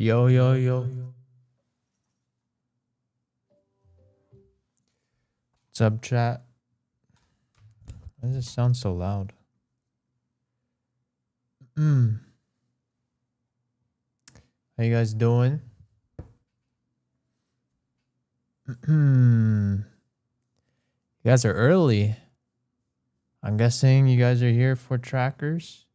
Yo, yo, yo. What's up, chat? Why does it sound so loud? How you guys doing? You guys are early. I'm guessing you guys are here for trackers.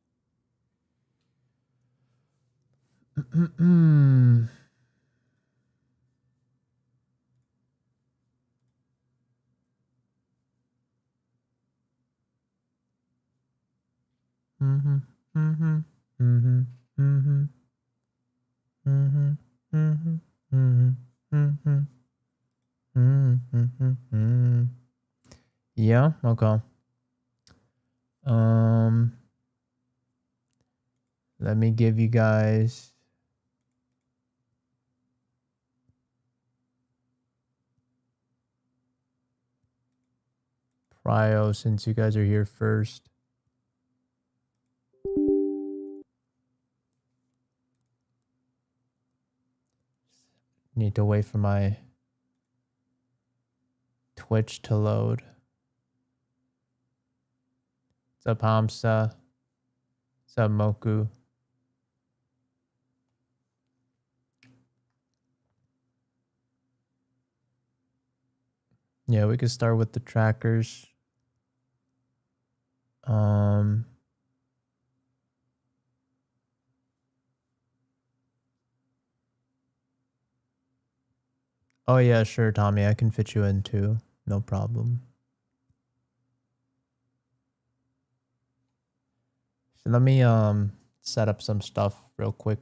Yeah, okay. Let me give you guys prio since you guys are here first. Need to wait for my Twitch to load. What's up, Hamsa? What's up, Moku? Yeah, we could start with the trackers. Oh yeah, sure, Tommy. I can fit you in too. No problem. So let me set up some stuff real quick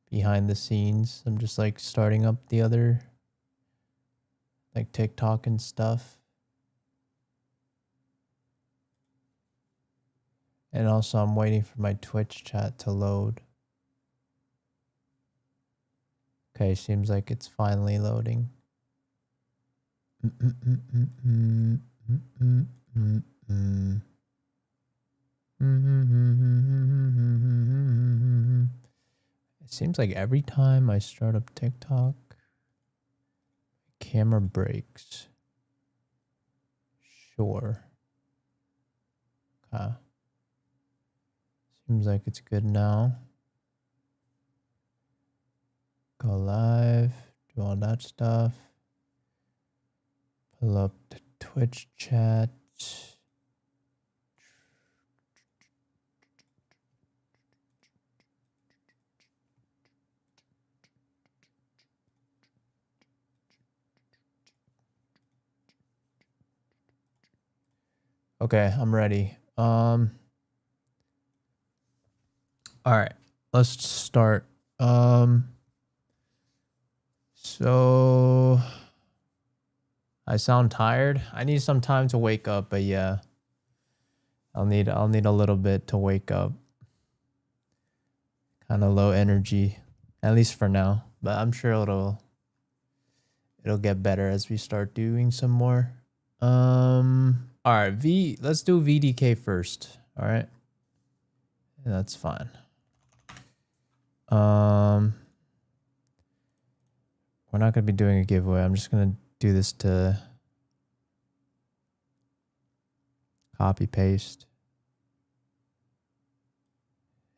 behind the scenes. I'm just like starting up the other like TikTok and stuff. And also I'm waiting for my Twitch chat to load. Okay, seems like it's finally loading. It seems like every time I start up TikTok, camera breaks. Sure. Okay. Seems like it's good now. Go live, do all that stuff. Pull up the Twitch chat. Okay, I'm ready. All right, let's start. So I sound tired. I need some time to wake up, but yeah. I'll need a little bit to wake up. Kind of low energy, at least for now, but I'm sure it'll get better as we start doing some more. All right, let's do VDK first. All right. Yeah, that's fine. We're not going to be doing a giveaway. I'm just going to do this to copy paste.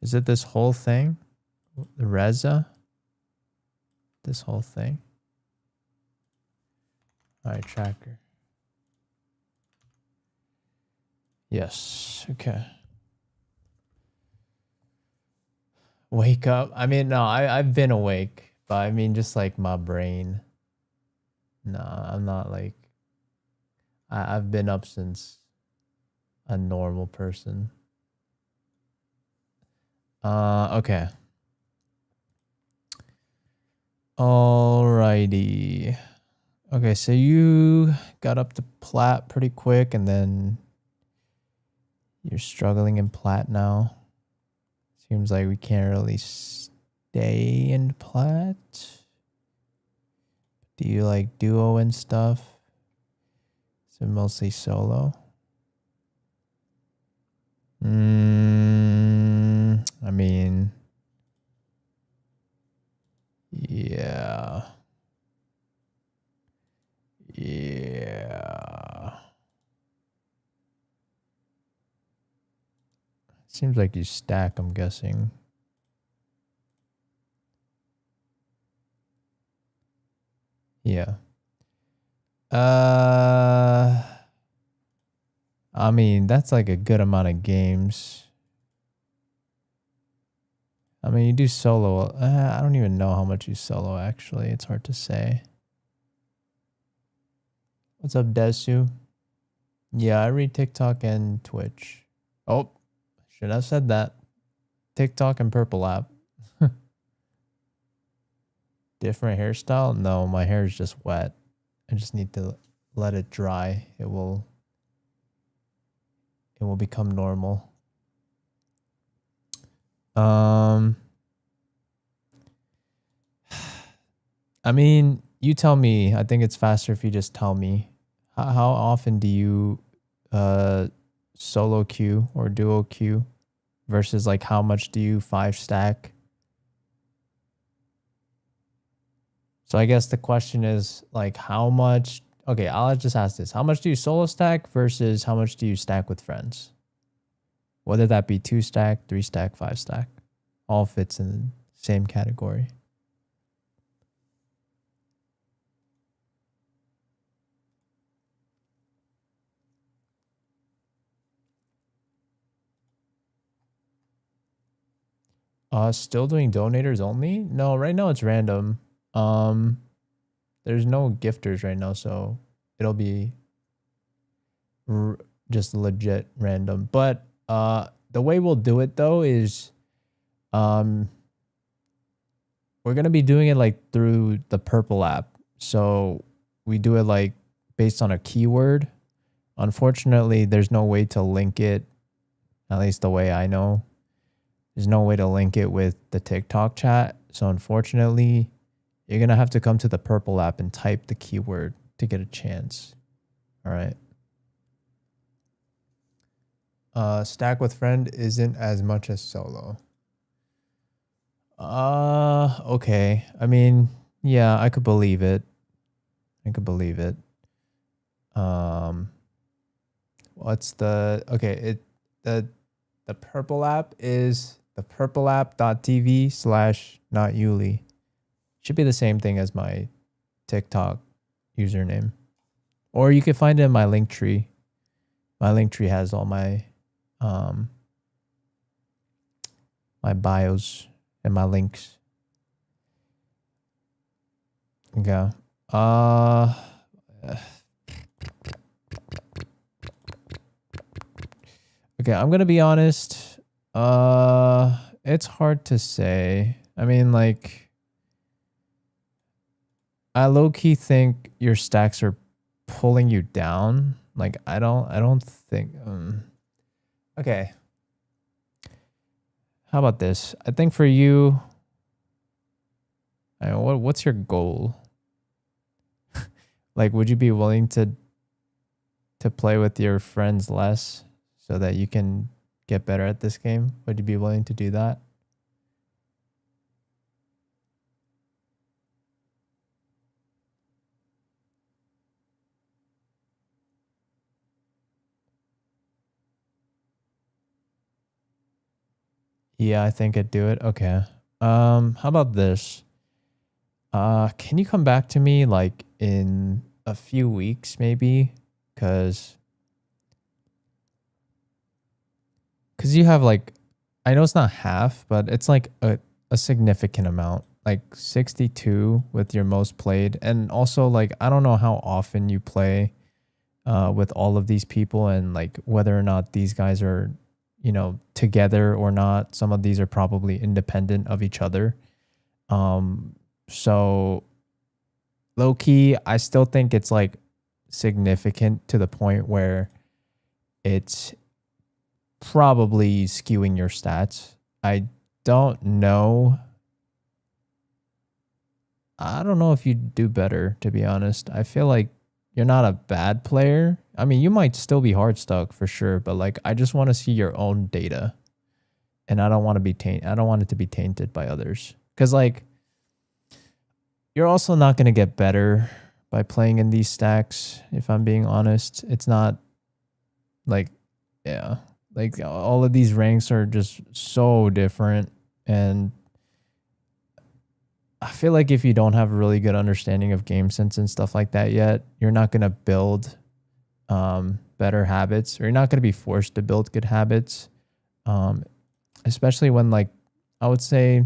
Is it this whole thing? The Reza? This whole thing? All right, tracker. Yes. Okay. Wake up. I mean, no, I've been awake, but I mean, just like my brain. No, I'm not like, I've been up since a normal person. Okay. Alrighty. Okay, so you got up to plat pretty quick, and then you're struggling in plat now. Seems like we can't really stay in plat. Do you like duo and stuff? So mostly solo. I mean, Seems like you stack, I'm guessing. Yeah. I mean, that's like a good amount of games. I mean, you do solo. I don't even know how much you solo, actually. It's hard to say. What's up, Desu? Yeah, I read TikTok and Twitch. Oh, should have said that. TikTok and Purple app. Different hairstyle? No, my hair is just wet. I just need to let it dry. It will become normal. I mean, you tell me. I think it's faster if you just tell me. How often do you solo queue or duo queue versus like how much do you 5-stack? So I guess the question is like how much. Okay, I'll just ask this. How much do you solo stack versus how much do you stack with friends? Whether that be 2-stack, 3-stack, 5-stack. All fits in the same category. Still doing donators only? No, right now it's random. There's no gifters right now, so it'll be just legit random. But the way we'll do it though is we're gonna be doing it like through the Purple app. So we do it like based on a keyword. Unfortunately, there's no way to link it, at least the way I know. There's no way to link it with the TikTok chat. So unfortunately, you're going to have to come to the Purple app and type the keyword to get a chance. All right. Stack with friend isn't as much as solo. Okay. I mean, yeah, I could believe it. What's the the Purple app is the purpleapp.tv/notyuli. Should be the same thing as my TikTok username. Or you can find it in my link tree. My link tree has all my my bios and my links. Okay. Okay, I'm gonna be honest. It's hard to say. I mean, like, I low-key think your stacks are pulling you down. Like, I don't think. Okay. How about this? I think for you, I mean, what's your goal? Like, would you be willing to play with your friends less so that you can get better at this game? Would you be willing to do that? Yeah, I think I'd do it. Okay. How about this? Can you come back to me like in a few weeks maybe? Cause you have like, I know it's not half, but it's like a significant amount, like 62 with your most played. And also like, I don't know how often you play with all of these people and like whether or not these guys are, you know, together or not. Some of these are probably independent of each other. So low key, I still think it's like significant to the point where it's probably skewing your stats. I don't know. I don't know if you do better, to be honest. I feel like you're not a bad player. I mean, you might still be hard stuck for sure, but like I just want to see your own data. And I don't want to be I don't want it to be tainted by others. Cuz like you're also not going to get better by playing in these stacks, if I'm being honest. It's not like, yeah. Like all of these ranks are just so different, and I feel like if you don't have a really good understanding of game sense and stuff like that yet, you're not gonna build better habits, or you're not gonna be forced to build good habits. Especially when, like, I would say,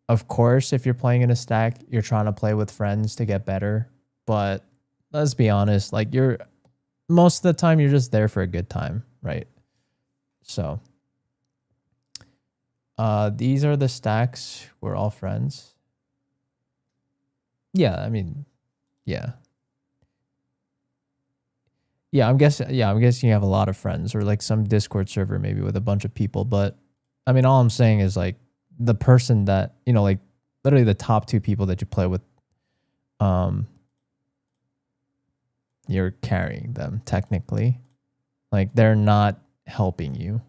of course, if you're playing in a stack, you're trying to play with friends to get better. But let's be honest, like, you're most of the time you're just there for a good time, right? So these are the stacks. We're all friends. Yeah, I mean, yeah. I'm guessing you have a lot of friends, or like some Discord server maybe with a bunch of people. But I mean, all I'm saying is, like, the person that, you know, like literally the top 2 people that you play with, you're carrying them technically. Like, they're not helping you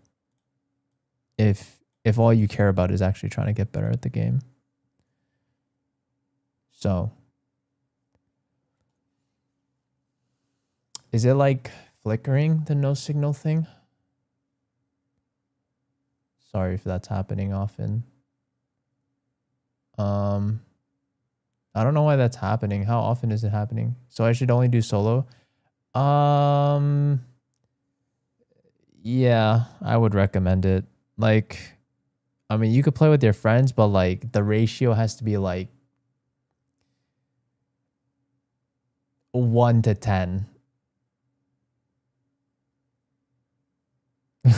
if all you care about is actually trying to get better at the game. So is it like flickering, the no signal thing? Sorry if that's happening often. I don't know why that's happening. How often is it happening? So I should only do solo? Yeah, I would recommend it. Like, I mean, you could play with your friends, but like the ratio has to be like 1 to 10.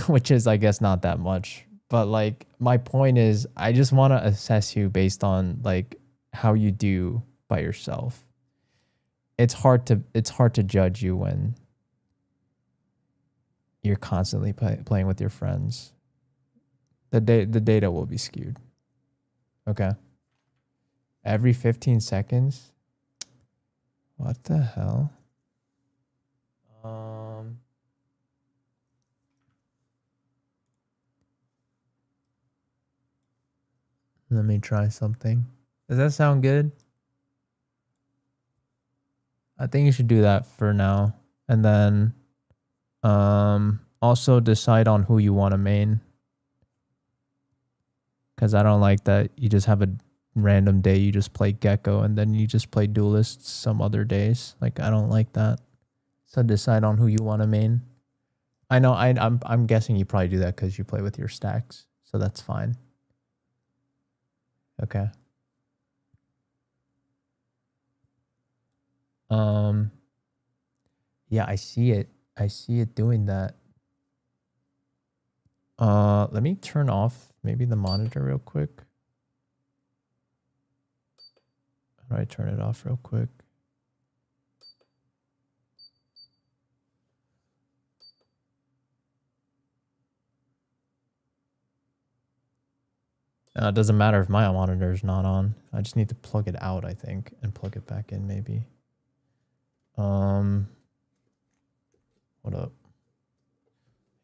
Which is, I guess, not that much. But like, my point is, I just want to assess you based on like how you do by yourself. It's hard to judge you when you're constantly playing with your friends. The data will be skewed. Okay. Every 15 seconds? What the hell? Let me try something. Does that sound good? I think you should do that for now. And then also decide on who you want to main. Because I don't like that you just have a random day you just play Gecko and then you just play Duelists some other days. Like, I don't like that. So decide on who you want to main. I know I'm guessing you probably do that because you play with your stacks. So that's fine. Okay. Yeah, I see it. I see it doing that. Let me turn off maybe the monitor real quick. How do I turn it off real quick? It doesn't matter if my monitor is not on. I just need to plug it out, I think, and plug it back in maybe. What up?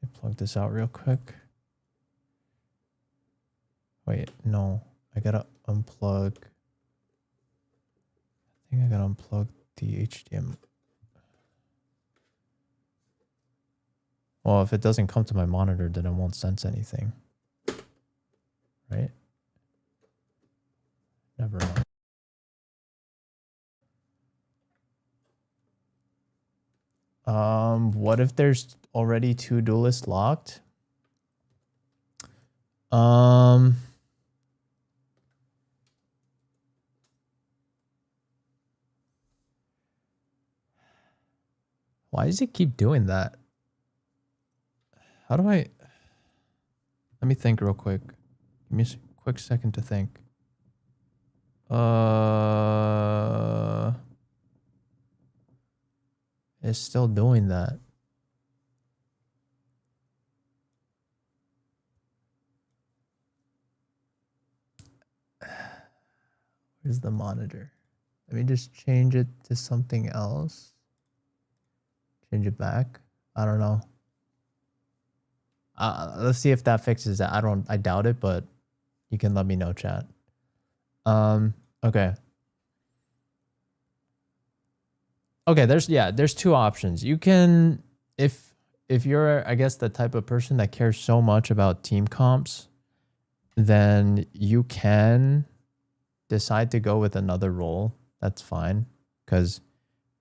Let me plug this out real quick. Wait, no. I gotta unplug. I think I gotta unplug the HDMI. Well, if it doesn't come to my monitor, then it won't sense anything. Right? Never mind. What if there's already 2 duelists locked? Why does it keep doing that? How do I... Let me think real quick. Give me a quick second to think. It's still doing that. Where's the monitor? Let me just change it to something else. Change it back. I don't know. Let's see if that fixes it. I doubt it, but you can let me know, chat. Okay. Okay, there's 2 options. You can, if if you're, I guess, the type of person that cares so much about team comps, then you can decide to go with another role. That's fine, because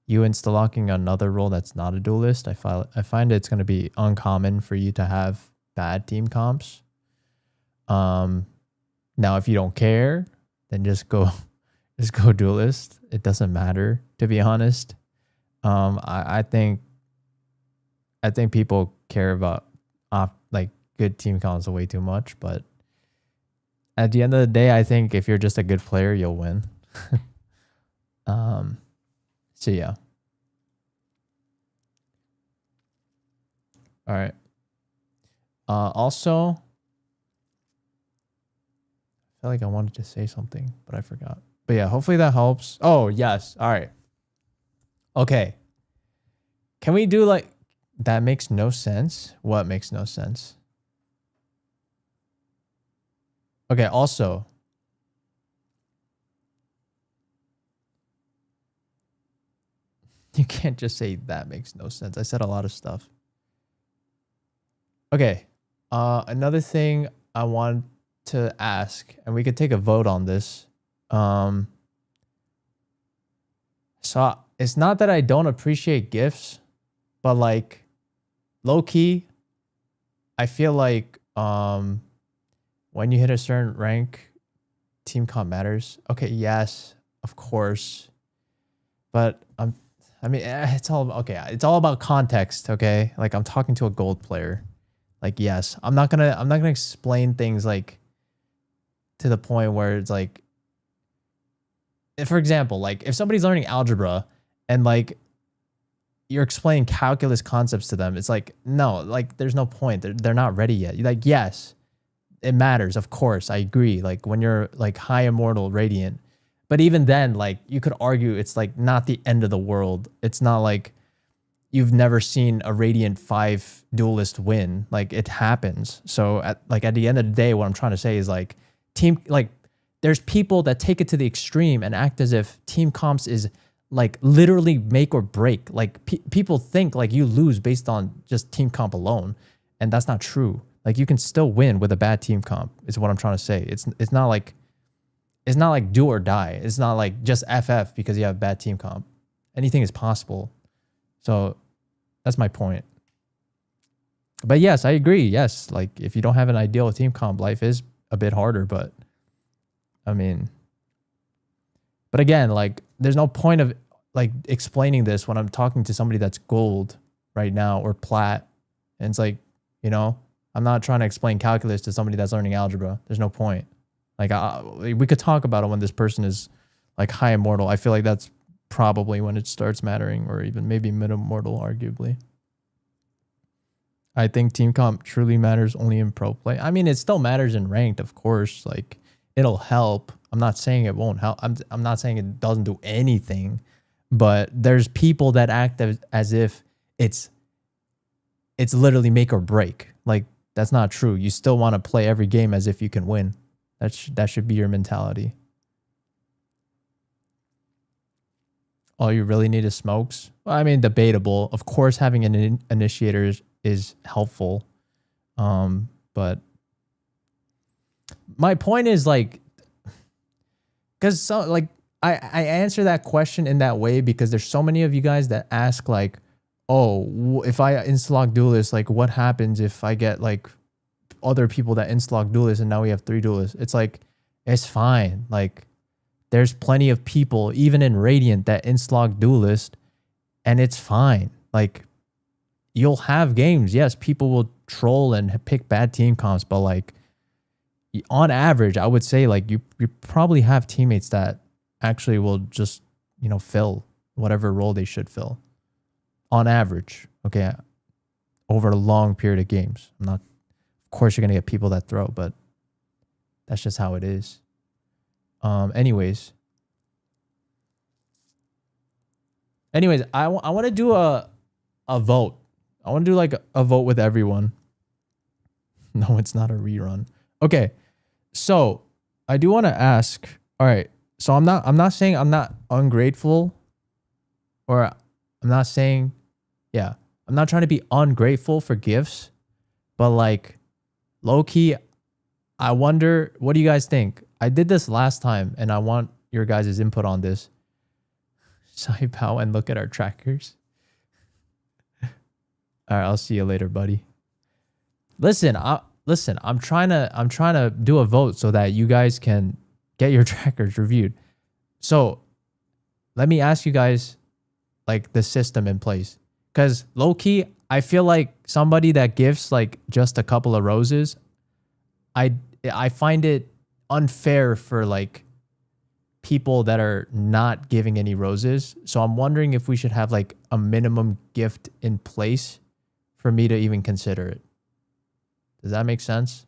you insta-locking another role that's not a duelist, I find it's going to be uncommon for you to have bad team comps. Now if you don't care, then just go duelist. It doesn't matter, to be honest. I think people care about like good team comps way too much, but at the end of the day, I think if you're just a good player, you'll win. So yeah. All right. Also, I feel like I wanted to say something, but I forgot. But yeah, hopefully that helps. Oh, yes. All right. Okay. Can we do like, that makes no sense? What makes no sense? Okay, also, you can't just say that makes no sense. I said a lot of stuff. Okay. Another thing I want to ask, and we could take a vote on this. So it's not that I don't appreciate gifts, but like low key, I feel like when you hit a certain rank, team comp matters. Okay, yes, of course. But I mean, it's all okay. It's all about context, okay? Like I'm talking to a gold player. Like yes, I'm not gonna explain things like to the point where it's like, if, for example, like if somebody's learning algebra and like you're explaining calculus concepts to them, it's like, no, like there's no point. They're not ready yet. You're like, yes, it matters. Of course, I agree. Like when you're like high immortal radiant, but even then, like you could argue it's like not the end of the world. It's not like you've never seen a Radiant 5 duelist win. Like it happens. So at the end of the day, what I'm trying to say is like there's people that take it to the extreme and act as if team comps is like literally make or break. Like people think like you lose based on just team comp alone. And that's not true. Like you can still win with a bad team comp is what I'm trying to say. It's not like do or die. It's not like just FF because you have bad team comp. Anything is possible. So that's my point. But yes, I agree. Yes, like if you don't have an ideal team comp, life is a bit harder. But I mean, but again, like there's no point of like explaining this when I'm talking to somebody that's gold right now or plat. And it's like, you know, I'm not trying to explain calculus to somebody that's learning algebra. There's no point. Like we could talk about it when this person is like high immortal. I feel like that's probably when it starts mattering, or even maybe mid immortal, arguably. I think team comp truly matters only in pro play. I mean, it still matters in ranked, of course. Like it'll help. I'm not saying it won't help. I'm not saying it doesn't do anything, but there's people that act as if it's literally make or break. Like that's not true. You still want to play every game as if you can win. That should be your mentality. All you really need is smokes. Well, I mean, debatable. Of course, having an initiator is helpful. But my point is like, because so like I answer that question in that way because there's so many of you guys that ask like, oh, if I insta-lock duelist, like what happens if I get like other people that insta-lock duelist and now we have 3 duelists? It's like, it's fine. Like there's plenty of people, even in Radiant, that insta-lock duelist, and it's fine. Like you'll have games. Yes, people will troll and pick bad team comps, but like on average, I would say like you probably have teammates that actually will just, you know, fill whatever role they should fill on average. Okay. Over a long period of games. Of course you're going to get people that throw, but that's just how it is. Anyways, I want to do a vote. I want to do like a vote with everyone. No, it's not a rerun. Okay. So I do want to ask, all right. So I'm not saying I'm not ungrateful, or I'm not saying, yeah, I'm not trying to be ungrateful for gifts, but like low key, I wonder, what do you guys think? I did this last time and I want your guys' input on this. Sai Pao and look at our trackers. All right, I'll see you later, buddy. Listen, I'm trying to do a vote so that you guys can get your trackers reviewed. So let me ask you guys like the system in place. Because low key, I feel like somebody that gives like just a couple of roses, I find it unfair for like people that are not giving any roses. So I'm wondering if we should have like a minimum gift in place for me to even consider it. Does that make sense?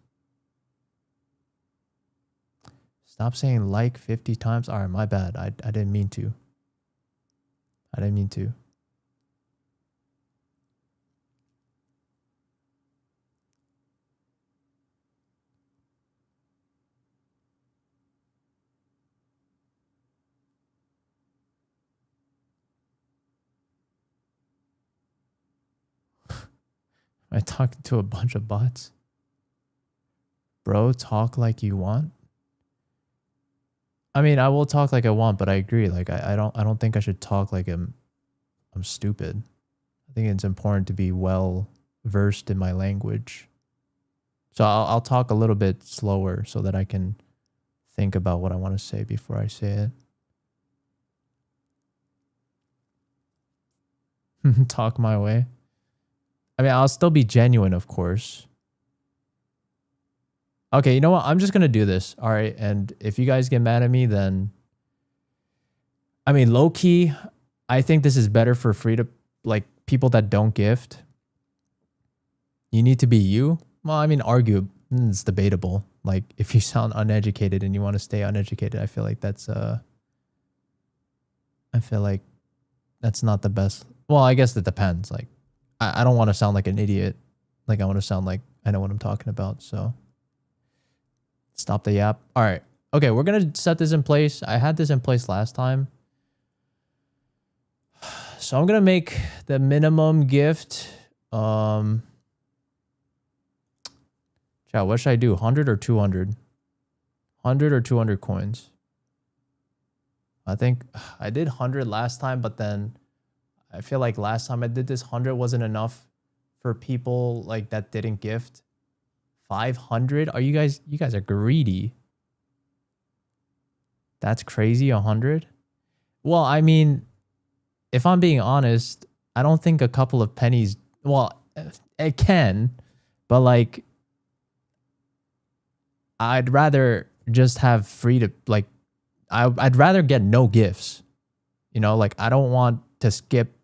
Stop saying like 50 times. All right, my bad. I didn't mean to. I didn't mean to. Am I talking to a bunch of bots? Bro, talk like you want. I mean, I will talk like I want, but I agree. Like I don't think I should talk like I'm stupid. I think it's important to be well versed in my language. So I'll talk a little bit slower so that I can think about what I want to say before I say it. Talk my way. I mean, I'll still be genuine, of course. Okay, you know what? I'm just going to do this. All right. And if you guys get mad at me, then... I mean, low key, I think this is better for free to... like, people that don't gift. You need to be you. Well, I mean, argue. It's debatable. Like, if you sound uneducated and you want to stay uneducated, I feel like that's... I feel like that's not the best... Well, I guess it depends. Like, I don't want to sound like an idiot. Like, I want to sound like I know what I'm talking about, so... Stop the yap. All right. Okay, we're going to set this in place. I had this in place last time. So I'm going to make the minimum gift. Chat, what should I do? 100 or 200? 100 or 200 coins? I think I did 100 last time, but then I feel like last time I did this, 100 wasn't enough for people like that didn't gift. 500? Are you guys are greedy. That's crazy, 100? Well, I mean, if I'm being honest, I don't think a couple of pennies, well, it can, but like, I'd rather just have free to, like, I'd rather get no gifts. You know, like, I don't want to skip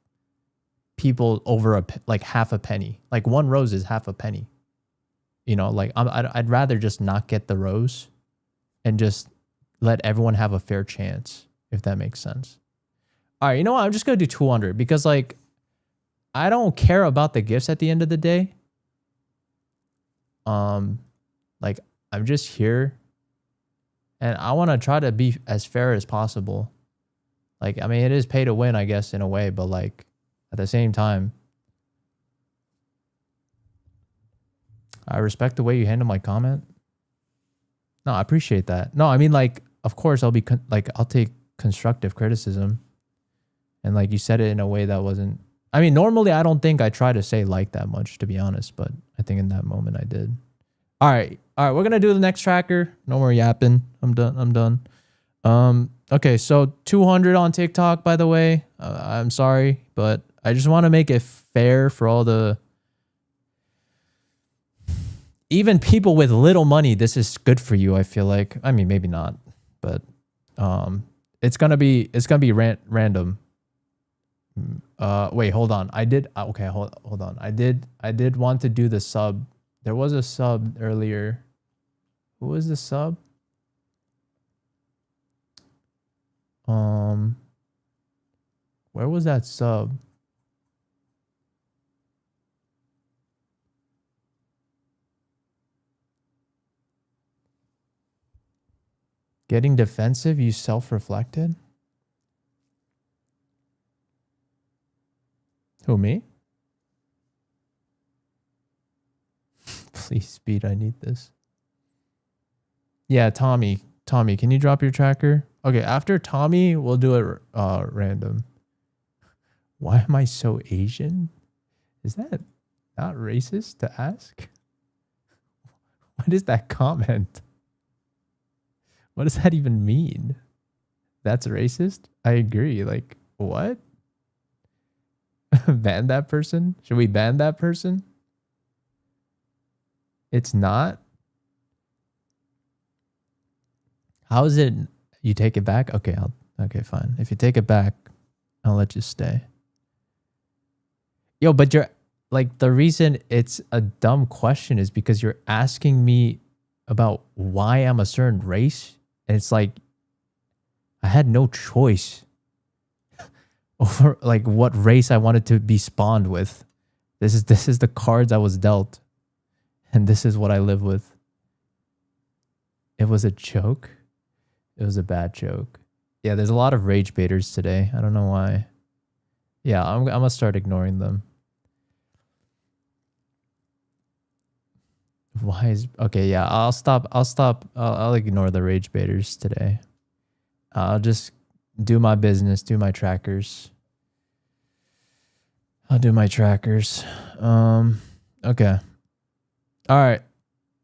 people over like half a penny. Like, one rose is half a penny. You know, like I'd rather just not get the rose and just let everyone have a fair chance, if that makes sense. All right, you know what? I'm just going to do 200 because like I don't care about the gifts at the end of the day. Like I'm just here and I want to try to be as fair as possible. Like, I mean, it is pay to win, I guess, in a way, but like at the same time, I respect the way you handle my comment. No, I appreciate that. No, I mean, like, of course, I'll take constructive criticism. And like you said it in a way that wasn't... I mean, normally I don't think I try to say like that much, to be honest. But I think in that moment I did. All right. All right, we're going to do the next tracker. No more yapping. I'm done. Okay, so 200 on TikTok, by the way. I'm sorry, but I just want to make it fair for all the... Even people with little money, this is good for you, I feel like. I mean, maybe not, but it's gonna be random. Wait, hold on. Okay, hold on. I did want to do the sub. There was a sub earlier. Who was the sub? Where was that sub? Getting defensive, you self-reflected? Who, me? Please, speed. I need this. Yeah, Tommy. Tommy, can you drop your tracker? Okay, after Tommy, we'll do it random. Why am I so Asian? Is that not racist to ask? What is that comment? What does that even mean? That's racist? I agree. Like, what? Ban that person? Should we ban that person? It's not? How is it? You take it back? Okay, okay, fine. If you take it back, I'll let you stay. Yo, but you're like, the reason it's a dumb question is because you're asking me about why I'm a certain race. And it's like, I had no choice over like what race I wanted to be spawned with. This is the cards I was dealt. And this is what I live with. It was a joke. It was a bad joke. Yeah, there's a lot of rage baiters today. I don't know why. Yeah, I'm gonna start ignoring them. Why is okay? Yeah, I'll stop. I'll ignore the rage baiters today. I'll just do my business, do my trackers. I'll do my trackers. Okay. All right.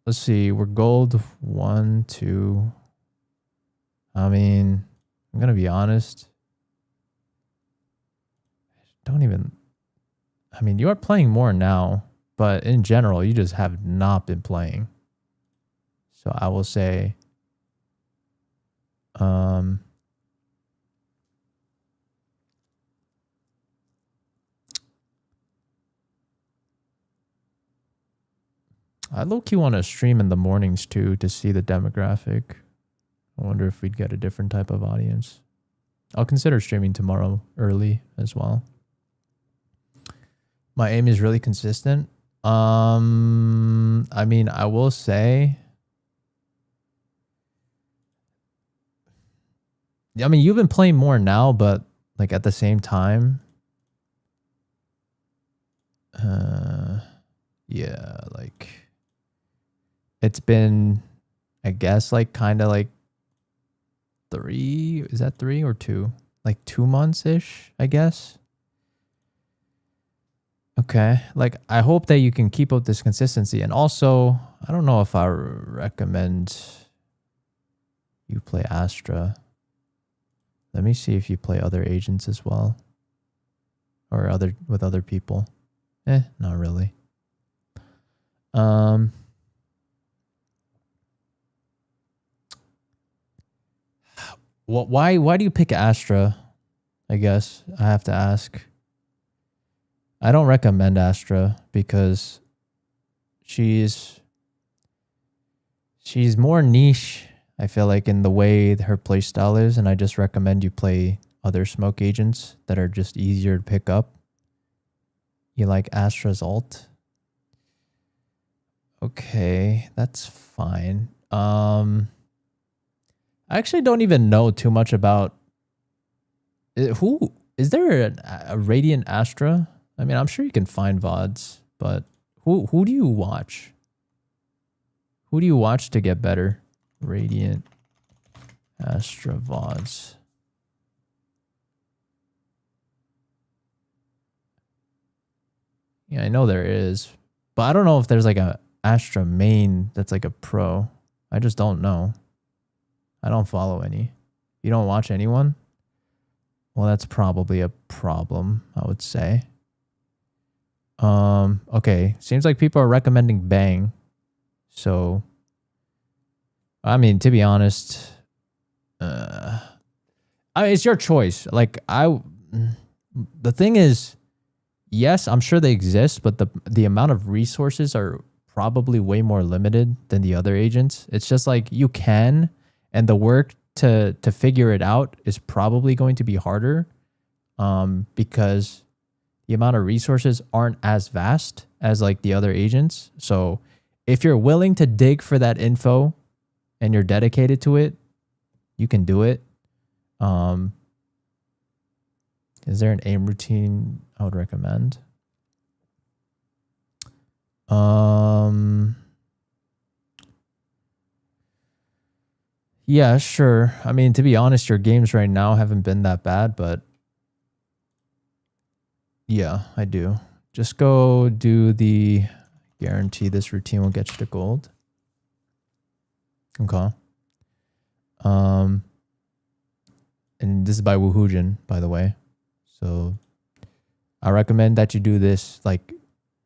Let's see. We're gold 1, 2. I mean, I'm gonna be honest. I mean, you are playing more now, but in general, you just have not been playing. So I will say, I low-key want to stream in the mornings too to see the demographic. I wonder if we'd get a different type of audience. I'll consider streaming tomorrow early as well. My aim is really consistent. I mean, I will say, I mean, you've been playing more now, but like at the same time, yeah, like it's been, I guess, like kind of like 3, is that 3 or 2? Like 2 months ish, I guess. Okay, like I hope that you can keep up this consistency. And also, I don't know if I recommend you play Astra. Let me see if you play other agents as well. Or with other people. Not really. Why do you pick Astra? I guess I have to ask. I don't recommend Astra because she's more niche, I feel like, in the way her playstyle is, and I just recommend you play other smoke agents that are just easier to pick up. You like Astra's ult? Okay, that's fine. I actually don't even know too much about who is there a Radiant Astra? I mean, I'm sure you can find VODs, but who do you watch? Who do you watch to get better? Radiant Astra VODs. Yeah, I know there is, but I don't know if there's like a Astra main that's like a pro. I just don't know. I don't follow any. You don't watch anyone? Well, that's probably a problem, I would say. Okay. Seems like people are recommending Bang. So, I mean, to be honest, it's your choice. Like, the thing is, yes, I'm sure they exist, but the amount of resources are probably way more limited than the other agents. It's just like you can, and the work to figure it out is probably going to be harder, because the amount of resources aren't as vast as like the other agents. So if you're willing to dig for that info and you're dedicated to it, you can do it. Is there an aim routine I would recommend? Yeah, sure. I mean, to be honest, your games right now haven't been that bad, but yeah, I do. Just go do the guarantee this routine will get you to gold. Okay. And this is by Woohoojin, by the way. So I recommend that you do this, like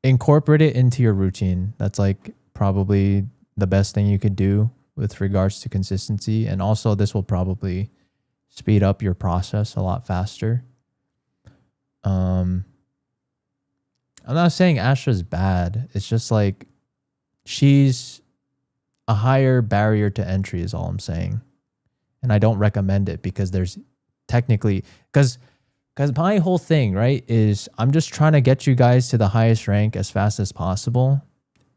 incorporate it into your routine. That's like probably the best thing you could do with regards to consistency. And also this will probably speed up your process a lot faster. I'm not saying Astra's bad. It's just like she's a higher barrier to entry is all I'm saying. And I don't recommend it because there's technically, because my whole thing, right, is I'm just trying to get you guys to the highest rank as fast as possible.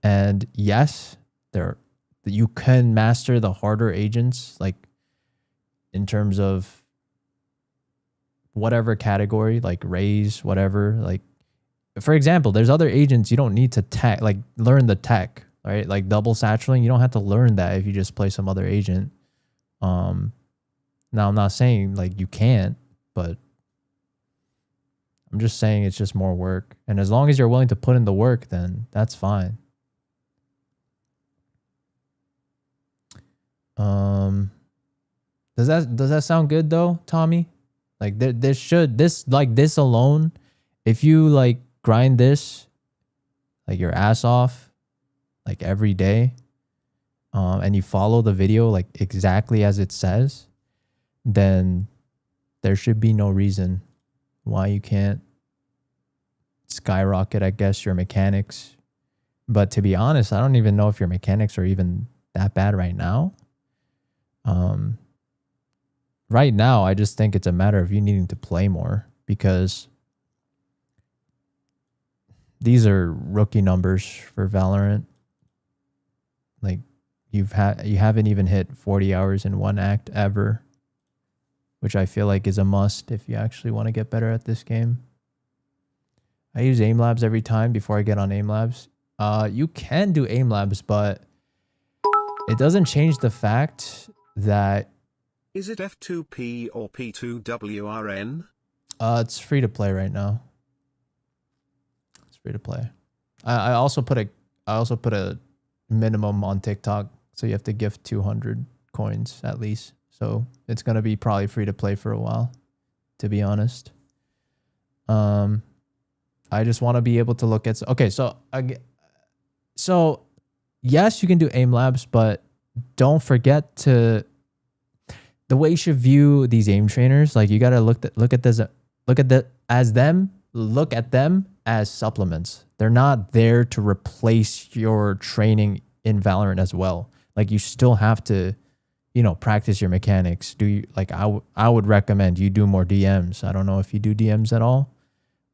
And yes, you can master the harder agents, like in terms of whatever category, like raise, whatever. Like, for example, there's other agents you don't need to tech, like learn the tech, right? Like double satchelating, you don't have to learn that if you just play some other agent. Now I'm not saying like you can't, but I'm just saying it's just more work. And as long as you're willing to put in the work, then that's fine. Does that sound good though, Tommy? Like this alone, if you like grind this like your ass off like every day, and you follow the video like exactly as it says, then there should be no reason why you can't skyrocket, I guess, your mechanics. But to be honest, I don't even know if your mechanics are even that bad right now. Right now, I just think it's a matter of you needing to play more, because these are rookie numbers for Valorant. Like you haven't even hit 40 hours in one act ever, which I feel like is a must if you actually want to get better at this game. I use aim labs every time before I get on aim labs. You can do aim labs, but it doesn't change the fact that... Is it F2P or P2WRN? It's free to play right now. It's free to play. I also put a minimum on TikTok, so you have to gift 200 coins at least. So it's gonna be probably free to play for a while, to be honest. I just want to be able to look at... Okay, so yes, you can do aim labs, but don't forget to... The way you should view these aim trainers, like you gotta look at them as supplements. They're not there to replace your training in Valorant as well. Like you still have to, practice your mechanics. I would recommend you do more DMs. I don't know if you do DMs at all,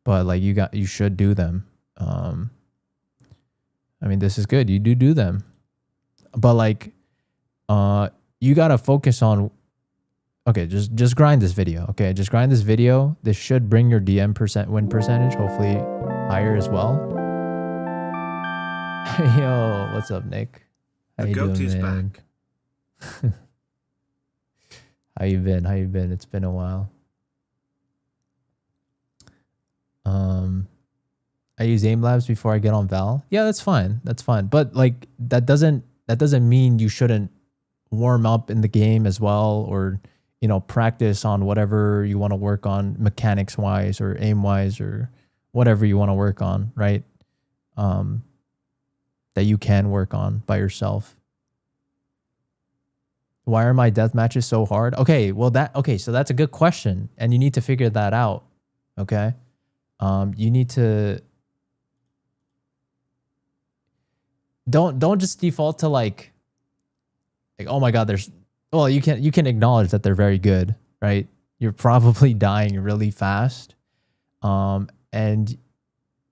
but like you should do them. I mean, this is good. You do them, but like, you gotta focus on... Okay, just grind this video. Okay, just grind this video. This should bring your DM win percentage hopefully higher as well. Yo, what's up, Nick? How you doing, man? Back. How you been? It's been a while. I use aim labs before I get on Val. Yeah, that's fine. That's fine. But like that doesn't mean you shouldn't warm up in the game as well, or practice on whatever you want to work on mechanics wise or aim wise or whatever you want to work on, right? That you can work on by yourself. Why are my death matches so hard? Okay, so that's a good question, and you need to figure that out. Okay. You need to... Don't just default to like, oh my God, well, you can acknowledge that they're very good, right? You're probably dying really fast. And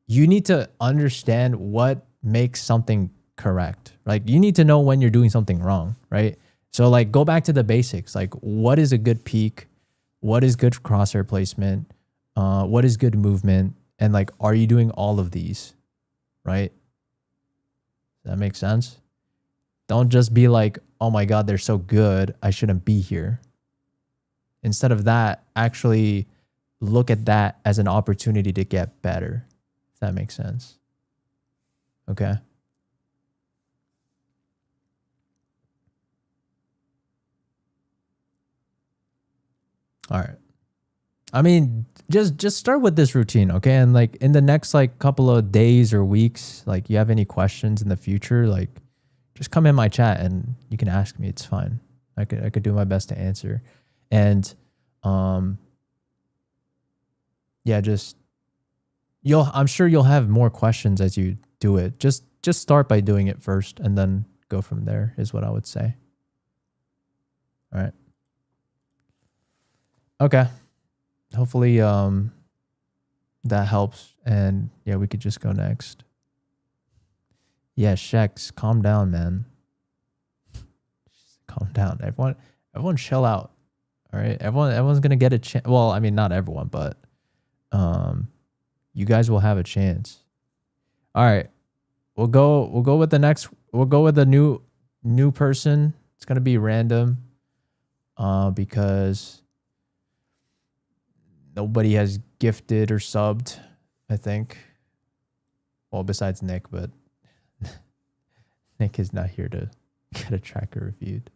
you need to understand what makes something correct. Like you need to know when you're doing something wrong, right? So like go back to the basics. Like what is a good peak? What is good crosshair placement? What is good movement? And like, are you doing all of these, right? Does that make sense? Don't just be like, oh my God, they're so good, I shouldn't be here. Instead of that, actually look at that as an opportunity to get better. If that makes sense. Okay. All right. I mean, just start with this routine, okay? And like in the next like couple of days or weeks, like you have any questions in the future, like just come in my chat and you can ask me. It's fine. I could do my best to answer. And yeah, just I'm sure you'll have more questions as you do it. Just start by doing it first and then go from there is what I would say. All right. Okay. Hopefully that helps, and yeah, we could just go next. Yeah, Shex, calm down, man. Just calm down. Everyone chill out. All right? Everyone's going to get a chance. Well, I mean, not everyone, but you guys will have a chance. All right. We'll go with the next. We'll go with the new person. It's going to be random because nobody has gifted or subbed, I think. Well, besides Nick, but Nick is not here to get a tracker reviewed.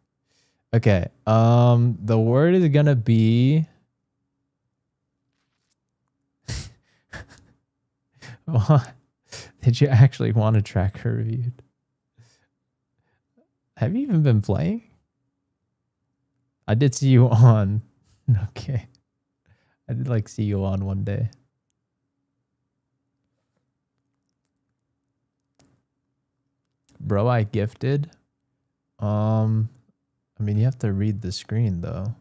Okay. The word is gonna be did you actually want a tracker reviewed? Have you even been playing? I did see you on. Okay. I did like see you on one day. Bro, I gifted. I mean, you have to read the screen though.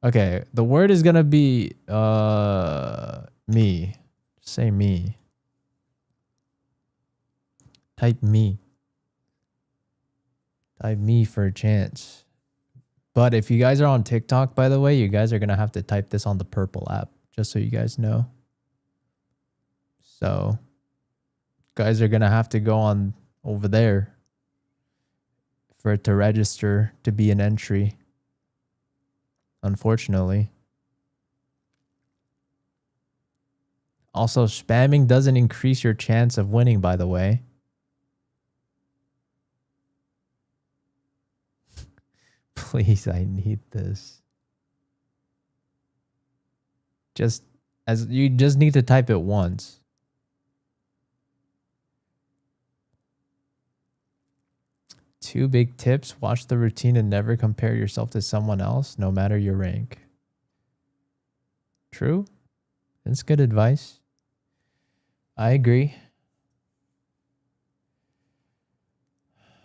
Okay, the word is gonna be me. Say me. Type me. Type me for a chance. But if you guys are on TikTok, by the way, you guys are going to have to type this on the purple app, just so you guys know. So, guys are going to have to go on over there for it to register to be an entry. Unfortunately. Also, spamming doesn't increase your chance of winning, by the way. Please, I need this. You just need to type it once. Two big tips. Watch the routine and never compare yourself to someone else, no matter your rank. True. That's good advice. I agree.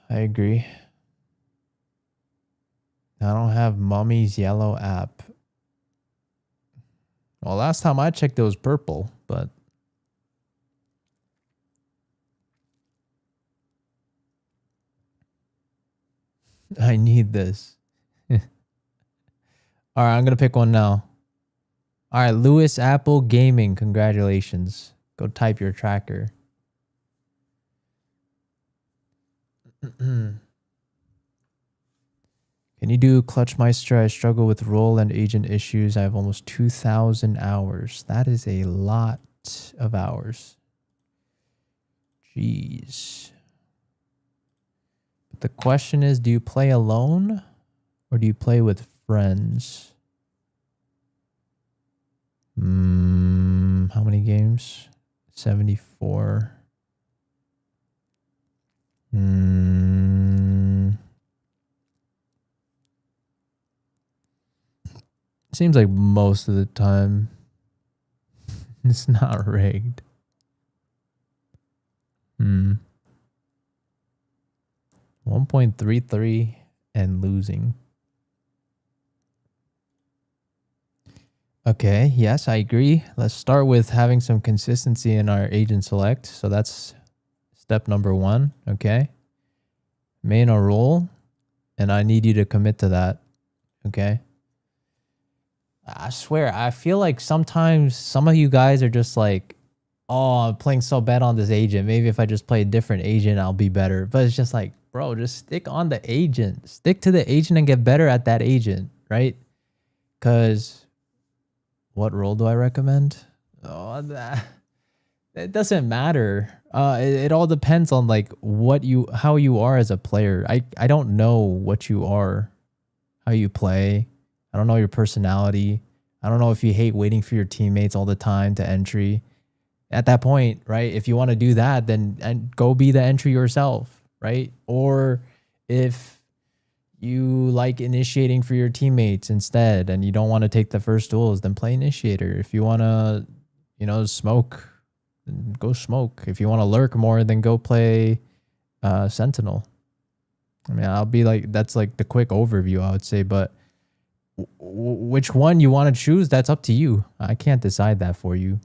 I agree. I don't have Mummy's yellow app. Well, last time I checked, it was purple, but I need this. All right, I'm going to pick one now. All right, Lewis Apple Gaming. Congratulations. Go type your tracker. Can you do Clutchmeister? I struggle with role and agent issues. I have almost 2,000 hours. That is a lot of hours. Jeez. But the question is, do you play alone or do you play with friends? How many games? 74. Seems like most of the time it's not rigged. 1.33 and losing. Okay, yes, I agree. Let's start with having some consistency in our agent select. So that's step number 1, okay? Main or role, and I need you to commit to that, okay? I swear, I feel like sometimes some of you guys are just like, oh, I'm playing so bad on this agent. Maybe if I just play a different agent, I'll be better. But it's just like, bro, just stick on the agent. Stick to the agent and get better at that agent, right? Because what role do I recommend? Oh, that it doesn't matter. It all depends on like how you are as a player. I don't know what you are, how you play. I don't know your personality. I don't know if you hate waiting for your teammates all the time to entry. At that point, right? If you want to do that, then and go be the entry yourself, right? Or if you like initiating for your teammates instead and you don't want to take the first duels, then play initiator. If you want to, smoke, then go smoke. If you want to lurk more, then go play sentinel. I mean, I'll be like, that's like the quick overview, I would say, but which one you want to choose, that's up to you. I can't decide that for you.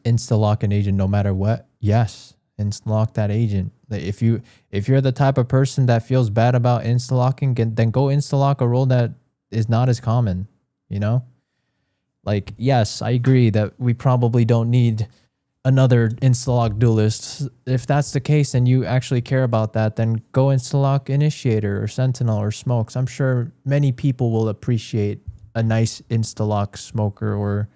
Insta-lock an agent no matter what? Yes. Insta-lock that agent. If you're the type of person that feels bad about insta-locking, then go insta-lock a role that is not as common, Like, yes, I agree that we probably don't need another insta-lock duelist. If that's the case and you actually care about that, then go insta-lock initiator or sentinel or smokes. I'm sure many people will appreciate a nice insta-lock smoker or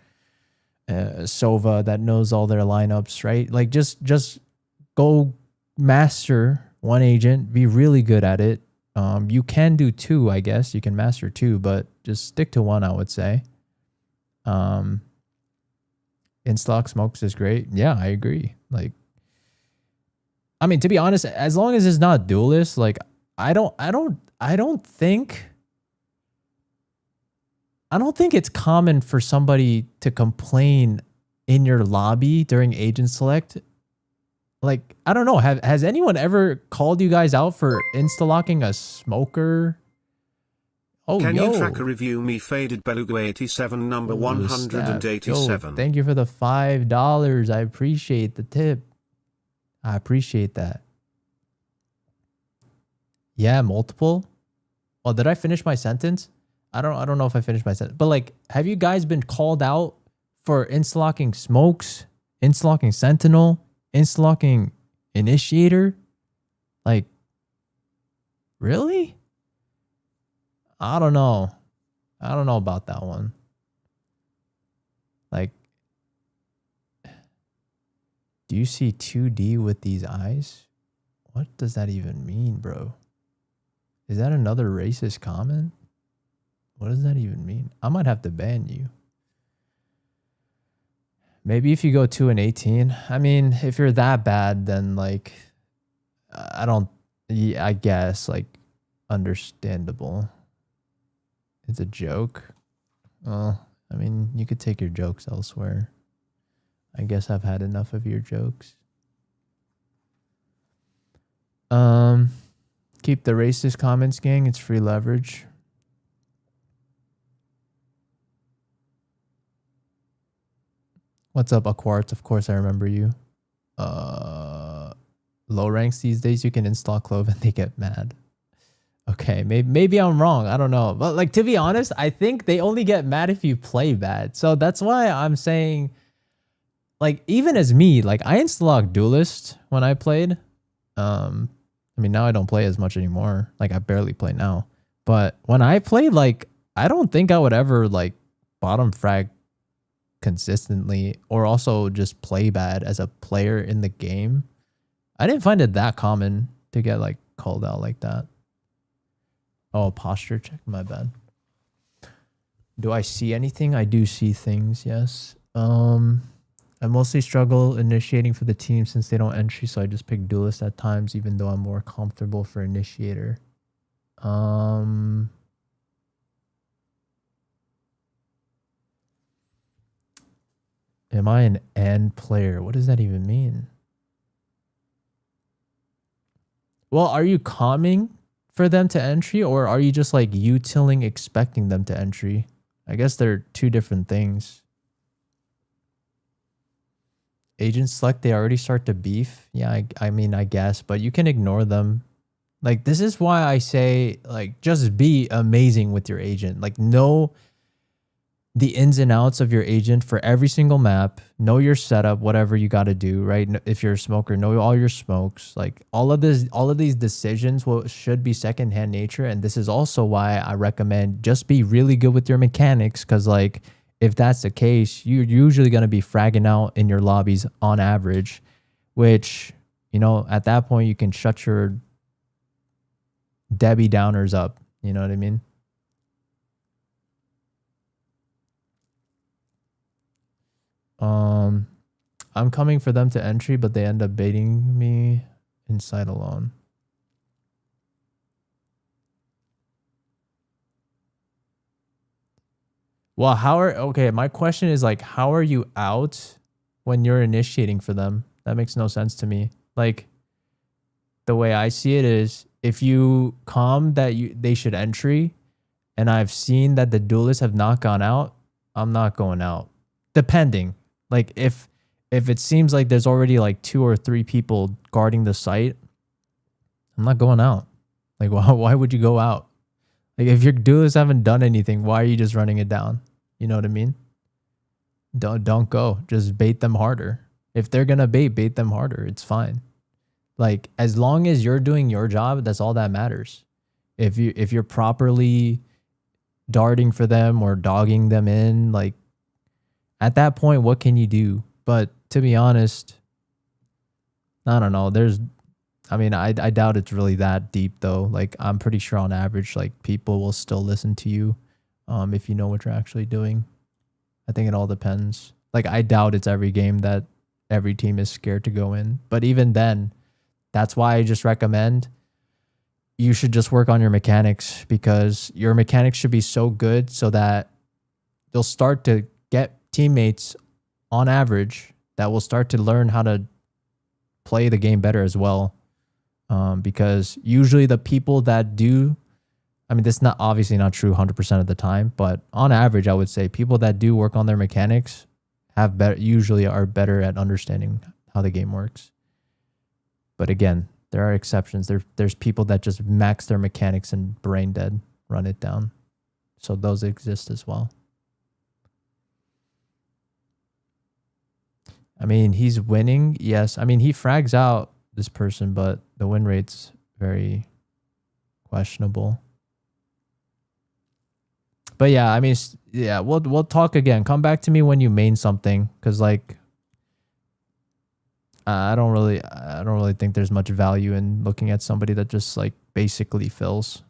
Sova that knows all their lineups, right? Like just go master one agent, be really good at it. You can do two, I guess. You can master two, but just stick to one, I would say. Insta-lock smokes is great. Yeah, I agree. Like, I mean, to be honest, as long as it's not duelist, like I don't think it's common for somebody to complain in your lobby during agent select. Like, I don't know. Has anyone ever called you guys out for insta-locking a smoker? Oh, Can you tracker review me faded Beluga 87 number 187? Yo, thank you for the $5. I appreciate the tip. I appreciate that. Yeah, multiple. Oh, did I finish my sentence? I don't know if I finished my sentence. But like, have you guys been called out for insta-locking smokes, insta-locking sentinel, insta-locking initiator? Like, really? I don't know. I don't know about that one. Like, do you see 2D with these eyes? What does that even mean, bro? Is that another racist comment? What does that even mean? I might have to ban you. Maybe if you go 2 and 18. I mean, if you're that bad, then like, I guess like understandable. It's a joke. Well, I mean, you could take your jokes elsewhere. I guess I've had enough of your jokes. Keep the racist comments, gang. It's free leverage. What's up, Aquarts? Of course I remember you. Low ranks these days, you can install Clove and they get mad. Okay, maybe I'm wrong. I don't know. But like, to be honest, I think they only get mad if you play bad. So that's why I'm saying, like, even as me, like I insta-locked Duelist when I played. I mean, now I don't play as much anymore. Like I barely play now. But when I played, like, I don't think I would ever like bottom frag consistently or also just play bad as a player in the game. I didn't find it that common to get like called out like that. Oh, posture check. My bad. Do I see anything? I do see things. Yes. I mostly struggle initiating for the team since they don't entry, so I just pick duelist at times, even though I'm more comfortable for initiator. Am I an end player? What does that even mean? Well, are you calming for them to entry, or are you just like utiling expecting them to entry? I guess they're two different things. Agent select, they already start to beef. Yeah, I mean, I guess, but you can ignore them. Like, this is why I say, like, just be amazing with your agent. Like, know the ins and outs of your agent for every single map, know your setup, whatever you got to do, right? If you're a smoker, know all your smokes. Like all of these decisions should be secondhand nature. And this is also why I recommend just be really good with your mechanics. Cause like, if that's the case, you're usually going to be fragging out in your lobbies on average, which, you know, at that point you can shut your Debbie Downers up. You know what I mean? I'm coming for them to entry, but they end up baiting me inside alone. Well, okay, my question is like, how are you out when you're initiating for them? That makes no sense to me. Like, the way I see it is, if you they should entry, and I've seen that the duelists have not gone out, I'm not going out. Depending. Like, if it seems like there's already like 2 or 3 people guarding the site, I'm not going out. Like, why would you go out? Like, if your duelists haven't done anything, why are you just running it down? You know what I mean? Don't go. Just bait them harder. If they're gonna bait them harder. It's fine. Like, as long as you're doing your job, that's all that matters. If you're properly darting for them or dogging them in, like, at that point, what can you do? But to be honest, I don't know. I doubt it's really that deep though. Like, I'm pretty sure on average, like, people will still listen to you if you know what you're actually doing. I think it all depends. Like, I doubt it's every game that every team is scared to go in. But even then, that's why I just recommend you should just work on your mechanics, because your mechanics should be so good so that you'll start to get teammates on average that will start to learn how to play the game better as well. Because usually the people that do, I mean, this is not obviously not true 100% of the time, but on average, I would say people that do work on their mechanics usually are better at understanding how the game works. But again, there are exceptions. There's people that just max their mechanics and brain dead, run it down. So those exist as well. I mean, he's winning. Yes. I mean, he frags out this person, but the win rate's very questionable. But yeah, I mean, yeah, we'll talk again. Come back to me when you main something, because like, I don't really think there's much value in looking at somebody that just like basically fills.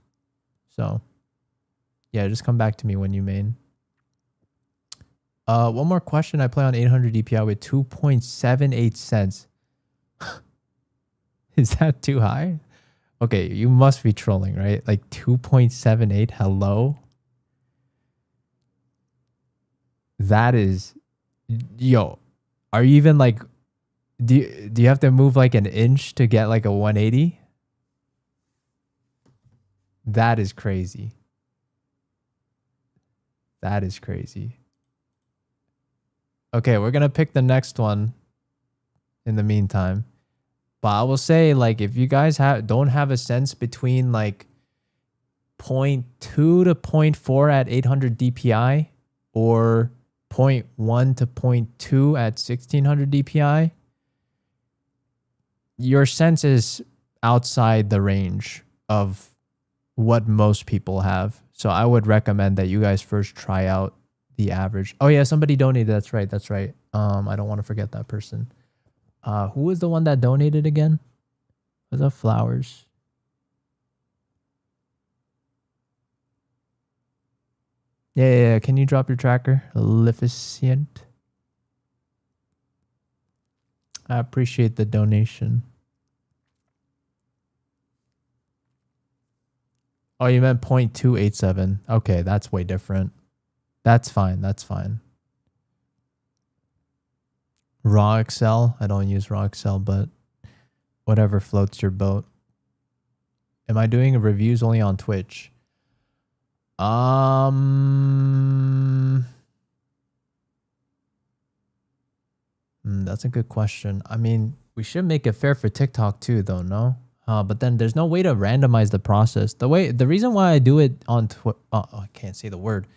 So yeah, just come back to me when you main. One more question. I play on 800 DPI with 2.78 cents. Is that too high? Okay, you must be trolling, right? Like 2.78. Hello. That is, yo, are you even like, do you have to move like an inch to get like a 180? That is crazy. That is crazy. Okay, we're going to pick the next one in the meantime. But I will say, like, if you guys don't have a sense between like 0.2 to 0.4 at 800 DPI or 0.1 to 0.2 at 1600 DPI, your sense is outside the range of what most people have. So I would recommend that you guys first try out the average. Oh yeah, somebody donated. That's right. I don't want to forget that person. Who was the one that donated again? Was that Flowers? Yeah. Can you drop your tracker? Lificient. I appreciate the donation. Oh, you meant 0.287. Okay, that's way different. That's fine. Raw Excel. I don't use Raw Excel, but whatever floats your boat. Am I doing reviews only on Twitch? That's a good question. I mean, we should make it fair for TikTok too, though, no? But then there's no way to randomize the process. The reason why I do it on I can't say the word.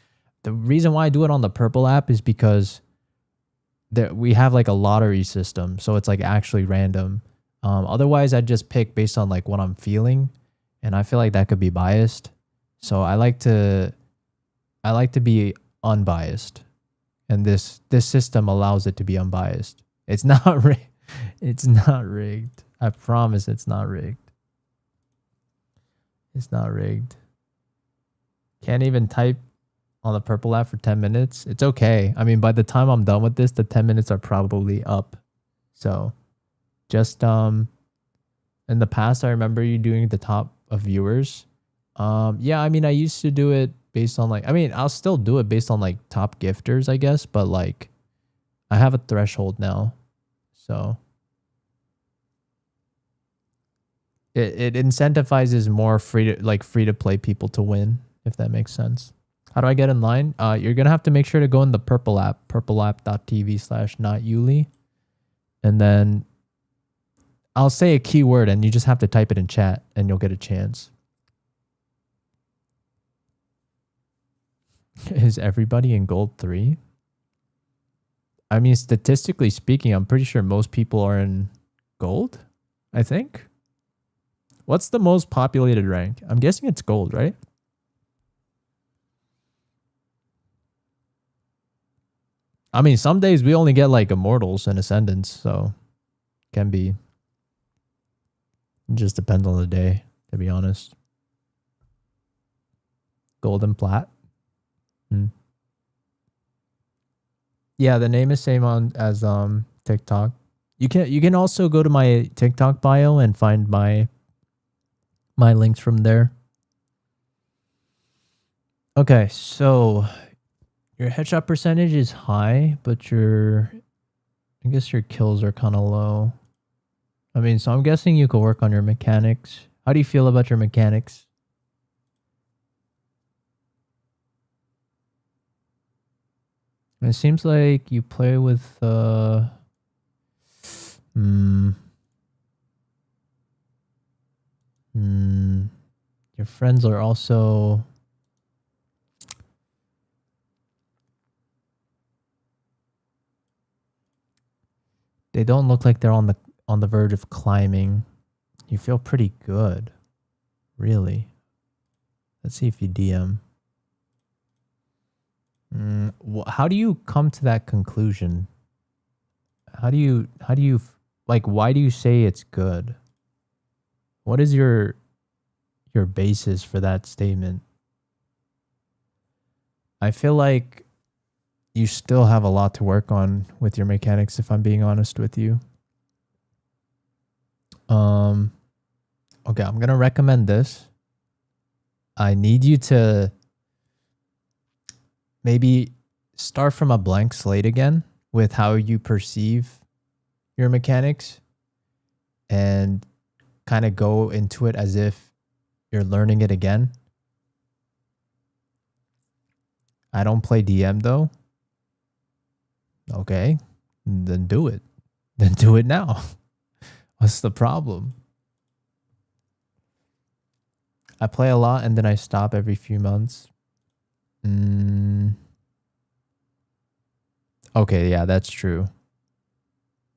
the reason why I do it on the purple app is because we have like a lottery system, so it's like actually random. Otherwise I just pick based on like what I'm feeling, and I feel like that could be biased. So I like to be unbiased, and this system allows it to be unbiased. It's not it's not rigged. I promise it's not rigged. It's not rigged. Can't even type on the purple app for 10 minutes. It's okay. I mean, by the time I'm done with this, the 10 minutes are probably up. So just in the past, I remember you doing the top of viewers. Yeah, I mean, I used to do it based on like, I mean, I'll still do it based on like top gifters, I guess, but like I have a threshold now. So it incentivizes more free to play people to win, if that makes sense. How do I get in line? You're gonna have to make sure to go in the purple app, purpleapp.tv/notyuli, and then I'll say a keyword and you just have to type it in chat and you'll get a chance. Is everybody in gold 3? I mean, statistically speaking, I'm pretty sure most people are in gold, I think. What's the most populated rank? I'm guessing it's gold, right? I mean, some days we only get like immortals and ascendants, so can be. It just depends on the day, to be honest. Gold and plat. Yeah, the name is same on as TikTok. You can also go to my TikTok bio and find my links from there. Okay, so your headshot percentage is high, but I guess your kills are kind of low. I mean, so I'm guessing you could work on your mechanics. How do you feel about your mechanics? It seems like you play with your friends are also they don't look like they're on the verge of climbing. You feel pretty good. Really. Let's see if you DM. How do you come to that conclusion? How do you like, why do you say it's good? What is your basis for that statement? I feel like you still have a lot to work on with your mechanics, if I'm being honest with you. Okay, I'm gonna recommend this. I need you to maybe start from a blank slate again with how you perceive your mechanics and kind of go into it as if you're learning it again. I don't play DM though. Okay, then do it. Then do it now. What's the problem? I play a lot and then I stop every few months. Okay, yeah, that's true.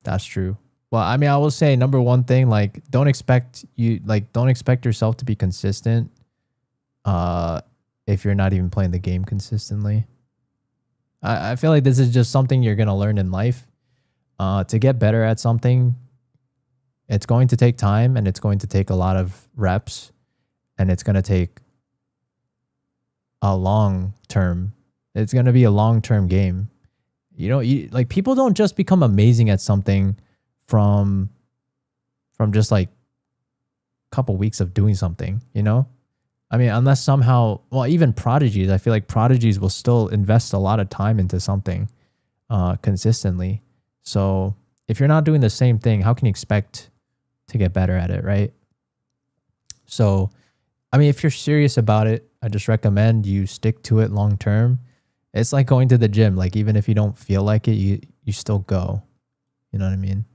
That's true. Well, I mean, I will say number one thing, like, don't expect yourself to be consistent if you're not even playing the game consistently. I feel like this is just something you're gonna learn in life. To get better at something, it's going to take time and it's going to take a lot of reps, and it's going to take a long term. It's going to be a long-term game. You know, like, people don't just become amazing at something from just like a couple weeks of doing something, you know? I mean, unless somehow, well, even prodigies, I feel like prodigies will still invest a lot of time into something consistently. So if you're not doing the same thing, how can you expect to get better at it, right? So, I mean, if you're serious about it, I just recommend you stick to it long term. It's like going to the gym. Like, even if you don't feel like it, you still go. You know what I mean?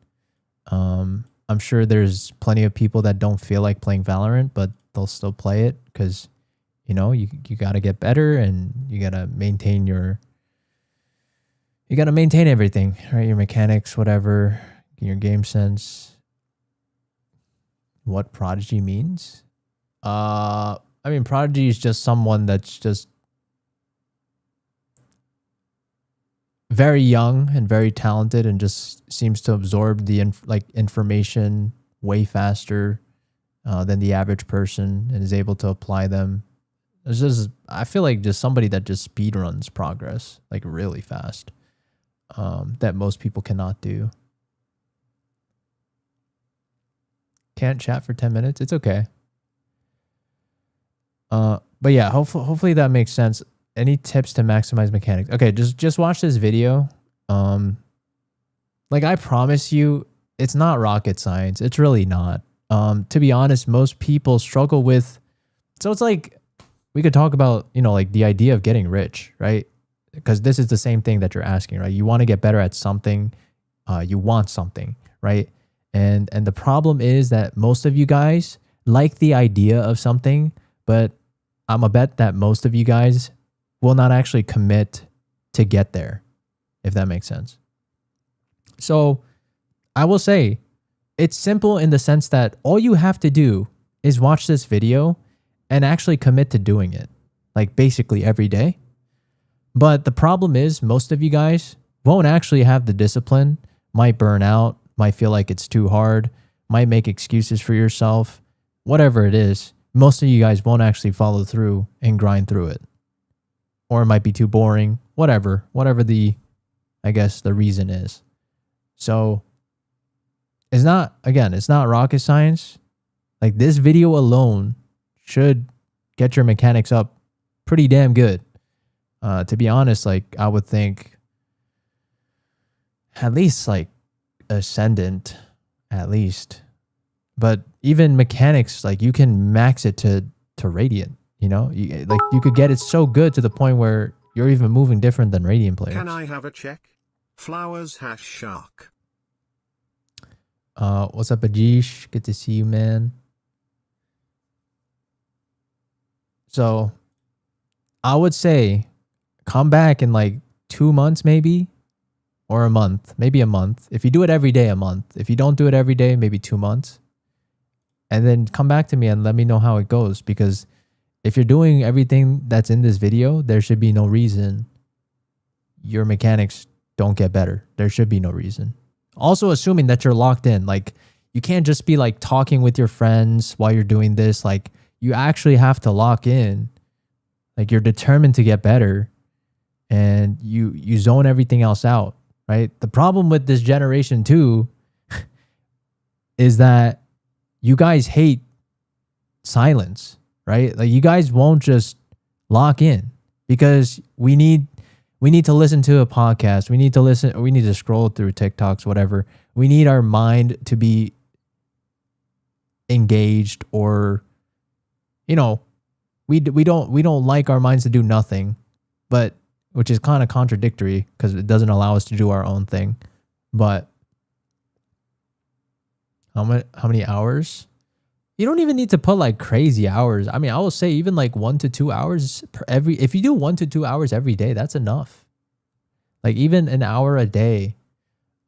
I'm sure there's plenty of people that don't feel like playing Valorant, but they'll still play it because, You know, you got to get better, and you got to maintain everything, right? Your mechanics, whatever, your game sense. What prodigy means? I mean, prodigy is just someone that's just very young and very talented and just seems to absorb the information way faster than the average person and is able to apply them. It's just, I feel like just somebody that just speed runs progress like really fast, that most people cannot do. Can't chat for 10 minutes. It's okay. But yeah, hopefully that makes sense. Any tips to maximize mechanics? Okay, just watch this video. Like I promise you, it's not rocket science. It's really not. To be honest, most people struggle with, so it's like we could talk about, you know, like the idea of getting rich, right? Because this is the same thing that you're asking, right? You want to get better at something, you want something, right? And the problem is that most of you guys like the idea of something, but I'm a bet that most of you guys will not actually commit to get there, if that makes sense. So I will say it's simple in the sense that all you have to do is watch this video and actually commit to doing it, like basically every day. But the problem is most of you guys won't actually have the discipline, might burn out, might feel like it's too hard, might make excuses for yourself, whatever it is. Most of you guys won't actually follow through and grind through it. Or it might be too boring, whatever the, I guess, the reason is. So it's not rocket science. Like this video alone should get your mechanics up pretty damn good. To be honest, like I would think at least like ascendant, at least. But even mechanics, like you can max it to radiant, you know? You could get it so good to the point where you're even moving different than radiant players. Can I have a check? Flowers #shark. What's up, Ajish? Good to see you, man. So I would say come back in like 2 months maybe, or a month, maybe a month. If you do it every day, a month. If you don't do it every day, maybe 2 months. And then come back to me and let me know how it goes. Because if you're doing everything that's in this video, there should be no reason your mechanics don't get better. There should be no reason. Also assuming that you're locked in. Like you can't just be like talking with your friends while you're doing this. Like you actually have to lock in. Like you're determined to get better and you zone everything else out, right? The problem with this generation too is that you guys hate silence, right? Like you guys won't just lock in because we need to listen to a podcast. We need to scroll through TikToks, whatever. We need our mind to be engaged, or you know, we don't like our minds to do nothing, but which is kind of contradictory because it doesn't allow us to do our own thing. But how many hours? You don't even need to put like crazy hours. I mean, I will say even like 1 to 2 hours if you do 1 to 2 hours every day, that's enough. Like even an hour a day,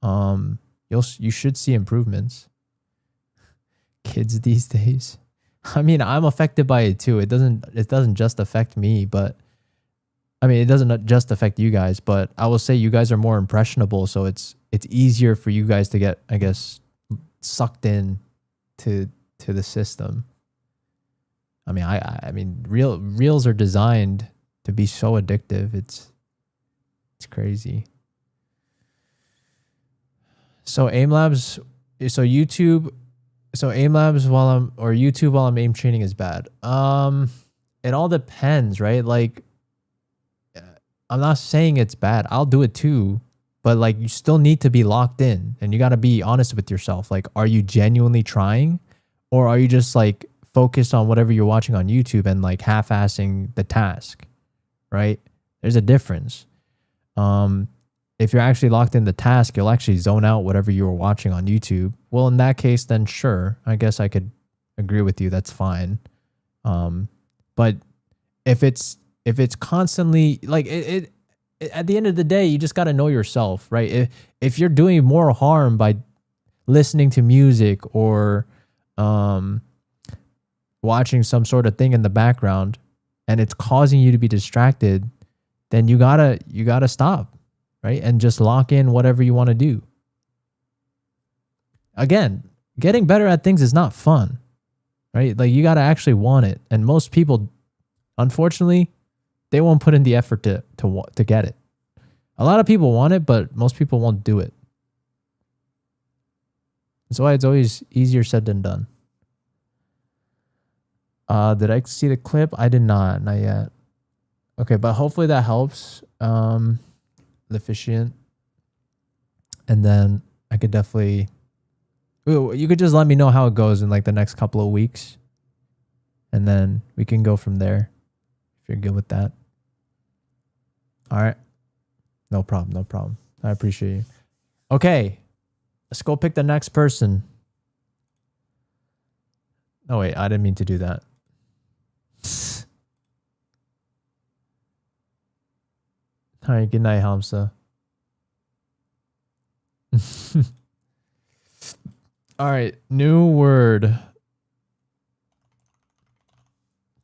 you should see improvements. Kids these days. I mean, I'm affected by it too. It doesn't just affect me, but I mean, it doesn't just affect you guys, but I will say you guys are more impressionable, so it's easier for you guys to get, I guess, sucked in to the system. I mean, I mean, reels are designed to be so addictive. It's crazy. So YouTube while I'm aim training is bad. It all depends, right? Like, I'm not saying it's bad. I'll do it too, but like you still need to be locked in and you got to be honest with yourself. Like, are you genuinely trying, or are you just like focused on whatever you're watching on YouTube and like half-assing the task, right? There's a difference. If you're actually locked in the task, you'll actually zone out whatever you were watching on YouTube. Well, in that case, then sure, I guess I could agree with you. That's fine. But if it's constantly like at the end of the day, you just got to know yourself, right? If you're doing more harm by listening to music or watching some sort of thing in the background and it's causing you to be distracted, then you gotta stop, right? And just lock in whatever you want to do. Again, getting better at things is not fun, right? Like you gotta actually want it. And most people, unfortunately, they won't put in the effort to get it. A lot of people want it, but most people won't do it. That's why it's always easier said than done. Did I see the clip? I did not yet. Okay, but hopefully that helps. Efficient. And then I could definitely, you could just let me know how it goes in like the next couple of weeks. And then we can go from there if you're good with that. All right. No problem. I appreciate you. Okay. Let's go pick the next person. Oh, wait. I didn't mean to do that. All right. Good night, Hamza. All right. New word.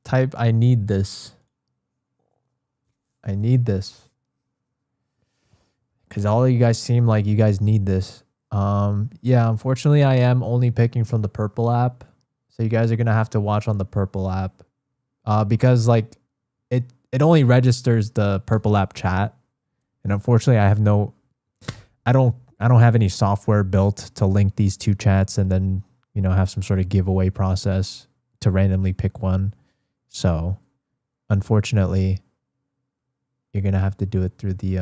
Type I need this. I need this. Because all of you guys seem like you guys need this. Yeah, unfortunately, I am only picking from the purple app. So you guys are going to have to watch on the purple app. Because like it only registers the purple app chat. And unfortunately, I don't have any software built to link these two chats and then, have some sort of giveaway process to randomly pick one. So unfortunately, you're going to have to do it through the,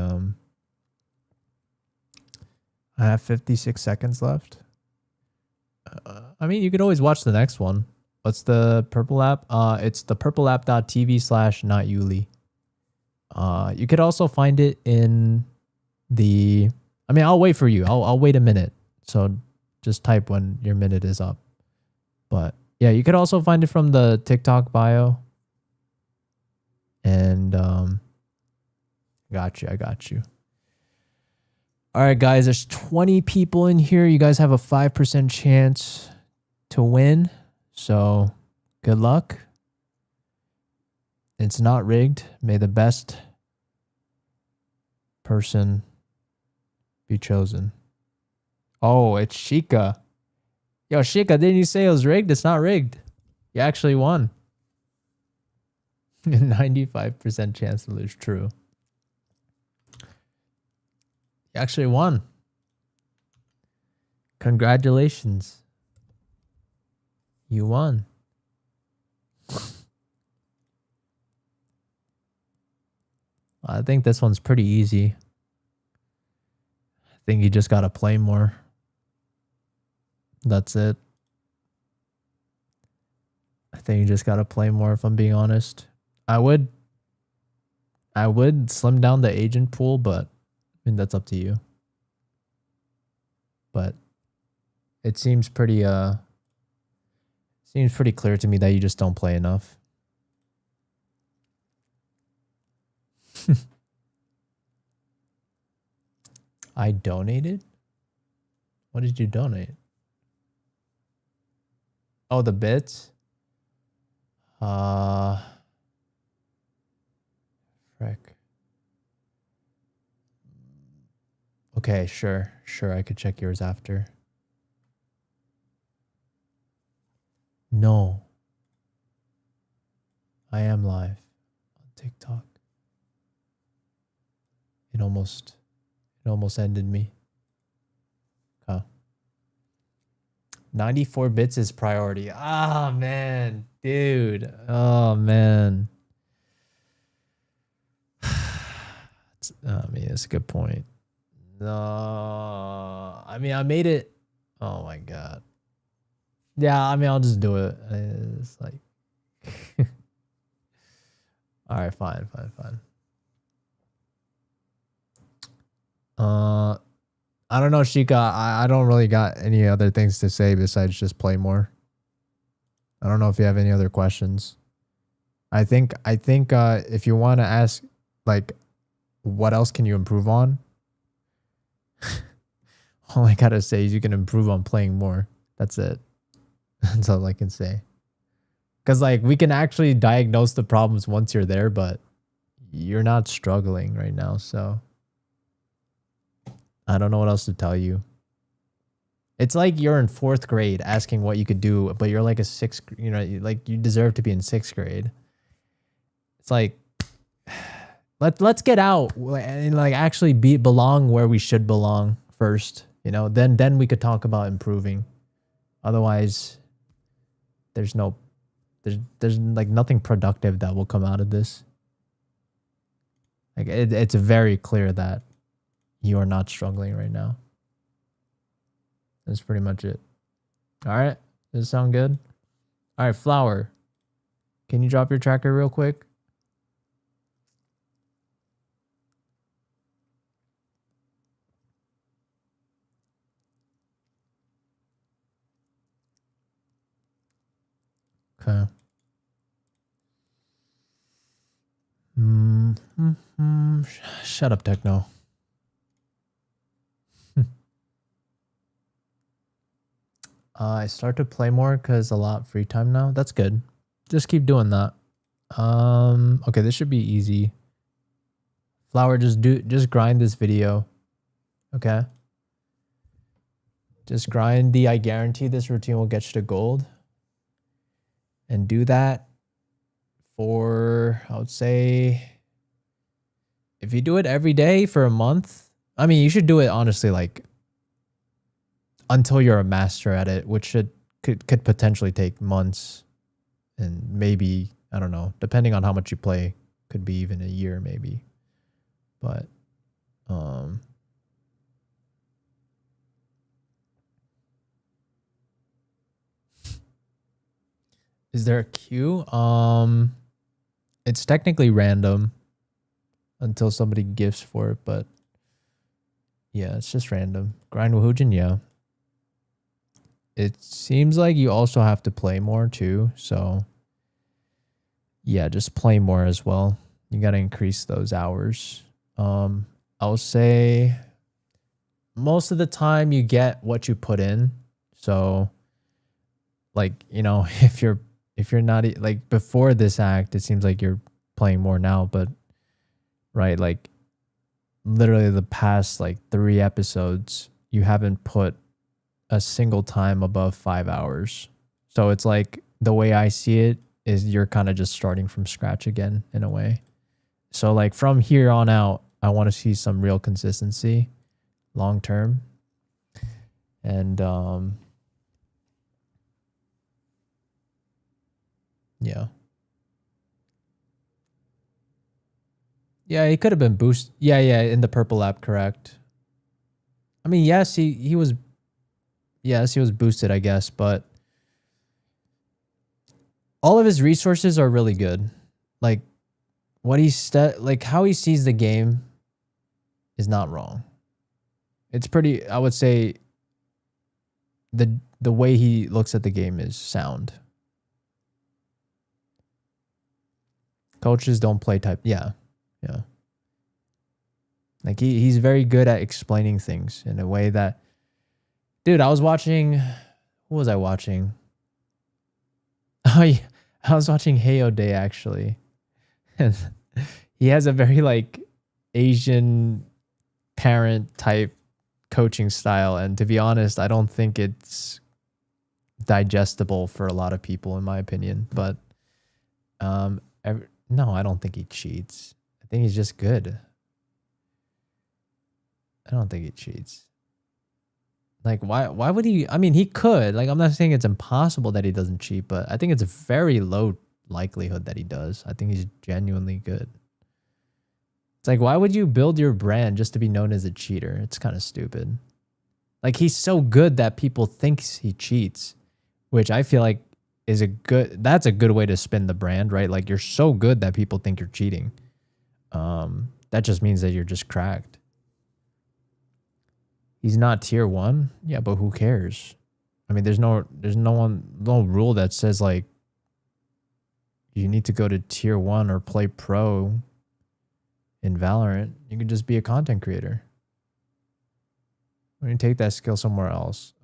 I have 56 seconds left. I mean, you could always watch the next one. What's the purple app? It's the purpleapp.tv/notyuli. You could also find it in the, I'll wait for you. I'll wait a minute. So just type when your minute is up. But yeah, you could also find it from the TikTok bio. And I got you. All right, guys, there's 20 people in here. You guys have a 5% chance to win. So good luck. It's not rigged. May the best person be chosen. Oh, it's Sheikah. Yo, Sheikah, didn't you say it was rigged? It's not rigged. You actually won. 95% chance to lose. True. You actually won. Congratulations. You won. I think this one's pretty easy. I think you just got to play more. That's it. I think you just got to play more, if I'm being honest. I would slim down the agent pool, but that's up to you. But it seems pretty clear to me that you just don't play enough. I donated? What did you donate? Oh, the bits? Frick. Okay, sure. I could check yours after. No. I am live on TikTok. It almost ended me. Okay. 94 bits is priority. Ah, man. Dude. Oh, man. It's a good point. No. I made it. Oh, my God. Yeah, I'll just do it. It's like... All right, fine. I don't know, Sheikah. I don't really got any other things to say besides just play more. I don't know if you have any other questions. I think if you want to ask like what else can you improve on? All I gotta say is you can improve on playing more. That's it. That's all I can say. Because like we can actually diagnose the problems once you're there, but you're not struggling right now, so I don't know what else to tell you. It's like you're in 4th grade asking what you could do, but you're like a 6th, like you deserve to be in 6th grade. It's like let's get out and like actually belong where we should belong first, then we could talk about improving. Otherwise, there's like nothing productive that will come out of this. Like it's very clear that you are not struggling right now. That's pretty much it. All right. Does it sound good? All right, Flower. Can you drop your tracker real quick? Okay. Shut up, Techno. I start to play more because a lot of free time now. That's good. Just keep doing that. Okay, this should be easy. Flower, just grind this video. Okay. Just grind I guarantee this routine will get you to gold. And do that for, I would say, if you do it every day for a month, I mean, you should do it honestly like until you're a master at it, which could potentially take months and maybe, I don't know, depending on how much you play, could be even a year maybe. But is there a queue? It's technically random until somebody gifts for it, but yeah, it's just random. Grind Woohoojin, yeah. It seems like you also have to play more too, so yeah, just play more as well. You gotta increase those hours. I'll say most of the time you get what you put in. So like, if you're not like before this act, it seems like you're playing more now, but right, like literally the past like 3 episodes, you haven't put a single time above 5 hours. So it's like the way I see it is you're kind of just starting from scratch again in a way. So like from here on out, I want to see some real consistency long term. And yeah. Yeah, he could have been boosted. Yeah, in the purple app, correct. I mean, yes, he was boosted, I guess, but all of his resources are really good. Like what like how he sees the game is not wrong. It's pretty, I would say the way he looks at the game is sound. Coaches don't play type. Yeah. Like he's very good at explaining things in a way that, dude, I was watching, what was I watching? Oh yeah, I was watching Heyo Day actually. And he has a very like Asian parent type coaching style. And to be honest, I don't think it's digestible for a lot of people in my opinion. But no, I don't think he cheats. I think he's just good. I don't think he cheats. Like why would he? I mean, he could. Like I'm not saying it's impossible that he doesn't cheat, but I think it's a very low likelihood that he does. I think he's genuinely good. It's like, why would you build your brand just to be known as a cheater? It's kind of stupid. Like he's so good that people think he cheats, which I feel like is that's a good way to spin the brand, right? Like you're so good that people think you're cheating. That just means that you're just cracked. He's not tier 1. Yeah, but who cares? I mean, there's no rule that says like you need to go to tier 1 or play pro in Valorant. You can just be a content creator. When you take that skill somewhere else,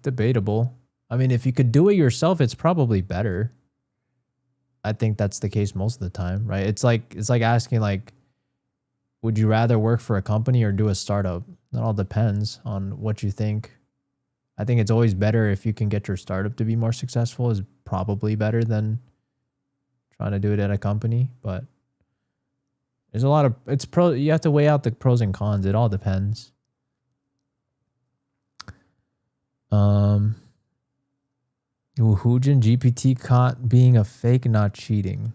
debatable. I mean, if you could do it yourself, it's probably better. I think that's the case most of the time, right? It's like asking like, would you rather work for a company or do a startup? That all depends on what you think. I think it's always better if you can get your startup to be more successful, is probably better than trying to do it at a company. But there's a lot of, you have to weigh out the pros and cons. It all depends. Hoojin GPT caught being a fake, not cheating.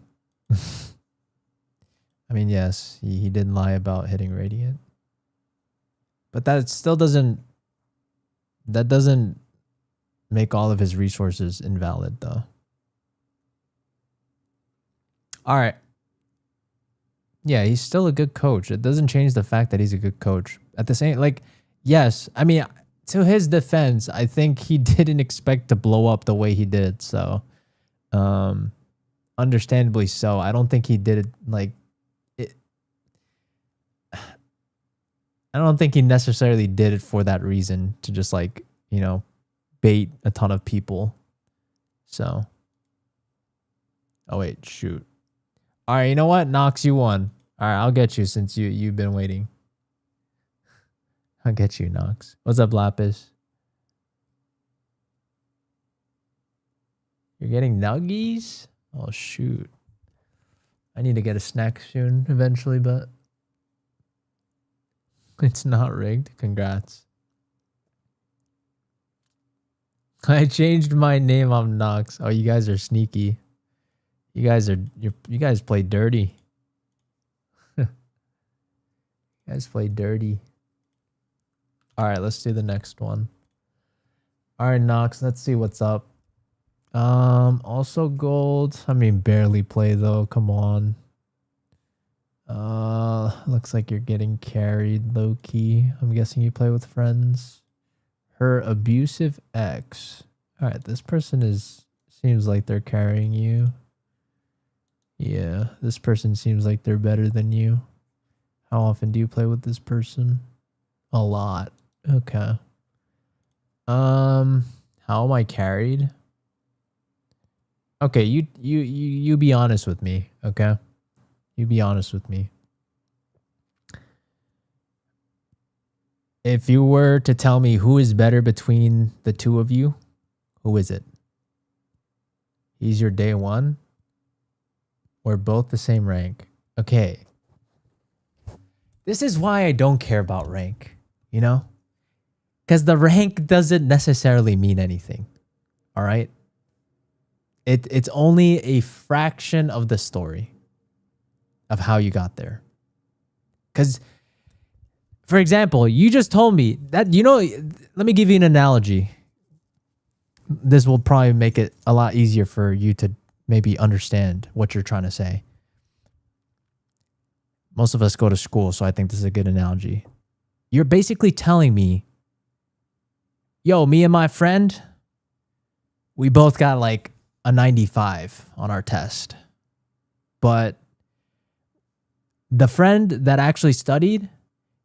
I mean, yes, he didn't lie about hitting Radiant. But that still doesn't make all of his resources invalid, though. All right. Yeah, he's still a good coach. It doesn't change the fact that he's a good coach. At the same, like, yes, I mean, to his defense, I think he didn't expect to blow up the way he did. So, understandably so. I don't think he did it like it. I don't think he necessarily did it for that reason, to just like, you know, bait a ton of people. So, oh wait, shoot. All right, you know what? Nox, you won. All right, I'll get you since you've been waiting. I'll get you, Nox. What's up, Lapis? You're getting nuggies? Oh, shoot. I need to get a snack soon, eventually, but it's not rigged. Congrats. I changed my name on Nox. Oh, you guys are sneaky. You guys play dirty. You guys play dirty. All right, let's do the next one. All right, Nox, let's see what's up. Also gold. I mean, barely play though. Come on. Looks like you're getting carried low key. I'm guessing you play with friends. Her abusive ex. All right, this person seems like they're carrying you. Yeah, this person seems like they're better than you. How often do you play with this person? A lot. Okay. How am I carried? Okay, you be honest with me, okay? You be honest with me. If you were to tell me who is better between the two of you, who is it? He's your day one? We're both the same rank. Okay. This is why I don't care about rank, you know? Because the rank doesn't necessarily mean anything. All right? It's only a fraction of the story of how you got there. Because, for example, you just told me that, you know, let me give you an analogy. This will probably make it a lot easier for you to maybe understand what you're trying to say. Most of us go to school, so I think this is a good analogy. You're basically telling me, yo, me and my friend, we both got like a 95 on our test. But the friend that actually studied,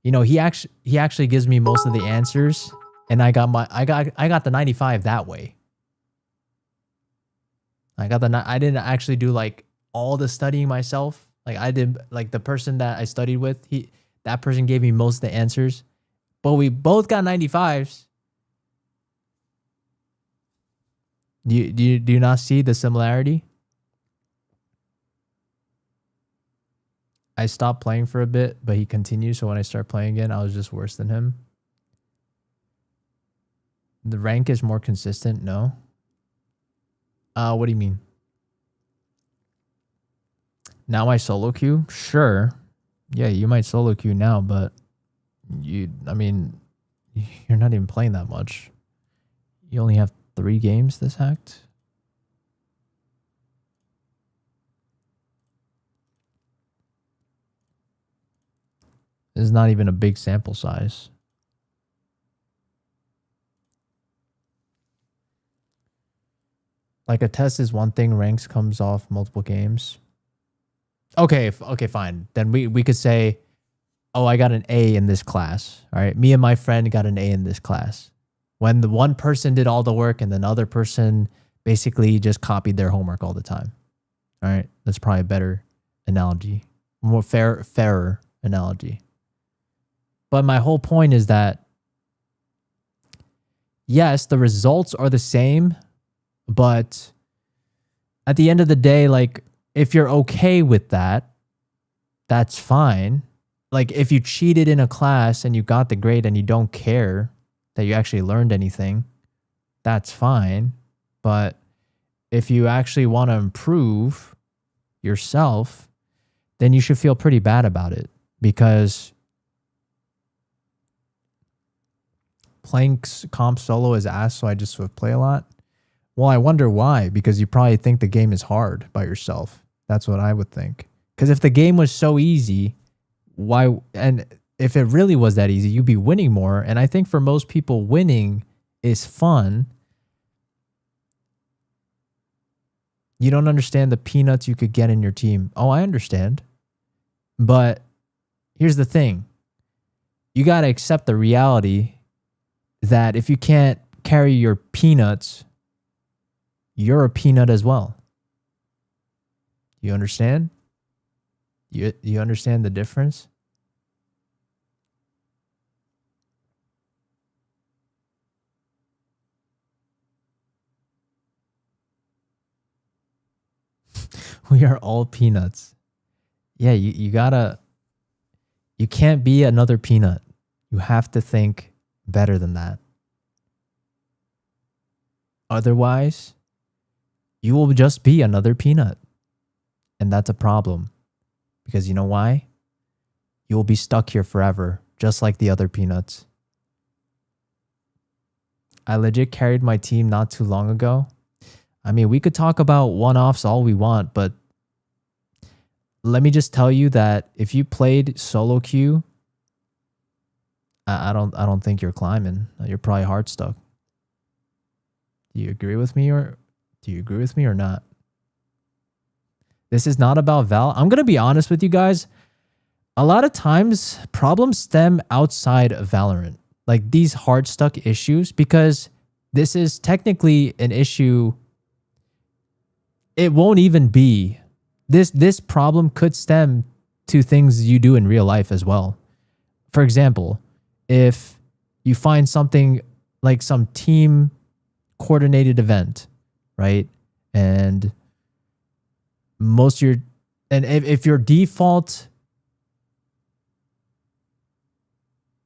you know, he actually gives me most of the answers, and I got the 95 that way. I didn't actually do like all the studying myself. Like I did, like the person that I studied with, that person gave me most of the answers, but we both got 95s. Do you not see the similarity? I stopped playing for a bit, but he continued. So when I start playing again, I was just worse than him. The rank is more consistent. No. What do you mean? Now I solo queue? Sure. Yeah, you might solo queue now, but I mean, you're not even playing that much. You only have 3 games this act. This is not even a big sample size. Like a test is one thing, ranks comes off multiple games. Okay, okay, fine. Then we could say, oh, I got an A in this class. All right, me and my friend got an A in this class. When the one person did all the work and then the other person basically just copied their homework all the time. All right, that's probably a better analogy, more fairer analogy. But my whole point is that, yes, the results are the same, but at the end of the day, like, if you're okay with that, that's fine. Like, if you cheated in a class and you got the grade and you don't care that you actually learned anything, that's fine. But if you actually want to improve yourself, then you should feel pretty bad about it, because playing comp solo is ass, so I just would play a lot. Well, I wonder why, because you probably think the game is hard by yourself. That's what I would think. Because if the game was so easy, why? And if it really was that easy, you'd be winning more. And I think for most people, winning is fun. You don't understand the peanuts you could get in your team. Oh, I understand. But here's the thing. You got to accept the reality that if you can't carry your peanuts, you're a peanut as well. You understand? You understand the difference? We are all peanuts. Yeah, you can't be another peanut. You have to think better than that. Otherwise, you will just be another peanut. And that's a problem. Because you know why? You will be stuck here forever, just like the other peanuts. I legit carried my team not too long ago. I mean, we could talk about one-offs all we want, but let me just tell you that if you played solo queue, I don't think you're climbing. You're probably hard stuck. Do you agree with me or not? This is not about Val. I'm going to be honest with you guys. A lot of times problems stem outside of Valorant. Like these hard stuck issues, because this is technically an issue. It won't even be. This problem could stem to things you do in real life as well. For example, if you find something like some team coordinated event, right? And if your default,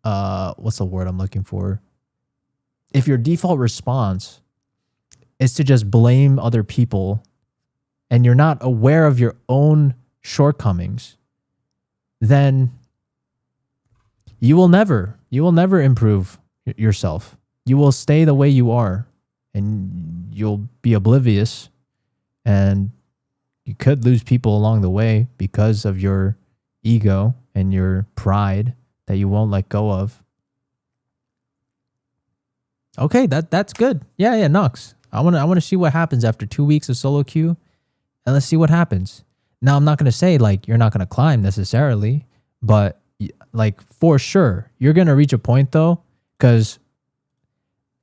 what's the word I'm looking for? If your default response is to just blame other people and you're not aware of your own shortcomings, then you will never improve yourself. You will stay the way you are and you'll be oblivious, and you could lose people along the way because of your ego and your pride that you won't let go of. Okay, that's good. Yeah, Nox. I want to see what happens after 2 weeks of solo queue, and let's see what happens. Now, I'm not going to say like you're not going to climb necessarily, but like for sure you're going to reach a point though, because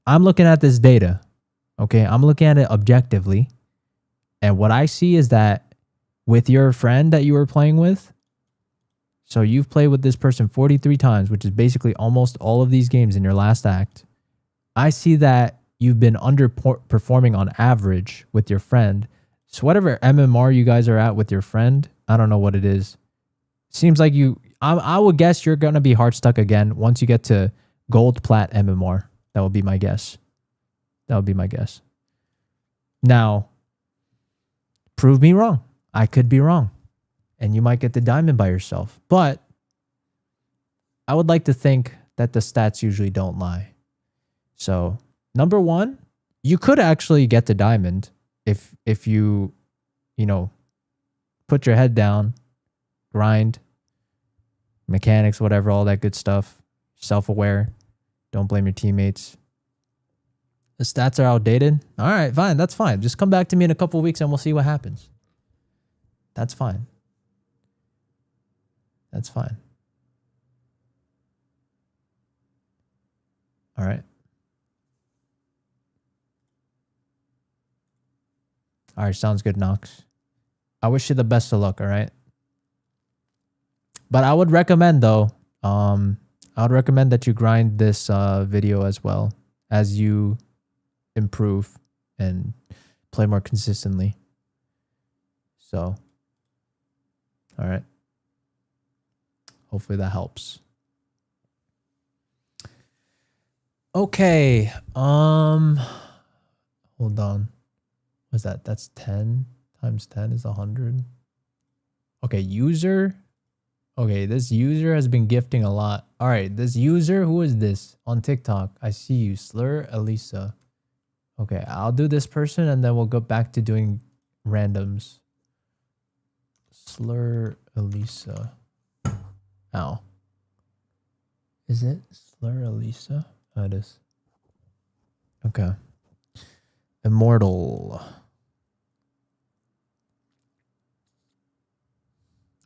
I'm looking at this data. Okay, I'm looking at it objectively. And what I see is that with your friend that you were playing with, so you've played with this person 43 times, which is basically almost all of these games in your last act. I see that you've been underperforming on average with your friend. So whatever MMR you guys are at with your friend, I don't know what it is. Seems like I would guess you're going to be hard stuck again once you get to gold plat MMR. That would be my guess. Now, prove me wrong. I could be wrong. And you might get the diamond by yourself. But I would like to think that the stats usually don't lie. So, number one, you could actually get the diamond if you put your head down, grind, mechanics, whatever, all that good stuff, self-aware, don't blame your teammates. The stats are outdated. All right, fine. That's fine. Just come back to me in a couple of weeks and we'll see what happens. That's fine. That's fine. All right. All right, sounds good, Knox. I wish you the best of luck, all right? But I would recommend, though, I would recommend that you grind this video as well as you improve and play more consistently. So, all right. Hopefully that helps. Okay. Hold on. What's that? That's 10 times 10 is 100. Okay, user. Okay, this user has been gifting a lot. All right, this user, who is this on TikTok? I see you, Slur Elisa. Okay, I'll do this person and then we'll go back to doing randoms. Slur Elisa. Ow. Is it Slur Elisa? Oh, it is. Okay. Immortal.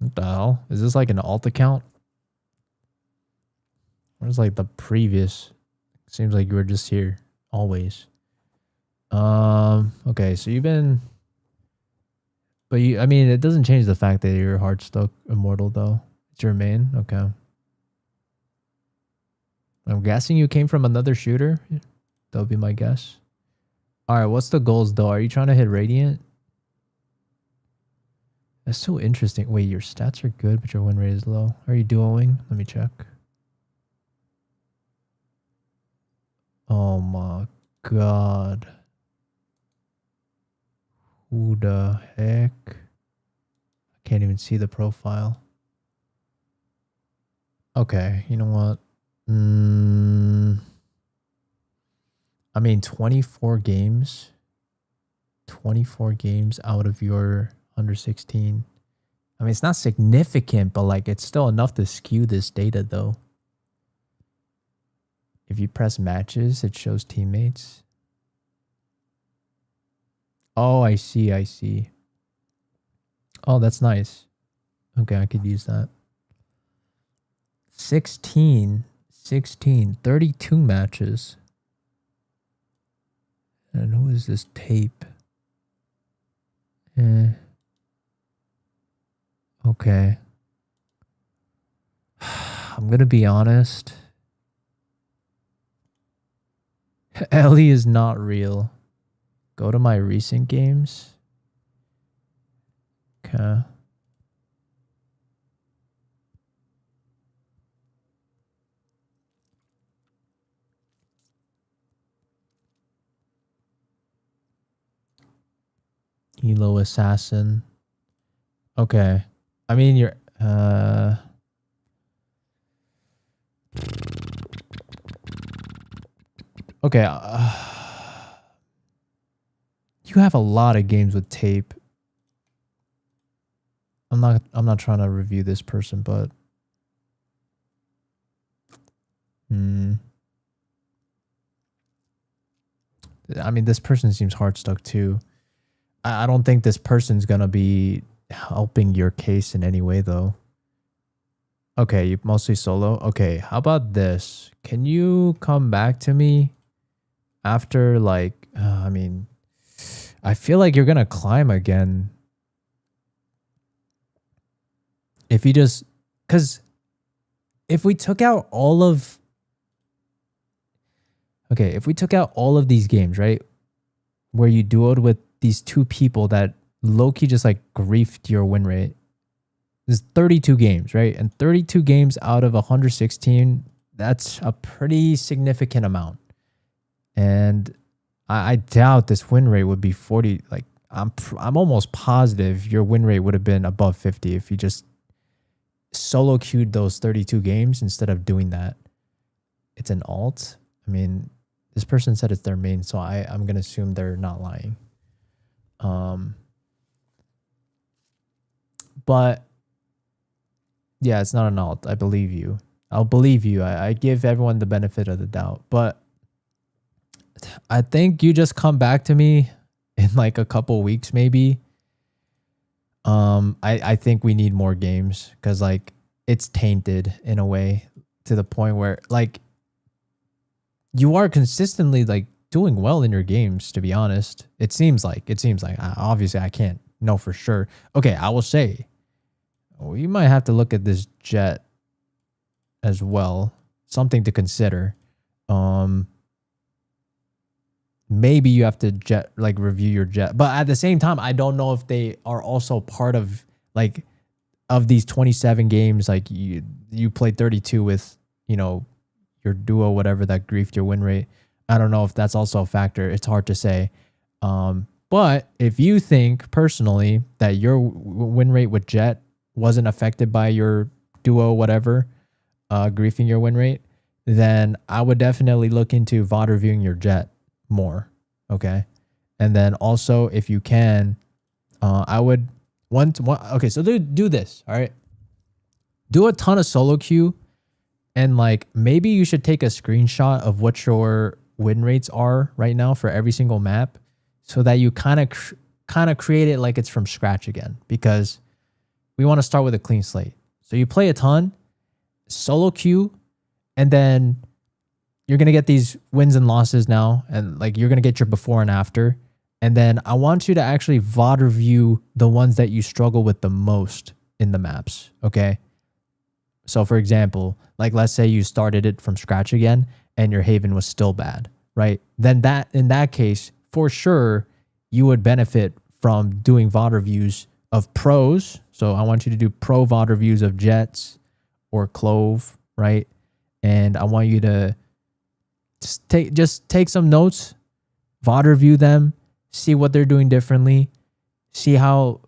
What the hell? Is this like an alt account? Where's like the previous? Seems like you were just here always. Okay, so you've been, but you, I mean, it doesn't change the fact that you're Heartstone Immortal though. It's your main. Okay. I'm guessing you came from another shooter. That would be my guess. All right, what's the goals though? Are you trying to hit Radiant? That's so interesting. Wait, your stats are good, but your win rate is low. Are you duoing? Let me check. Oh my god. Who the heck? I can't even see the profile. Okay, you know what? I mean, 24 games. 24 games out of your 116. I mean, it's not significant, but like it's still enough to skew this data though. If you press matches, it shows teammates. Oh, I see. I see. Oh, that's nice. Okay, I could use that. 16, 32 matches. And who is this tape? Okay. I'm gonna be honest. Ellie is not real. Go to my recent games. Okay. Elo Assassin. Okay. I mean, you're... Okay. You have a lot of games with tape. I'm not trying to review this person, but... I mean, this person seems hard stuck too. I don't think this person's gonna be helping your case in any way though. Okay, you mostly solo. Okay, how about this? Can you come back to me after like, I mean, I feel like you're gonna climb again. If you just, cause if we took out all of, okay, if we took out all of these games, right? Where you duoed with these two people that low-key just like griefed your win rate. There's 32 games, right? And 32 games out of 116, that's a pretty significant amount. And I doubt this win rate would be 40. Like I'm almost positive your win rate would have been above 50 if you just solo queued those 32 games instead of doing that. It's an alt. I mean, this person said it's their main, so I'm gonna assume they're not lying. But yeah, it's not an alt. I believe you. I'll believe you. I give everyone the benefit of the doubt. But I think you just come back to me in like a couple weeks, maybe. I think we need more games because like it's tainted in a way to the point where like you are consistently like doing well in your games, to be honest. It seems like obviously I can't know for sure. Okay, I will say we might have to look at this Jet as well. Something to consider. Maybe you have to Jet like review your Jet, but at the same time, I don't know if they are also part of like of these 27 games. Like you played 32 with your duo, whatever that griefed your win rate. I don't know if that's also a factor. It's hard to say. But if you think personally that your win rate with Jet wasn't affected by your duo, whatever, griefing your win rate, then I would definitely look into VOD reviewing your Jet more. Okay. And then also if you can, I would okay. So do this. All right. Do a ton of solo queue and like, maybe you should take a screenshot of what your win rates are right now for every single map so that you kind of create it like it's from scratch again, because we want to start with a clean slate. So you play a ton, solo queue, and then you're going to get these wins and losses now. And like, you're going to get your before and after. And then I want you to actually VOD review the ones that you struggle with the most in the maps. Okay. So for example, like let's say you started it from scratch again and your Haven was still bad, right? Then in that case, for sure, you would benefit from doing VOD reviews of pros. So I want you to do pro VOD reviews of Jets or Clove, right? And I want you to just take some notes, VOD review them, see what they're doing differently, see how.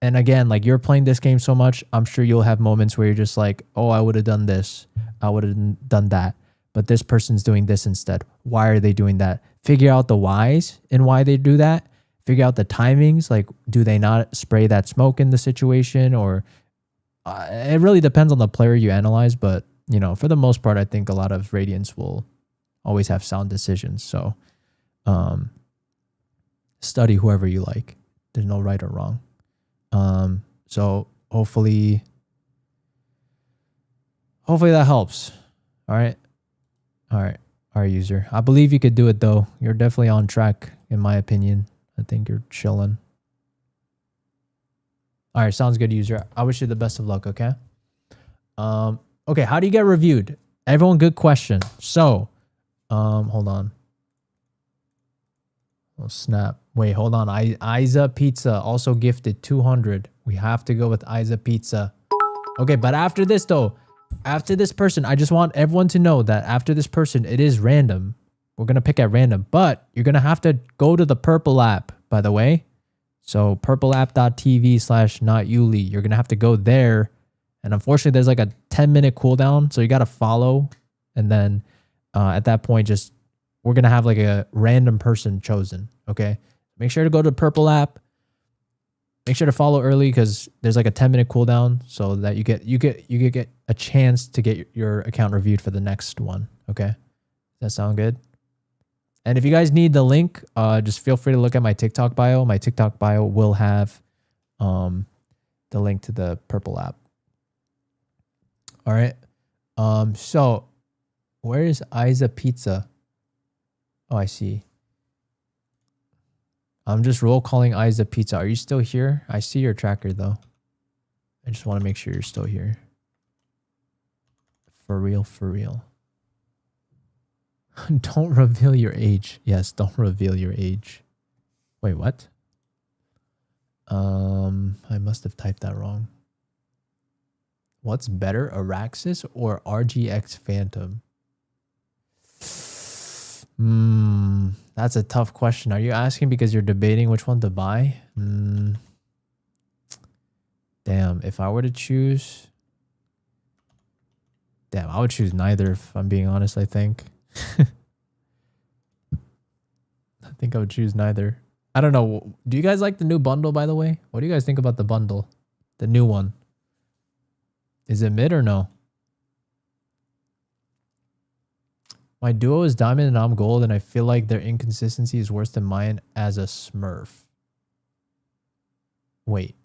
And again, like you're playing this game so much, I'm sure you'll have moments where you're just like, oh, I would have done this, I would have done that, but this person's doing this instead. Why are they doing that? Figure out the whys and why they do that. Figure out the timings. Like, do they not spray that smoke in the situation? Or it really depends on the player you analyze. But, for the most part, I think a lot of Radiants will always have sound decisions. So study whoever you like. There's no right or wrong. So hopefully that helps. All right. Our user. I believe you could do it though. You're definitely on track in my opinion. I think you're chilling. All right. Sounds good, user. I wish you the best of luck. Okay. Okay. How do you get reviewed? Everyone, good question. So, hold on. Oh, snap. Wait, hold on. Isa Pizza also gifted 200. We have to go with Isa Pizza. Okay, but after this though, after this person, I just want everyone to know that after this person, it is random. We're going to pick at random, but you're going to have to go to the Purple app, by the way. So purpleapp.tv/notyuli. You're going to have to go there. And unfortunately, there's like a 10-minute cooldown. So you got to follow. And then at that point, we're going to have like a random person chosen. Okay. Make sure to go to the Purple app. Make sure to follow early because there's like a 10-minute cooldown so that you get a chance to get your account reviewed for the next one. Okay. Does that sound good? And if you guys need the link, just feel free to look at my TikTok bio. My TikTok bio will have the link to the Purple app. All right. So where is Isa Pizza? Oh, I see. I'm just roll calling Isa Pizza. Are you still here? I see your tracker though. I just want to make sure you're still here. For real, for real. Don't reveal your age. Yes, don't reveal your age. Wait, what? I must have typed that wrong. What's better, Araxis or RGX Phantom? That's a tough question. Are you asking because you're debating which one to buy? Damn, if I were to choose... Damn, I would choose neither if I'm being honest, I think. I think I would choose neither. I don't know. Do you guys like the new bundle, by the way? What do you guys think about the bundle? The new one. Is it mid or no? My duo is diamond and I'm gold, and I feel like their inconsistency is worse than mine as a smurf. Wait.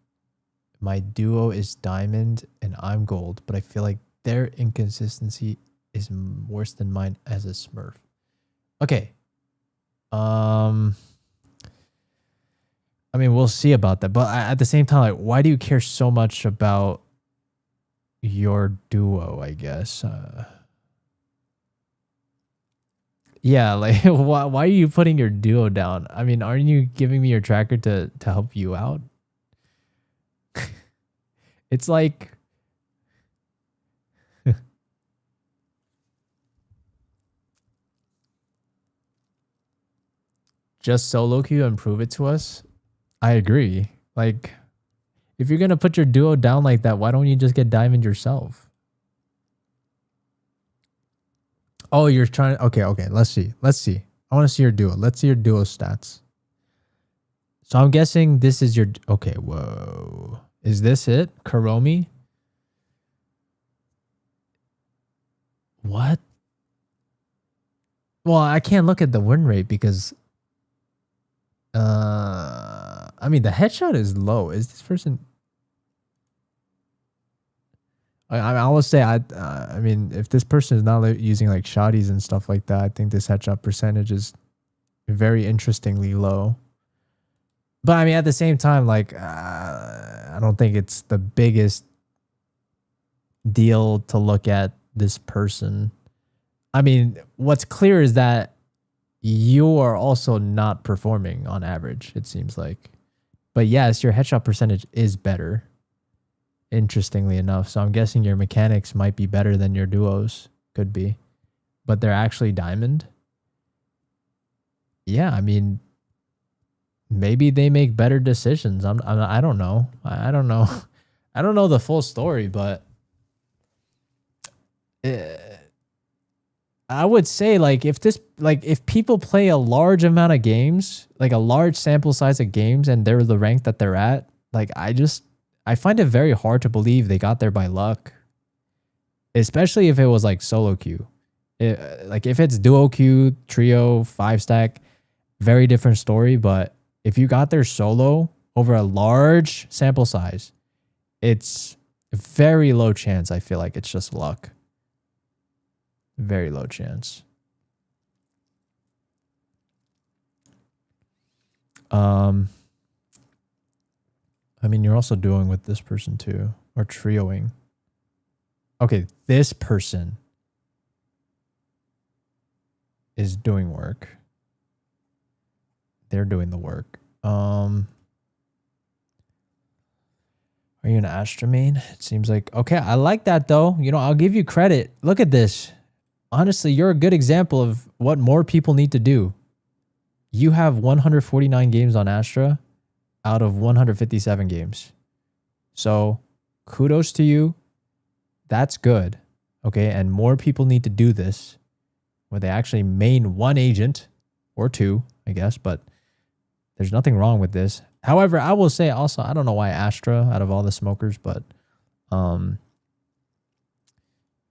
My duo is diamond and I'm gold, but I feel like their inconsistency is worse than mine as a smurf. Okay. I mean, we'll see about that. But at the same time, like, why do you care so much about your duo, I guess? Yeah, like, why are you putting your duo down? I mean, aren't you giving me your tracker to help you out? It's like... just solo queue and prove it to us? I agree. Like, if you're going to put your duo down like that, why don't you just get diamond yourself? Oh, you're trying... Okay. Let's see. I want to see your duo. Let's see your duo stats. So I'm guessing this is your... Okay, whoa. Is this it? Kuromi? What? Well, I can't look at the win rate because... I mean, the headshot is low. Is this person... I will say, I mean, if this person is not using like shotties and stuff like that, I think this headshot percentage is very interestingly low. But I mean, at the same time, like, I don't think it's the biggest deal to look at this person. I mean, what's clear is that you are also not performing on average, it seems like. But yes, your headshot percentage is better, interestingly enough. So I'm guessing your mechanics might be better than your duos. Could be. But they're actually diamond. Yeah, I mean, maybe they make better decisions. I don't know. I don't know. I don't know the full story, but I would say, like, if people play a large amount of games, like a large sample size of games, and they're the rank that they're at, like, I find it very hard to believe they got there by luck, especially if it was like solo queue. Like if it's duo queue, trio, 5-stack, very different story. But if you got there solo over a large sample size, it's a very low chance. I feel like it's just luck. Very low chance. I mean, you're also doing with this person too, or trioing. Okay, this person is doing work. They're doing the work. Are you an Astra main? It seems like... Okay, I like that though. You know, I'll give you credit. Look at this. Honestly, you're a good example of what more people need to do. You have 149 games on Astra out of 157 games. So kudos to you. That's good. Okay, and more people need to do this, where they actually main one agent or two, I guess, but there's nothing wrong with this. However, I will say also, I don't know why Astra out of all the smokers, but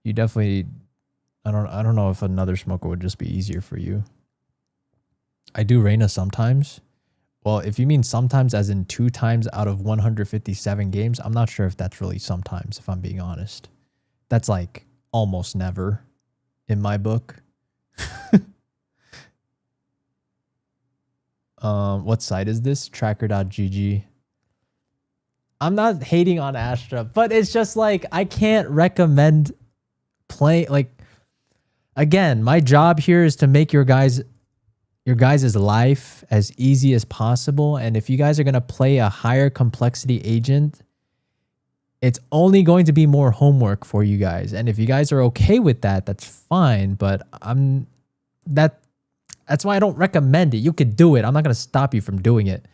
you definitely... I don't know if another smoker would just be easier for you. I do Reyna sometimes. Well, if you mean sometimes as in 2 times out of 157 games, I'm not sure if that's really sometimes, if I'm being honest. That's like almost never in my book. What site is this? Tracker.gg. I'm not hating on Astra, but it's just like I can't recommend playing. Like, again, my job here is to make your guys' life as easy as possible. And if you guys are going to play a higher complexity agent, it's only going to be more homework for you guys. And if you guys are okay with that, that's fine. But that's why I don't recommend it. You could do it. I'm not going to stop you from doing it,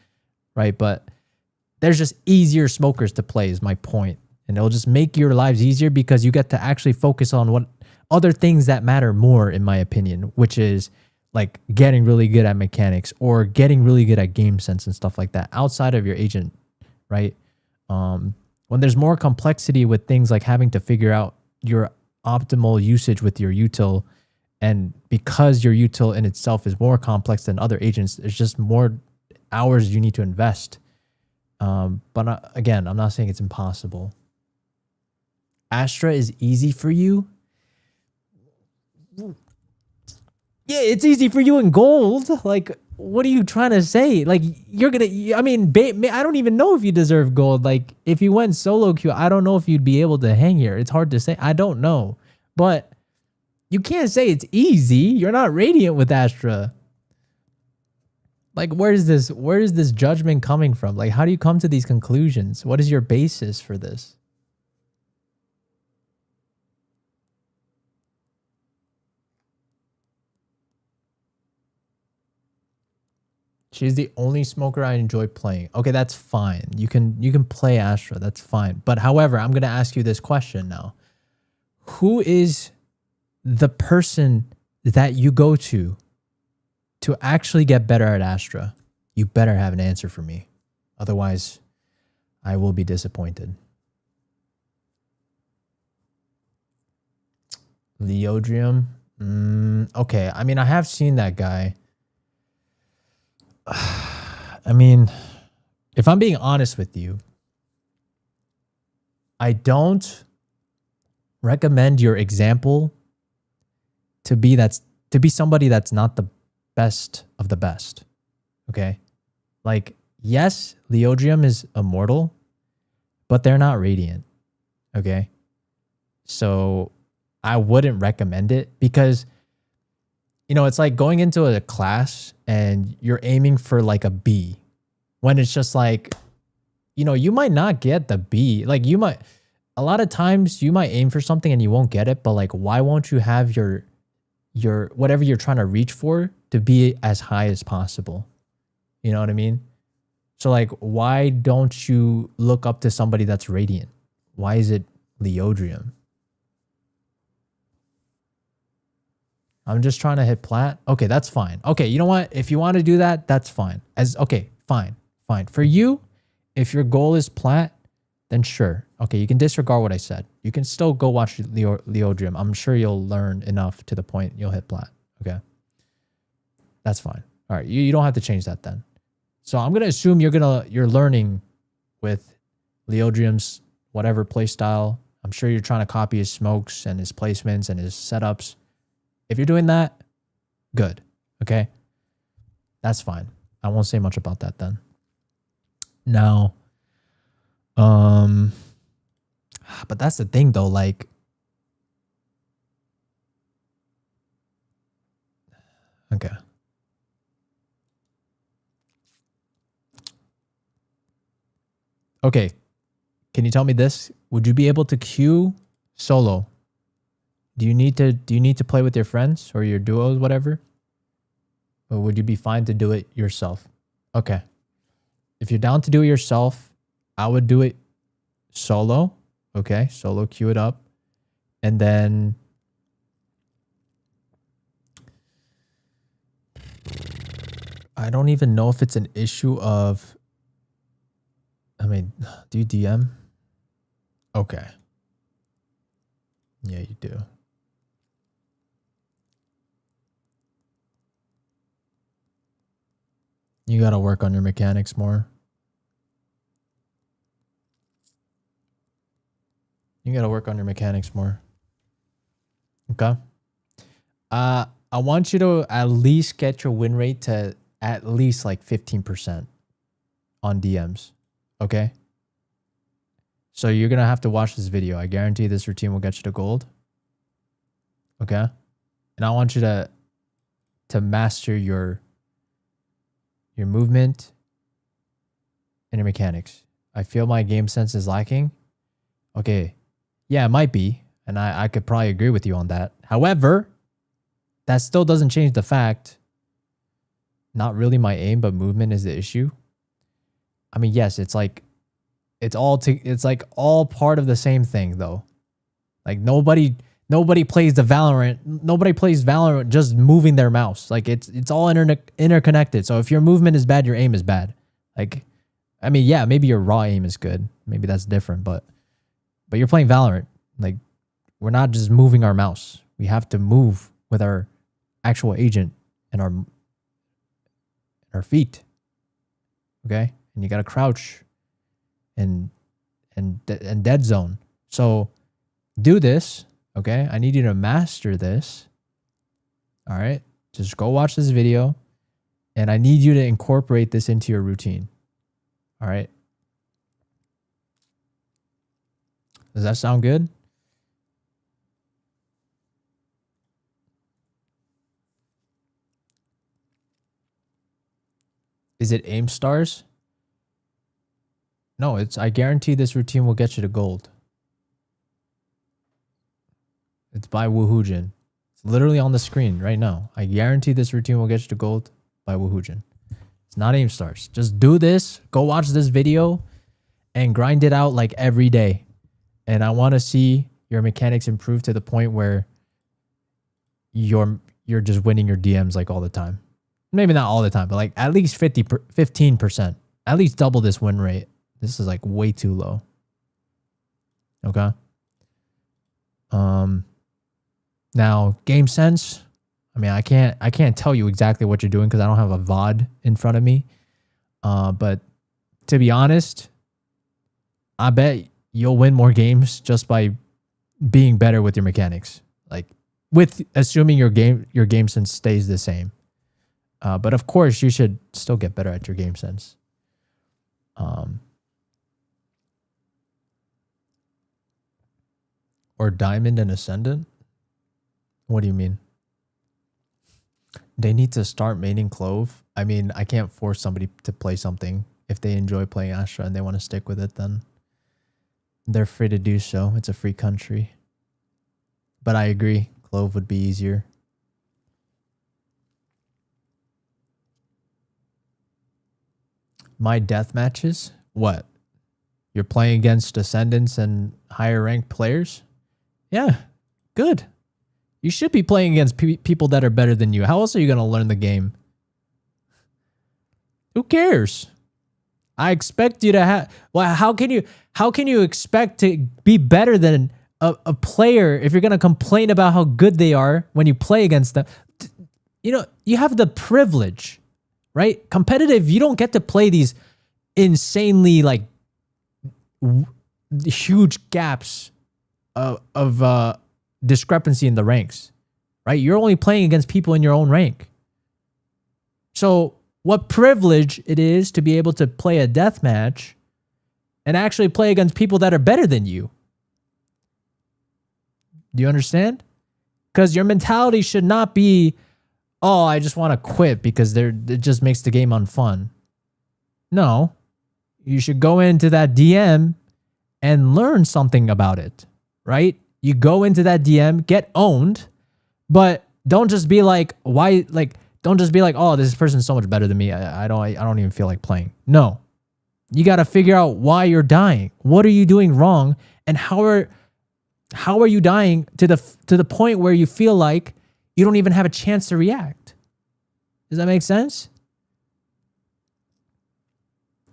right? But there's just easier smokers to play is my point. And it'll just make your lives easier because you get to actually focus on what other things that matter more, in my opinion, which is like getting really good at mechanics or getting really good at game sense and stuff like that outside of your agent, right? When there's more complexity with things like having to figure out your optimal usage with your util And because your util in itself is more complex than other agents, there's just more hours you need to invest. But again, I'm not saying it's impossible. Astra is easy for you. Yeah, it's easy for you in gold. Like, what are you trying to say? Like, you're gonna, I mean, I don't even know if you deserve gold. Like, if you went solo queue, I don't know if you'd be able to hang here. It's hard to say. I don't know. But you can't say it's easy. You're not radiant with Astra. Like, where is this judgment coming from? Like, how do you come to these conclusions? What is your basis for this? She's the only smoker I enjoy playing. Okay, that's fine. You can play Astra. That's fine. But however, I'm going to ask you this question now. Who is the person that you go to actually get better at Astra? You better have an answer for me. Otherwise, I will be disappointed. Leodrium. Okay, I mean, I have seen that guy. I mean, if I'm being honest with you, I don't recommend your example to be somebody that's not the best of the best. Okay? Like, yes, Leodrium is immortal, but they're not radiant. Okay? So I wouldn't recommend it because, you know, it's like going into a class and you're aiming for like a B when it's just like, you know, you might not get the B. Like, you might, a lot of times you might aim for something and you won't get it, but like, why won't you have your whatever you're trying to reach for to be as high as possible? You know what I mean? So like, why don't you look up to somebody that's radiant? Why is it Leodrium? I'm just trying to hit plat. Okay, that's fine. Okay, you know what? If you want to do that, that's fine. Okay, fine. For you, if your goal is plat, then sure. Okay, you can disregard what I said. You can still go watch Leodrium. I'm sure you'll learn enough to the point you'll hit plat. Okay, that's fine. All right, you don't have to change that then. So I'm gonna assume you're learning with Leodrium's whatever play style. I'm sure you're trying to copy his smokes and his placements and his setups. If you're doing that, good. Okay, that's fine. I won't say much about that then. Now, but that's the thing though, like, okay. Okay, can you tell me this? Would you be able to queue solo? Do you need to play with your friends or your duos, whatever? Or would you be fine to do it yourself? Okay. If you're down to do it yourself, I would do it solo. Okay, solo queue it up. And then I don't even know if it's an issue of, I mean, do you DM? Okay. Yeah, you do. You got to work on your mechanics more. You got to work on your mechanics more. Okay. I want you to at least get your win rate to at least like 15% on DMs. Okay. So you're going to have to watch this video. I guarantee this routine will get you to gold. Okay. And I want you to master your movement and your mechanics. I feel my game sense is lacking. Okay. Yeah, it might be. And I could probably agree with you on that. However, that still doesn't change the fact, not really my aim, but movement is the issue. I mean, yes, it's like, it's like all part of the same thing though. Like nobody plays Valorant. Nobody plays Valorant just moving their mouse. Like it's all interconnected. So if your movement is bad, your aim is bad. Like, I mean, yeah, maybe your raw aim is good. Maybe that's different, but you're playing Valorant. Like, we're not just moving our mouse. We have to move with our actual agent and our feet. Okay? And you got to crouch and dead zone. So do this, okay? I need you to master this. All right? Just go watch this video and I need you to incorporate this into your routine. All right? Does that sound good? Is it aim stars? No, I guarantee this routine will get you to gold. It's by Woohoojin. It's literally on the screen right now. I guarantee this routine will get you to gold by Woohoojin. It's not aim stars. Just do this. Go watch this video and grind it out like every day. And I want to see your mechanics improve to the point where you're just winning your DMs like all the time. Maybe not all the time, but like at least 15%. At least double this win rate. This is like way too low. Okay. Now game sense. I mean, I can't tell you exactly what you're doing because I don't have a VOD in front of me. But to be honest, I bet you'll win more games just by being better with your mechanics. Like with assuming your game sense stays the same. But of course, you should still get better at your game sense. Or Diamond and Ascendant? What do you mean? They need to start maining Clove. I mean, I can't force somebody to play something. If they enjoy playing Astra and they want to stick with it, then they're free to do so. It's a free country. But I agree, Clove would be easier. My death matches? What? You're playing against Ascendants and higher ranked players? Yeah, good. You should be playing against people that are better than you. How else are you going to learn the game? Who cares? I expect you to have... Well, how can you expect to be better than a player if you're going to complain about how good they are when you play against them? You know, you have the privilege, right? Competitive, you don't get to play these insanely like huge gaps of discrepancy in the ranks, right? You're only playing against people in your own rank. So what privilege it is to be able to play a death match and actually play against people that are better than you. Do you understand? Because your mentality should not be, oh, I just want to quit because it just makes the game unfun. No, you should go into that DM and learn something about it, right? You go into that DM, get owned, but don't just be like, why? Like, don't just be like, oh, this person's so much better than me. I don't even feel like playing. No, you got to figure out why you're dying. What are you doing wrong, and how are you dying to the point where you feel like you don't even have a chance to react? Does that make sense?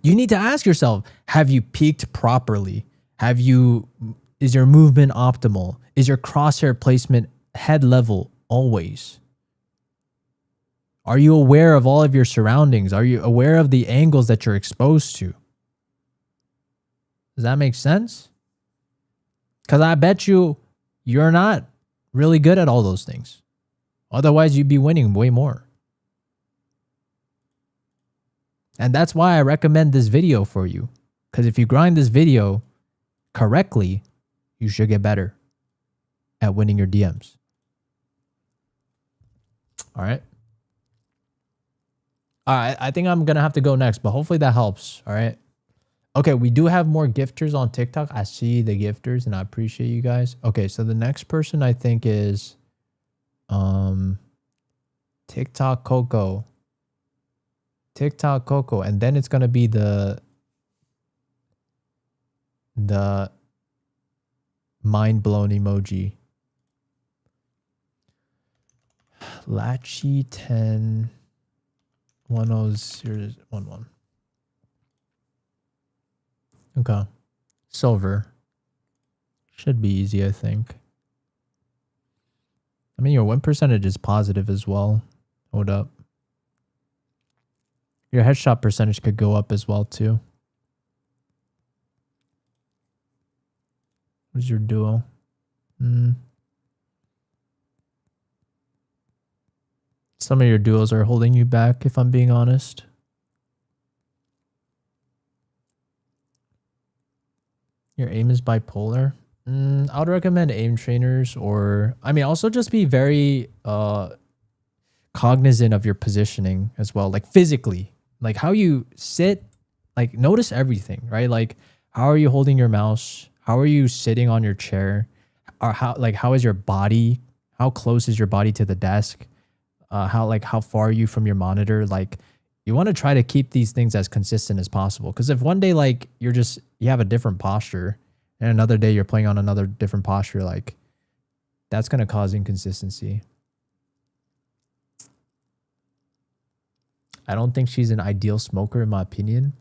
You need to ask yourself, have you peaked properly? Is your movement optimal? Is your crosshair placement head level always? Are you aware of all of your surroundings? Are you aware of the angles that you're exposed to? Does that make sense? Because I bet you're not really good at all those things. Otherwise, you'd be winning way more. And that's why I recommend this video for you. Because if you grind this video correctly, you should get better at winning your DMs. All right. All right. I think I'm going to have to go next, but hopefully that helps. All right. Okay. We do have more gifters on TikTok. I see the gifters and I appreciate you guys. Okay. So the next person I think is TikTok Coco. TikTok Coco. And then it's going to be the mind blown emoji. Lachi 10 10011. Okay. Silver. Should be easy, I think. I mean, your win percentage is positive as well. Hold up. Your headshot percentage could go up as well too. What's your duo? Some of your duos are holding you back, if I'm being honest. Your aim is bipolar. I would recommend aim trainers, or I mean, also just be very cognizant of your positioning as well, like physically, like how you sit, like notice everything, right? Like how are you holding your mouse? How are you sitting on your chair? Or how is your body? How close is your body to the desk? How far are you from your monitor? Like you want to try to keep these things as consistent as possible. Because if one day like you have a different posture, and another day you're playing on another different posture, like that's gonna cause inconsistency. I don't think she's an ideal smoker in my opinion.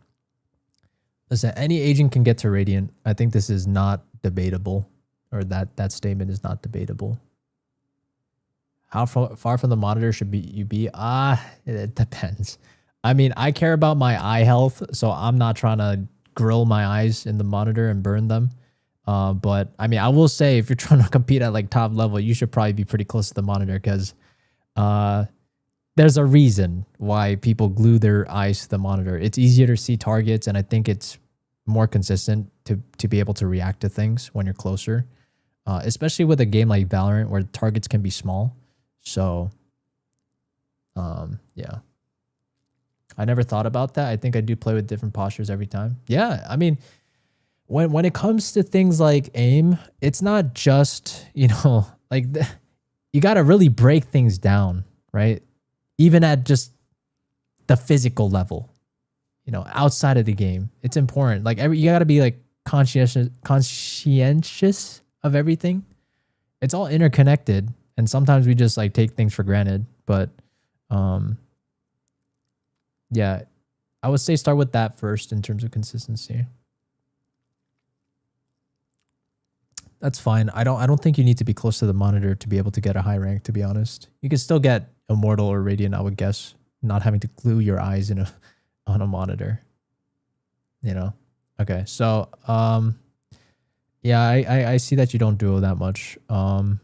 Listen, any agent can get to Radiant. I think this is not debatable, or that statement is not debatable. How far from the monitor should you be? It depends. I mean, I care about my eye health, so I'm not trying to grill my eyes in the monitor and burn them. But I mean, I will say if you're trying to compete at like top level, you should probably be pretty close to the monitor, because there's a reason why people glue their eyes to the monitor. It's easier to see targets, and I think it's more consistent to be able to react to things when you're closer, especially with a game like Valorant where targets can be small. So, yeah. I never thought about that. I think I do play with different postures every time. Yeah, I mean, when it comes to things like aim, it's not just, you got to really break things down, right? Even at just the physical level, outside of the game, it's important. Like you got to be like conscientious of everything. It's all interconnected, and sometimes we just like take things for granted. But yeah, I would say start with that first in terms of consistency. That's fine. I don't think you need to be close to the monitor to be able to get a high rank, to be honest. You can still get Immortal or Radiant, I would guess, not having to glue your eyes on a monitor. Okay, so yeah, I see that you don't duo that much. Okay,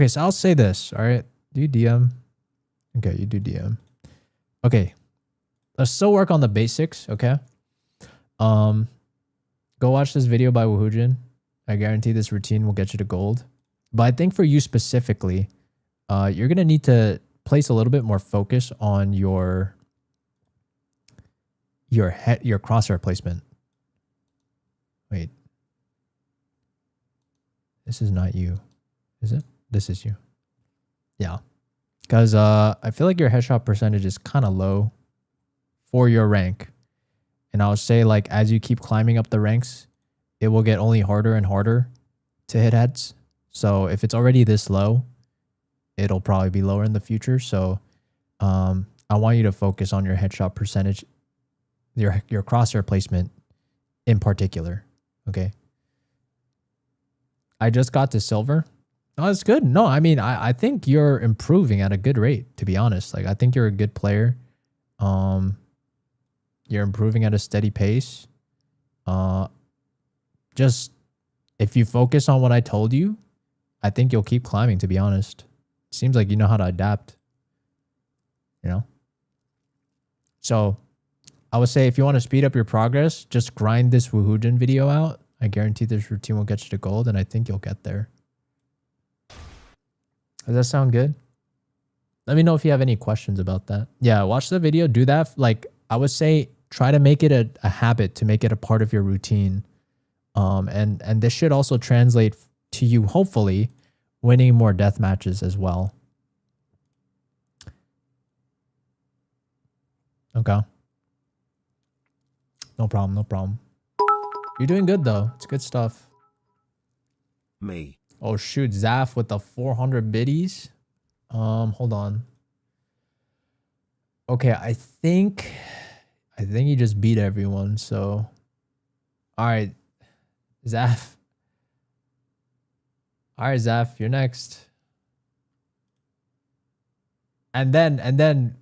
so I'll say this, all right? Do you DM? Okay, you do DM. Okay. Let's still work on the basics, okay? Go watch this video by Woohoojin. I guarantee this routine will get you to gold. But I think for you specifically, you're going to need to place a little bit more focus on your crosshair placement. Wait. This is not you. Is it? This is you. Yeah. Because I feel like your headshot percentage is kind of low for your rank. And I would say, like, as you keep climbing up the ranks, it will get only harder and harder to hit heads. So if it's already this low, it'll probably be lower in the future. So I want you to focus on your headshot percentage, your crosshair placement in particular. Okay. I just got to silver. Oh, that's good. No, I mean, I think you're improving at a good rate, to be honest. Like, I think you're a good player. You're improving at a steady pace. Just if you focus on what I told you, I think you'll keep climbing, to be honest. Seems like you know how to adapt. So I would say if you want to speed up your progress, just grind this Woohoojin video out. I guarantee this routine will get you to gold, and I think you'll get there. Does that sound good? Let me know if you have any questions about that. Yeah, watch the video. Do that. Like, I would say try to make it a habit, to make it a part of your routine. And this should also translate to you, hopefully, winning more death matches as well. Okay. No problem. No problem. You're doing good, though. It's good stuff. Me. Oh, shoot. Zaf with the 400 biddies. Hold on. Okay, I think you just beat everyone, so. All right. Zaf. All right, Zaf, you're next. And then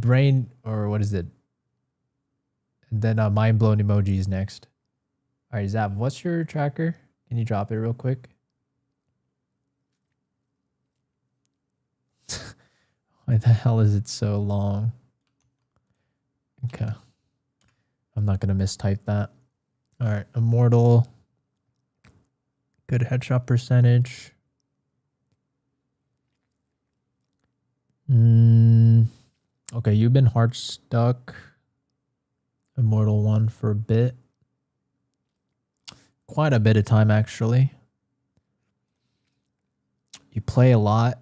brain, or what is it? And then mind blown emoji is next. All right, Zaf, what's your tracker? Can you drop it real quick? Why the hell is it so long? Okay. I'm not going to mistype that. All right, Immortal. Good headshot percentage. Okay, you've been hard stuck. Immortal 1 for a bit. Quite a bit of time, actually. You play a lot.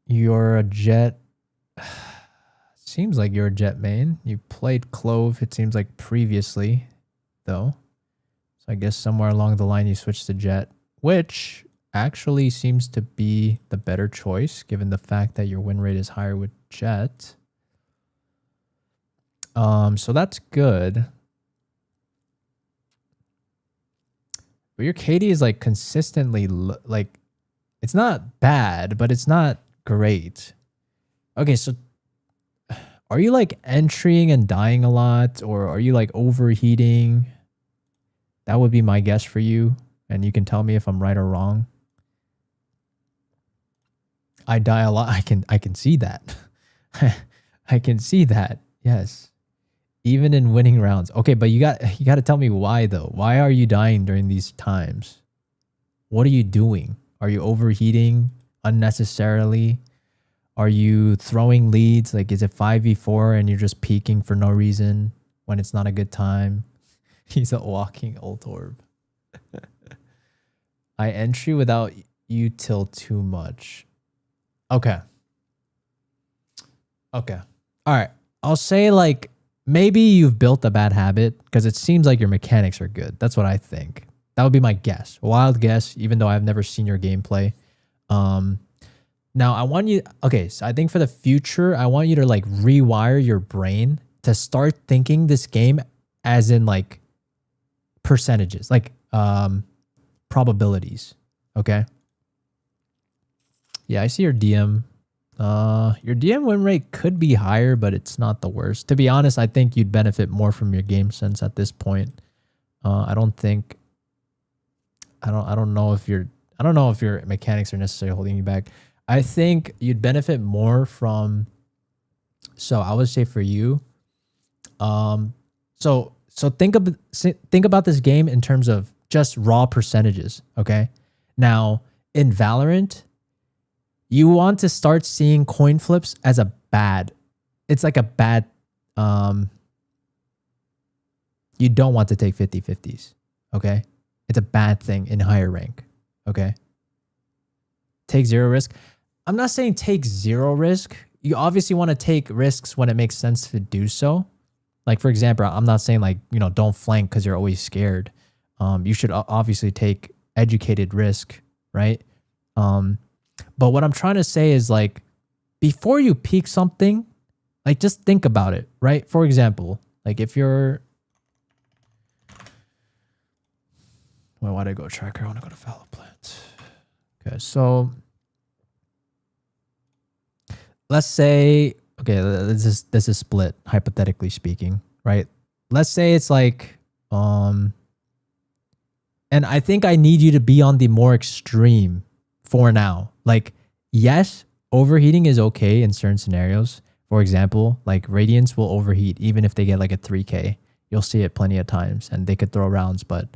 You're a Jet. Seems like you're a Jet main. You played Clove, it seems like previously, though. So I guess somewhere along the line you switched to Jet, which actually seems to be the better choice, given the fact that your win rate is higher with Jet. So that's good. But your KD is like consistently like, it's not bad, but it's not great. Okay, so are you like entering and dying a lot, or are you like overheating? That would be my guess for you, and you can tell me if I'm right or wrong. I die a lot. I can see that. I can see that. Yes. Even in winning rounds. Okay, but you got to tell me why though. Why are you dying during these times? What are you doing? Are you overheating unnecessarily? Are you throwing leads? Like, is it 5v4 and you're just peeking for no reason when it's not a good time? He's a walking ult orb. I entry without util too much. Okay. Okay. All right. I'll say like, maybe you've built a bad habit because it seems like your mechanics are good. That's what I think. That would be my guess. A wild guess, even though I've never seen your gameplay. Now I want you, okay, so I think for the future, I want you to like rewire your brain to start thinking this game as in like percentages, like probabilities. Okay. Yeah, I see your DM. Your DM win rate could be higher, but it's not the worst. To be honest, I think you'd benefit more from your game sense at this point. I don't know if your mechanics are necessarily holding you back. I think you'd benefit more from, so I would say for you, so think about this game in terms of just raw percentages, okay? Now, in Valorant, you want to start seeing coin flips as a bad. It's like a bad, you don't want to take 50-50s, okay? It's a bad thing in higher rank, okay? Take zero risk. I'm not saying take zero risk. You obviously want to take risks when it makes sense to do so. Like, for example, I'm not saying like, you know, don't flank because you're always scared. You should obviously take educated risk, right? But what I'm trying to say is like, before you peak something, like just think about it, right? For example, like if you're, well, why did I go tracker? I want to go to fallow plants. Okay, so let's say, okay, this is split, hypothetically speaking, right? Let's say it's like, and I think I need you to be on the more extreme for now. Like, yes, overheating is okay in certain scenarios. For example, like Radiance will overheat even if they get like a 3K. You'll see it plenty of times and they could throw rounds, but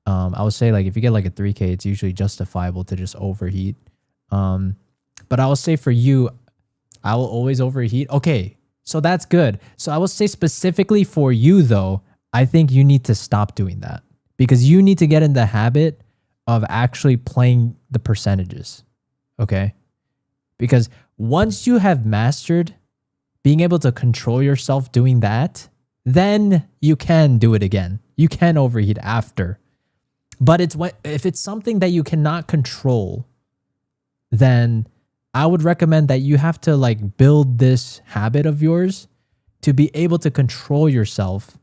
I would say like if you get like a 3K, it's usually justifiable to just overheat. But I will say for you, I will always overheat. Okay, so that's good. So I will say specifically for you though, I think you need to stop doing that because you need to get in the habit of actually playing the percentages. Okay? Because once you have mastered being able to control yourself doing that, then you can do it again. You can overheat after. But if it's something that you cannot control, then I would recommend that you have to like build this habit of yours to be able to control yourself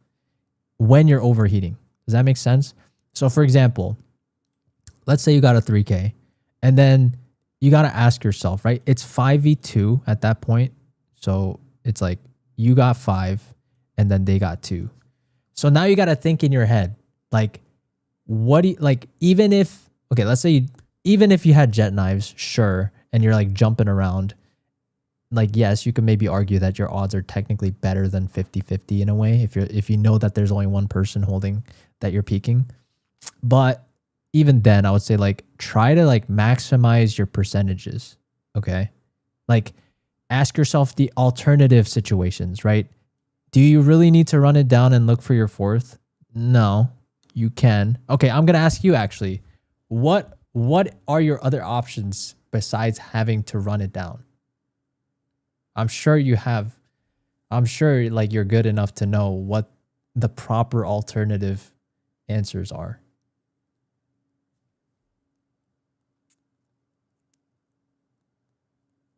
when you're overheating. Does that make sense? So for example, let's say you got a 3K And then you got to ask yourself, right? It's 5v2 at that point. So it's like you got 5 and then they got 2. So now you got to think in your head, like, what do you, like, even if, okay, let's say even if you had jet knives, sure, and you're like jumping around, like, yes, you can maybe argue that your odds are technically better than 50-50 in a way if you know that there's only one person holding that you're peeking. But even then, I would say like try to like maximize your percentages. Okay. Like ask yourself the alternative situations, right? Do you really need to run it down and look for your 4th? No, you can. Okay, I'm gonna ask you actually, what are your other options besides having to run it down? I'm sure you have. I'm sure like you're good enough to know what the proper alternative answers are.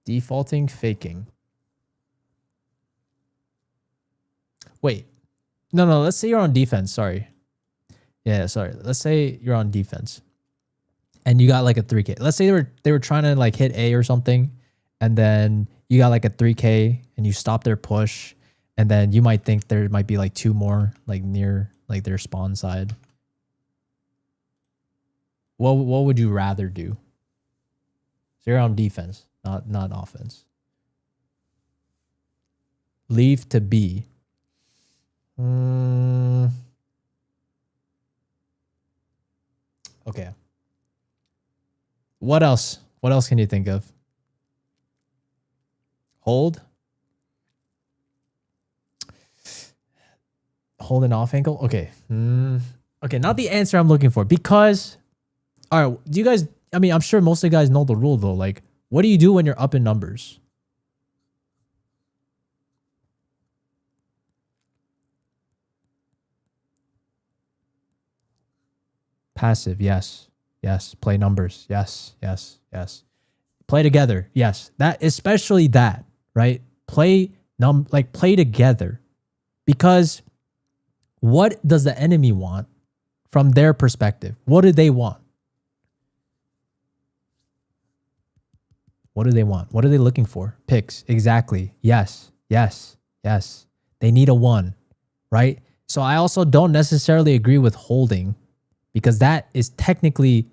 Defaulting, faking. Wait. No, let's say you're on defense. Sorry. Yeah, sorry. Let's say you're on defense and you got like a 3K. Let's say they were trying to like hit A or something, and then you got like a 3K and you stop their push, and then you might think there might be like 2 more like near like their spawn side. What would you rather do? So you're on defense, not offense. Leave to B. Okay. What else? What else can you think of? Hold. Hold an off angle. Okay. Okay, not the answer I'm looking for, because all right, do you guys, I mean, I'm sure most of the guys know the rule though. Like, what do you do when you're up in numbers? Passive, yes. Yes. Play numbers. Yes. Yes. Yes. Play together. Yes. That, especially that, right? Play together. Because what does the enemy want from their perspective? What do they want? What do they want? What are they looking for? Picks. Exactly. Yes. Yes. Yes. They need a 1, right? So I also don't necessarily agree with holding, because that is technically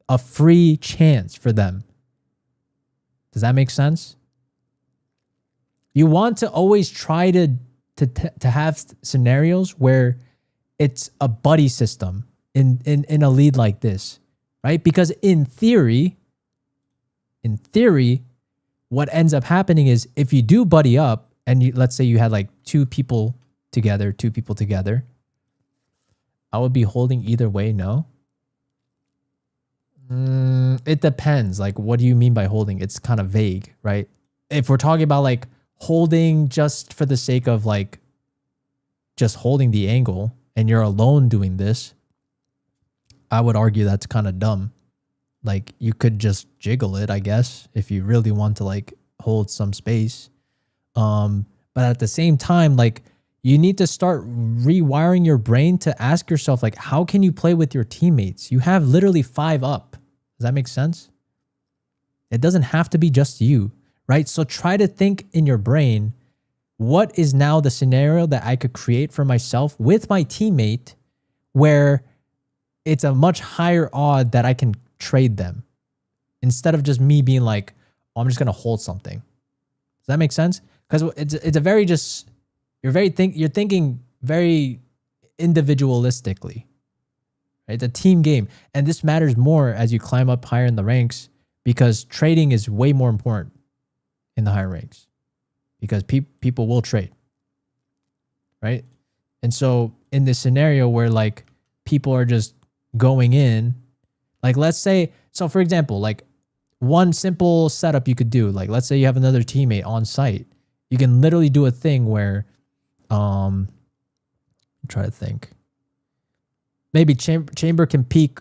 a free chance for them. Does that make sense? You want to always try to have scenarios where it's a buddy system in a lead like this, right? Because in theory, what ends up happening is if you do buddy up and let's say you had like 2 people together, I would be holding either way, no? It depends. Like, what do you mean by holding? It's kind of vague, right? If we're talking about like holding just for the sake of like just holding the angle and you're alone doing this, I would argue that's kind of dumb. Like, you could just jiggle it, I guess, if you really want to like hold some space. But at the same time, like, you need to start rewiring your brain to ask yourself, like, how can you play with your teammates? You have literally 5 up. Does that make sense? It doesn't have to be just you, right? So try to think in your brain, what is now the scenario that I could create for myself with my teammate where it's a much higher odd that I can trade them, instead of just me being like, oh, I'm just going to hold something. Does that make sense? Because it's a very just, you're thinking very individualistically, right? It's a team game. And this matters more as you climb up higher in the ranks, because trading is way more important in the higher ranks, because people will trade, right? And so in this scenario where like people are just going in, like, let's say, so for example, like one simple setup you could do, like, let's say you have another teammate on site, you can literally do a thing where, try to think, maybe Chamber can peek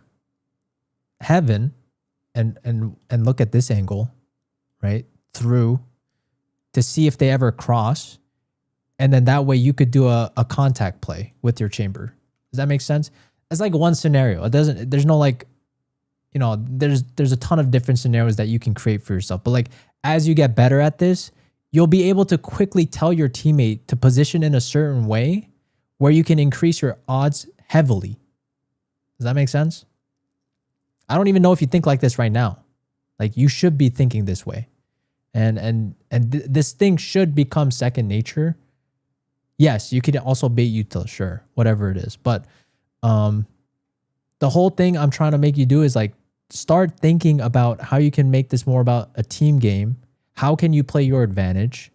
heaven and look at this angle, right, through, to see if they ever cross, and then that way you could do a contact play with your Chamber. Does that make sense? It's like one scenario. It doesn't, there's no like, you know, there's a ton of different scenarios that you can create for yourself. But like as you get better at this, you'll be able to quickly tell your teammate to position in a certain way where you can increase your odds heavily. Does that make sense? I don't even know if you think like this right now. Like you should be thinking this way. This thing should become second nature. Yes, you could also bait util, sure, whatever it is. But the whole thing I'm trying to make you do is like start thinking about how you can make this more about a team game. How can you play your advantage?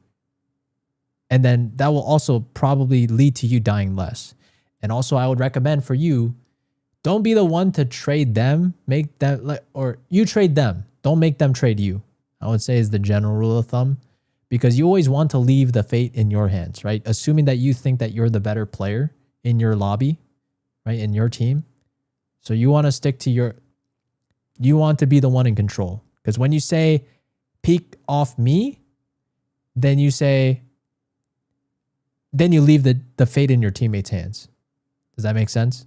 And then that will also probably lead to you dying less. And also I would recommend for you, don't be the one to trade them, make them like, or you trade them. Don't make them trade you. I would say is the general rule of thumb, because you always want to leave the fate in your hands, right? Assuming that you think that you're the better player in your lobby, right? In your team. So you want to stick to you want to be the one in control. Because when you say peek off me, then you leave the fate in your teammates' hands. Does that make sense?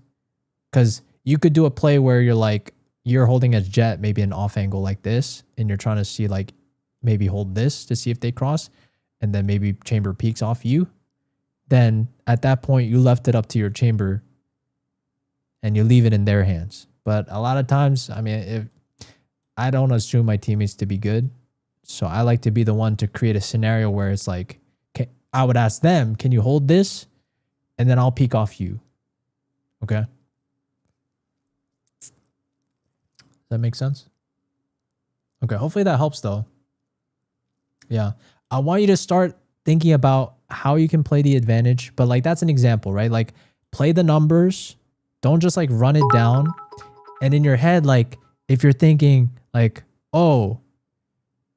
Because you could do a play where you're holding a jet, maybe an off angle like this, and you're trying to see like maybe hold this to see if they cross, and then maybe chamber peeks off you. Then at that point, you left it up to your chamber and you leave it in their hands. But a lot of times, I mean, I don't assume my teammates to be good. So I like to be the one to create a scenario where it's like, I would ask them, can you hold this? And then I'll peek off you. Okay. Does that make sense? Okay. Hopefully that helps though. Yeah. I want you to start thinking about how you can play the advantage, but like that's an example, right? Like play the numbers. Don't just like run it down. And in your head, like if you're thinking like, oh,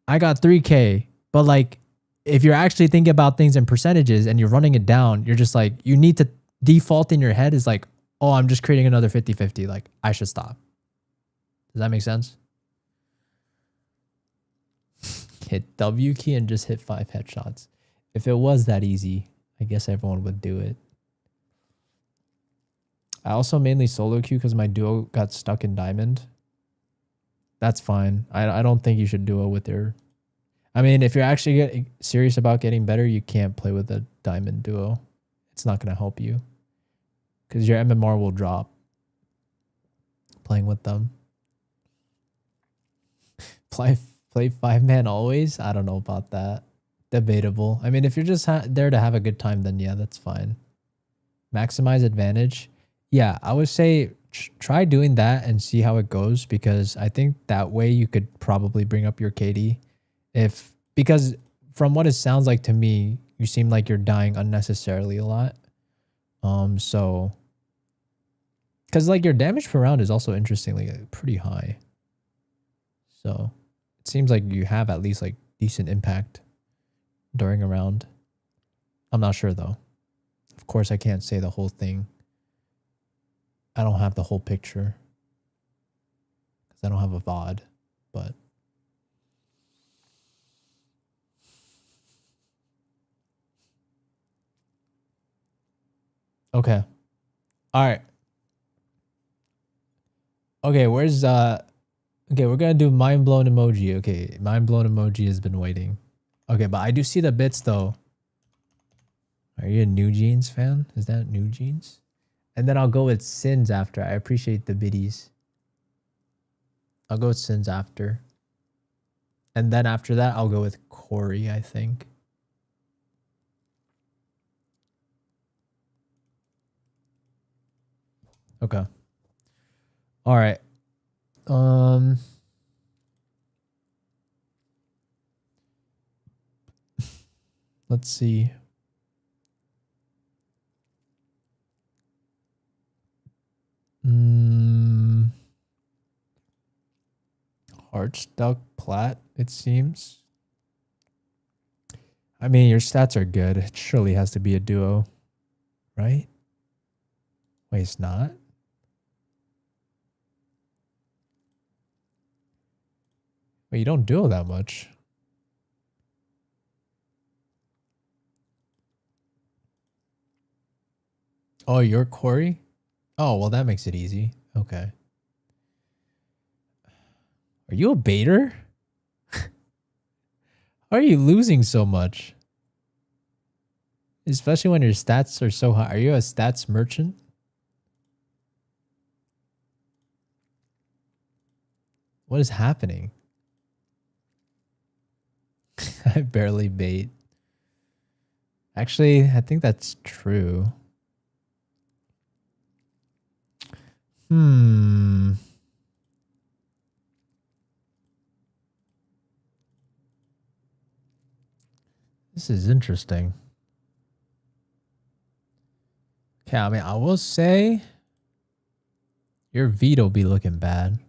I got 3K, but like if you're actually thinking about things in percentages and you're running it down, you're just like, you need to default in your head is like, oh, I'm just creating another 50-50. Like I should stop. Does that make sense? Hit W key and just hit 5 headshots. If it was that easy, I guess everyone would do it. I also mainly solo queue because my duo got stuck in diamond. That's fine. I don't think you should duo with your... I mean, if you're actually getting serious about getting better, you can't play with a diamond duo. It's not going to help you. Because your MMR will drop playing with them. Play 5-man always? I don't know about that. Debatable. I mean, if you're just there to have a good time, then yeah, that's fine. Maximize advantage. Yeah, I would say try doing that and see how it goes, because I think that way you could probably bring up your KD. Because from what it sounds like to me, you seem like you're dying unnecessarily a lot. So, because like your damage per round is also interestingly pretty high. So it seems like you have at least like decent impact during a round. I'm not sure though. Of course, I can't say the whole thing. I don't have the whole picture because I don't have a VOD, but okay. All right. Okay, where's okay, we're gonna do mind blown emoji. Okay, mind blown emoji has been waiting. Okay, but I do see the bits though. Are you a New Jeans fan? Is that New Jeans? And then I'll go with Sins after. I appreciate the biddies. I'll go with Sins after. And then after that, I'll go with Corey, I think. Okay. All right. Let's see. Hard stuck plat, it seems. I mean, your stats are good. It surely has to be a duo, right? Wait, it's not? Wait, you don't duo that much. Oh, you're Corey? Oh, well, that makes it easy. Okay. Are you a baiter? How are you losing so much? Especially when your stats are so high. Are you a stats merchant? What is happening? I barely bait. Actually, I think that's true. This is interesting. Okay, I mean, I will say your veto be looking bad. If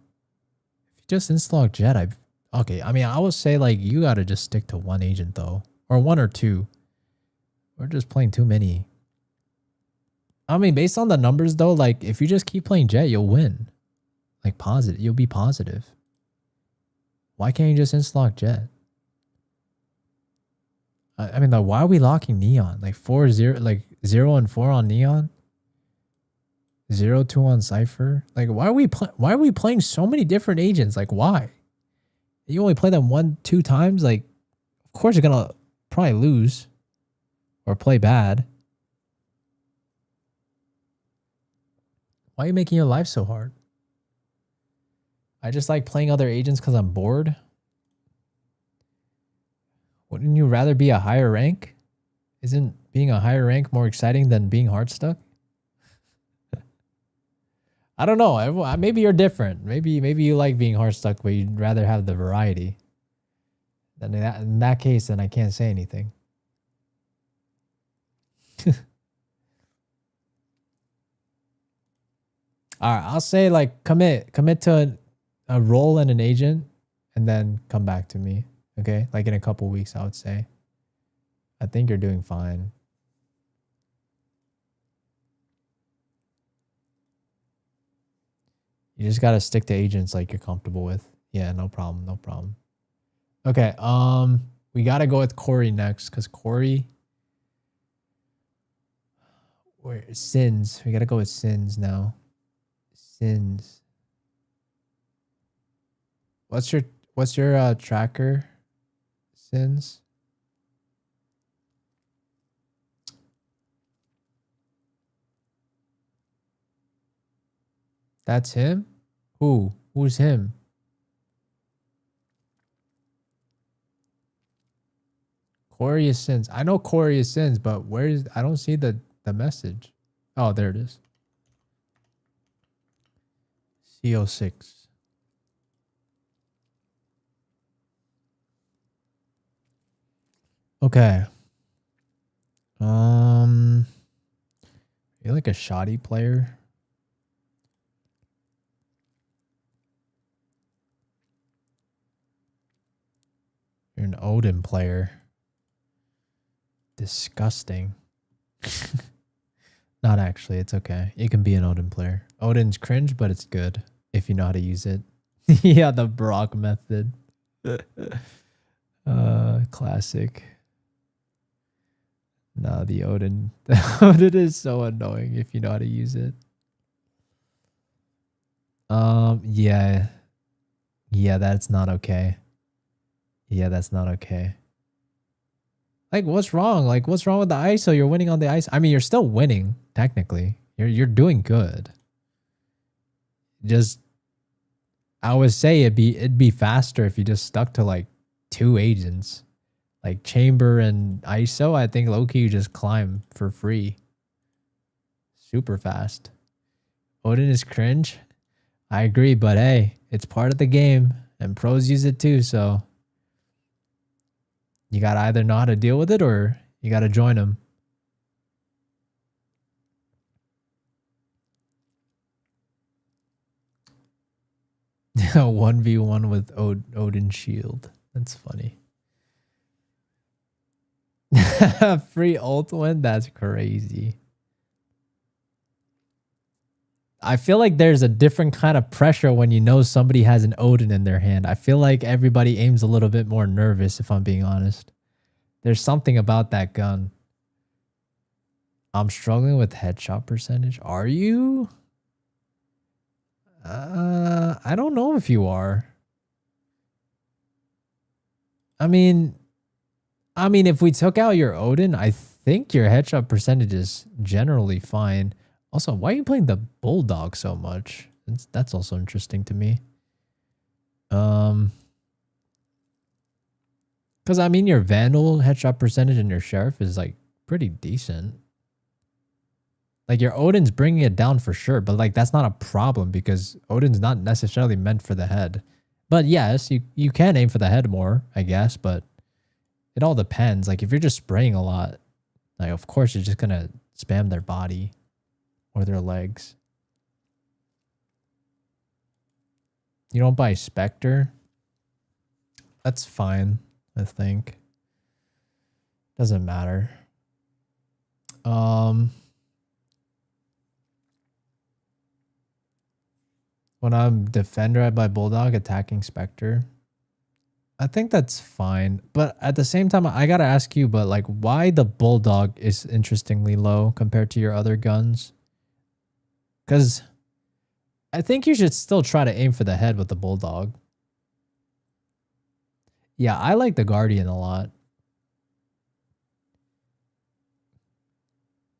you just install Jet, okay, I mean, I will say like you gotta just stick to one agent though. Or one or two. We're just playing too many. I mean, based on the numbers though, like if you just keep playing Jet, you'll win. Like positive, you'll be positive. Why can't you just install Jet? I mean, like, why are we locking Neon? Like 4-0, like 0 and 4 on Neon, 0-2 on Cypher. Like, why are we playing so many different agents? Like, why? You only play them 1-2 times. Like, of course you're gonna probably lose or play bad. Why are you making your life so hard? I just like playing other agents because I'm bored. Wouldn't you rather be a higher rank? Isn't being a higher rank more exciting than being hard stuck? I don't know. Maybe you're different. Maybe you like being hard stuck, but you'd rather have the variety. Then in that case, then I can't say anything. All right, I'll say like commit to a role and an agent, and then come back to me. Okay, like in a couple weeks, I would say. I think you're doing fine. You just gotta stick to agents like you're comfortable with. Yeah, no problem, no problem. Okay, we gotta go with Corey next, because Corey, where Sins. We gotta go with Sins now. Sins. What's your tracker? Sins. That's him? Who's him? Corey is Sins. I know Corey is Sins, but I don't see the message. Oh, there it is. CO6. Okay. You're like a shoddy player. You're an Odin player. Disgusting. Not actually. It's okay. You can be an Odin player. Odin's cringe, but it's good if you know how to use it. Yeah, the Brock method. Classic. No, the Odin. The Odin is so annoying if you know how to use it. Yeah. Yeah, that's not okay. Yeah, that's not okay. Like, what's wrong? Like, what's wrong with the ISO? You're winning on the ISO. I mean, you're still winning, technically. You're doing good. Just, I would say it'd be faster if you just stuck to like 2 agents. Like Chamber and ISO, I think low-key you just climb for free. Super fast. Odin is cringe. I agree, but hey, it's part of the game and pros use it too, so you gotta either know how to deal with it or you gotta join them. Yeah, 1v1 with Odin Shield. That's funny. Free ult win? That's crazy. I feel like there's a different kind of pressure when you know somebody has an Odin in their hand. I feel like everybody aims a little bit more nervous, if I'm being honest. There's something about that gun. I'm struggling with headshot percentage. Are you? I don't know if you are. I mean, if we took out your Odin, I think your headshot percentage is generally fine. Also, why are you playing the Bulldog so much? That's also interesting to me. Because I mean, your Vandal headshot percentage and your Sheriff is like pretty decent. Like your Odin's bringing it down for sure, but like that's not a problem because Odin's not necessarily meant for the head. But yes, you can aim for the head more, I guess, but it all depends. Like if you're just spraying a lot, like of course you're just gonna spam their body or their legs. You don't buy Spectre? That's fine, I think. Doesn't matter. When I'm Defender, I buy Bulldog, attacking Spectre. I think that's fine. But at the same time, I gotta ask you, but like why the Bulldog is interestingly low compared to your other guns? Because I think you should still try to aim for the head with the Bulldog. Yeah, I like the Guardian a lot.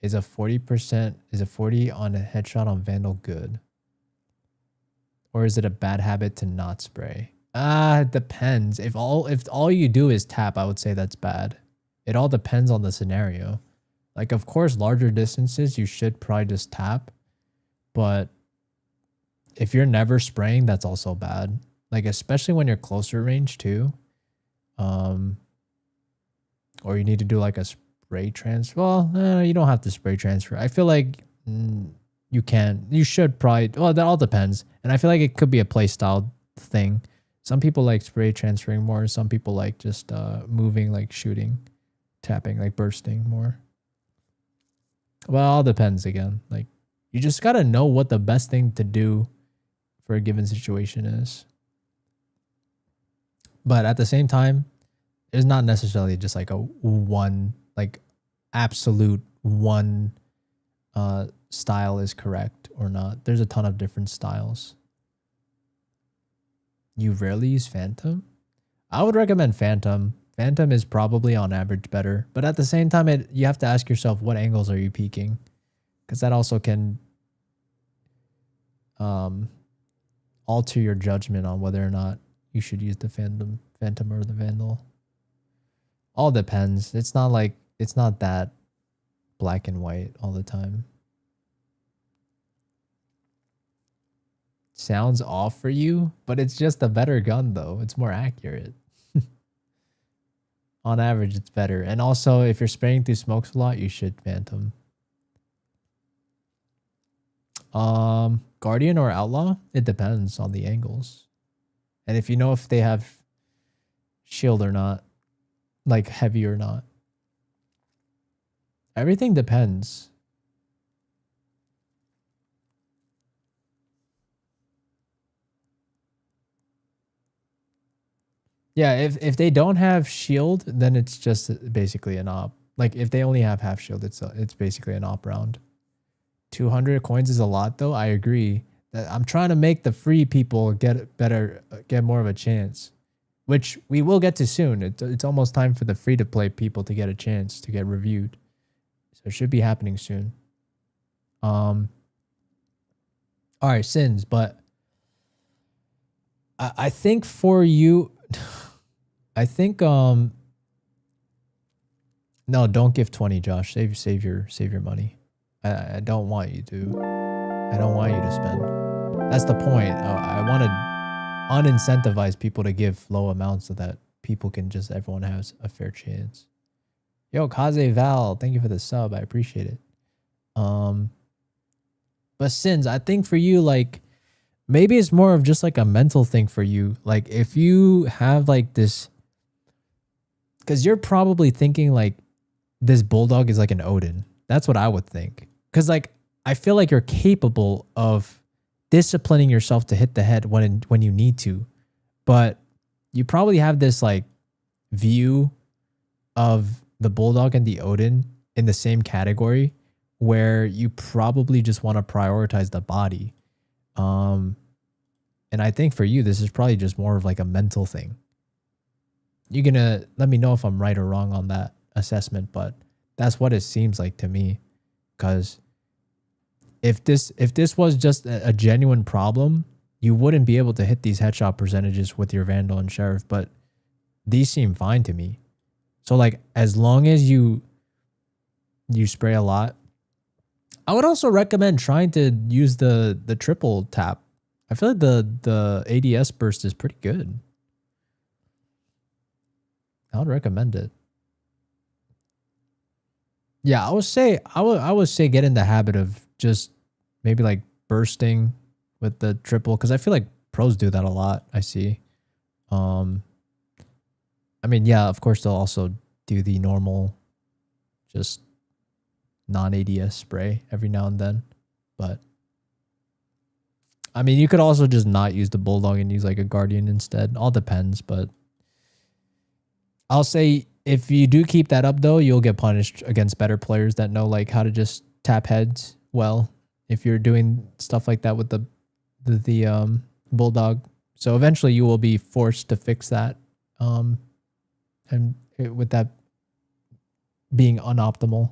Is a 40%, is a 40 on a headshot on Vandal good? Or is it a bad habit to not spray? It depends. If all you do is tap, I would say that's bad. It all depends on the scenario. Like, of course, larger distances, you should probably just tap. But if you're never spraying, that's also bad. Like, especially when you're closer range too. Or you need to do like a spray transfer. Well, you don't have to spray transfer. I feel like you should probably, well, that all depends. And I feel like it could be a play style thing. Some people like spray transferring more. Some people like just moving, like shooting, tapping, like bursting more. Well, it all depends again. Like you just got to know what the best thing to do for a given situation is. But at the same time, there's not necessarily just like a one, like absolute one style is correct or not. There's a ton of different styles. You rarely use Phantom? I would recommend Phantom. Phantom is probably on average better, but at the same time, you have to ask yourself what angles are you peaking, because that also can alter your judgment on whether or not you should use the Phantom or the Vandal. All depends. It's not that black and white all the time. Sounds off for you, but it's just a better gun though. It's more accurate. On average, it's better. And also, if you're spraying through smokes a lot, you should Phantom. Guardian or Outlaw? It depends on the angles. And if you know if they have shield or not, like heavy or not. Everything depends. Yeah, if they don't have shield, then it's just basically an op. Like if they only have half shield, it's basically an op round. 200 coins is a lot though. I agree. I'm trying to make the free people get more of a chance, which we will get to soon. It's almost time for the free to play people to get a chance to get reviewed. So it should be happening soon. All right, Sins, but I think for you, I think no, don't give 20, Josh. Save your money. I don't want you to. I don't want you to spend. That's the point. I want to unincentivize people to give low amounts so that everyone has a fair chance. Yo, Kaze Val, thank you for the sub. I appreciate it. But Sins, I think for you, like, maybe it's more of just like a mental thing for you. Like if you have like this, because you're probably thinking like this Bulldog is like an Odin. That's what I would think. Because like I feel like you're capable of disciplining yourself to hit the head when you need to, but you probably have this like view of the Bulldog and the Odin in the same category where you probably just want to prioritize the body. And I think for you, this is probably just more of like a mental thing. You're gonna let me know if I'm right or wrong on that assessment, but that's what it seems like to me. Because if this was just a genuine problem, you wouldn't be able to hit these headshot percentages with your Vandal and Sheriff, but these seem fine to me. So like as long as you spray a lot, I would also recommend trying to use the triple tap. I feel like the ADS burst is pretty good. I would recommend it. Yeah, I would say get in the habit of just maybe like bursting with the triple, because I feel like pros do that a lot. I see. I mean, yeah, of course they'll also do the normal, just non-ADS spray every now and then, but I mean, you could also just not use the Bulldog and use like a Guardian instead. All depends, but I'll say if you do keep that up though, you'll get punished against better players that know like how to just tap heads well. If you're doing stuff like that with the Bulldog, so eventually you will be forced to fix that. With that being unoptimal,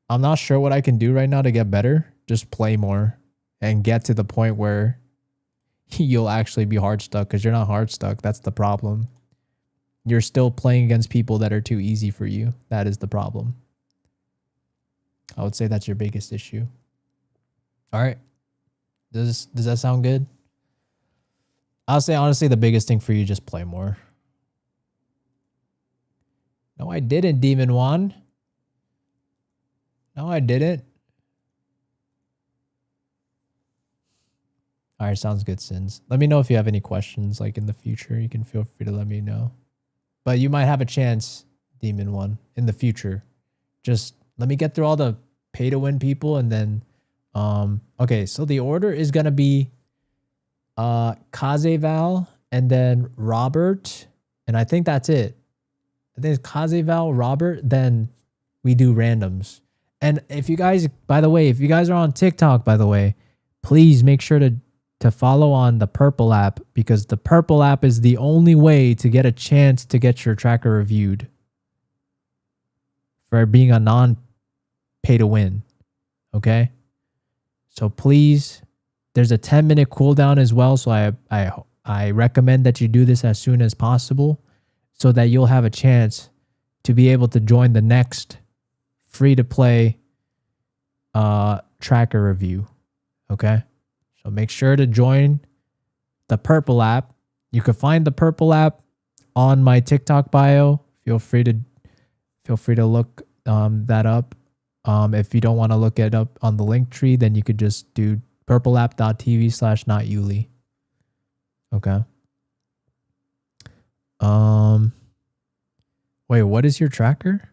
I'm not sure what I can do right now to get better. Just play more and get to the point where you'll actually be hard stuck, because you're not hard stuck. That's the problem. You're still playing against people that are too easy for you. That is the problem. I would say that's your biggest issue. All right. Does that sound good? I'll say honestly the biggest thing for you, just play more. No, I didn't, Demon One. No, I didn't. All right, sounds good, Sins. Let me know if you have any questions like in the future. You can feel free to let me know. But you might have a chance, Demon One, in the future. Just let me get through all the pay to win people, and then okay, so the order is gonna be Kazeval and then Robert, and I think that's it. I think it's Kazeval, Robert, then we do randoms. And if you guys, by the way, if you guys are on TikTok, by the way, please make sure to follow on the Purple app, because the Purple app is the only way to get a chance to get your tracker reviewed for being a non-pay to win. Okay? So please, there's a 10-minute cooldown as well, so I recommend that you do this as soon as possible so that you'll have a chance to be able to join the next free-to-play tracker review. Okay? So make sure to join the Purple app. You can find the Purple app on my TikTok bio. Feel free to look that up. If you don't want to look it up on the link tree, then you could just do purpleapp.tv/notyuli. Okay. Wait, what is your tracker?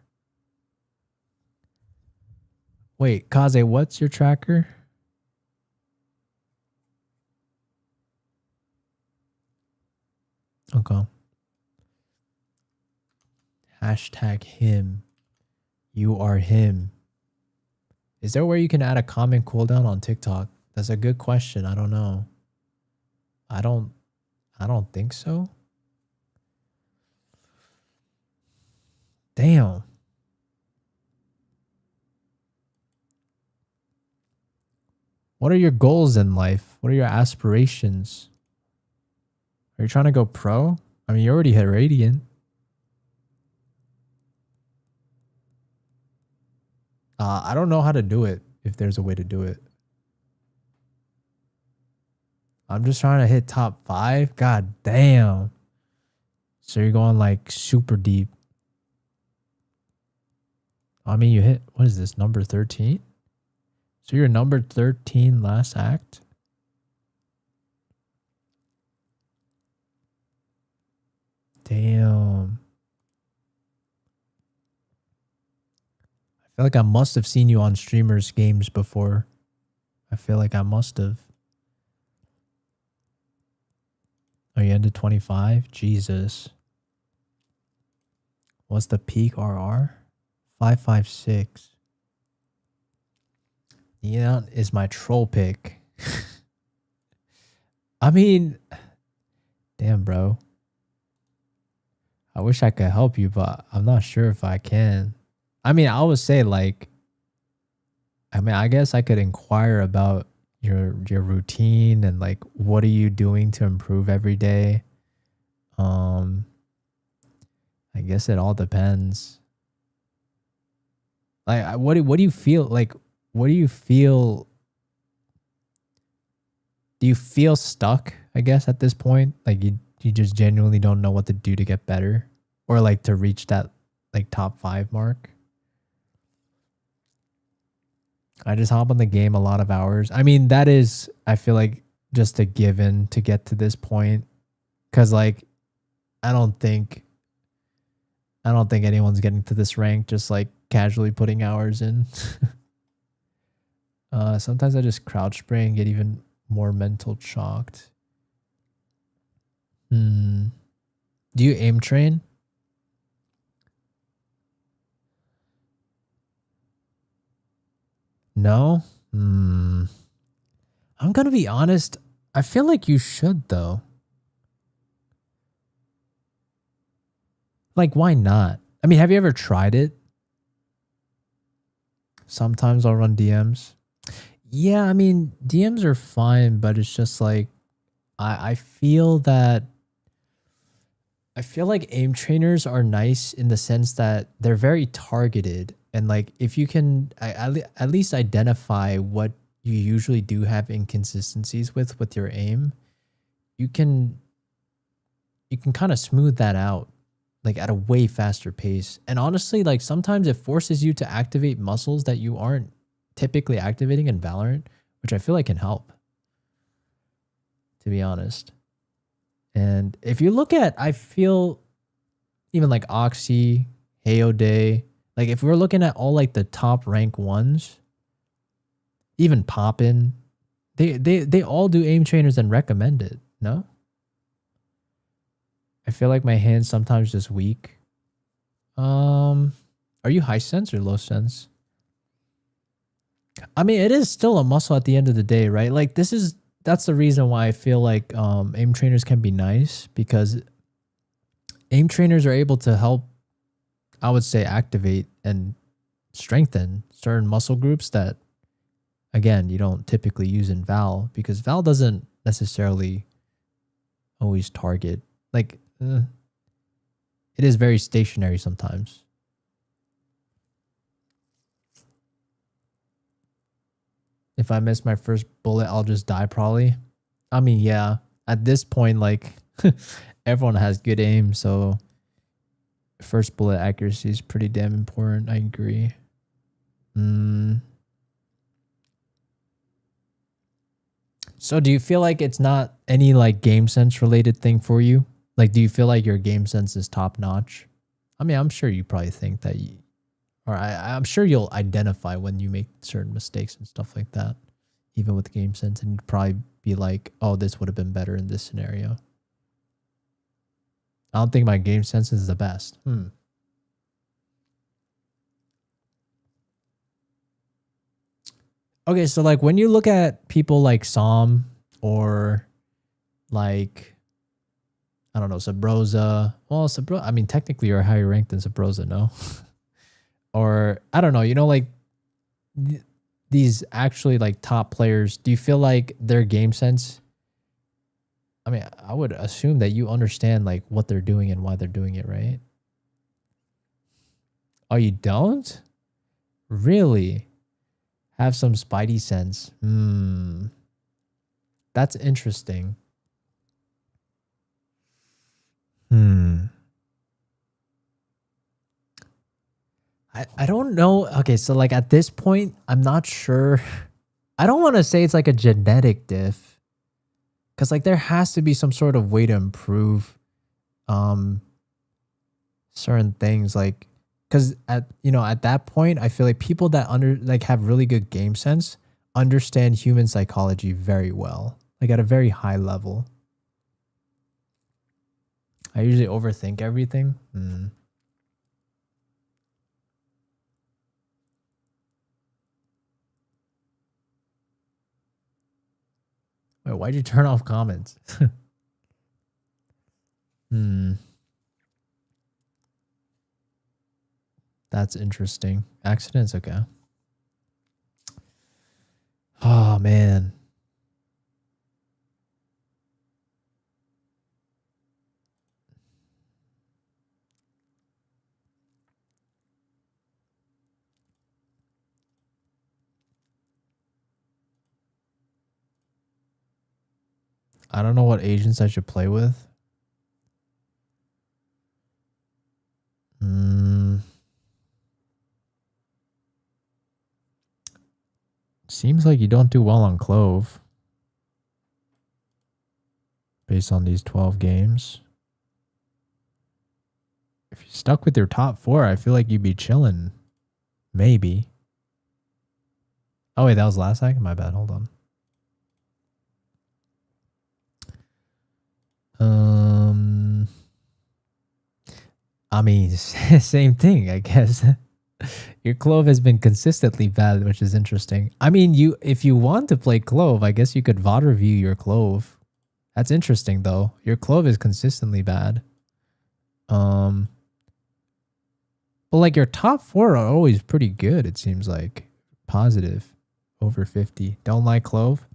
Wait, Kaze, what's your tracker? Okay. Hashtag him. You are him. Is there a way you can add a comment cooldown on TikTok? That's a good question. I don't know. I don't think so. Damn. What are your goals in life? What are your aspirations? Are you trying to go pro? I mean, you already hit Radiant. I don't know how to do it, if there's a way to do it. I'm just trying to hit top 5. God damn. So you're going like super deep. I mean, you hit, what is this, number 13? So you're number 13 last act? Damn. I feel like I must have seen you on streamers' games before. I feel like I must have. Oh, you ended 25? Jesus. What's the peak RR? 556. Neon is my troll pick. I mean, damn, bro. I wish I could help you, but I'm not sure if I can. I mean, I would say like, I mean, I guess I could inquire about your routine and like what are you doing to improve every day. Um, I guess it all depends. Like, what do you feel like? What do you feel? Do you feel stuck? I guess at this point, like you just genuinely don't know what to do to get better, or like to reach that like top 5 mark. I just hop on the game a lot of hours. I mean, that is, I feel like, just a given to get to this point. Cause like, I don't think, I don't think anyone's getting to this rank just like casually putting hours in. Sometimes I just crouch spray and get even more mental chalked. Do you aim train? No? I'm gonna be honest. I feel like you should though. Like, why not? I mean, have you ever tried it? Sometimes I'll run DMs. Yeah, I mean, DMs are fine, but it's just like I feel that I feel like aim trainers are nice in the sense that they're very targeted, and like if you can at least identify what you usually do have inconsistencies with your aim, you can kind of smooth that out like at a way faster pace. And honestly, like sometimes it forces you to activate muscles that you aren't typically activating in Valorant, which I feel like can help, to be honest. And if you look at, I feel even like Oxy, Day, like if we're looking at all like the top rank ones, even Poppin, they all do aim trainers and recommend it. No? I feel like my hand's sometimes just weak. Are you high sense or low sense? I mean, it is still a muscle at the end of the day, right? Like that's the reason why I feel like aim trainers can be nice, because aim trainers are able to help, I would say, activate and strengthen certain muscle groups that, again, you don't typically use in Val, because Val doesn't necessarily always target. Like, it is very stationary sometimes. If I miss my first bullet, I'll just die probably. I mean, yeah, at this point, like everyone has good aim, so first bullet accuracy is pretty damn important. I agree. So do you feel like it's not any like game sense related thing for you? Like, do you feel like your game sense is top notch? I mean, I'm sure you probably think that you, or I'm sure you'll identify when you make certain mistakes and stuff like that, even with game sense, and you'd probably be like, oh, this would have been better in this scenario. I don't think my game sense is the best. Okay, so like when you look at people like Som or like, I don't know, Sabrosa. Well, I mean, technically you're higher ranked than Sabrosa, no? Or I don't know, you know, like these actually like top players, do you feel like their game sense? I mean, I would assume that you understand like what they're doing and why they're doing it, right? Oh, you don't? Really? Have some spidey sense. That's interesting. I don't know. Okay, so like at this point, I'm not sure. I don't want to say it's like a genetic diff, because like there has to be some sort of way to improve certain things, like because at that point I feel like people that have really good game sense understand human psychology very well, like at a very high level. I usually overthink everything. Wait, why'd you turn off comments? That's interesting. Accidents, okay. Oh man. I don't know what agents I should play with. Seems like you don't do well on Clove. Based on these 12 games. If you stuck with your top 4, I feel like you'd be chilling. Maybe. Oh wait, that was last night? My bad, hold on. I mean, same thing, I guess. Your Clove has been consistently bad, which is interesting. I mean, if you want to play Clove, I guess you could VOD review your Clove. That's interesting, though. Your Clove is consistently bad. But like your top 4 are always pretty good, it seems like. Positive. Over 50. Don't like Clove?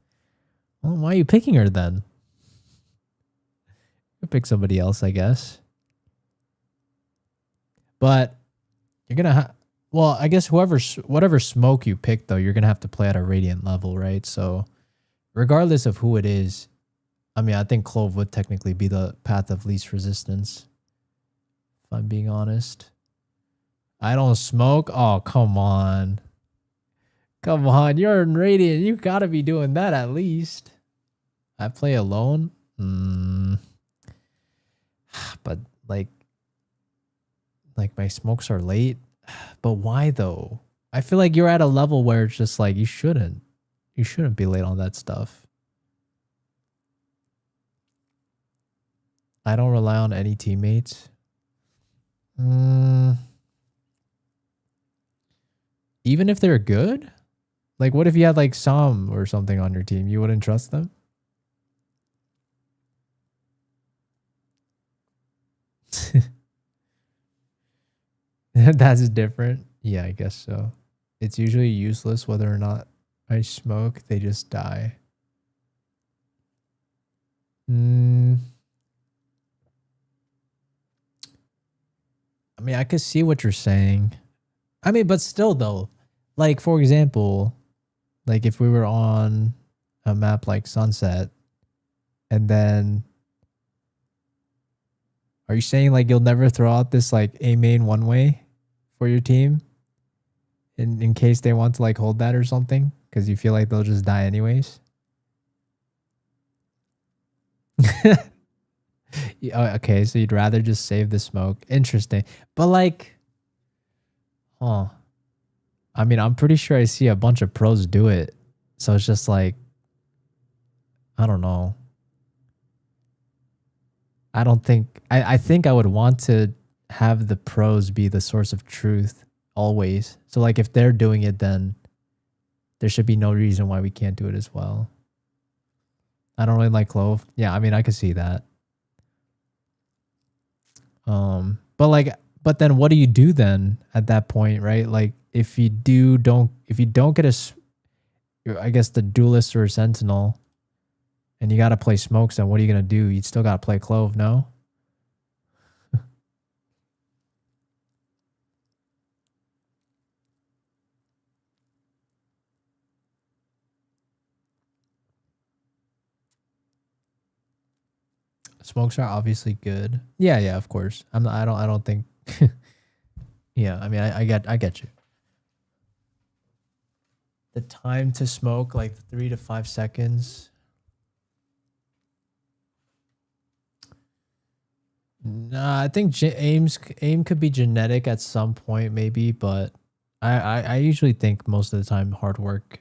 Well, why are you picking her then? You pick somebody else, I guess. But you're going to well, I guess whatever smoke you pick, though, you're going to have to play at a Radiant level, right? So regardless of who it is, I mean, I think Clove would technically be the path of least resistance. If I'm being honest. I don't smoke? Oh, come on. Come on, you're in Radiant. You got to be doing that at least. I play alone? But like my smokes are late. But why though? I feel like you're at a level where it's just like you shouldn't be late on that stuff. I don't rely on any teammates. Even if they're good? Like what if you had like Som or something on your team? You wouldn't trust them? That's different. Yeah, I guess so. It's usually useless whether or not I smoke. They just die. I mean, I could see what you're saying. I mean, but still though, like for example, like if we were on a map like Sunset and then are you saying like you'll never throw out this like A main one way for your team in case they want to like hold that or something because you feel like they'll just die anyways? Okay, so you'd rather just save the smoke. Interesting. But like, I mean, I'm pretty sure I see a bunch of pros do it. So it's just like, I don't know. I don't think I think I would want to have the pros be the source of truth always. So like if they're doing it, then there should be no reason why we can't do it as well. I don't really like Clove. Yeah, I mean I could see that. But then what do you do then at that point, right? Like if you don't get I guess the duelist or a sentinel and you got to play smokes, then what are you going to do? You still got to play Clove, no? Smokes are obviously good. Yeah, of course. I don't think yeah, I mean I get you. The time to smoke like 3 to 5 seconds. Nah, I think aim could be genetic at some point maybe, but I usually think most of the time hard work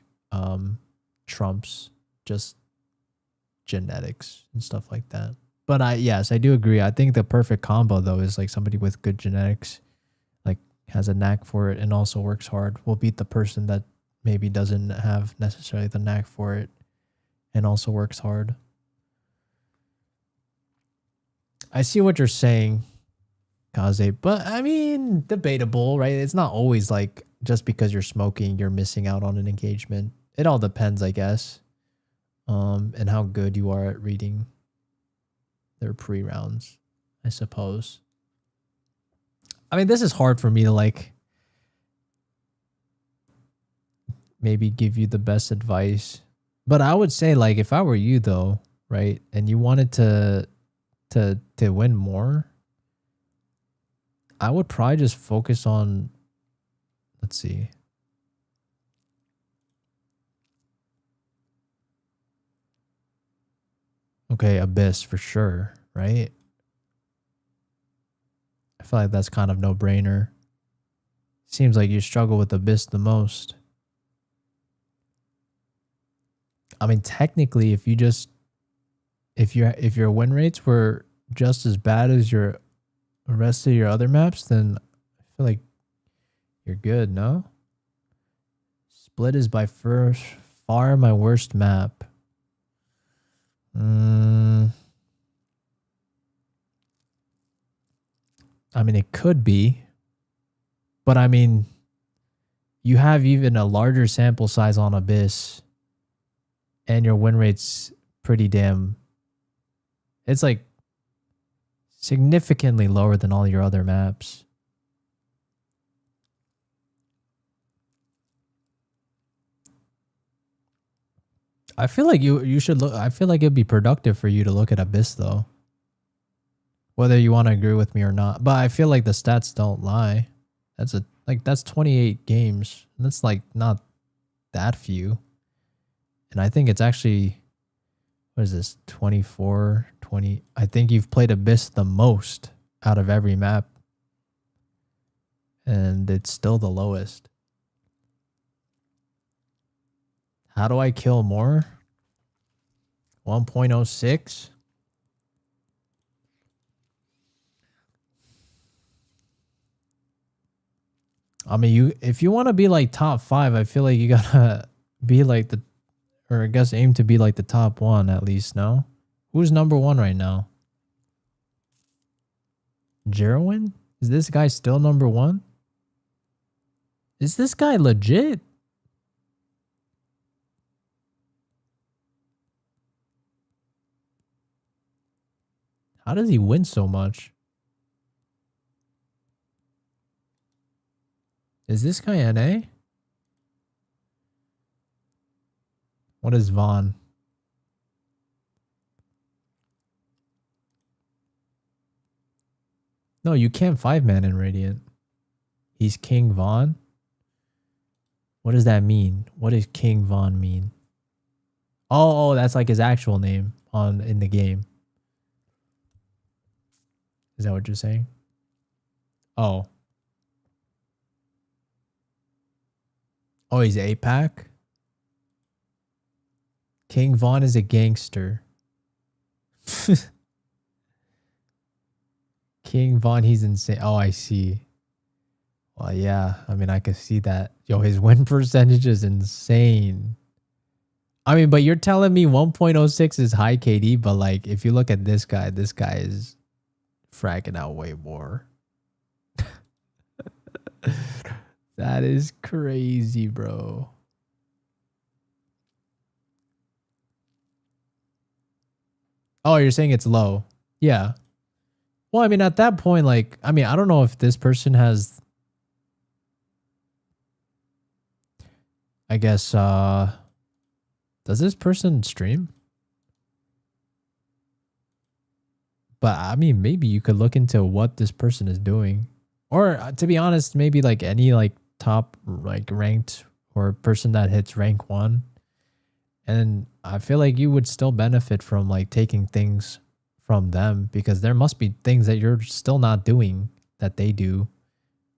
trumps just genetics and stuff like that. But yes, I do agree. I think the perfect combo though is like somebody with good genetics, like has a knack for it and also works hard, will beat the person that maybe doesn't have necessarily the knack for it and also works hard. I see what you're saying. Kaze. But I mean, debatable, right? It's not always like just because you're smoking, you're missing out on an engagement. It all depends, I guess. And how good you are at reading their pre-rounds, I suppose. I mean, this is hard for me to like maybe give you the best advice. But I would say, like, if I were you though, right, and you wanted to win more, I would probably just focus on, let's see. Okay, Abyss for sure, right? I feel like that's kind of no-brainer. Seems like you struggle with Abyss the most. I mean, technically, if your win rates were just as bad as your rest of your other maps, then I feel like you're good, no? Split is by far my worst map. I mean, it could be, but I mean, you have even a larger sample size on Abyss, and your win rate's pretty damn. It's like significantly lower than all your other maps. I feel like you should look. I feel like it'd be productive for you to look at Abyss though, whether you want to agree with me or not. But I feel like the stats don't lie. That's 28 games. That's like not that few. And I think it's actually, what is this, 24, 20. I think you've played Abyss the most out of every map. And it's still the lowest. How do I kill more? 1.06. I mean, if you want to be like top 5, I feel like you gotta be like or I guess aim to be like the top 1 at least, no? Who's number 1 right now? Jerwin? Is this guy still number 1? Is this guy legit? How does he win so much? Is this guy NA? What is Vaughn? No, you can't 5-man in Radiant. He's King Vaughn? What does that mean? What does King Vaughn mean? Oh, that's like his actual name in the game. Is that what you're saying? Oh. Oh, he's APAC? King Vaughn is a gangster. King Vaughn, he's insane. Oh, I see. Well, yeah. I mean, I could see that. Yo, his win percentage is insane. I mean, but you're telling me 1.06 is high KD, but like, if you look at this guy is fragging out way more. That is crazy, bro. Oh, you're saying it's low. Yeah. Well, I mean, at that point, like, I mean, I don't know if this person has, I guess, does this person stream? But I mean, maybe you could look into what this person is doing. Or to be honest, maybe like any like top like ranked or person that hits rank 1. And I feel like you would still benefit from like taking things from them, because there must be things that you're still not doing that they do,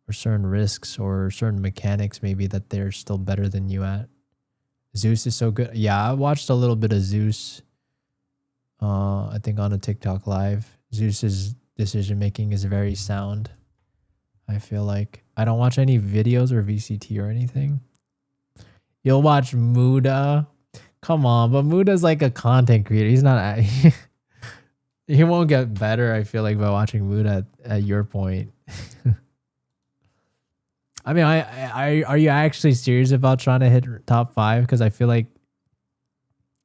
or certain risks or certain mechanics maybe that they're still better than you at. Zeus is so good. Yeah, I watched a little bit of Zeus. I think on a TikTok live. Zeus's decision making is very sound. I feel like I don't watch any videos or VCT or anything. You'll watch Muda. Come on, but Muda's like a content creator. He's not. He won't get better, I feel like, by watching Mood at your point. I mean, are you actually serious about trying to hit top 5? Because I feel like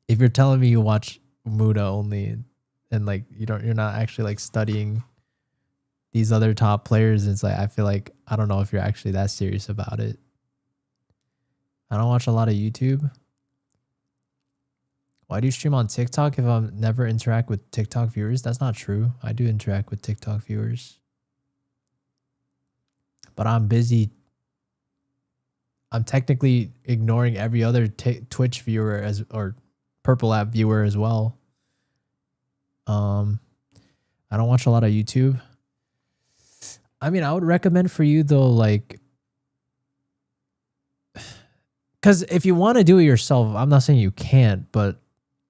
if you're telling me you watch Muda only and like you're not actually like studying these other top players, it's like I feel like I don't know if you're actually that serious about it. I don't watch a lot of YouTube. Why do you stream on TikTok if I never interact with TikTok viewers? That's not true. I do interact with TikTok viewers. But I'm busy. I'm technically ignoring every other Twitch viewer or Purple app viewer as well. I don't watch a lot of YouTube. I mean, I would recommend for you though, like, because if you want to do it yourself, I'm not saying you can't, but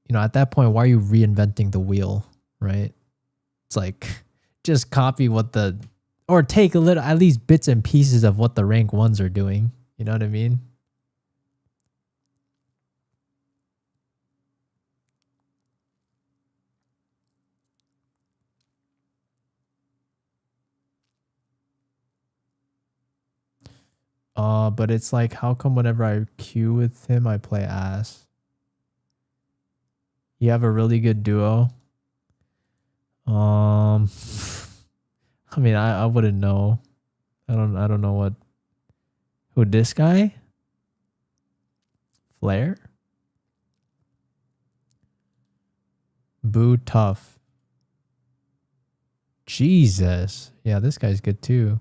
you know, at that point, why are you reinventing the wheel, right? It's like just copy or take a little, at least bits and pieces of what the rank ones are doing. You know what I mean? But it's like, how come whenever I queue with him, I play ass? You have a really good duo. I mean, I wouldn't know. I don't know who this guy? Flare? Boo Tough. Jesus. Yeah, this guy's good too.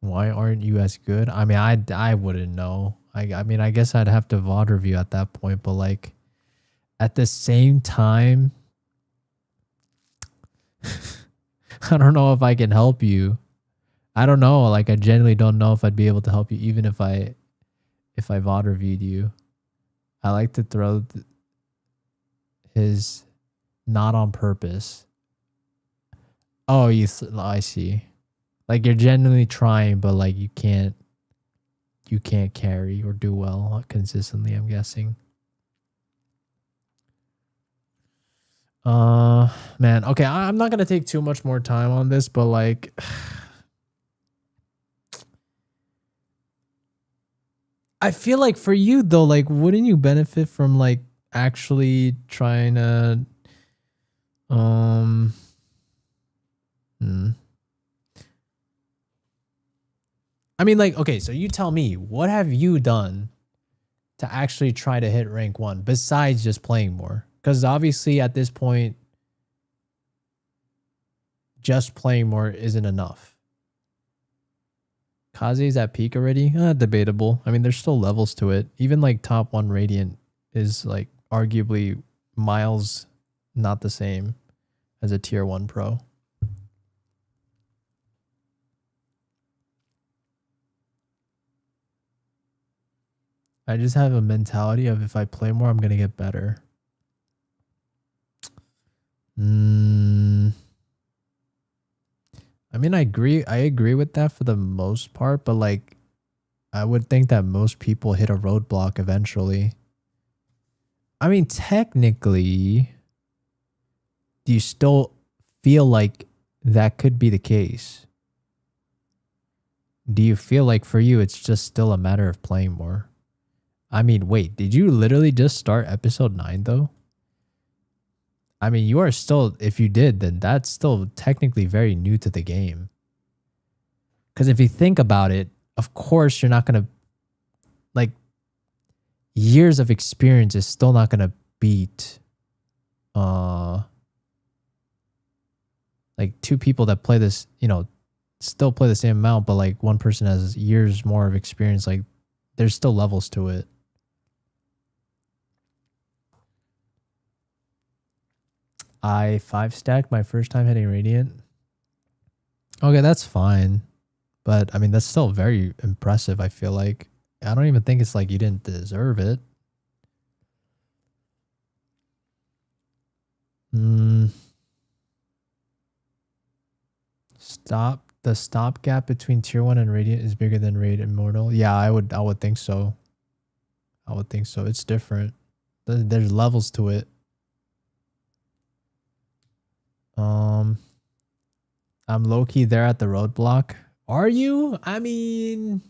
Why aren't you as good? I mean, I wouldn't know. I mean, I guess I'd have to VOD review at that point, but like at the same time, I don't know if I can help you. I don't know. Like I genuinely don't know if I'd be able to help you even if I VOD reviewed you. I like to throw his not on purpose. Oh, I see. Like you're genuinely trying, but like you can't carry or do well consistently, I'm guessing. Man, okay, I'm not gonna take too much more time on this, but like I feel like for you though, like wouldn't you benefit from like actually trying to I mean, like, okay, so you tell me, what have you done to actually try to hit rank 1 besides just playing more? Because obviously at this point, just playing more isn't enough. Kaze's at peak already? Debatable. I mean, there's still levels to it. Even like top 1 Radiant is like arguably miles not the same as a tier 1 pro. I just have a mentality of if I play more, I'm going to get better. I mean, I agree with that for the most part, but like I would think that most people hit a roadblock eventually. I mean, technically, do you still feel like that could be the case? Do you feel like for you, it's just still a matter of playing more? I mean, wait, did you literally just start episode 9 though? I mean, you are still, if you did, then that's still technically very new to the game. Because if you think about it, of course, you're not going to, like, years of experience is still not going to beat, like, 2 people that play this, you know, still play the same amount, but like one person has years more of experience. Like, there's still levels to it. I 5-stacked my first time hitting Radiant. Okay, that's fine. But, I mean, that's still very impressive, I feel like. I don't even think it's like you didn't deserve it. The stop gap between tier 1 and Radiant is bigger than Raid Immortal. Yeah, I would think so. I would think so. It's different. There's levels to it. I'm low-key there at the roadblock. Are you? I mean,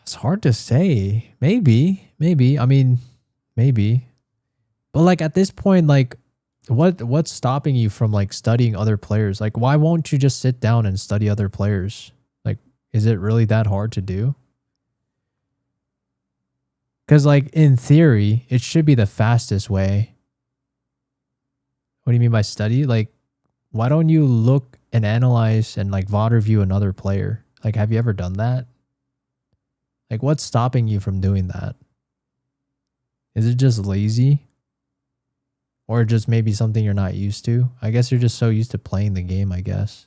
it's hard to say. Maybe. I mean, maybe. But like at this point, like what's stopping you from like studying other players? Like why won't you just sit down and study other players? Like is it really that hard to do? Cuz like in theory, it should be the fastest way. What do you mean by study? Like why don't you look and analyze and like VOD review another player? Like have you ever done that? Like what's stopping you from doing that? Is it just lazy? Or just maybe something you're not used to? I guess you're just so used to playing the game, I guess.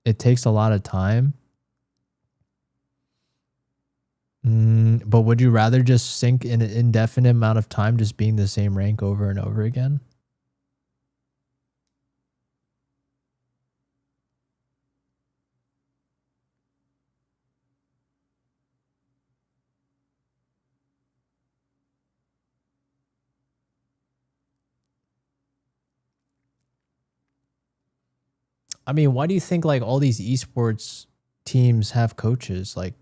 It takes a lot of time. But would you rather just sink in an indefinite amount of time just being the same rank over and over again? I mean, why do you think like all these esports teams have coaches? Like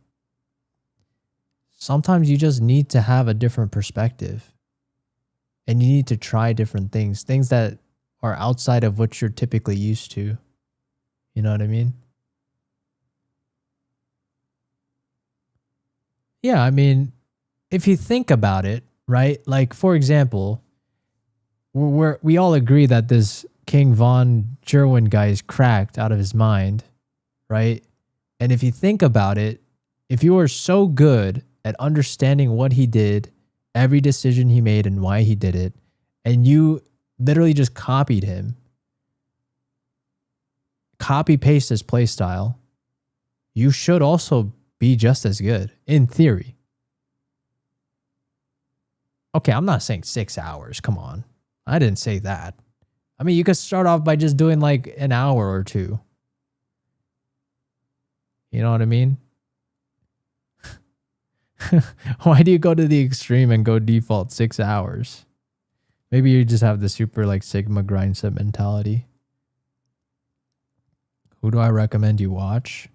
sometimes you just need to have a different perspective and you need to try different things that are outside of what you're typically used to. You know what I mean? Yeah, I mean, if you think about it, right? Like for example, we all agree that this King Von Jerwin guy is cracked out of his mind, right? And if you think about it, if you were so good at understanding what he did, every decision he made and why he did it, and you literally just copied him, copy paste his play style, you should also be just as good in theory. Okay, I'm not saying 6 hours. Come on. I didn't say that. I mean, you could start off by just doing like an hour or two. You know what I mean? Why do you go to the extreme and go default 6 hours? Maybe you just have the super like Sigma grind set mentality. Who do I recommend you watch?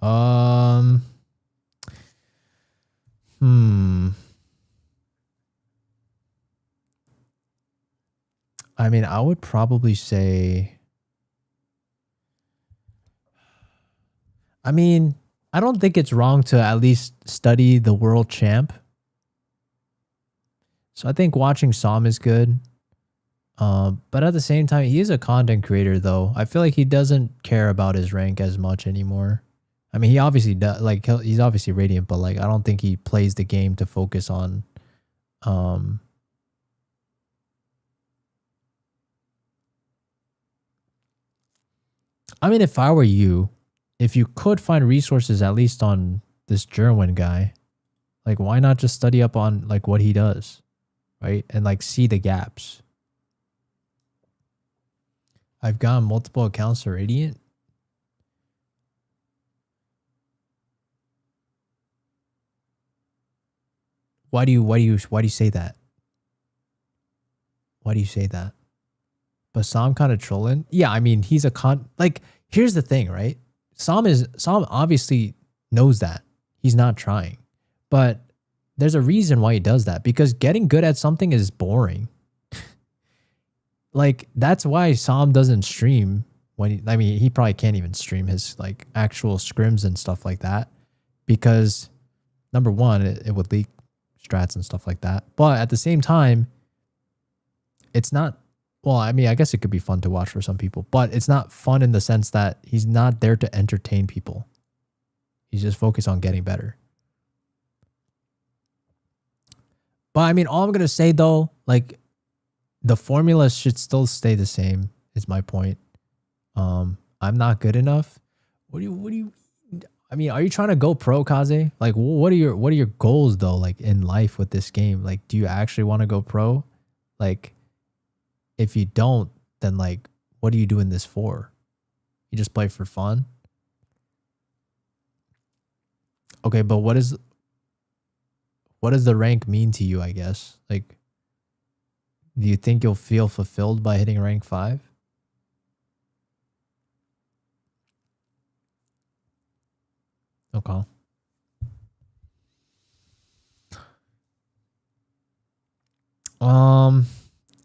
I mean, I would probably say, I mean, I don't think it's wrong to at least study the world champ. So I think watching Som is good. But at the same time, he is a content creator though. I feel like he doesn't care about his rank as much anymore. I mean, he obviously does, like he's obviously Radiant, but like I don't think he plays the game to focus on I mean, if I were you, if you could find resources at least on this Jerwin guy, like why not just study up on like what he does, right? And like see the gaps. I've gotten multiple accounts for Radiant. Why do you say that? Why do you say that? But Som kind of trolling. Yeah, I mean, he's like here's the thing, right? Som obviously knows that. He's not trying. But there's a reason why he does that, because getting good at something is boring. Like that's why Som doesn't stream when he probably can't even stream his like actual scrims and stuff like that, because number one, it would leak strats and stuff like that. But at the same time, it's not, well, I mean, I guess it could be fun to watch for some people, but it's not fun in the sense that he's not there to entertain people. He's just focused on getting better. But I mean, all I'm going to say though, like the formula should still stay the same is my point. I'm not good enough. What do you, I mean, are you trying to go pro, Kaze? Like what are your goals though? Like in life with this game, like, do you actually want to go pro? Like, if you don't, then like, what are you doing this for? You just play for fun? Okay, but what is... what does the rank mean to you, I guess? Like, do you think you'll feel fulfilled by hitting rank 5? Okay.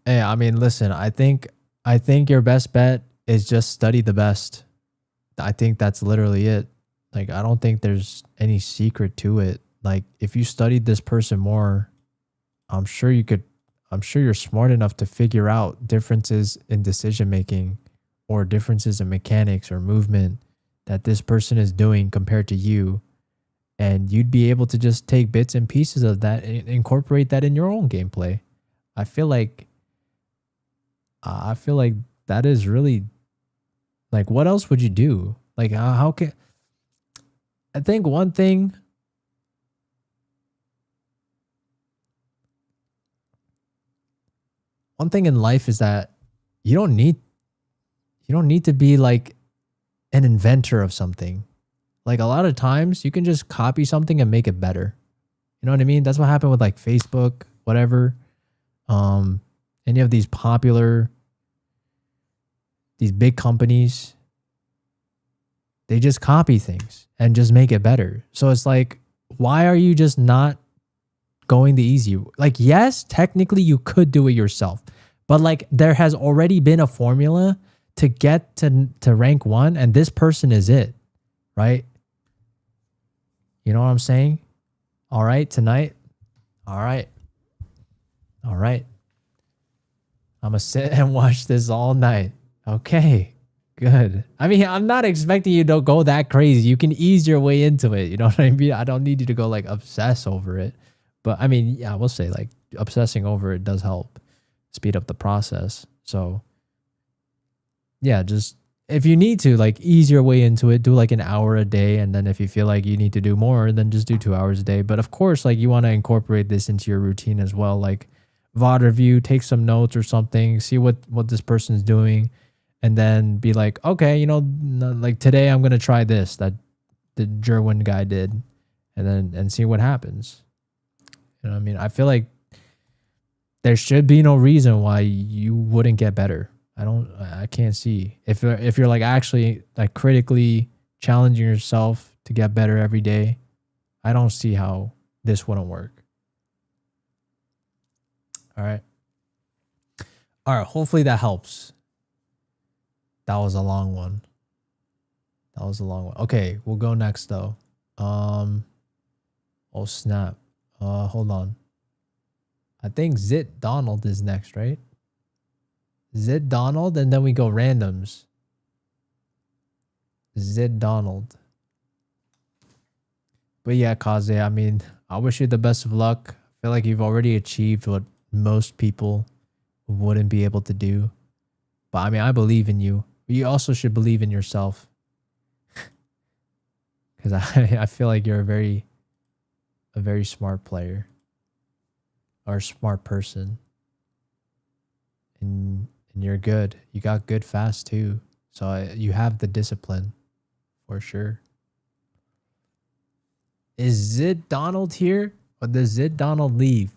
Hey, I mean, listen, I think your best bet is just study the best. I think that's literally it. Like, I don't think there's any secret to it. Like, if you studied this person more, I'm sure you could, I'm sure you're smart enough to figure out differences in decision making or differences in mechanics or movement that this person is doing compared to you. And you'd be able to just take bits and pieces of that and incorporate that in your own gameplay. I feel like, I feel like that is really, like, what else would you do? Like, how can, I think one thing in life is that you don't need, you don't need to be like an inventor of something. Like, a lot of times you can just copy something and make it better. You know what I mean? That's what happened with like Facebook, whatever. Any of these popular, these big companies, they just copy things and just make it better. So it's like, why are you just not going the easy? Like, yes, technically you could do it yourself, but like, there has already been a formula to get to rank 1, and this person is it, right? You know what I'm saying? All right, tonight. All right. All right. I'm gonna sit and watch this all night. Okay. Good. I mean, I'm not expecting you to go that crazy. You can ease your way into it. You know what I mean? I don't need you to go like obsess over it. But I mean, yeah, I will say like obsessing over it does help speed up the process. So yeah, just if you need to, like, ease your way into it, do like an hour a day. And then if you feel like you need to do more, then just do 2 hours a day. But of course, like, you want to incorporate this into your routine as well. Like, VOD review, take some notes or something, see what this person's doing, and then be like, okay, you know, like today I'm gonna try this that the Jerwin guy did, and then and see what happens. You know what I mean? I feel like there should be no reason why you wouldn't get better. I can't see if you're like actually like critically challenging yourself to get better every day. I don't see how this wouldn't work. All right. All right. Hopefully that helps. That was a long one. That was a long one. Okay, we'll go next though. Oh snap. Hold on. I think Zit Donald is next, right? Zid Donald, and then we go randoms. Zid Donald. But yeah, Kaze, I mean, I wish you the best of luck. I feel like you've already achieved what most people wouldn't be able to do. But I mean, I believe in you. But you also should believe in yourself. Because I feel like you're a very smart player. Or a smart person. And you're good. You got good fast too. So you have the discipline for sure. Is Zid Donald here? Or does Zid Donald leave?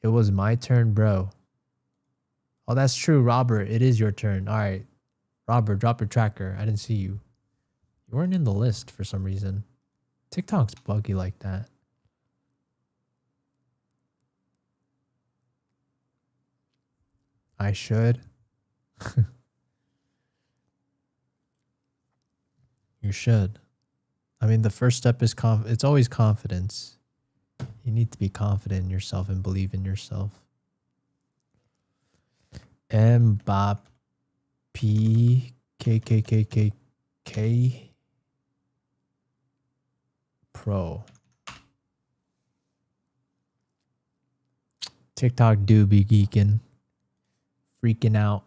It was my turn, bro. Oh, that's true, Robert. It is your turn. All right. Robert, drop your tracker. I didn't see you. You weren't in the list for some reason. TikTok's buggy like that. I should. You should. I mean, the first step is it's always confidence. You need to be confident in yourself and believe in yourself. Mbappé K Pro. TikTok do be geeking. Freaking out.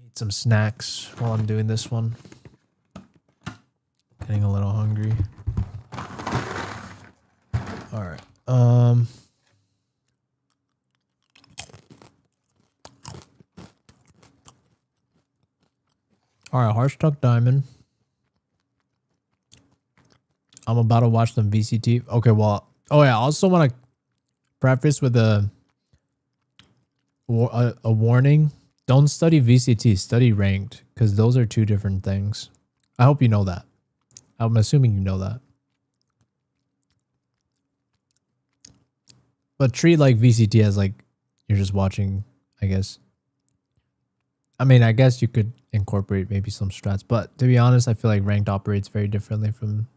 Eat some snacks while I'm doing this one. Getting a little hungry. All right. All right, Heartstruck Diamond. I'm about to watch some VCT. Okay, well, oh yeah, I also want to preface with a warning. Don't study VCT, study ranked, because those are two different things. I hope you know that. I'm assuming you know that. But treat like VCT as like you're just watching, I guess. I mean, I guess you could incorporate maybe some strats, but to be honest, I feel like ranked operates very differently from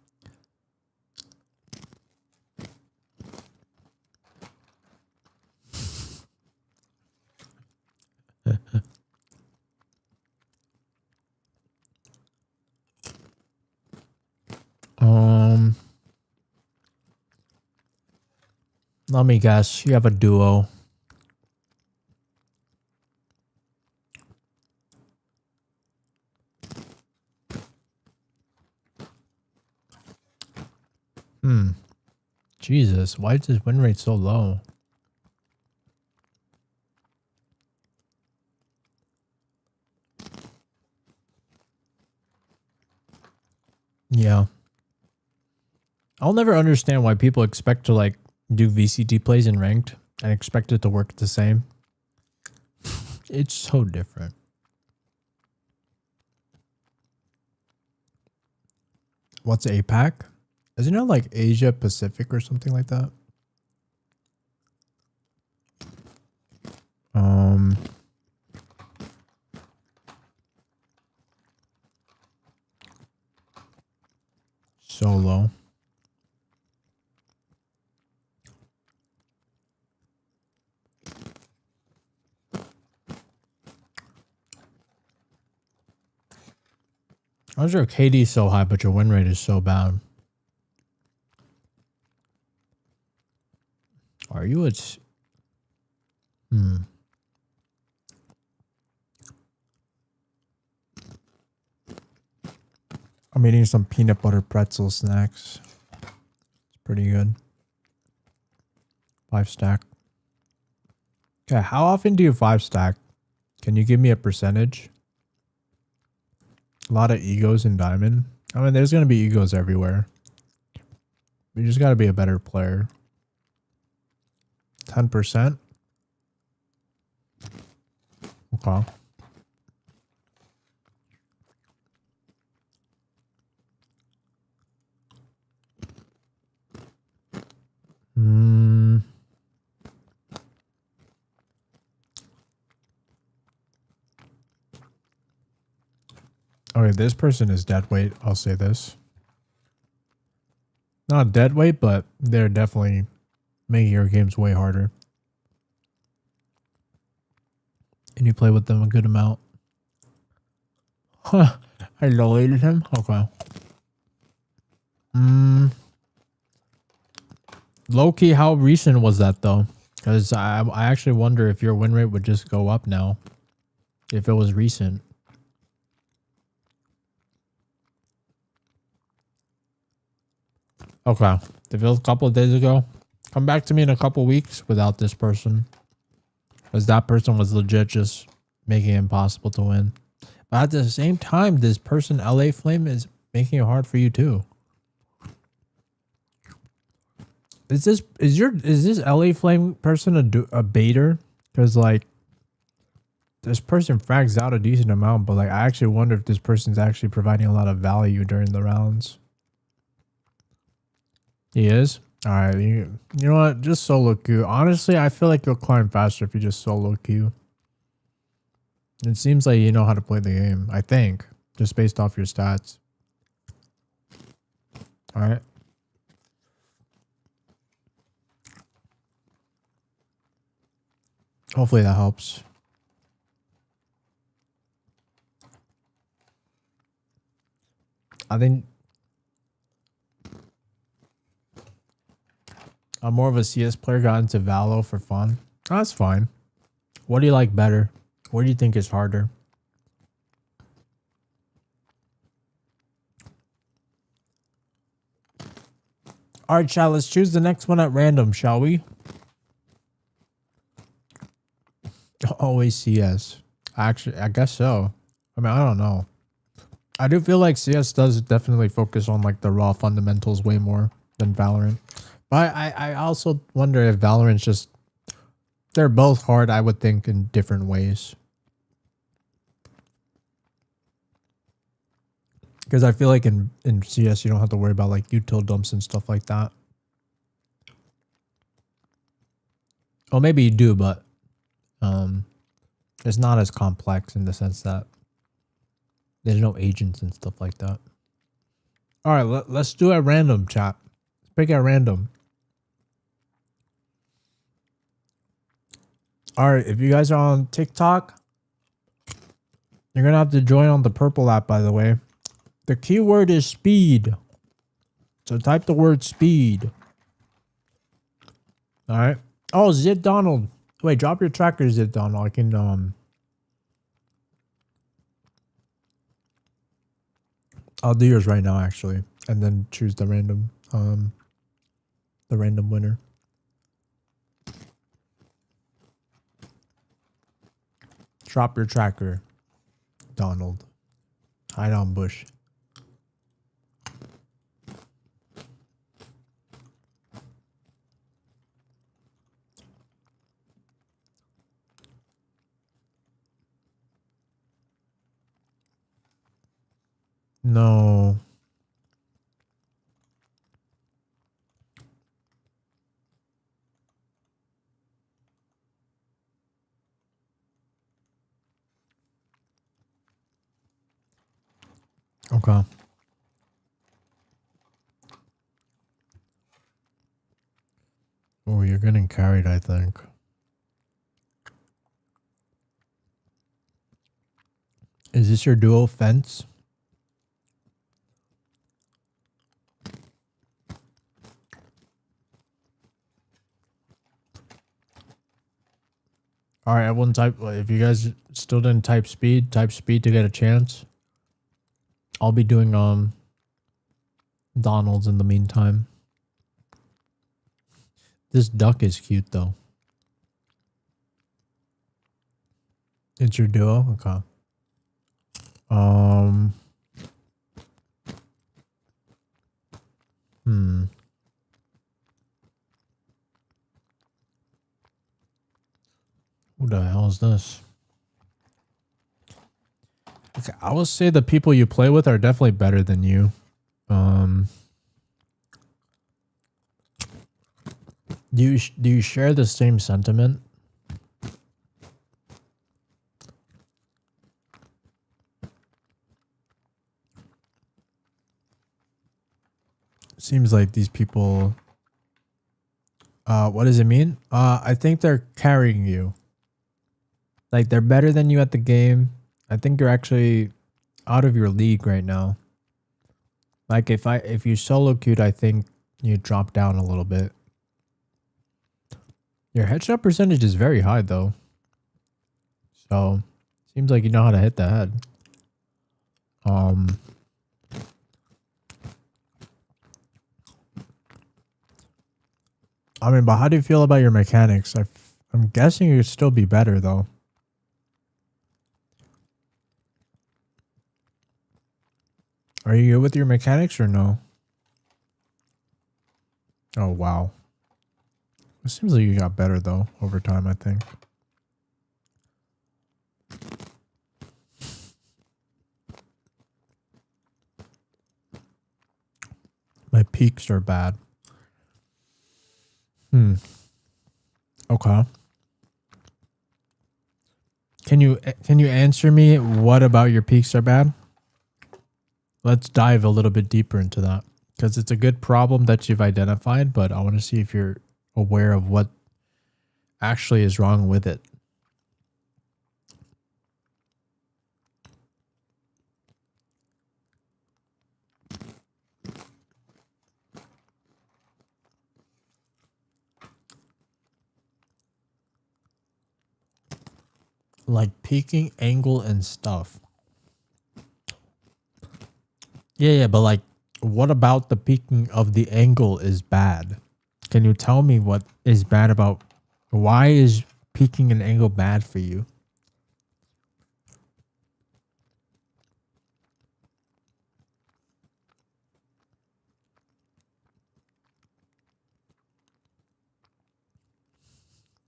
let me guess, you have a duo. Jesus, why is this win rate so low? Yeah. I'll never understand why people expect to like do VCT plays in ranked and expect it to work the same. It's so different. What's APAC? Isn't it like Asia Pacific or something like that? Solo. How's your KD so high, but your win rate is so bad? Are you at... I'm eating some peanut butter pretzel snacks. It's pretty good. 5 stack. Okay, how often do you 5 stack? Can you give me a percentage? A lot of egos in Diamond. I mean, there's going to be egos everywhere. You just got to be a better player. 10%? Okay. Okay, this person is dead weight. I'll say this. Not dead weight, but they're definitely making your games way harder. And you play with them a good amount. Huh. I deleted him? Okay. Low-key, how recent was that though? Because I actually wonder if your win rate would just go up now. If it was recent. Okay. If it was a couple of days ago, come back to me in a couple of weeks without this person. Because that person was legit just making it impossible to win. But at the same time, this person, LA Flame, is making it hard for you too. Is this LA Flame person a baiter? Because like this person frags out a decent amount, but like I actually wonder if this person's actually providing a lot of value during the rounds. He is? Alright, you know what? Just solo queue. Honestly, I feel like you'll climb faster if you just solo queue. It seems like you know how to play the game, I think. Just based off your stats. Alright. Hopefully that helps. I think I'm more of a CS player, got into Valo for fun. Oh, that's fine. What do you like better? What do you think is harder? Alright, chat, let's choose the next one at random, shall we? Always CS. Actually, I guess so. I mean, I don't know. I do feel like CS does definitely focus on like the raw fundamentals way more than Valorant. But I also wonder if Valorant's just, they're both hard, I would think, in different ways. Because I feel like in CS you don't have to worry about like util dumps and stuff like that. Oh, maybe you do, but it's not as complex in the sense that there's no agents and stuff like that. All right, let's do a random, chat. Let's pick a random. All right, if you guys are on TikTok, you're gonna have to join on the purple app, by the way. The keyword is speed. So type the word speed. All right. Oh, Zid Donald. Wait, drop your tracker, Zid Donald. I can I'll do yours right now, actually, and then choose the random winner. Drop your tracker, Donald. Hide on bush. No. Okay. Oh, you're getting carried, I think. Is this your duo fence? All right, everyone type. If you guys still didn't type speed to get a chance. I'll be doing Donald's in the meantime. This duck is cute though. It's your duo? Okay. Who the hell is this? Okay, I will say the people you play with are definitely better than you. Do you share the same sentiment? Seems like these people. What does it mean? I think they're carrying you. Like they're better than you at the game. I think you're actually out of your league right now. Like if you solo queued, I think you drop down a little bit. Your headshot percentage is very high though. So seems like you know how to hit the head. I mean, but how do you feel about your mechanics? I'm guessing you'd still be better though. Are you good with your mechanics or no? Oh, wow. It seems like you got better though over time, I think. My peaks are bad. Okay. Can you answer me what about your peaks are bad? Let's dive a little bit deeper into that because it's a good problem that you've identified, but I want to see if you're aware of what actually is wrong with it. Like peaking angle and stuff. Yeah, but like, what about the peaking of the angle is bad? Can you tell me what is bad about, why is peaking an angle bad for you?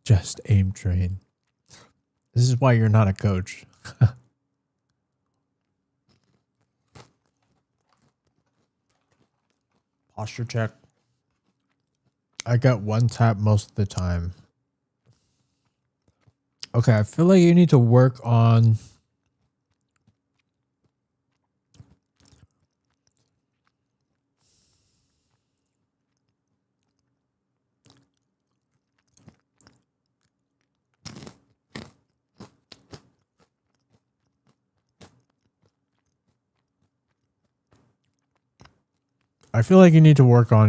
Just aim train. This is why you're not a coach. Posture check. I got one tap most of the time. Okay, I feel like you need to work on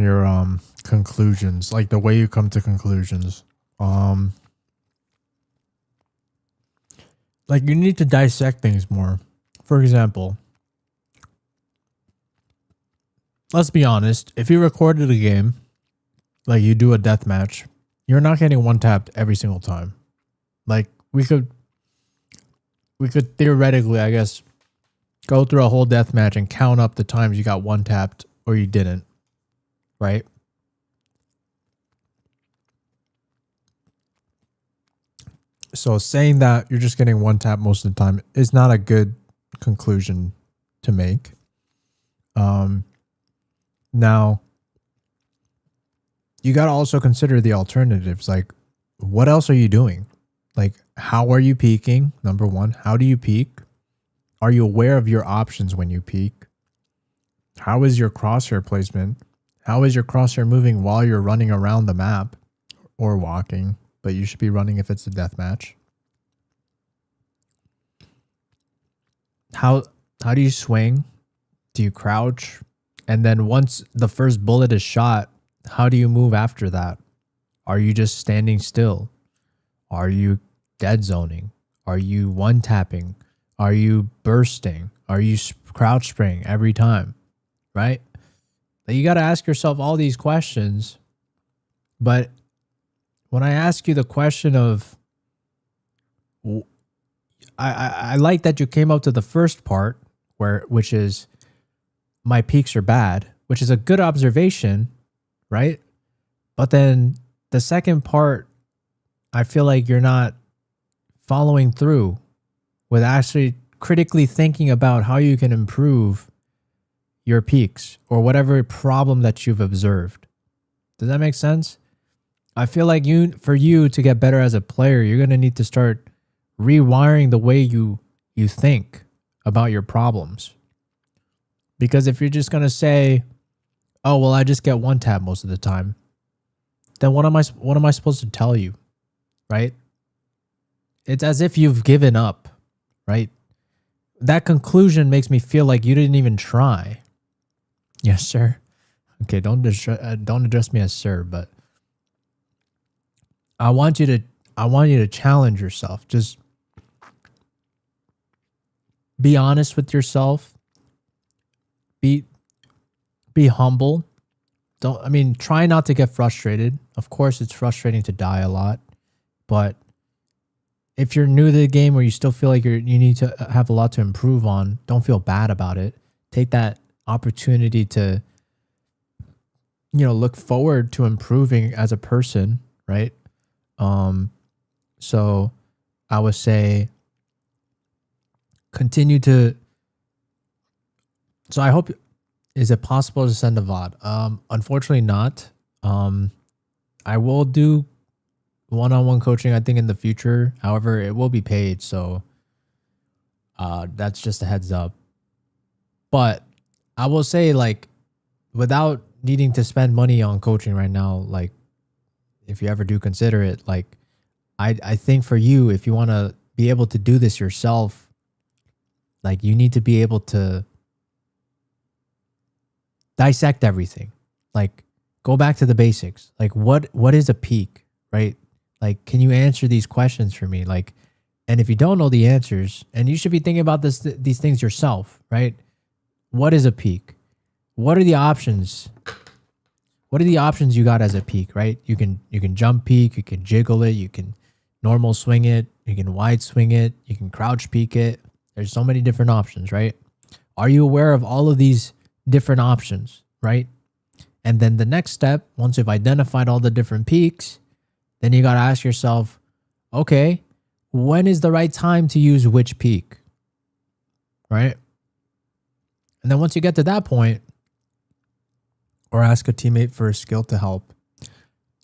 your conclusions, like the way you come to conclusions. Like you need to dissect things more. For example, let's be honest, if you recorded a game, like you do a death match, you're not getting one tapped every single time. Like we could theoretically, I guess, go through a whole death match and count up the times you got one tapped or you didn't, right? So saying that you're just getting one tap most of the time is not a good conclusion to make. Now, you got to also consider the alternatives. Like, what else are you doing? Like, how are you peaking? Number one, how do you peak? Are you aware of your options when you peak? How is your crosshair placement? How is your crosshair moving while you're running around the map or walking? But you should be running if it's a death match. How do you swing? Do you crouch? And then once the first bullet is shot, how do you move after that? Are you just standing still? Are you dead zoning? Are you one tapping? Are you bursting? Are you crouch spraying every time? Right? You got to ask yourself all these questions. But when I ask you the question of, I like that you came up to the first part which is my peaks are bad, which is a good observation, right? But then the second part, I feel like you're not following through with actually critically thinking about how you can improve your peaks or whatever problem that you've observed. Does that make sense? I feel like for you to get better as a player, you're going to need to start rewiring the way you think about your problems. Because if you're just going to say, oh, well, I just get one tap most of the time, then what am I supposed to tell you? Right? It's as if you've given up, right? That conclusion makes me feel like you didn't even try. Yes, sir. Okay, don't address me as sir, but I want you to challenge yourself. Just be honest with yourself. Be humble. Try not to get frustrated. Of course, it's frustrating to die a lot, but if you're new to the game or you still feel like you need to have a lot to improve on, don't feel bad about it. Take that opportunity to, look forward to improving as a person, right? So I would say continue to. So I hope, is it possible to send a VOD? Unfortunately not. I will do one-on-one coaching, I think, in the future. However, it will be paid. So that's just a heads up. But I will say, like, without needing to spend money on coaching right now, like, if you ever do consider it, like, I think for you, if you want to be able to do this yourself, like, you need to be able to dissect everything. Like, go back to the basics. Like, what is a peak, right? Like, can you answer these questions for me? Like, and if you don't know the answers, and you should be thinking about these things yourself, right? What is a peak? What are the options? What are the options you got as a peak, right? You can jump peak, you can jiggle it, you can normal swing it, you can wide swing it, you can crouch peak it. There's so many different options, right? Are you aware of all of these different options, right? And then the next step, once you've identified all the different peaks, then you got to ask yourself, okay, when is the right time to use which peak? Right? And then once you get to that point, or ask a teammate for a skill to help.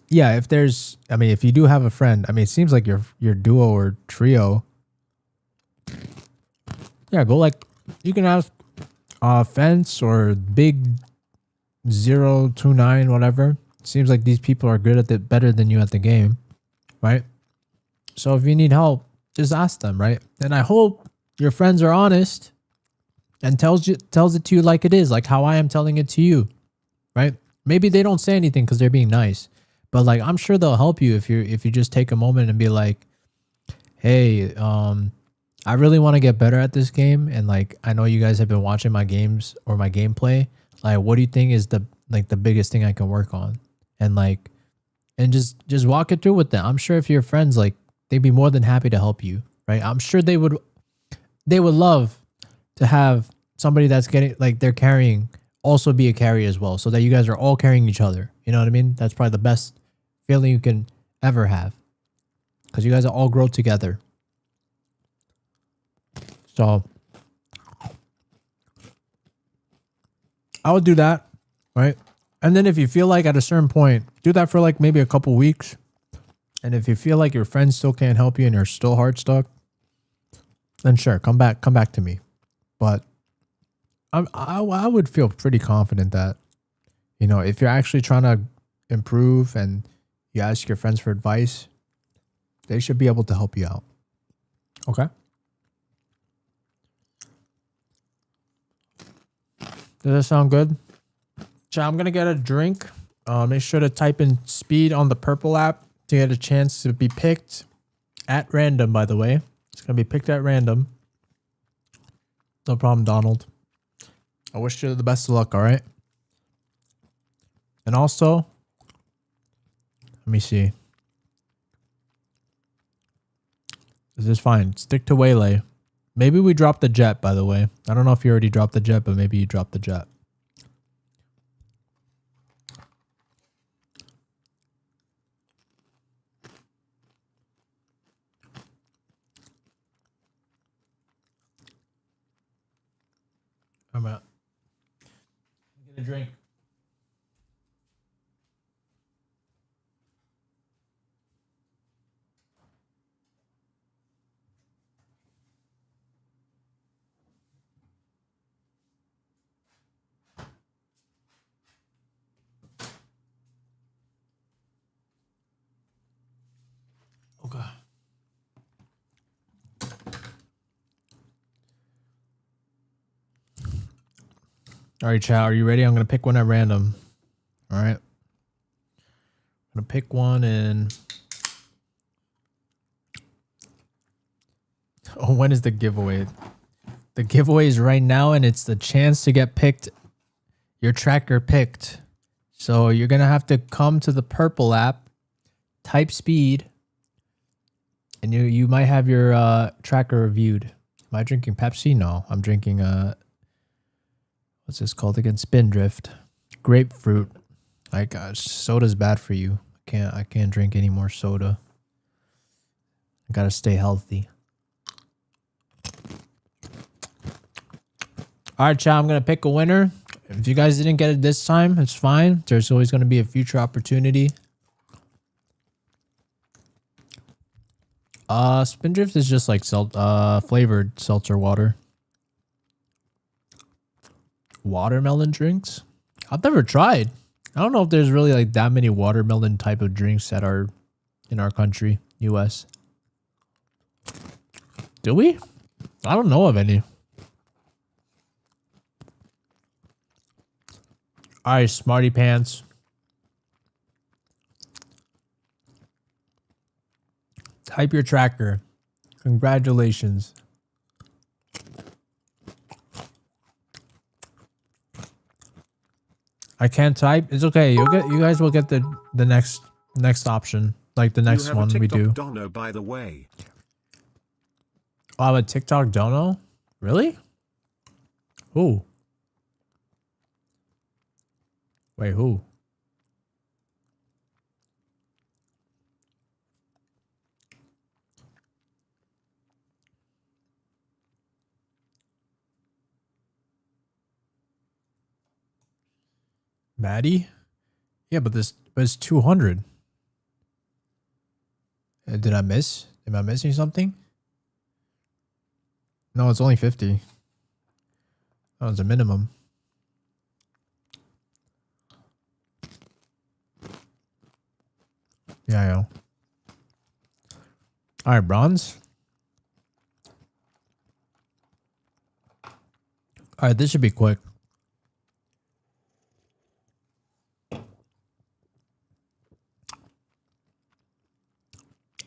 Yeah, if you do have a friend, it seems like your duo or trio. Yeah, go you can ask Fence or Big 029, whatever. Seems like these people are good at it, better than you at the game, right? So if you need help, just ask them, right? And I hope your friends are honest and tells it to you like it is, like how I am telling it to you, right? Maybe they don't say anything because they're being nice, but like I'm sure they'll help you if you just take a moment and be like, hey, I really want to get better at this game, and like I know you guys have been watching my games or my gameplay. Like, what do you think is the biggest thing I can work on? And just walk it through with them. I'm sure if you're friends, like they'd be more than happy to help you, right? I'm sure they would love to have somebody that's getting like they're carrying also be a carry as well, so that you guys are all carrying each other. You know what I mean? That's probably the best feeling you can ever have, because you guys all grow together. So I would do that, right? And then if you feel like at a certain point, do that for like maybe a couple weeks. And if you feel like your friends still can't help you and you're still hard stuck, then sure, come back to me. But I would feel pretty confident that, if you're actually trying to improve and you ask your friends for advice, they should be able to help you out. Okay? Does that sound good? So I'm going to get a drink. Make sure to type in speed on the purple app to get a chance to be picked at random, by the way. It's going to be picked at random. No problem, Donald. I wish you the best of luck, all right? And also, let me see. This is fine. Stick to Waylay. Maybe we dropped the jet, by the way. I don't know if you already dropped the jet, but maybe you dropped the jet. I'm out. Get a drink. Okay. All right, chat. Are you ready? I'm going to pick one at random. All right. I'm going to pick one and... Oh, when is the giveaway? The giveaway is right now, and it's the chance to get picked. Your tracker picked. So you're going to have to come to the purple app, type speed, and you might have your tracker reviewed. Am I drinking Pepsi? No, I'm drinking what's this called again? Spindrift. Grapefruit. My gosh, soda's bad for you. I can't drink any more soda. I gotta stay healthy. All right, chat, I'm gonna pick a winner. If you guys didn't get it this time, it's fine. There's always gonna be a future opportunity. Spindrift is just like flavored seltzer water. Watermelon drinks? I've never tried. I don't know if there's really like that many watermelon type of drinks that are in our country, US. Do we? I don't know of any. All right, Smarty Pants. Type your tracker. Congratulations. I can't type. It's okay. You guys will get the next option, like the next one we do. Dono, by the way. Oh, I have a TikTok dono? Really? Who? Wait, who? Maddie? Yeah, but this was 200. Did I miss? Am I missing something? No, it's only 50. That was a minimum. Yeah, I know. All right, bronze. All right, this should be quick.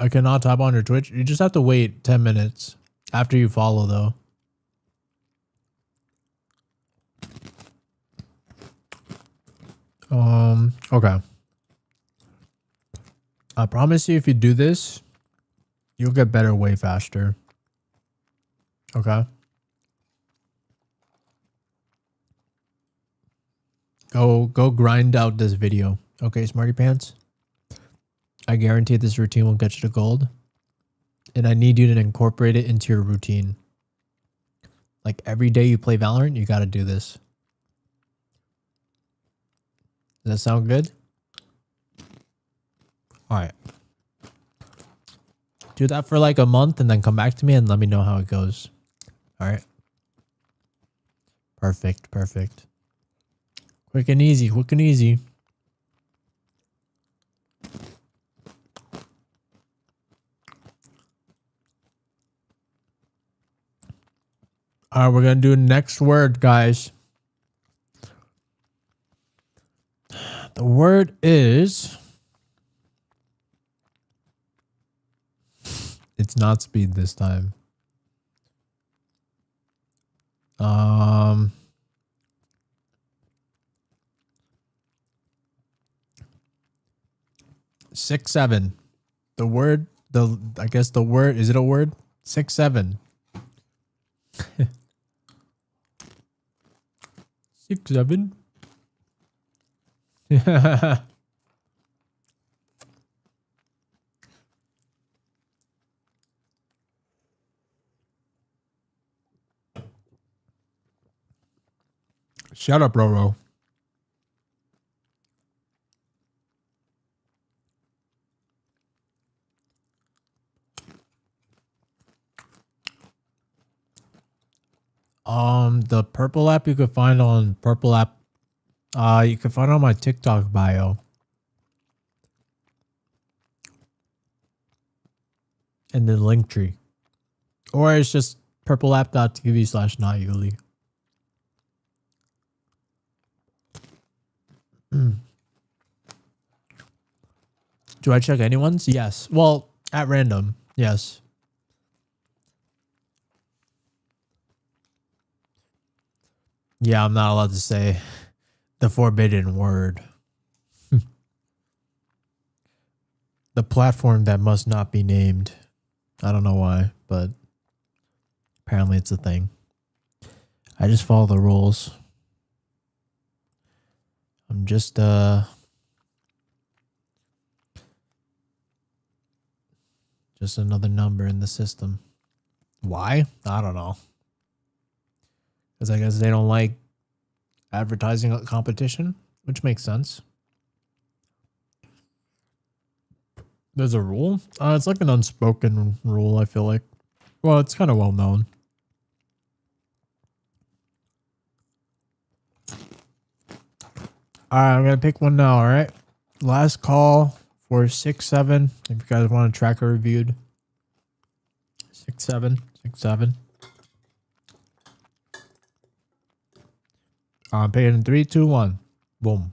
I cannot tap on your Twitch. You just have to wait 10 minutes after you follow, though. Okay. I promise you, if you do this, you'll get better way faster. Okay. Go grind out this video. Okay, Smarty Pants. I guarantee this routine will get you to gold. And I need you to incorporate it into your routine. Like every day you play Valorant, you got to do this. Does that sound good? All right. Do that for like a month and then come back to me and let me know how it goes. All right. Perfect. Perfect. Quick and easy. Quick and easy. All right, we're going to do next word, guys. The word is... It's not speed this time. 6-7. The word, I guess the word, is it a word? 6-7. 6-7. Shut up, Roro. The purple app you could find on purple app. You can find on my TikTok bio. And then Linktree. Or it's just purpleapp.tv/notyuli. Do I check anyone's? Yes. Well, at random. Yes. Yeah, I'm not allowed to say the forbidden word. The platform that must not be named. I don't know why, but apparently it's a thing. I just follow the rules. I'm just another number in the system. Why? I don't know. Because I guess they don't like advertising competition, which makes sense. There's a rule? It's like an unspoken rule, I feel like. Well, it's kind of well known. Alright, I'm going to pick one now, alright? Last call for 6-7. If you guys want a tracker reviewed. 6-7. 6-7. I'm picking in 3, 2, 1. Boom.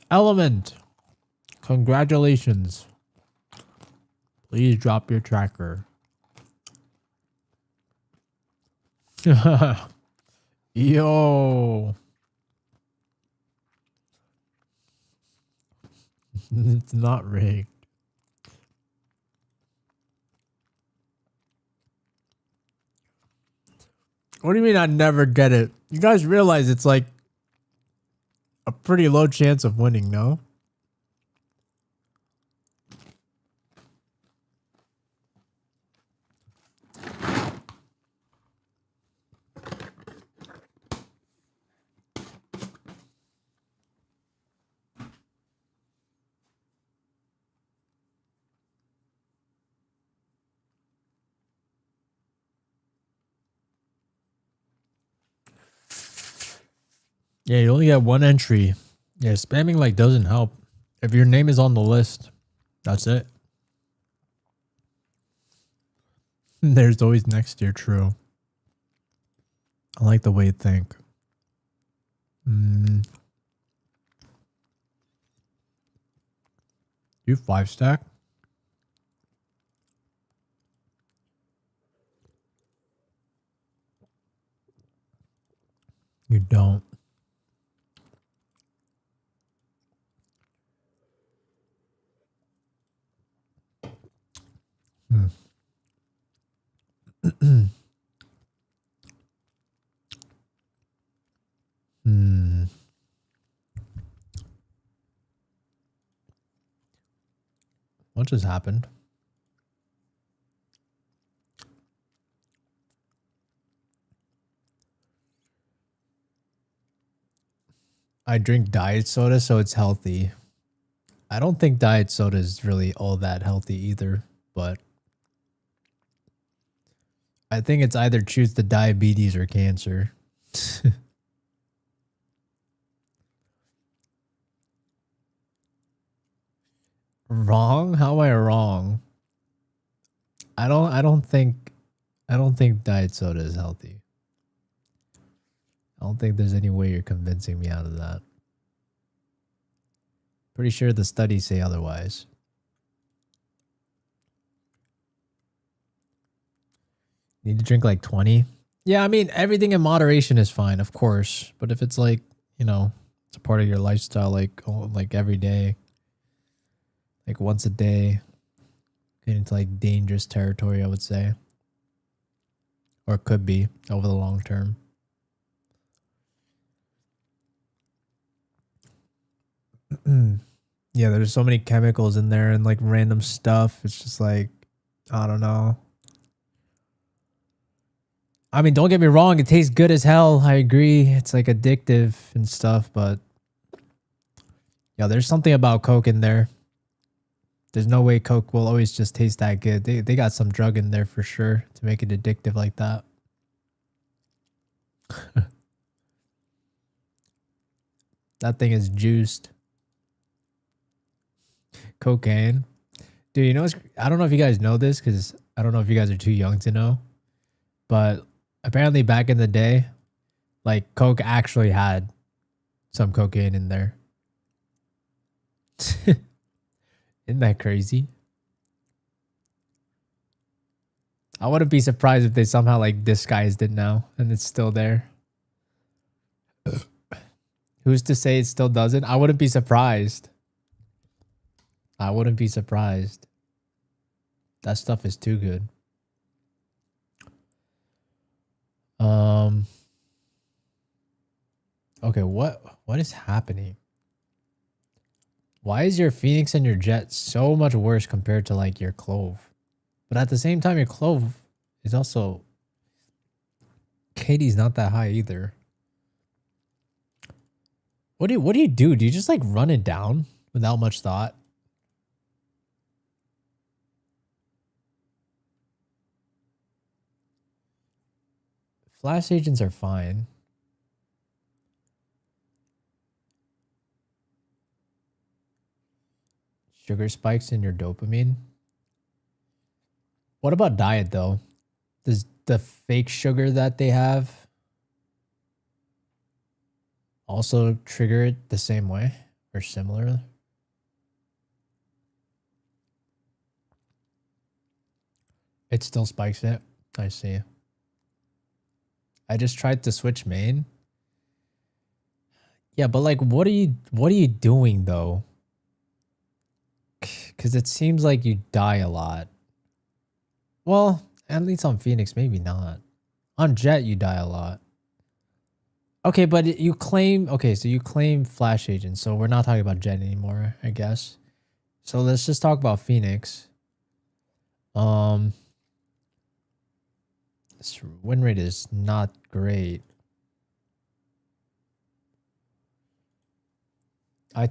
Element. Congratulations. Please drop your tracker. Yo. It's not rigged. What do you mean I never get it? You guys realize it's like a pretty low chance of winning, no? Yeah, you only get one entry. Yeah, spamming like doesn't help. If your name is on the list, that's it. There's always next year, true. I like the way you think. You 5-stack? You don't. What just happened? I drink diet soda, so it's healthy. I don't think diet soda is really all that healthy either, but I think it's either choose the diabetes or cancer. Wrong? How am I wrong? I don't think diet soda is healthy. I don't think there's any way you're convincing me out of that. Pretty sure the studies say otherwise. Need to drink like 20? Yeah, I mean, everything in moderation is fine, of course. But if it's like, you know, it's a part of your lifestyle, like every day, like once a day, get into like dangerous territory, I would say. Or it could be over the long term. Yeah, there's so many chemicals in there and like random stuff. It's just like, I don't know. I mean, don't get me wrong, it tastes good as hell. I agree. It's like addictive and stuff, but yeah, there's something about Coke in there. There's no way Coke will always just taste that good. They got some drug in there for sure to make it addictive like that. That thing is juiced. Cocaine. Dude, you know, I don't know if you guys know this because I don't know if you guys are too young to know, but apparently back in the day, like Coke actually had some cocaine in there. Isn't that crazy? I wouldn't be surprised if they somehow like disguised it now and it's still there. Who's to say it still doesn't? I wouldn't be surprised. I wouldn't be surprised. That stuff is too good. Okay, what is happening? Why is your Phoenix and your Jet so much worse compared to like your Clove? But at the same time, your Clove is also Katie's not that high either. What do you do? Do you just like run it down without much thought? Flash agents are fine. Sugar spikes in your dopamine. What about diet though? Does the fake sugar that they have also trigger it the same way or similar? It still spikes it. I see. I just tried to switch main. Yeah, but like what are you doing though? Cuz it seems like you die a lot. Well, at least on Phoenix maybe not. On Jet you die a lot. Okay, but you claim so you claim Flash Agent, so we're not talking about Jet anymore, I guess. So let's just talk about Phoenix. This win rate is not great. I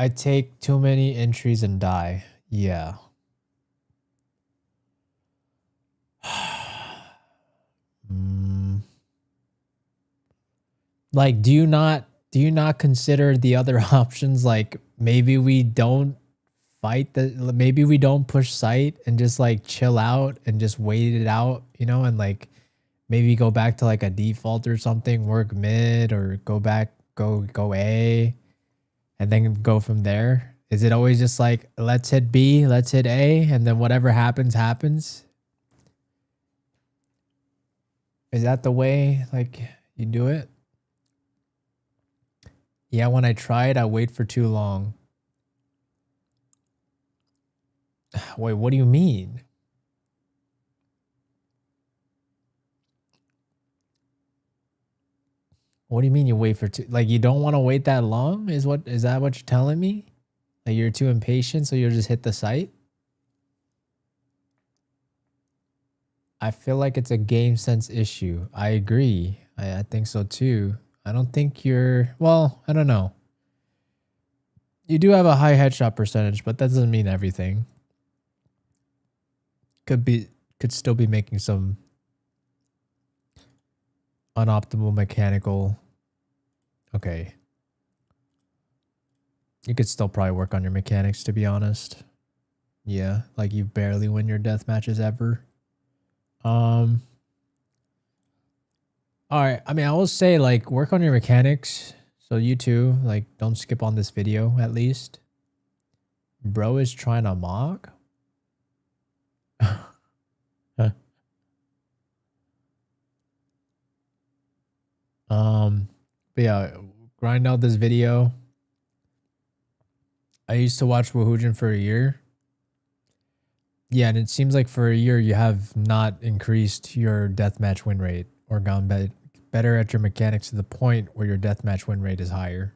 take too many entries and die. Yeah. Like, do you not do you not consider the other options? Like maybe we don't maybe we don't push site and just like chill out and just wait it out, you know, and like maybe go back to like a default or something, work mid or go A and then go from there. Is it always just like, let's hit B, let's hit A, and then whatever happens, happens? Is that the way like you do it? Yeah, when I tried, I wait for too long. Wait, what do you mean? What do you mean you wait for too, like you don't want to wait that long? Is that what you're telling me? Like you're too impatient, so you'll just hit the site? I feel like it's a game sense issue. I agree. I think so too. I don't think well, I don't know. You do have a high headshot percentage, but that doesn't mean everything. Could still be making some unoptimal mechanical. Okay. You could still probably work on your mechanics, to be honest. Yeah, like you barely win your death matches ever. All right. I mean, I will say like work on your mechanics. So you too, like don't skip on this video at least. Bro is trying to mock. But yeah, grind out this video. I used to watch Woohoojin for a year. Yeah, and it seems like for a year you have not increased your deathmatch win rate or gone better at your mechanics to the point where your deathmatch win rate is higher.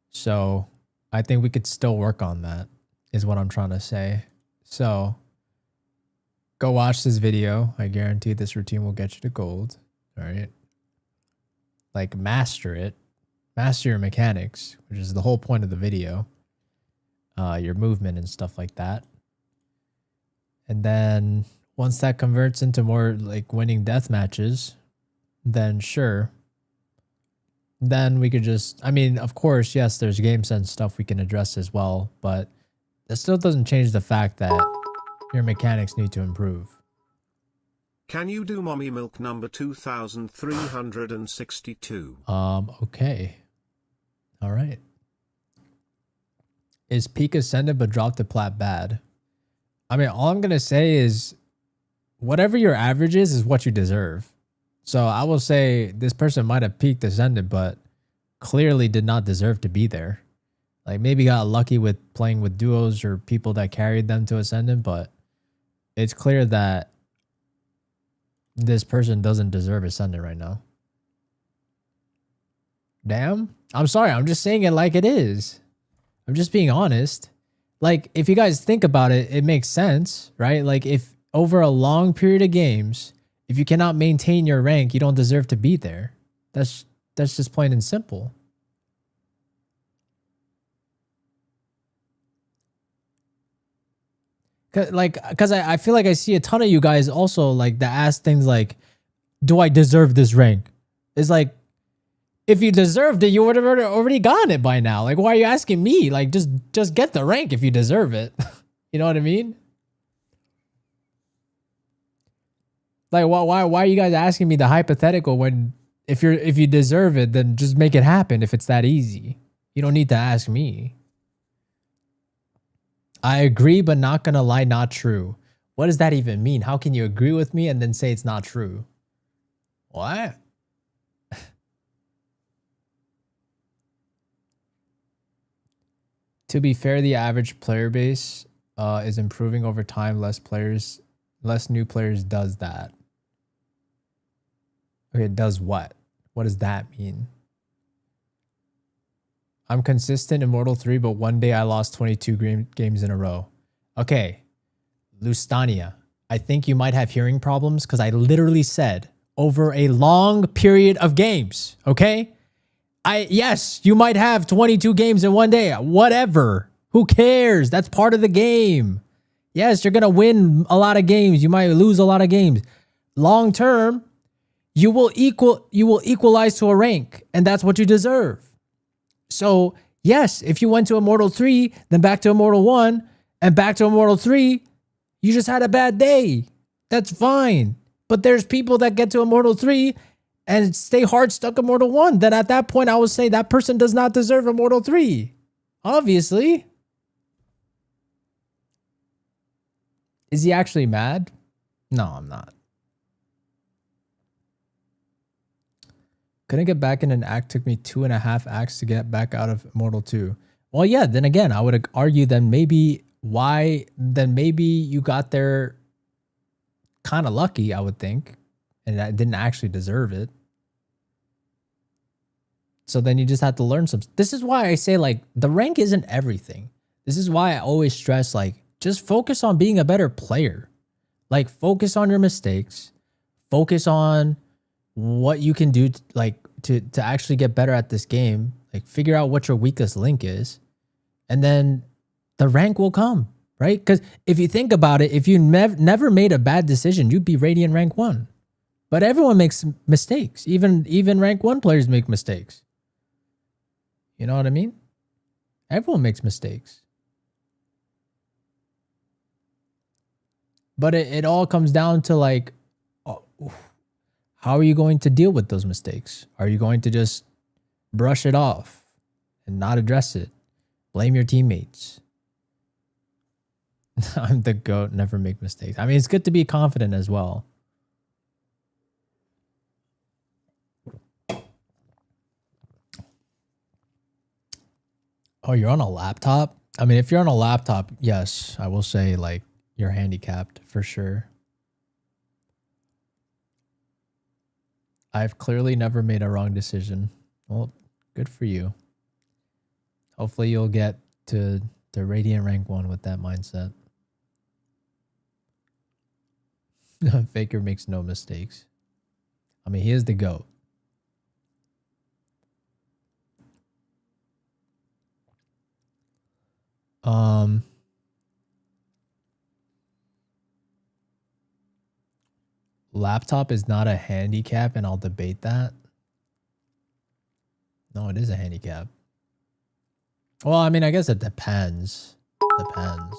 So I think we could still work on that, is what I'm trying to say. So go watch this video. I guarantee this routine will get you to gold. All right. Like master it. Master your mechanics, which is the whole point of the video. Your movement and stuff like that. And then once that converts into more like winning death matches, then sure. Then we could just, I mean, of course, yes, there's game sense stuff we can address as well, but that still doesn't change the fact that your mechanics need to improve. Can you do Mommy Milk number 2362? Okay. All right. Is peak ascended but drop to plat bad? I mean, all I'm going to say is whatever your average is what you deserve. So I will say this person might have peaked ascended, but clearly did not deserve to be there. Like maybe got lucky with playing with duos or people that carried them to ascendant, but it's clear that this person doesn't deserve ascendant right now. Damn. I'm sorry. I'm just saying it like it is. I'm just being honest. Like, if you guys think about it, it makes sense, right? Like, if over a long period of games, if you cannot maintain your rank, you don't deserve to be there. That's just plain and simple. Because I feel like I see a ton of you guys also like that ask things like, do I deserve this rank? It's like, if you deserved it, you would have already gotten it by now. Like, why are you asking me? Like, just get the rank if you deserve it. You know what I mean? Like, why are you guys asking me the hypothetical when if you deserve it, then just make it happen if it's that easy. You don't need to ask me. I agree, but not gonna lie, not true. What does that even mean? How can you agree with me and then say it's not true? What? To be fair, the average player base is improving over time. Less new players does that. Okay, does what? What does that mean? I'm consistent in Mortal 3, but one day I lost 22 games in a row. Okay, Lustania, I think you might have hearing problems because I literally said over a long period of games, okay? Yes, you might have 22 games in one day. Whatever. Who cares? That's part of the game. Yes, you're going to win a lot of games. You might lose a lot of games. Long term, you will equalize to a rank, and that's what you deserve. So yes, if you went to Immortal 3, then back to Immortal 1, and back to Immortal 3, you just had a bad day. That's fine. But there's people that get to Immortal 3 and stay hard stuck Immortal 1. Then at that point, I would say that person does not deserve Immortal 3. Obviously. Is he actually mad? No, I'm not. Couldn't get back in an act. Took me 2.5 acts to get back out of Immortal 2. Well, yeah, then again, I would argue then maybe you got there kind of lucky, I would think, and I didn't actually deserve it. So then you just have to learn some. This is why I say, like, the rank isn't everything. This is why I always stress, like, just focus on being a better player. Like, focus on your mistakes. Focus on what you can do to actually get better at this game. Like, figure out what your weakest link is. And then the rank will come, right? Because if you think about it, if you never made a bad decision, you'd be Radiant rank 1. But everyone makes mistakes. Even rank 1 players make mistakes. You know what I mean? Everyone makes mistakes. But it all comes down to, like, how are you going to deal with those mistakes? Are you going to just brush it off and not address it? Blame your teammates. I'm the GOAT, never make mistakes. I mean, it's good to be confident as well. Oh, you're on a laptop? I mean, if you're on a laptop, yes, I will say, like, you're handicapped for sure. I've clearly never made a wrong decision. Well, good for you. Hopefully you'll get to Radiant rank 1 with that mindset. Faker makes no mistakes. I mean, he is the GOAT. Laptop is not a handicap, and I'll debate that. No, it is a handicap. Well, I mean, I guess it depends. Depends.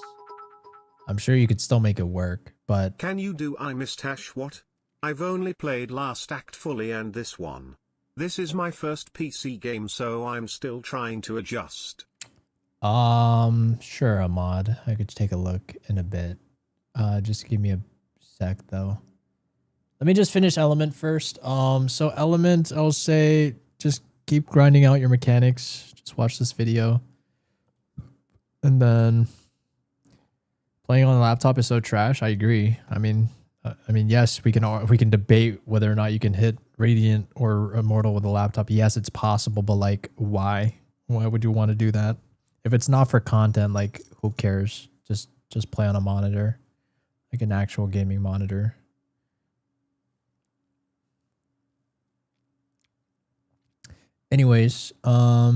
I'm sure you could still make it work, but... Can you do I missed hash what? I've only played last act fully and this one. This is my first PC game, so I'm still trying to adjust. Sure, Ahmad. I could take a look in a bit. Just give me a sec, though. Let me just finish Element first. So Element, I'll say, just keep grinding out your mechanics. Just watch this video. And then playing on a laptop is so trash. I agree. I mean, yes, we can debate whether or not you can hit Radiant or Immortal with a laptop. Yes, it's possible, but like, why? Why would you want to do that? If it's not for content, like, who cares? Just play on a monitor, like an actual gaming monitor. Anyways, I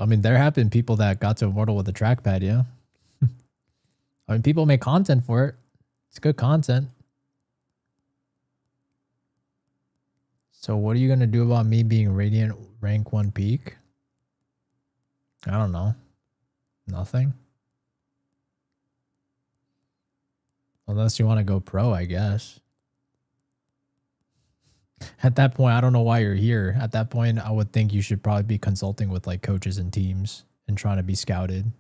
mean, there have been people that got to Immortal with a trackpad, yeah. I mean, people make content for it. It's good content. So what are you going to do about me being Radiant rank 1 peak? I don't know. Nothing. Unless you want to go pro, I guess. At that point, I don't know why you're here. At that point, I would think you should probably be consulting with like coaches and teams and trying to be scouted.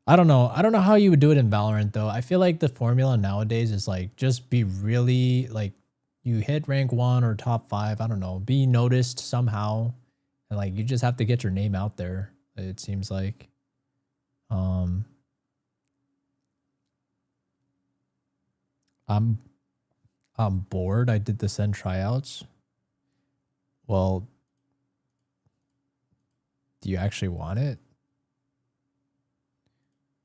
I don't know. I don't know how you would do it in Valorant though. I feel like the formula nowadays is like just be really like you hit rank 1 or top 5. I don't know. Be noticed somehow. And like you just have to get your name out there, it seems like. I'm bored. I did the send tryouts. Well, do you actually want it?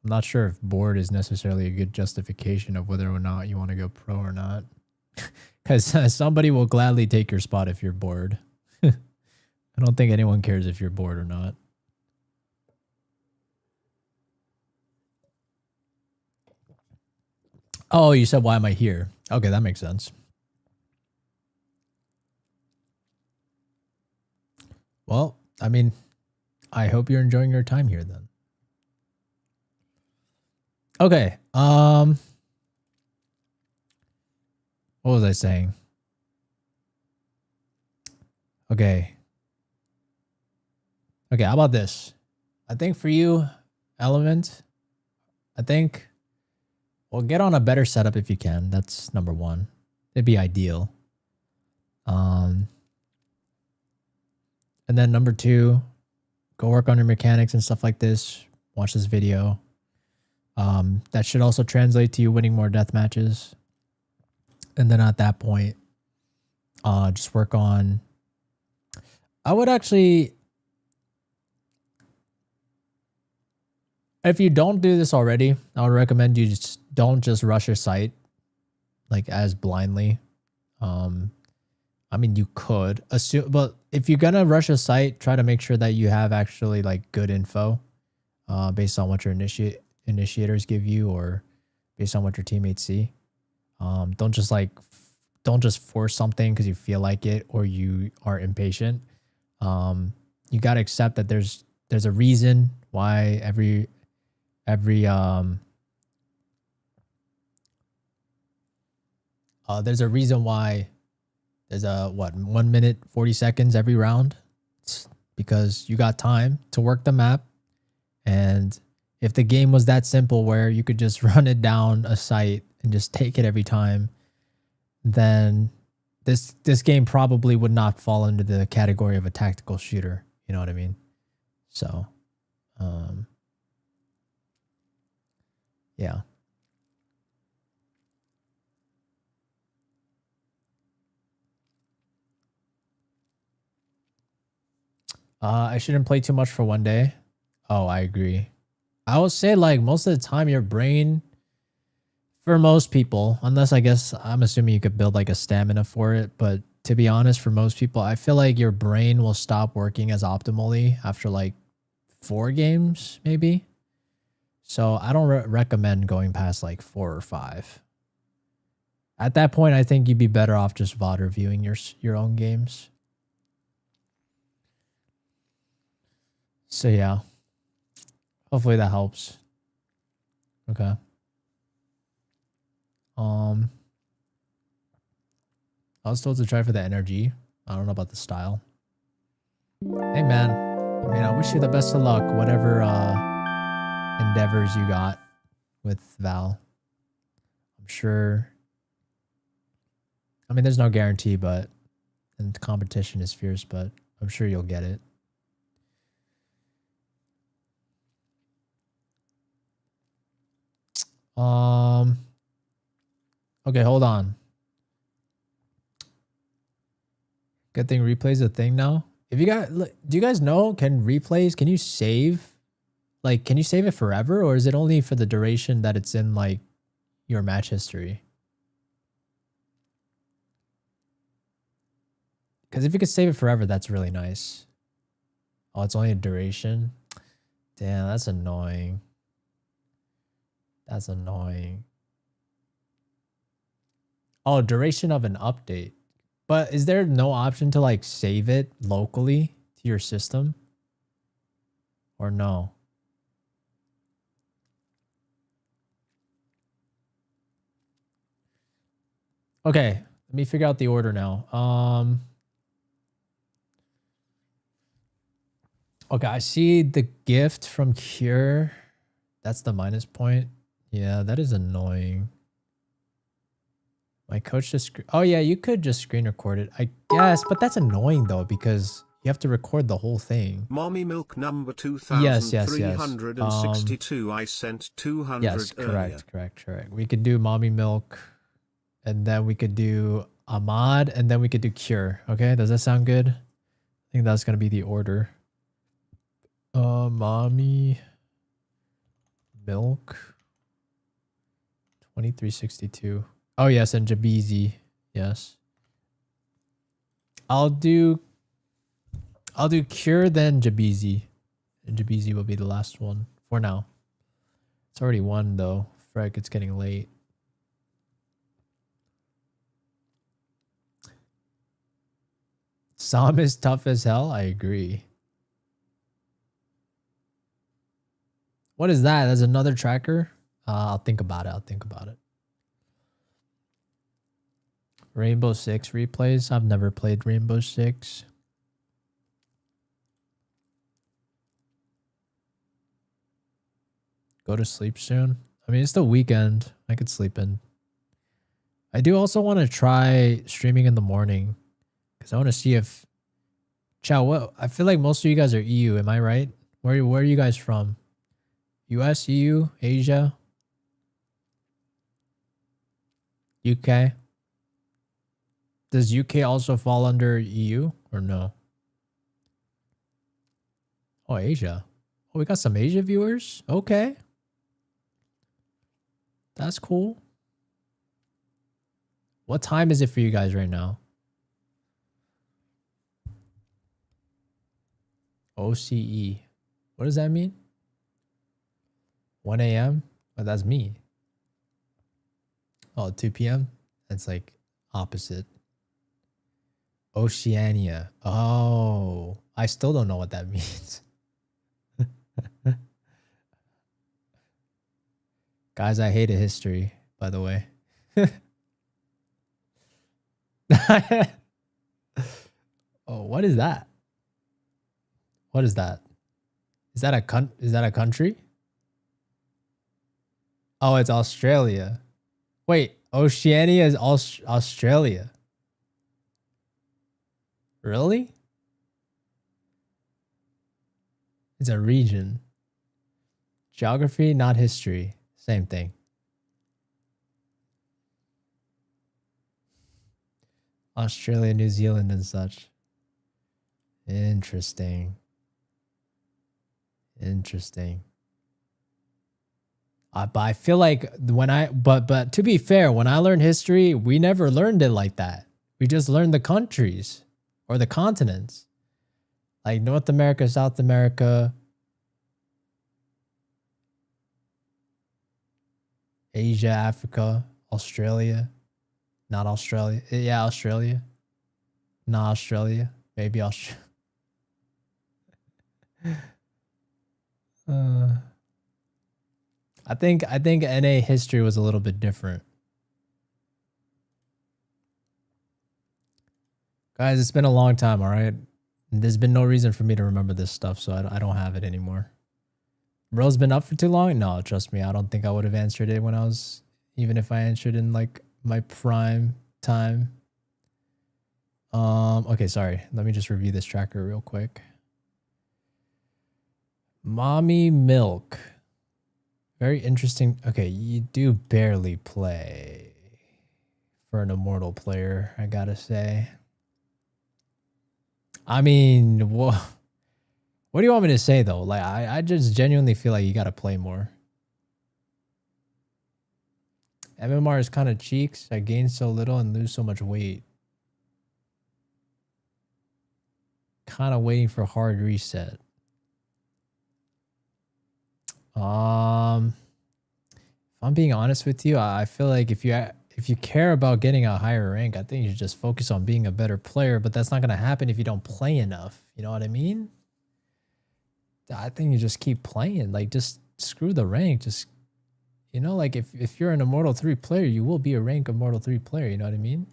I'm not sure if bored is necessarily a good justification of whether or not you want to go pro or not. Because somebody will gladly take your spot if you're bored. I I don't think anyone cares if you're bored or not. Oh, you said, why am I here? Okay, that makes sense. Well, I mean, I hope you're enjoying your time here then. Okay. What was I saying? Okay. Okay, how about this? I think for you, Element, I think, well, get on a better setup if you can. That's number one. It'd be ideal. And then number two, go work on your mechanics and stuff like this. Watch this video. That should also translate to you winning more death matches. And then at that point, just work on. I would actually, if you don't do this already, I would recommend you just don't just rush your site like as blindly. I mean, you could assume, but if you're gonna rush a site, try to make sure that you have actually like good info, based on what your initiators give you or based on what your teammates see. Don't just force something because you feel like it or you are impatient. You got to accept that there's a reason why there's a reason why there's a 1 minute 40 seconds every round. It's because you got time to work the map. And if the game was that simple where you could just run it down a site and just take it every time, then this game probably would not fall into the category of a tactical shooter. You know what I mean? So, yeah. I shouldn't play too much for one day. Oh, I agree. I would say like most of the time your brain, for most people, unless I guess I'm assuming you could build like a stamina for it, but to be honest, for most people, I feel like your brain will stop working as optimally after like 4 games, maybe. So I don't recommend going past like 4 or 5. At that point, I think you'd be better off just VOD reviewing your own games. So yeah, hopefully that helps. Okay. I was told to try for the energy. I don't know about the style. Hey man, I mean, I wish you the best of luck, whatever endeavors you got with Val. I'm sure. I mean, there's no guarantee, but and the competition is fierce, but I'm sure you'll get it. Okay, hold on. Good thing replays a thing now. If you got, do you guys know, can you save? Like, can you save it forever, or is it only for the duration that it's in like your match history? Because if you could save it forever, that's really nice. Oh, it's only a duration. Damn, that's annoying. That's annoying. Oh, duration of an update. But is there no option to like save it locally to your system? Or no? Okay, let me figure out the order now. Okay, I see the gift from Cure. That's the minus point. Yeah, that is annoying. My coach just... Oh, yeah, you could just screen record it, I guess. But that's annoying, though, because you have to record the whole thing. Mommy Milk number 2362. Yes. I sent 200 Yes, earlier. correct. We could do Mommy Milk, and then we could do Ahmad, and then we could do Cure. Okay, does that sound good? I think that's going to be the order. Mommy Milk 2362. Oh yes, and Jabeezy. Yes. I'll do I'll do Cure, then Jabizi. And Jabizi will be the last one for now. It's already 1 though. Frick, it's getting late. Psalm is tough as hell. I agree. What is that? That's another tracker? I'll think about it. I'll think about it. Rainbow Six replays. I've never played Rainbow Six. Go to sleep soon. I mean, it's the weekend. I could sleep in. I do also want to try streaming in the morning because I want to see if. Chow, what? I feel like most of you guys are EU. Am I right? Where are you guys from? US, EU, Asia, UK. Does UK also fall under EU or no? Oh, Asia. Oh, we got some Asia viewers. Okay. That's cool. What time is it for you guys right now? OCE. What does that mean? 1 a.m.? Oh, that's me. Oh, 2 p.m.? That's like opposite. Oceania. Oh, I still don't know what that means. Guys, I hated history, by the way. Oh, what is that? What is that? Is that a country? Oh, it's Australia. Wait, Oceania is Australia. Really? It's a region. Geography, not history. Same thing. Australia, New Zealand, and such. Interesting. Interesting. But I feel like but to be fair, when I learned history, we never learned it like that. We just learned the countries or the continents, like North America, South America, Asia, Africa, Australia, not Australia. Yeah, Australia, not Australia. Maybe Australia. I think NA history was a little bit different. Guys, it's been a long time, all right? There's been no reason for me to remember this stuff, so I don't have it anymore. Bro's been up for too long? No, trust me, I don't think I would have answered it when I was, even if I answered in like my prime time. Okay, sorry. Let me just review this tracker real quick. Mommy Milk. Very interesting. Okay, you do barely play for an immortal player, I gotta say. I mean, what do you want me to say though? Like, I just genuinely feel like you gotta play more. MMR is kind of cheeks. I gain so little and lose so much weight. Kind of waiting for hard reset. If I'm being honest with you, I feel like if you care about getting a higher rank, I think you should just focus on being a better player, but that's not going to happen if you don't play enough. You know what I mean? I think you just keep playing. Like, just screw the rank. Just, you know, like if you're an Immortal 3 player, you will be a rank Immortal 3 player. You know what I mean?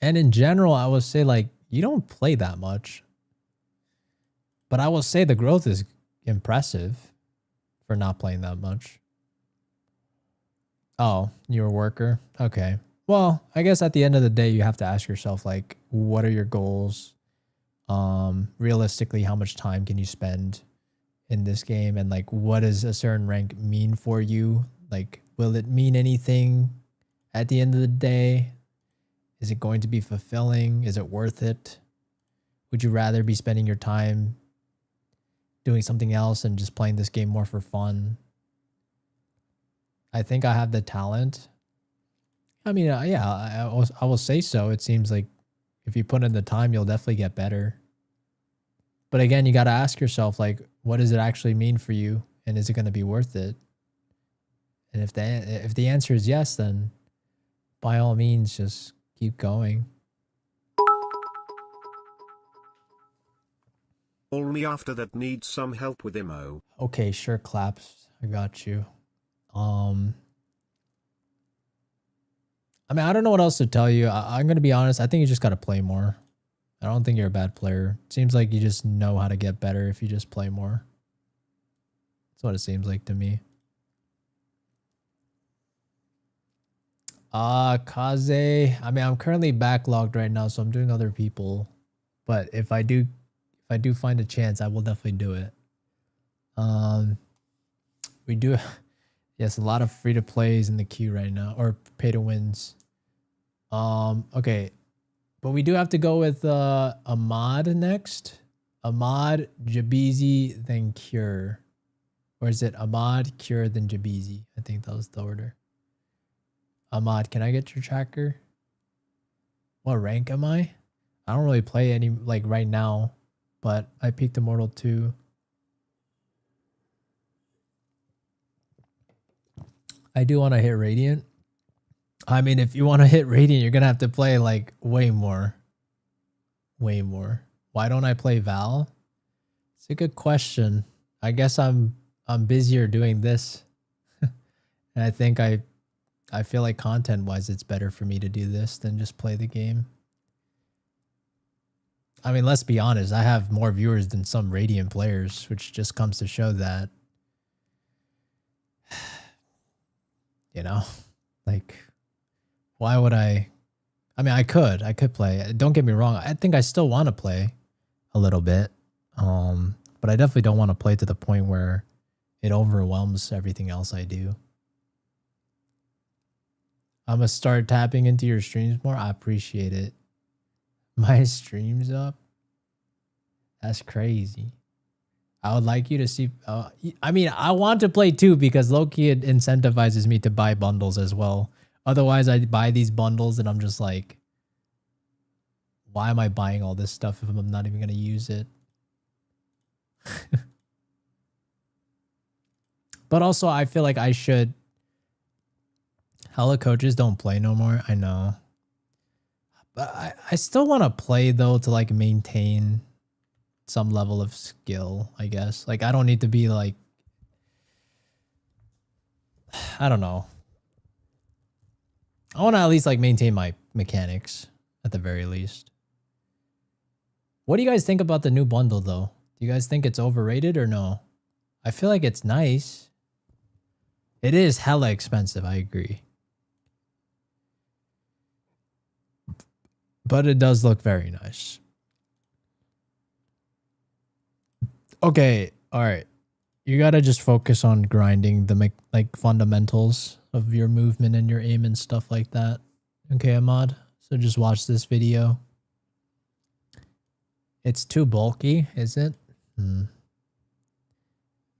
And in general, I would say, like, you don't play that much. But I will say the growth is impressive for not playing that much. Oh, you're a worker? Okay. Well, I guess at the end of the day, you have to ask yourself, like, what are your goals? Realistically, how much time can you spend in this game? And, like, what does a certain rank mean for you? Like, will it mean anything at the end of the day? Is it going to be fulfilling? Is it worth it? Would you rather be spending your time doing something else and just playing this game more for fun? I think I have the talent. I mean, yeah, I will say so. It seems like if you put in the time, you'll definitely get better. But again, you got to ask yourself, like, what does it actually mean for you? And is it going to be worth it? And if the answer is yes, then by all means, just keep going. Only after that needs some help with IMO. Okay, sure, claps. I got you. I mean, I don't know what else to tell you. I'm going to be honest. I think you just got to play more. I don't think you're a bad player. It seems like you just know how to get better if you just play more. That's what it seems like to me. Kaze. I mean, I'm currently backlogged right now, so I'm doing other people. But if I do find a chance, I will definitely do it. We do, yes, a lot of free to plays in the queue right now, or pay to wins. Okay, but we do have to go with Ahmad next. Ahmad, Jabizi, then Cure, or is it Ahmad, Cure, then Jabizi? I think that was the order. Ahmad, can I get your tracker? What rank am I? I don't really play any like right now, but I peaked Immortal 2. I do want to hit Radiant. I mean, if you want to hit Radiant, you're going to have to play like way more. Way more. Why don't I play Val? It's a good question. I guess I'm busier doing this. And I think I feel like content-wise, it's better for me to do this than just play the game. I mean, let's be honest. I have more viewers than some Radiant players, which just comes to show that, you know, like, why would I mean, I could play. Don't get me wrong. I think I still want to play a little bit. But I definitely don't want to play to the point where it overwhelms everything else I do. I'm going to start tapping into your streams more. I appreciate it. My stream's up? That's crazy. I would like you to see... I mean, I want to play too because low-key it incentivizes me to buy bundles as well. Otherwise, I buy these bundles and I'm just like, why am I buying all this stuff if I'm not even going to use it? But also, I feel like I should... Hella coaches don't play no more. I know. But I still want to play though to like maintain some level of skill, I guess. Like I don't need to be like, I don't know. I want to at least like maintain my mechanics at the very least. What do you guys think about the new bundle though? Do you guys think it's overrated or no? I feel like it's nice. It is hella expensive, I agree. But it does look very nice. Okay, all right. You gotta just focus on grinding the like fundamentals of your movement and your aim and stuff like that. Okay, Ahmad? So just watch this video. It's too bulky, is it?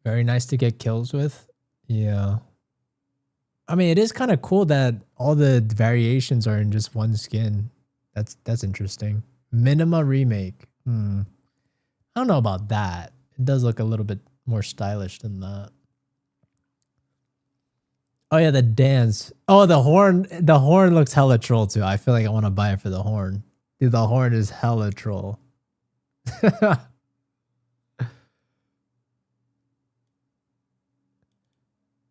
Very nice to get kills with. Yeah. I mean, it is kind of cool that all the variations are in just one skin. That's interesting. Minima remake. I don't know about that. It does look a little bit more stylish than that. Oh yeah, the dance. Oh, the horn. The horn looks hella troll too. I feel like I want to buy it for the horn. Dude, the horn is hella troll.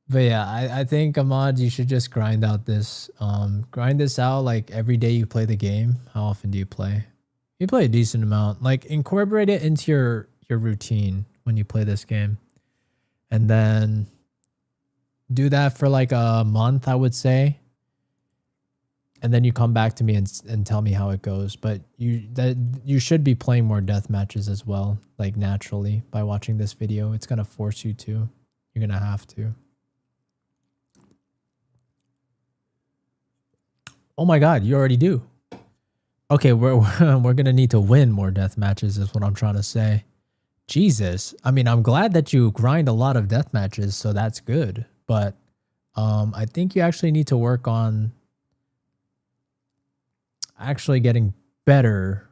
But yeah, I think Ahmad, you should just grind out this. Grind this out like every day you play the game. How often do you play? You play a decent amount. Like incorporate it into your routine when you play this game. And then do that for like a month, I would say. And then you come back to me and tell me how it goes. But you should be playing more death matches as well, like naturally by watching this video. It's gonna force you to. You're gonna have to. Oh my God, you already do. Okay, we're gonna need to win more death matches is what I'm trying to say. Jesus. I mean, I'm glad that you grind a lot of death matches, so that's good. But I think you actually need to work on actually getting better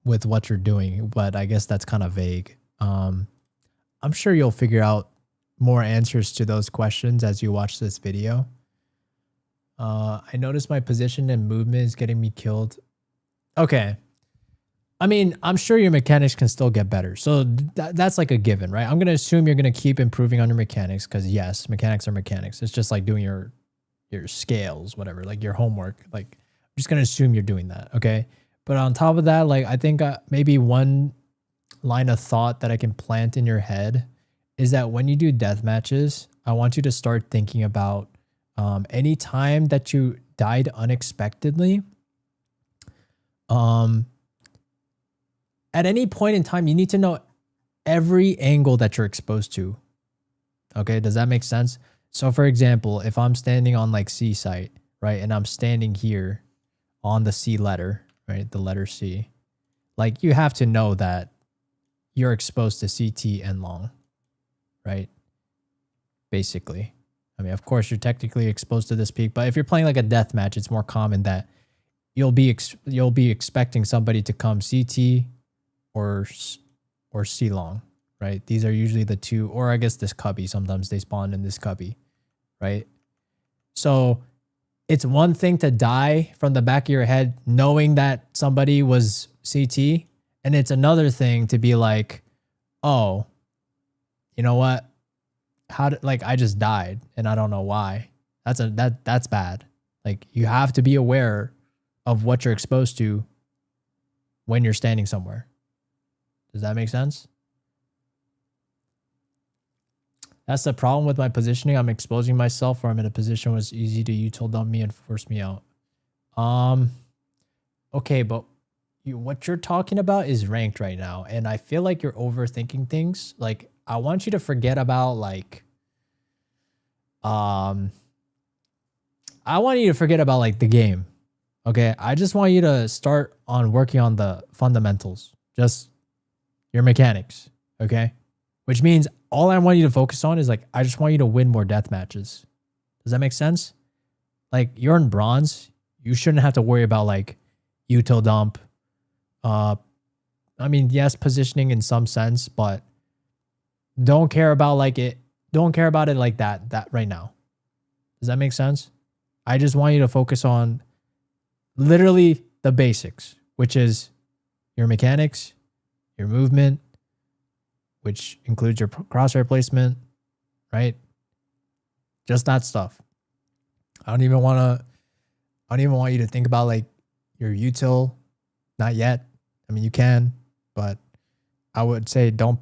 with what you're doing, but I guess that's kind of vague. I'm sure you'll figure out more answers to those questions as you watch this video. I noticed my position and movement is getting me killed. Okay. I mean, I'm sure your mechanics can still get better. So that's like a given, right? I'm going to assume you're going to keep improving on your mechanics because yes, mechanics are mechanics. It's just like doing your scales, whatever, like your homework. Like I'm just going to assume you're doing that. Okay. But on top of that, like I think maybe one line of thought that I can plant in your head is that when you do death matches, I want you to start thinking about any time that you died unexpectedly. At any point in time, you need to know every angle that you're exposed to. Okay, does that make sense? So for example, if I'm standing on like C site, right, and I'm standing here on the C letter, right, the letter C, like you have to know that you're exposed to CT and long, right? Basically. I mean, of course, you're technically exposed to this peak, but if you're playing like a death match, it's more common that you'll be expecting somebody to come CT or C long, right? These are usually the two, or I guess this cubby. Sometimes they spawn in this cubby, right? So it's one thing to die from the back of your head knowing that somebody was CT, and it's another thing to be like, oh, you know what? Like I just died and I don't know why. That's bad. Like you have to be aware of what you're exposed to when you're standing somewhere. Does that make sense? That's the problem with my positioning. I'm exposing myself where I'm in a position where it's easy to util dump me and force me out. Okay, but what you're talking about is ranked right now. And I feel like you're overthinking things. Like I want you to forget about like, I want you to forget about like the game. Okay. I just want you to start on working on the fundamentals, just your mechanics. Okay. Which means all I want you to focus on is like, I just want you to win more death matches. Does that make sense? Like you're in bronze. You shouldn't have to worry about like util dump. I mean, yes, positioning in some sense, but don't care about like it. Don't care about it like that right now. Does that make sense? I just want you to focus on literally the basics, which is your mechanics, your movement, which includes your crosshair placement, right? Just that stuff. I don't even want you to think about like your util. Not yet. I mean, you can, but I would say don't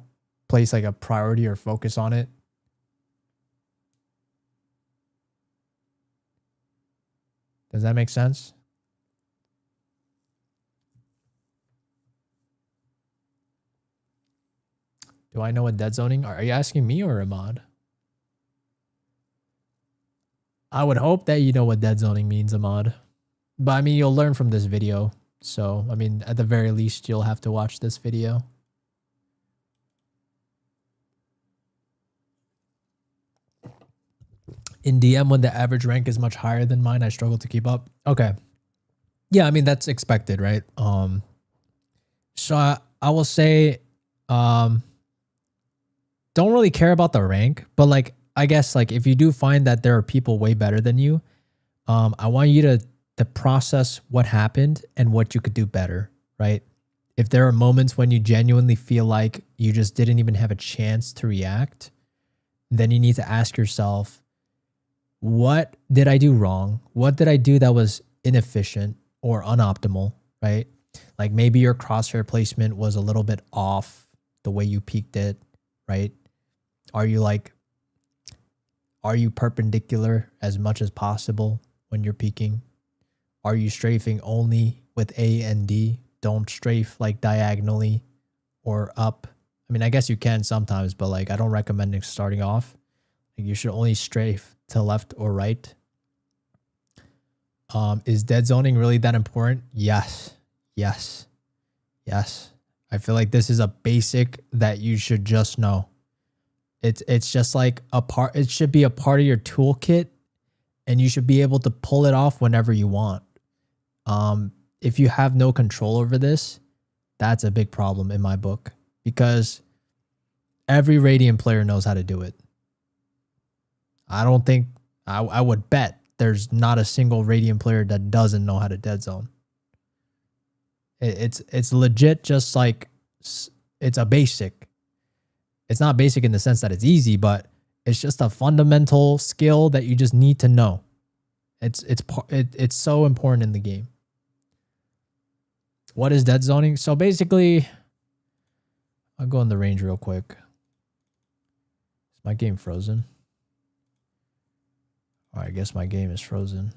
place like a priority or focus on it. Does that make sense? Do I know what dead zoning? Are you asking me or Ahmad? I would hope that you know what dead zoning means, Ahmad. But I mean, you'll learn from this video. So, I mean, at the very least, you'll have to watch this video. In DM, when the average rank is much higher than mine, I struggle to keep up. Okay. Yeah, I mean, that's expected, right? So I will say, don't really care about the rank, but like, I guess like if you do find that there are people way better than you, I want you to process what happened and what you could do better, right? If there are moments when you genuinely feel like you just didn't even have a chance to react, then you need to ask yourself, what did I do wrong? What did I do that was inefficient or unoptimal, right? Like maybe your crosshair placement was a little bit off the way you peeked it, right? Are you perpendicular as much as possible when you're peeking? Are you strafing only with A and D? Don't strafe like diagonally or up. I mean, I guess you can sometimes, but like I don't recommend it starting off. Like you should only strafe to left or right. Is dead zoning really that important? Yes. Yes. Yes. I feel like this is a basic that you should just know. It's just like a part. It should be a part of your toolkit, and you should be able to pull it off whenever you want. If you have no control over this, that's a big problem in my book, because every Radiant player knows how to do it. I don't think I would bet there's not a single Radiant player that doesn't know how to dead zone. It's legit, just like it's a basic. It's not basic in the sense that it's easy, but it's just a fundamental skill that you just need to know. It's so important in the game. What is dead zoning? So basically, I'll go in the range real quick. Is my game frozen? All right, I guess my game is frozen.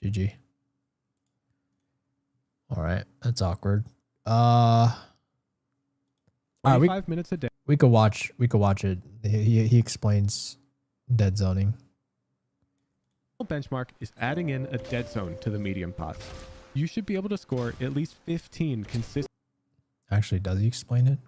GG. All right, that's awkward. All right, 25 minutes a day. we could watch it. He explains dead zoning. Benchmark is adding in a dead zone to the medium pots. You should be able to score at least 15 consistent. Actually, does he explain it?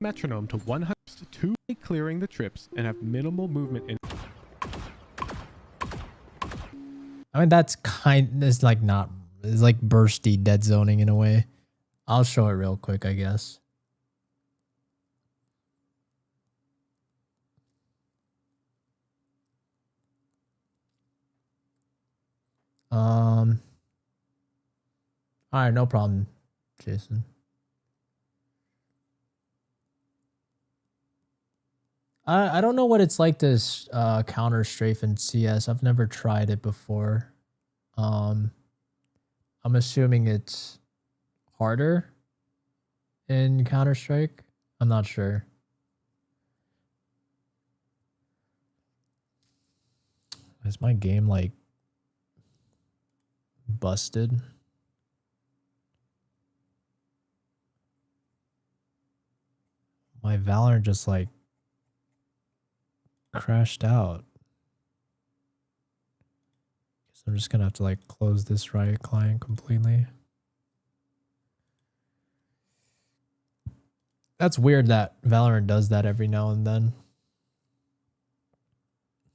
Metronome to 100 to clearing the trips and have minimal movement in. I mean, that's it's like not, it's like bursty dead zoning in a way. I'll show it real quick, I guess. All right, no problem, Jason. I don't know what it's like to counter strafe in CS. I've never tried it before. I'm assuming it's harder in Counter-Strike. I'm not sure. Is my game like busted? My Valorant just like crashed out. Guess I'm just gonna have to like close this Riot client completely. That's weird that Valorant does that every now and then.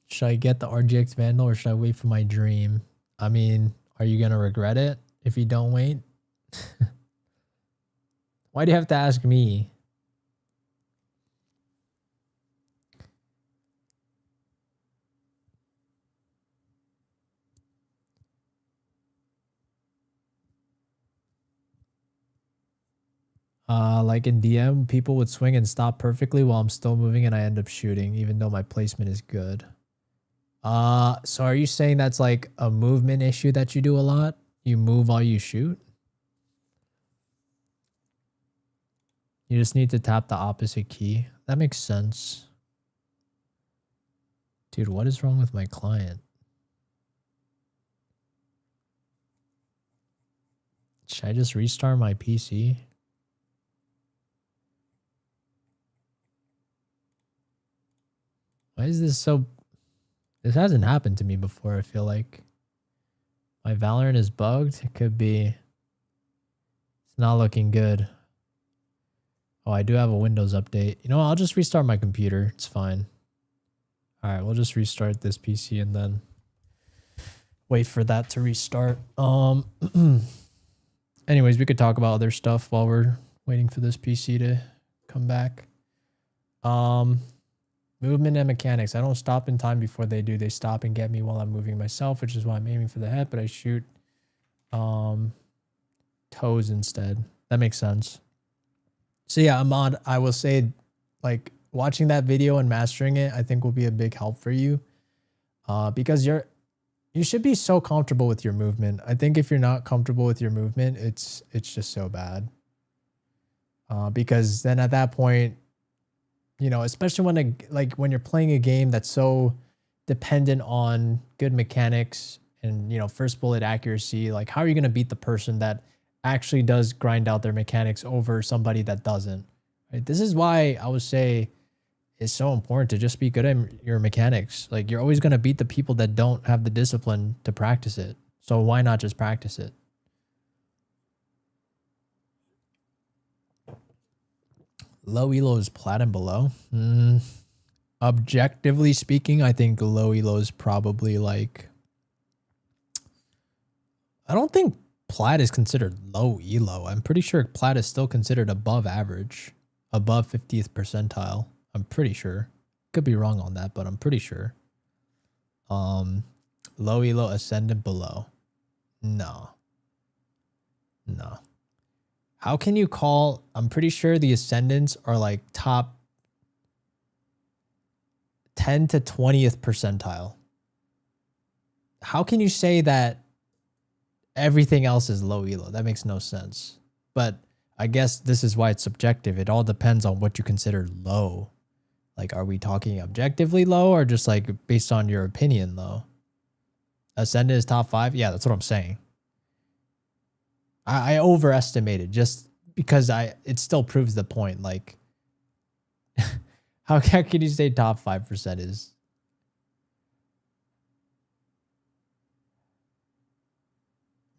Should I get the RGX Vandal or should I wait for my dream? I mean, are you gonna regret it if you don't wait? Why do you have to ask me? Like in DM, people would swing and stop perfectly while I'm still moving and I end up shooting, even though my placement is good. So are you saying that's like a movement issue that you do a lot? You move while you shoot? You just need to tap the opposite key. That makes sense. Dude, what is wrong with my client? Should I just restart my PC? Why is this so... This hasn't happened to me before, I feel like. My Valorant is bugged. It could be... It's not looking good. Oh, I do have a Windows update. You know what? I'll just restart my computer. It's fine. Alright, we'll just restart this PC and then wait for that to restart. Anyways, we could talk about other stuff while we're waiting for this PC to come back. Movement and mechanics. I don't stop in time before they do. They stop and get me while I'm moving myself, which is why I'm aiming for the head, but I shoot toes instead. That makes sense. So yeah, Ahmad, I will say, like, watching that video and mastering it, I think will be a big help for you. Because you should be so comfortable with your movement. I think if you're not comfortable with your movement, it's just so bad. Because then at that point, you know, especially when you're playing a game that's so dependent on good mechanics and, you know, first bullet accuracy, like how are you going to beat the person that actually does grind out their mechanics over somebody that doesn't? Right? This is why I would say it's so important to just be good at your mechanics. Like you're always going to beat the people that don't have the discipline to practice it. So why not just practice it? Low elo is plat and below. Objectively speaking, I think low elo is probably like, I don't think plat is considered low elo. I'm pretty sure plat is still considered above average, above 50th percentile. I'm pretty sure. Could be wrong on that, but I'm pretty sure. Low elo, ascendant, below. No. How can you call? I'm pretty sure the ascendants are like top 10 to 20th percentile. How can you say that everything else is low elo? That makes no sense. But I guess this is why it's subjective. It all depends on what you consider low. Like, are we talking objectively low or just like based on your opinion low? Ascendant is top 5? Yeah, that's what I'm saying. I overestimated just because it still proves the point. Like, how can you say top 5% is?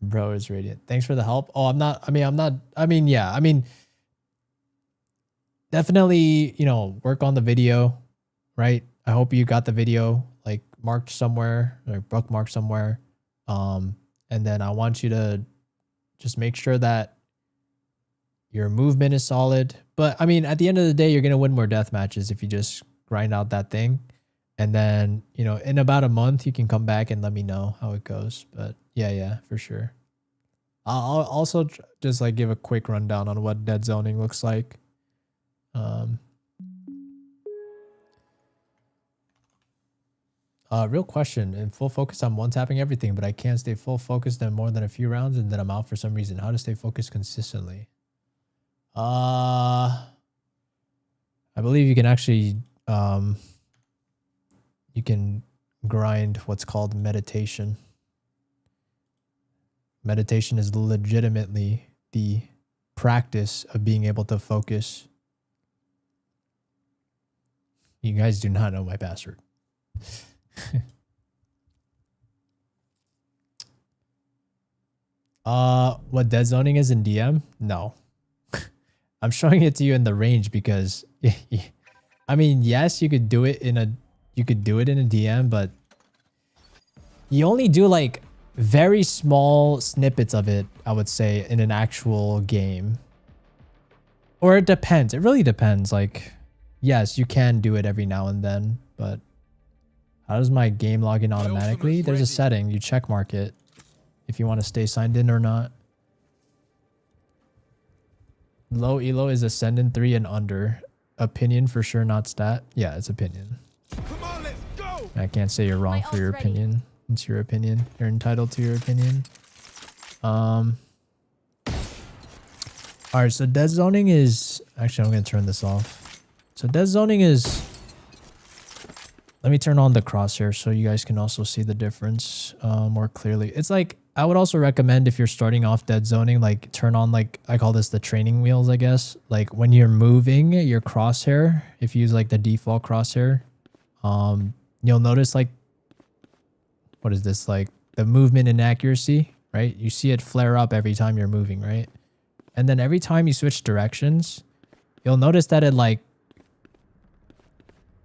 Bro is radiant. Thanks for the help. Oh, definitely, work on the video, right? I hope you got the video like marked somewhere or bookmarked somewhere. And then I want you to just make sure that your movement is solid. But I mean, at the end of the day, you're going to win more death matches if you just grind out that thing. And then, in about a month, you can come back and let me know how it goes. But yeah, for sure. I'll also just like give a quick rundown on what dead zoning looks like. Real question. In full focus, I'm one-tapping everything, but I can't stay full focused in more than a few rounds, and then I'm out for some reason. How to stay focused consistently? I believe you can actually, you can grind what's called meditation. Meditation is legitimately the practice of being able to focus. You guys do not know my password. What dead zoning is in DM? No. I'm showing it to you in the range because I mean, yes, you could do it in a DM, but you only do like very small snippets of it, I would say, in an actual game. Or it depends. It really depends. Like, yes, you can do it every now and then, but how does my game log in automatically? There's a setting. You check mark it if you want to stay signed in or not. Low elo is ascendant 3 and under. Opinion for sure, not stat. Yeah, it's opinion. Come on, let's go. I can't say you're wrong for your opinion. It's your opinion. You're entitled to your opinion. All right, so dead zoning is... Actually, I'm going to turn this off. So dead zoning is... Let me turn on the crosshair so you guys can also see the difference more clearly. It's like, I would also recommend if you're starting off dead zoning, like turn on, like, I call this the training wheels, I guess. Like when you're moving your crosshair, if you use like the default crosshair, you'll notice like, what is this? Like the movement inaccuracy, right? You see it flare up every time you're moving, right? And then every time you switch directions, you'll notice that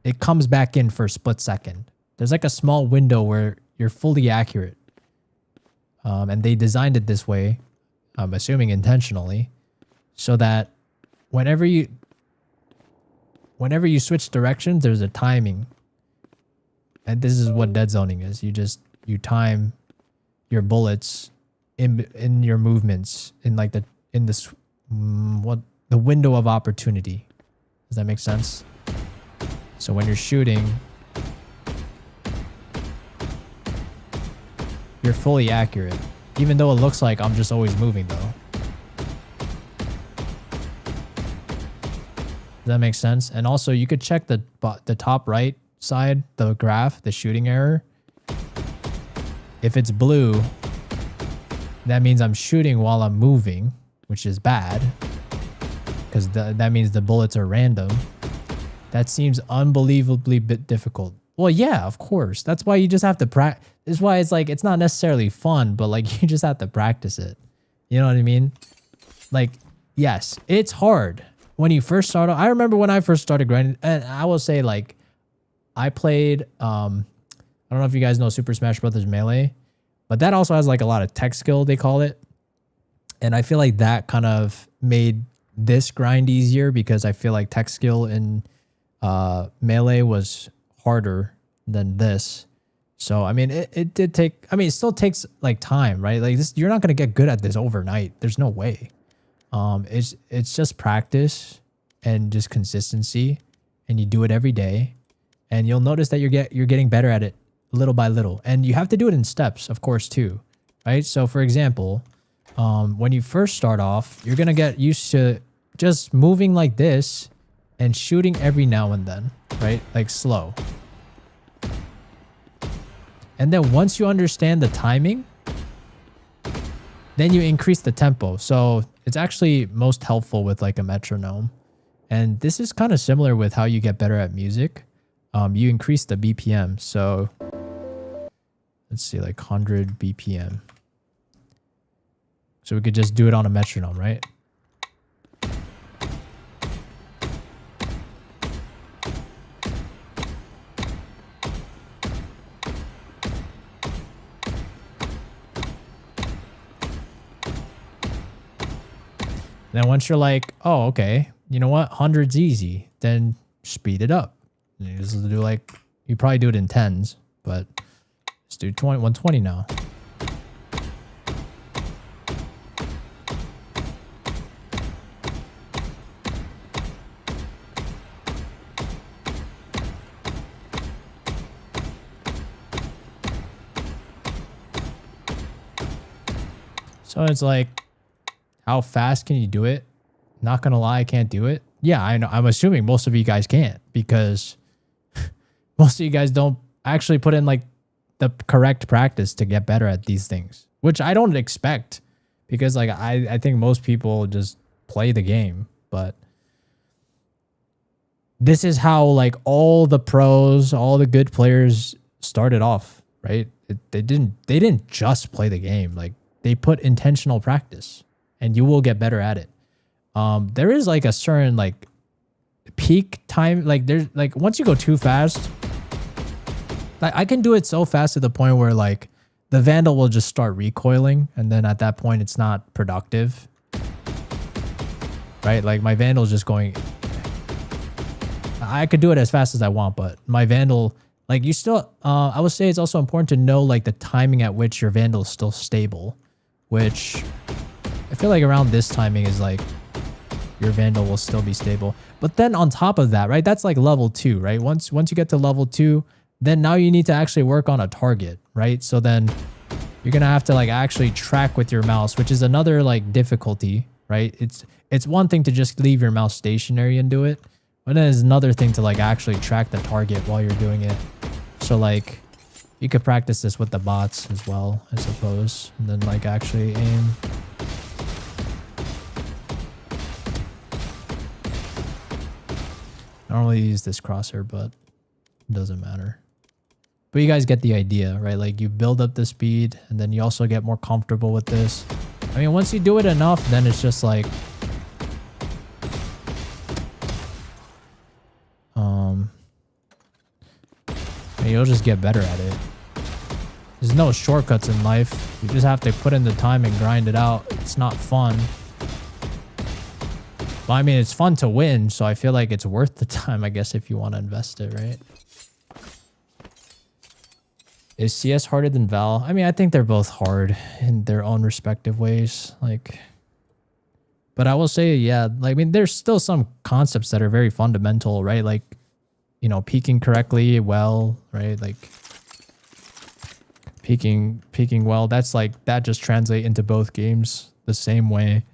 it comes back in for a split second. There's like a small window where you're fully accurate. And they designed it this way, I'm assuming intentionally, so that whenever you switch directions, there's a timing. And this is what dead zoning is. You time your bullets in your movements in like the window of opportunity. Does that make sense? So when you're shooting, you're fully accurate, even though it looks like I'm just always moving though. Does that make sense? And also you could check the top right side, the graph, the shooting error. If it's blue, that means I'm shooting while I'm moving, which is bad because that means the bullets are random. That seems unbelievably difficult. Well, yeah, of course. That's why you just have to practice. That's why it's like it's not necessarily fun, but like you just have to practice it. You know what I mean? Like, yes, it's hard when you first start. I remember when I first started grinding, and I will say like I played. I don't know if you guys know Super Smash Brothers Melee, but that also has like a lot of tech skill, they call it. And I feel like that kind of made this grind easier because I feel like tech skill in Melee was harder than this. So, I mean, it did take, I mean, it still takes like time, right? Like this, you're not going to get good at this overnight. There's no way. It's just practice and just consistency, and you do it every day, and you'll notice that you're getting better at it little by little. And you have to do it in steps, of course, too, right? So for example, when you first start off, you're going to get used to just moving like this and shooting every now and then, right? Like slow. And then once you understand the timing, then you increase the tempo. So it's actually most helpful with like a metronome. And this is kind of similar with how you get better at music. You increase the BPM. So let's see, like 100 BPM. So we could just do it on a metronome, right? Then once you're like, oh, okay, you know what? 100's easy. Then speed it up. You just do like, you probably do it in 10s, but let's do 120 now. So it's like, how fast can you do it? Not gonna lie, I can't do it. Yeah, I know. I'm assuming most of you guys can't because most of you guys don't actually put in like the correct practice to get better at these things, which I don't expect because like I think most people just play the game, but this is how like all the pros, all the good players started off, right? They didn't just play the game. Like they put intentional practice. And you will get better at it. There is like a certain like peak time. Like there's like once you go too fast, like I can do it so fast to the point where like the Vandal will just start recoiling, and then at that point it's not productive, right? Like my Vandal's just going. I could do it as fast as I want, but my Vandal, like you still, I would say it's also important to know like the timing at which your Vandal is still stable, which. I feel like around this timing is like your Vandal will still be stable. But then on top of that, right? That's like level 2, right? Once you get to level 2, then now you need to actually work on a target, right? So then you're going to have to like actually track with your mouse, which is another like difficulty, right? It's one thing to just leave your mouse stationary and do it, but then it's another thing to like actually track the target while you're doing it. So like you could practice this with the bots as well, I suppose, and then like actually aim. I normally use this crosshair, but it doesn't matter. But you guys get the idea, right? Like you build up the speed and then you also get more comfortable with this. I mean, once you do it enough, then it's just like, you'll just get better at it. There's no shortcuts in life. You just have to put in the time and grind it out. It's not fun. Well, I mean, it's fun to win, so I feel like it's worth the time, I guess, if you want to invest it, right? Is CS harder than Val? I mean, I think they're both hard in their own respective ways. Like, but I will say, yeah, like, I mean, there's still some concepts that are very fundamental, right? Like, you know, peeking correctly, well, right? Like, peeking well. That's like that just translate into both games the same way.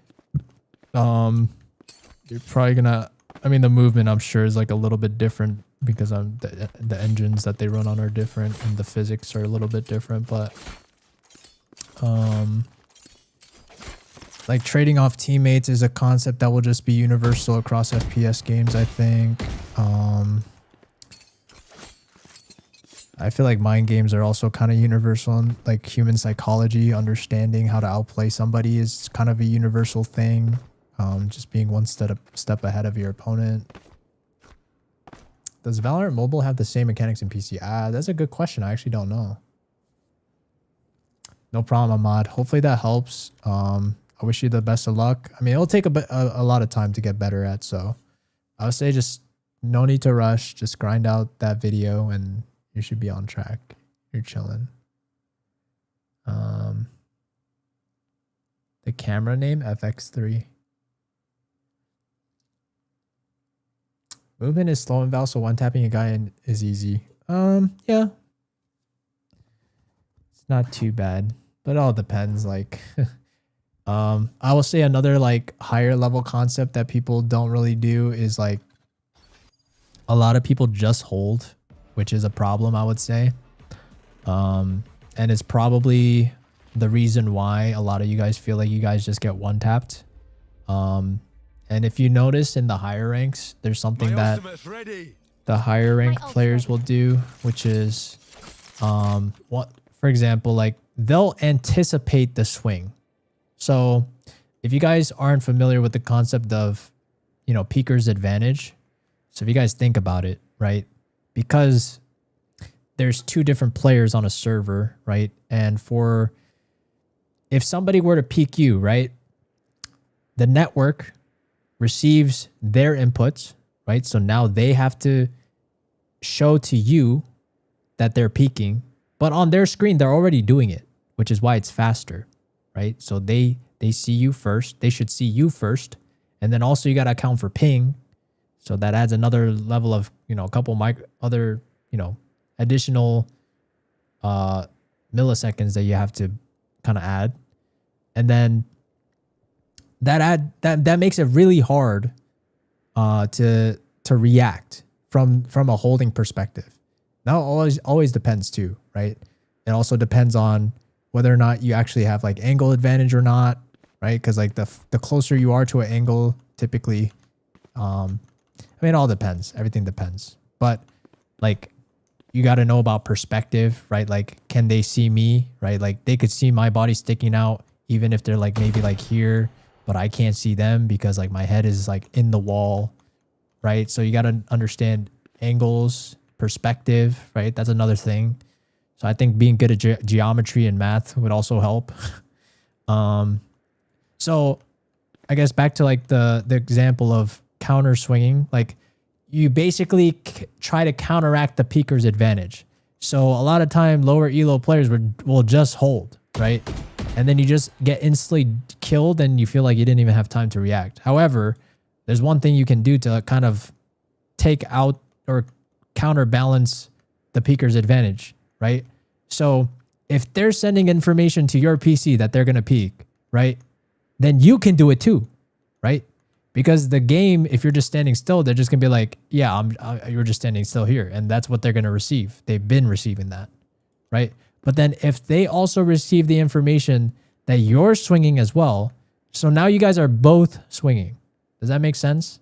You're probably gonna, I mean, the movement I'm sure is like a little bit different because the engines that they run on are different and the physics are a little bit different, but like trading off teammates is a concept that will just be universal across FPS games, I think. I feel like mind games are also kind of universal, and like human psychology, understanding how to outplay somebody is kind of a universal thing. Just being one step ahead of your opponent. Does Valorant Mobile have the same mechanics in PC? That's a good question. I actually don't know. No problem, Ahmad. Hopefully that helps. I wish you the best of luck. I mean, it'll take a lot of time to get better at, so I would say just no need to rush. Just grind out that video and you should be on track. You're chilling. The camera name, FX3. Movement is slow in Val, so one tapping a guy is easy. Yeah. It's not too bad, but it all depends. Like, I will say another like higher level concept that people don't really do is like a lot of people just hold, which is a problem, I would say. And it's probably the reason why a lot of you guys feel like you guys just get one tapped. And if you notice in the higher ranks, there's something that the higher ranked players will do, which is, what, for example, like they'll anticipate the swing. So if you guys aren't familiar with the concept of, you know, peeker's advantage. So if you guys think about it, right, because there's two different players on a server, right? And if somebody were to peek you, right, the network receives their inputs, right? So now they have to show to you that they're peeking, but on their screen, they're already doing it, which is why it's faster, right? So they see you first. They should see you first. And then also you got to account for ping. So that adds another level of, you know, a couple other, you know, additional milliseconds that you have to kind of add. And then that makes it really hard to react from a holding perspective. Now always depends too, right? It also depends on whether or not you actually have like angle advantage or not, right? Because like the closer you are to an angle, typically, I mean, it all depends. Everything depends. But like, you got to know about perspective, right? Like, can they see me, right? Like they could see my body sticking out, even if they're like maybe like here, but I can't see them because like my head is like in the wall, right? So you got to understand angles, perspective, right? That's another thing. So I think being good at geometry and math would also help. So I guess back to like the example of counter swinging, like you basically try to counteract the peeker's advantage. So a lot of time lower elo players will just hold, right? And then you just get instantly killed and you feel like you didn't even have time to react. However, there's one thing you can do to kind of take out or counterbalance the peeker's advantage, right? So if they're sending information to your PC that they're going to peek, right? Then you can do it too, right? Because the game, if you're just standing still, they're just going to be like, yeah, you're just standing still here. And that's what they're going to receive. They've been receiving that, right? But then if they also receive the information that you're swinging as well, so now you guys are both swinging. Does that make sense?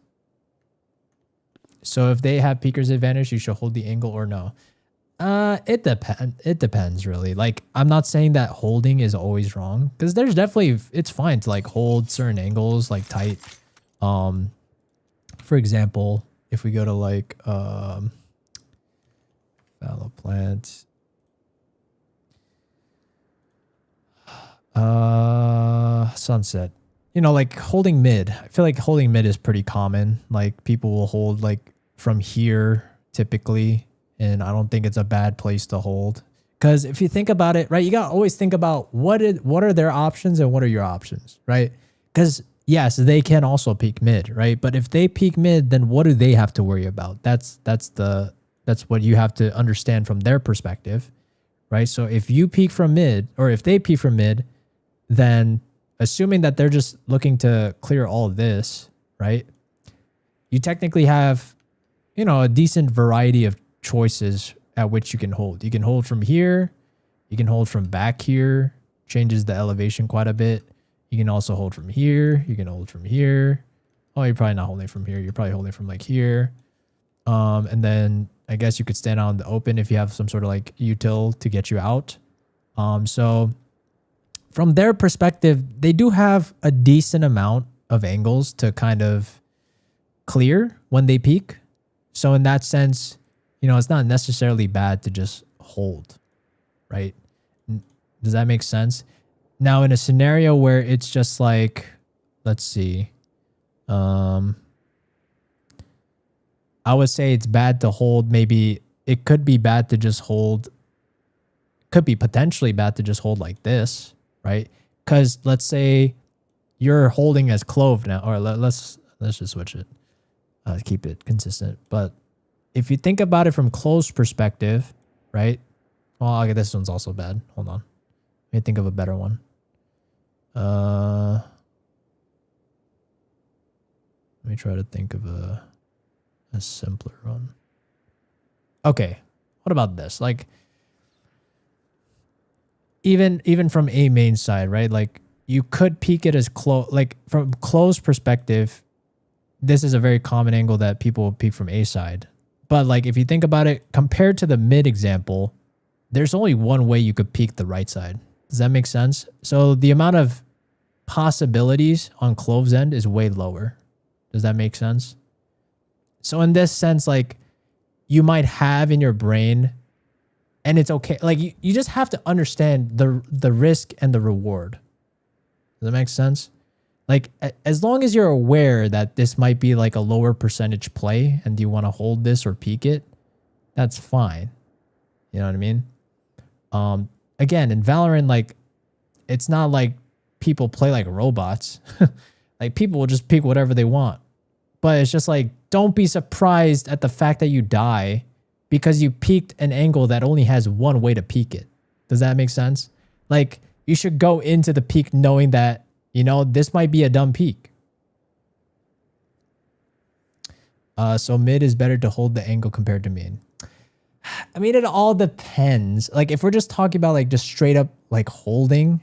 So if they have peeker's advantage, you should hold the angle or no? It depends really. Like, I'm not saying that holding is alwa't wrong, because there's definitely, it's fine to like hold certain angles like tight. For example, if we go to like fallow plant, sunset, you know, like holding mid. I feel like holding mid is pretty common. Like people will hold like from here typically, and I don't think it's a bad place to hold. Because if you think about it, right, you got to always think about what are their options and what are your options, right? Because yes, they can also peek mid, right? But if they peek mid, then what do they have to worry about? That's what you have to understand from their perspective, right? So if you peek from mid, or if they peek from mid, then assuming that they're just looking to clear all of this, right? You technically have, you know, a decent variety of choices at which you can hold. You can hold from here. You can hold from back here. Changes the elevation quite a bit. You can also hold from here. You can hold from here. Oh, you're probably not holding from here. You're probably holding from like here. And then I guess you could stand out in the open if you have some sort of like util to get you out. So from their perspective, they do have a decent amount of angles to kind of clear when they peak. So in that sense, you know, it's not necessarily bad to just hold, right? Does that make sense? Now in a scenario where it's just like, let's see, I would say it's bad to hold. Maybe it could be bad to just hold. Could be potentially bad to just hold like this, right? Because let's say you're holding as Clove now, or let's just switch it. Keep it consistent. But if you think about it from Clove's perspective, right? Well, okay, this one's also bad. Hold on. Let me think of a better one. Let me try to think of a simpler one. Okay, what about this? Like, even from a main side, right? Like, you could peek it as Clove. Like, from Clove's perspective, this is a very common angle that people will peek from a side. But like, if you think about it, compared to the mid example, there's only one way you could peek the right side. Does that make sense? So the amount of possibilities on Clove's end is way lower. Does that make sense? So in this sense, like, you might have in your brain, and it's okay. Like, you just have to understand the risk and the reward. Does that make sense? Like, as long as you're aware that this might be like a lower percentage play and you want to hold this or peek it, that's fine. You know what I mean? Again, in Valorant, like, it's not like people play like robots. Like, people will just peek whatever they want. But it's just like, don't be surprised at the fact that you die because you peeked an angle that only has one way to peek it. Does that make sense? Like, you should go into the peek knowing that, you know, this might be a dumb peek. So mid is better to hold the angle compared to main. I mean, it all depends. Like, if we're just talking about like just straight up like holding,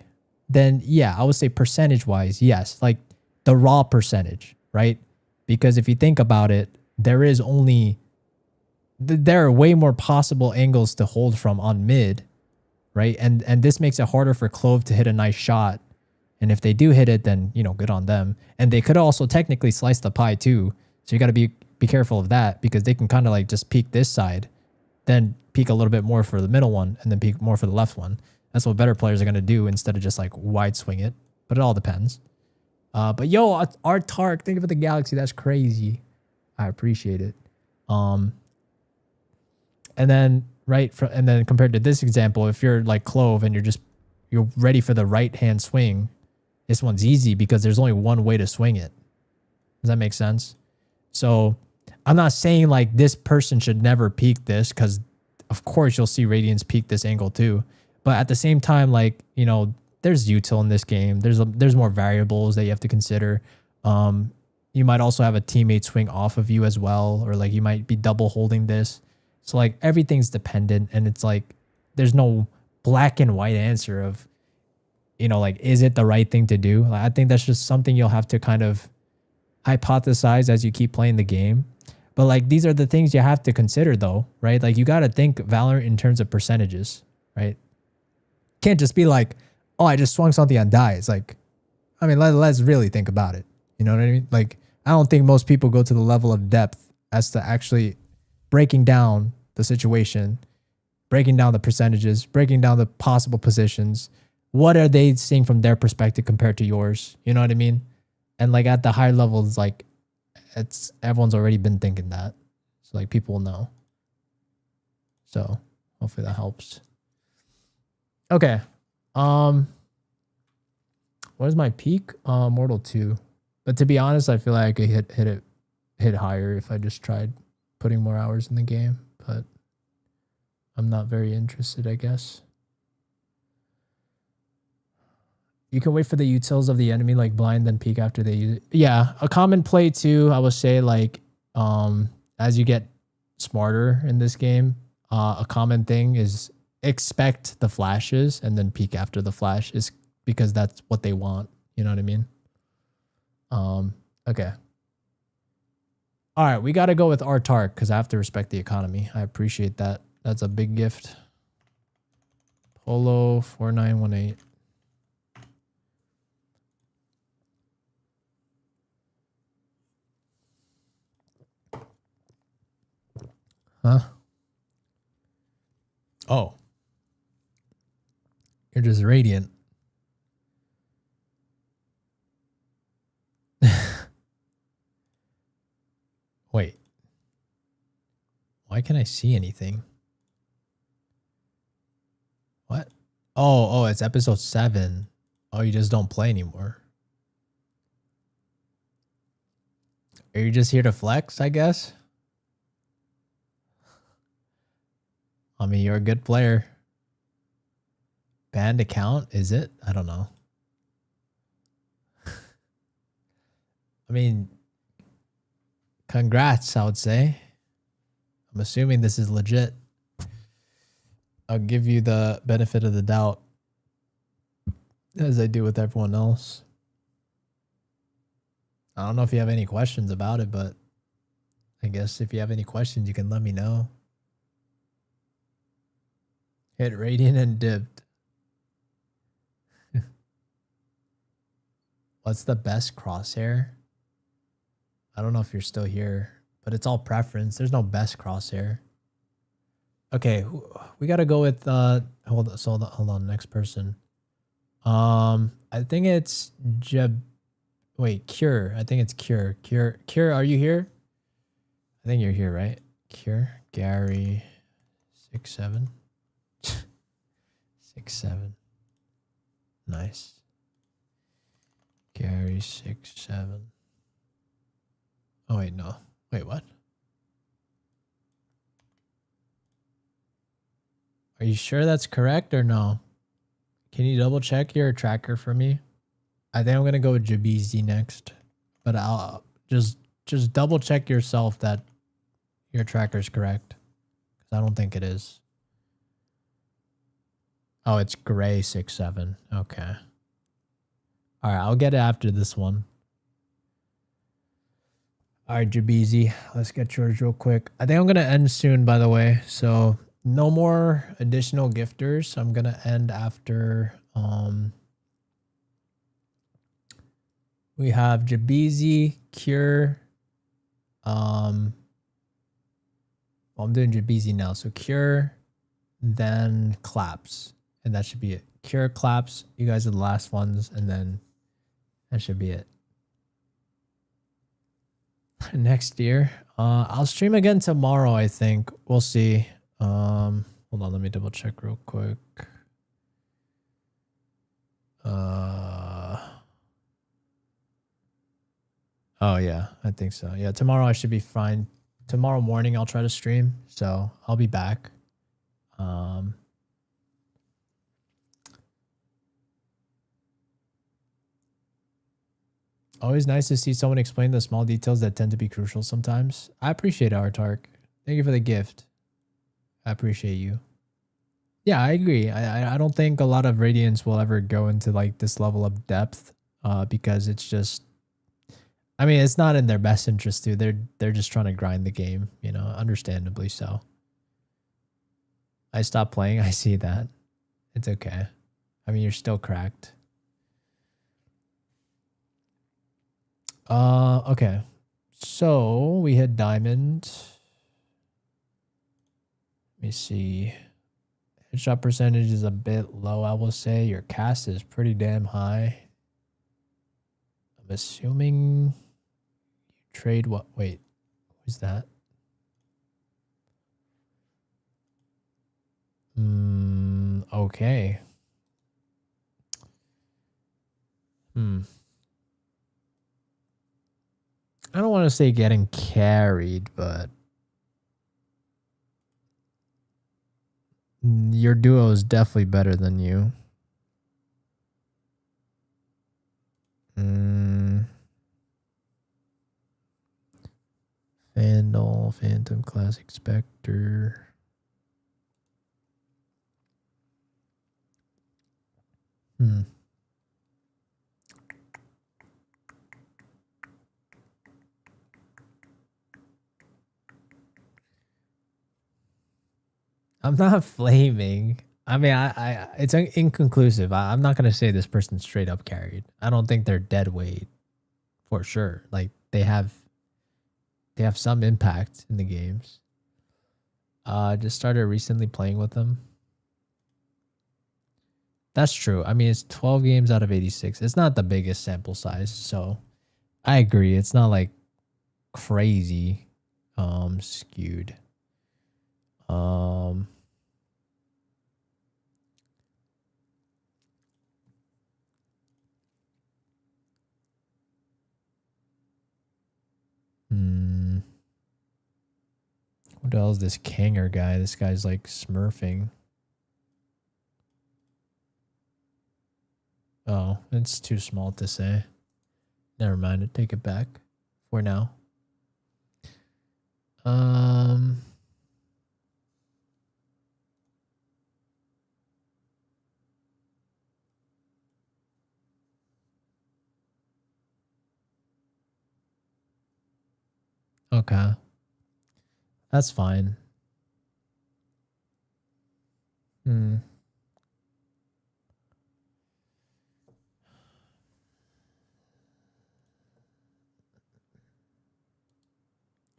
then yeah, I would say percentage wise, yes. Like the raw percentage, right? Because if you think about it, there are way more possible angles to hold from on mid, right? And this makes it harder for Clove to hit a nice shot. And if they do hit it, then, you know, good on them. And they could also technically slice the pie too. So you got to be careful of that, because they can kind of like just peek this side, then peek a little bit more for the middle one, and then peek more for the left one. That's what better players are going to do instead of just like wide swing it. But it all depends. But yo, Art Tark, think about the Galaxy. That's crazy. I appreciate it. And then and then compared to this example, if you're like Clove and you're ready for the right hand swing, this one's easy because there's only one way to swing it. Does that make sense? So I'm not saying like this person should never peek this, because of course you'll see Radiance peek this angle too. But at the same time, like, you know, there's util in this game. There's more variables that you have to consider. You might also have a teammate swing off of you as well, or like you might be double holding this. So like everything's dependent, and it's like there's no black and white answer of, you know, like, is it the right thing to do? Like, I think that's just something you'll have to kind of hypothesize as you keep playing the game. But like, these are the things you have to consider though, right? Like, you got to think Valorant in terms of percentages, right? Can't just be like, oh, I just swung something and died. It's like, I mean, let's really think about it. You know what I mean? Like, I don't think most people go to the level of depth as to actually breaking down the situation, breaking down the percentages, breaking down the possible positions. What are they seeing from their perspective compared to yours? You know what I mean? And like at the higher levels, like everyone's already been thinking that. So like people will know. So hopefully that helps. Okay. What is my peak? Mortal 2. But to be honest, I feel like I could hit higher if I just tried putting more hours in the game. But I'm not very interested, I guess. You can wait for the utils of the enemy, like blind, then peek after they use it. Yeah, a common play too, I would say, like, as you get smarter in this game, a common thing is expect the flashes and then peek after the flash, is because that's what they want. You know what I mean? Okay. All right, we got to go with Artark because I have to respect the economy. I appreciate that. That's a big gift. Polo 4918. Huh? Oh. You're just radiant. Wait. Why can't I see anything? What? Oh, it's episode 7. Oh, you just don't play anymore. Are you just here to flex, I guess? I mean, you're a good player. Banned account, is it? I don't know. I mean, congrats, I would say. I'm assuming this is legit. I'll give you the benefit of the doubt, as I do with everyone else. I don't know if you have any questions about it, but I guess if you have any questions, you can let me know. Hit radiant and dipped. What's the best crosshair? I don't know if you're still here, but it's all preference. There's no best crosshair. Okay, we gotta go with hold on, next person. I think it's Cure. I think it's Cure. Cure, are you here? I think you're here, right? Cure, Gary 67. 67. Nice. Gary 67. Oh wait, no. Wait, what? Are you sure that's correct or no? Can you double check your tracker for me? I think I'm gonna go with Jabizi next, but I'll just double check yourself that your tracker's correct, because I don't think it is. Oh, it's Gray 67. Okay. All right, I'll get it after this one. All right, Jabizi, let's get yours real quick. I think I'm gonna end soon, by the way. So no more additional gifters. I'm gonna end after we have Jabizi, Cure. Well, I'm doing Jabizi now. So Cure, then Claps, and that should be it. Cure, Claps. You guys are the last ones, and then that should be it. Next year, I'll stream again tomorrow. I think we'll see. Hold on, let me double check real quick. Oh yeah, I think so. Yeah, tomorrow I should be fine. Tomorrow morning I'll try to stream, so I'll be back. Always nice to see someone explain the small details that tend to be crucial sometimes. I appreciate our Tark. Thank you for the gift. I appreciate you. Yeah, I agree. I don't think a lot of Radiants will ever go into like this level of depth, because it's just, I mean, it's not in their best interest to. They're just trying to grind the game, you know, understandably so. I stopped playing. I see that. It's okay. I mean, you're still cracked. Okay. So we hit diamond. Let me see. Headshot percentage is a bit low, I will say. Your cast is pretty damn high. I'm assuming you trade what? Wait, who's that? Okay. I don't want to say getting carried, but your duo is definitely better than you. Vandal, Phantom, Classic, Spectre. I'm not flaming. I mean, it's inconclusive. I'm not gonna say this person straight up carried. I don't think they're dead weight for sure. Like they have some impact in the games. Just started recently playing with them. That's true. I mean, it's 12 games out of 86. It's not the biggest sample size, so I agree. It's not like crazy skewed. What else? This Kanger guy. This guy's like smurfing. Oh, it's too small to say. Never mind. I take it back for now. Okay. That's fine. Your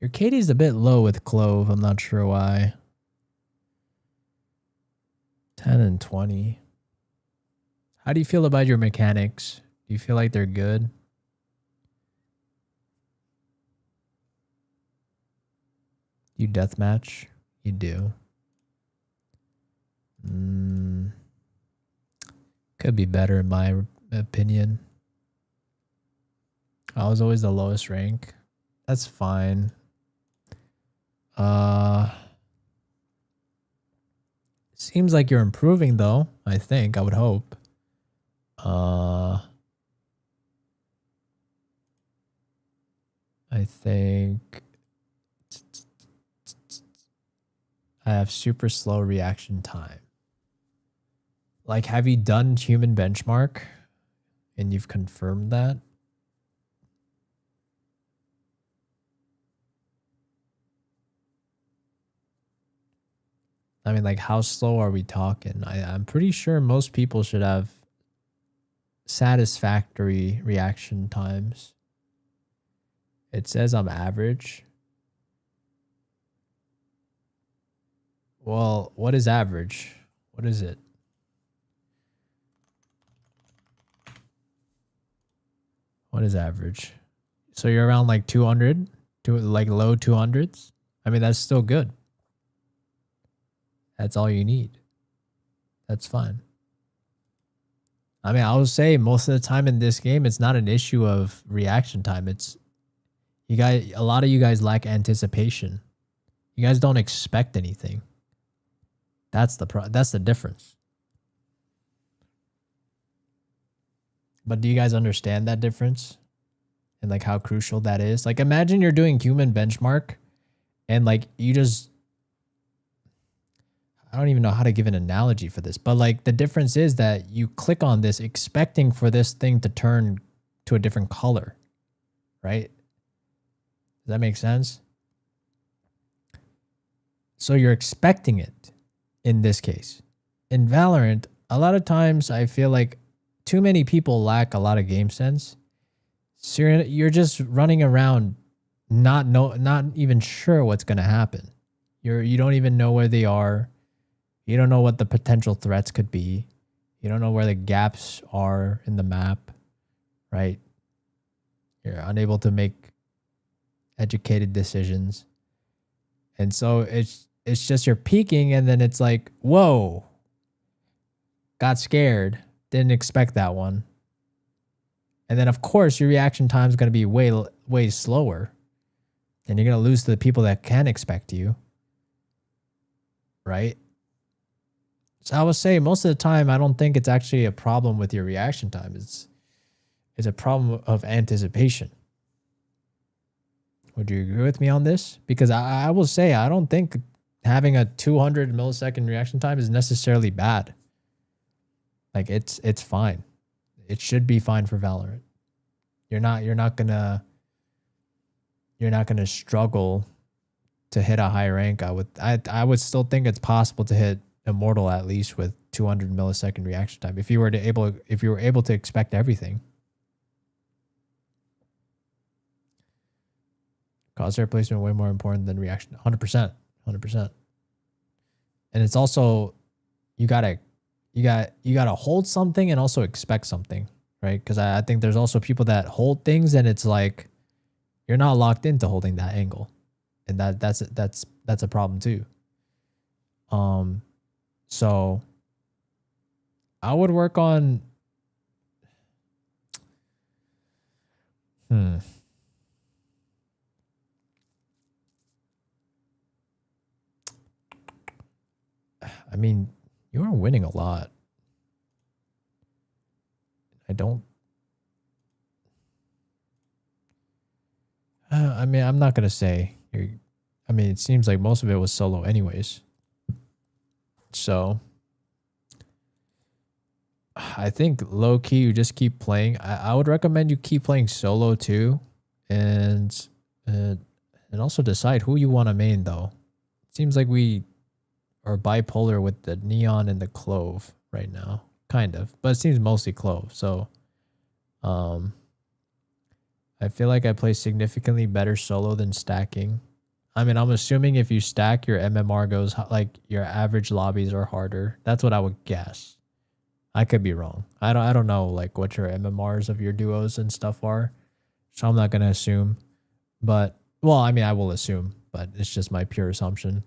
KD's a bit low with Clove. I'm not sure why. 10 and 20. How do you feel about your mechanics? Do you feel like they're good? You deathmatch? You do. Could be better in my opinion. I was always the lowest rank. That's fine. Seems like you're improving though, I think. I would hope. I think I have super slow reaction time. Like, have you done human benchmark and you've confirmed that? I mean, like, how slow are we talking? I'm pretty sure most people should have satisfactory reaction times. It says I'm average. Well, what is average? What is it? What is average? So you're around like 200 to like low 200s? I mean, that's still good. That's all you need. That's fine. I mean, I would say most of the time in this game, it's not an issue of reaction time. It's you guys. A lot of you guys lack anticipation. You guys don't expect anything. That's the difference. But do you guys understand that difference? And like how crucial that is? Like, imagine you're doing human benchmark and like you just, I don't even know how to give an analogy for this, but like the difference is that you click on this expecting for this thing to turn to a different color, right? Does that make sense? So you're expecting it in this case. In Valorant, a lot of times I feel like too many people lack a lot of game sense. So you're just running around not even sure what's going to happen. You don't even know where they are. You don't know what the potential threats could be. You don't know where the gaps are in the map, right? You're unable to make educated decisions. And so it's just you're peeking and then it's like, whoa, got scared. Didn't expect that one. And then, of course, your reaction time is going to be way slower. And you're going to lose to the people that can expect you. Right? So I would say most of the time, I don't think it's actually a problem with your reaction time. It's a problem of anticipation. Would you agree with me on this? Because I will say, I don't think having a 200 millisecond reaction time is necessarily bad. Like it's fine. It should be fine for Valorant. You're not gonna struggle to hit a high rank, I would still think it's possible to hit Immortal at least with 200 millisecond reaction time if you were able to expect everything. Crosshair placement way more important than reaction. 100%. 100%. And it's also you gotta hold something and also expect something, right? Because I think there's also people that hold things and it's like you're not locked into holding that angle, and that's a problem too. So I would work on I mean, you are winning a lot. I mean, I'm not going to say. I mean, it seems like most of it was solo anyways. So I think low key, you just keep playing. I would recommend you keep playing solo too. And also decide who you want to main though. It seems like we are bipolar with the Neon and the Clove right now. Kind of. But it seems mostly Clove. So I feel like I play significantly better solo than stacking. I mean, I'm assuming if you stack, your MMR goes like your average lobbies are harder. That's what I would guess. I could be wrong. I don't know like what your MMRs of your duos and stuff are. So I'm not going to assume. But well, I mean, I will assume, but it's just my pure assumption.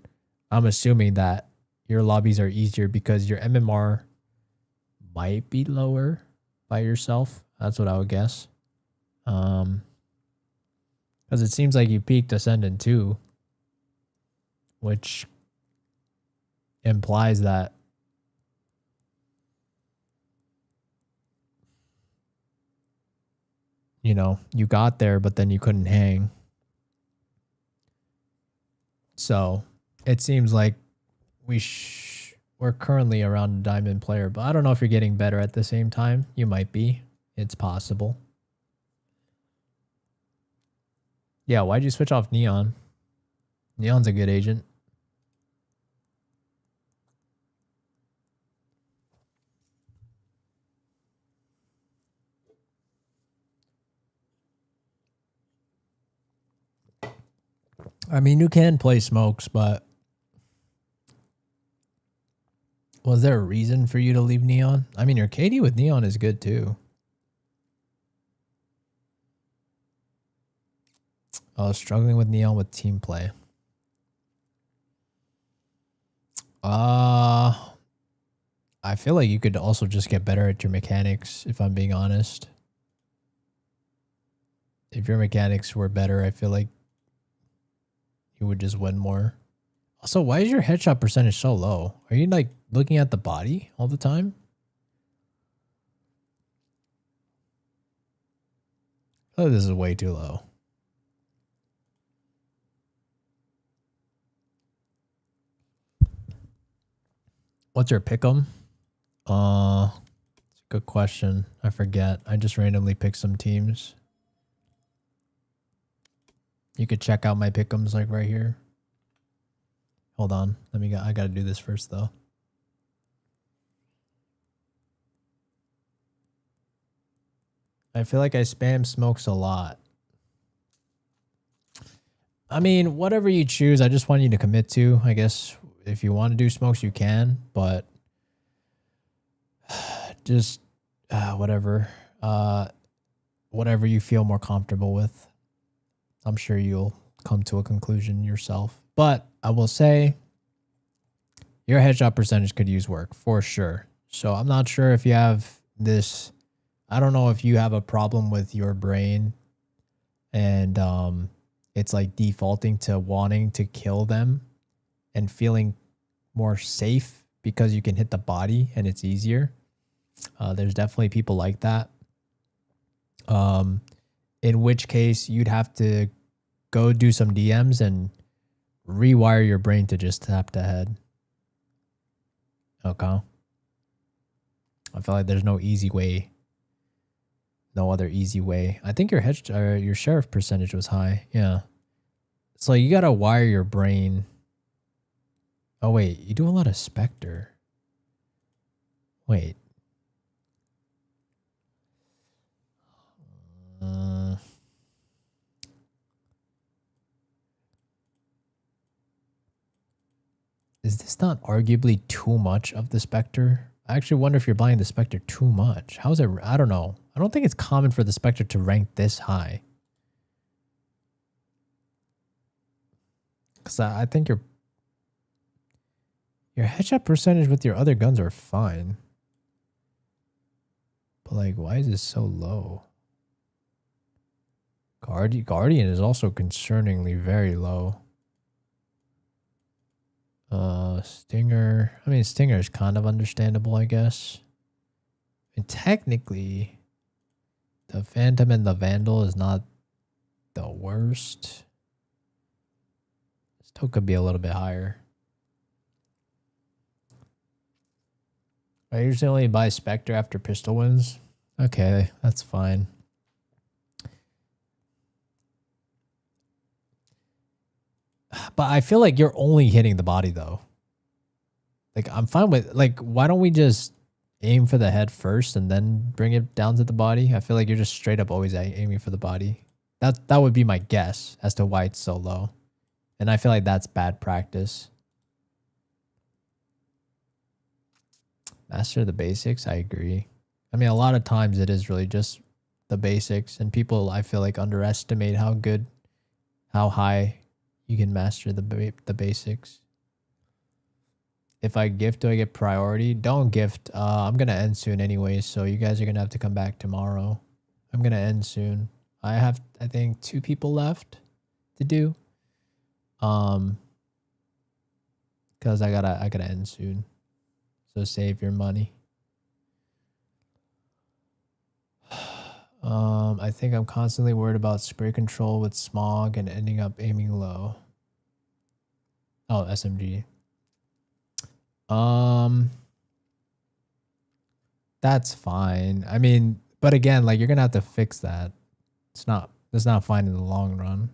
I'm assuming that your lobbies are easier because your MMR might be lower by yourself. That's what I would guess. Because it seems like you peaked Ascendant too, which implies that you know, you got there, but then you couldn't hang. So it seems like we're currently around a diamond player, but I don't know if you're getting better at the same time. You might be. It's possible. Yeah, why'd you switch off Neon? Neon's a good agent. I mean, you can play smokes, but was there a reason for you to leave Neon? I mean, your KD with Neon is good too. I was struggling with Neon with team play. I feel like you could also just get better at your mechanics, if I'm being honest. If your mechanics were better, I feel like you would just win more. Also, why is your headshot percentage so low? Are you like looking at the body all the time? Oh, this is way too low. What's your pick'em? It's a good question. I forget. I just randomly picked some teams. You could check out my pick'ems like right here. Hold on. I gotta do this first though. I feel like I spam smokes a lot. I mean, whatever you choose, I just want you to commit to. I guess if you want to do smokes, you can, but just whatever you feel more comfortable with. I'm sure you'll come to a conclusion yourself. But I will say your headshot percentage could use work for sure. So I'm not sure if you have this. I don't know if you have a problem with your brain and it's like defaulting to wanting to kill them and feeling more safe because you can hit the body and it's easier. There's definitely people like that. In which case you'd have to go do some DMs and rewire your brain to just tap the head. Okay. I feel like there's no easy way. No other easy way. I think your sheriff percentage was high. Yeah. So you gotta wire your brain. Oh wait, you do a lot of Spectre. Wait. Is this not arguably too much of the Spectre? I actually wonder if you're buying the Spectre too much. How is it? I don't know. I don't think it's common for the Spectre to rank this high. Because I think your headshot percentage with your other guns are fine. But like, why is this so low? Guardian is also concerningly very low. Stinger. I mean, Stinger is kind of understandable, I guess. And technically, the Phantom and the Vandal is not the worst. Still could be a little bit higher. I usually only buy Spectre after pistol wins. Okay, that's fine. But I feel like you're only hitting the body though. Like I'm fine with like why don't we just aim for the head first and then bring it down to the body? I feel like you're just straight up always aiming for the body. That would be my guess as to why it's so low. And I feel like that's bad practice. Master the basics, I agree. I mean, a lot of times it is really just the basics, and people I feel like underestimate how high you can master the basics. If I gift, do I get priority? Don't gift. I'm gonna end soon anyway, so you guys are gonna have to come back tomorrow. I'm gonna end soon. I have, I think, 2 people left to do. Because I gotta end soon. So save your money. I think I'm constantly worried about spray control with smog and ending up aiming low. Oh, SMG. That's fine. I mean, but again, like you're gonna have to fix that. It's not fine in the long run.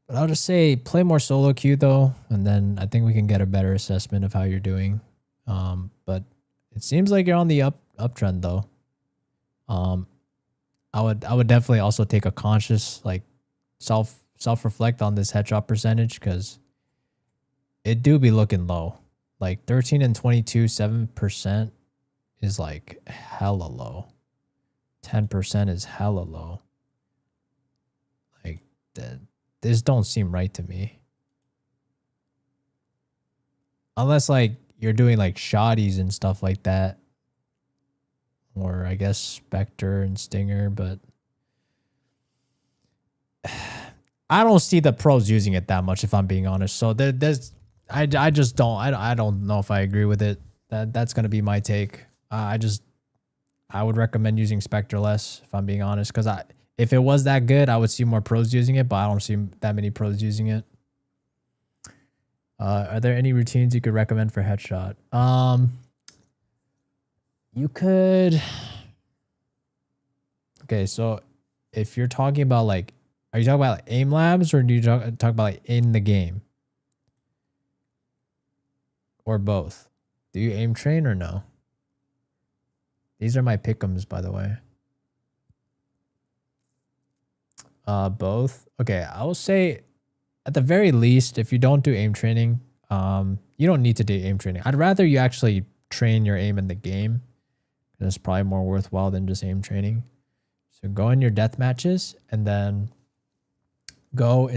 But I'll just say play more solo queue though, and then I think we can get a better assessment of how you're doing. But it seems like you're on the uptrend though. I would definitely also take a conscious like self reflect on this headshot percentage because it do be looking low. Like 13 and 22, 7% is like hella low. 10% is hella low. Like this don't seem right to me. Unless like you're doing like shotties and stuff like that. Or I guess Spectre and Stinger, but I don't see the pros using it that much if I'm being honest. So there's I just don't I don't know if I agree with it. That's gonna be my take. I would recommend using Spectre less if I'm being honest, because if it was that good, I would see more pros using it, but I don't see that many pros using it. Are there any routines you could recommend for headshot? You could. Okay, so if you're talking about like, are you talking about like aim labs or do you talk about like in the game? Or both? Do you aim train or no? These are my pick'ems, by the way. Both. Okay, I will say at the very least, if you don't do aim training, you don't need to do aim training. I'd rather you actually train your aim in the game. It's probably more worthwhile than just aim training. So go in your death matches and then go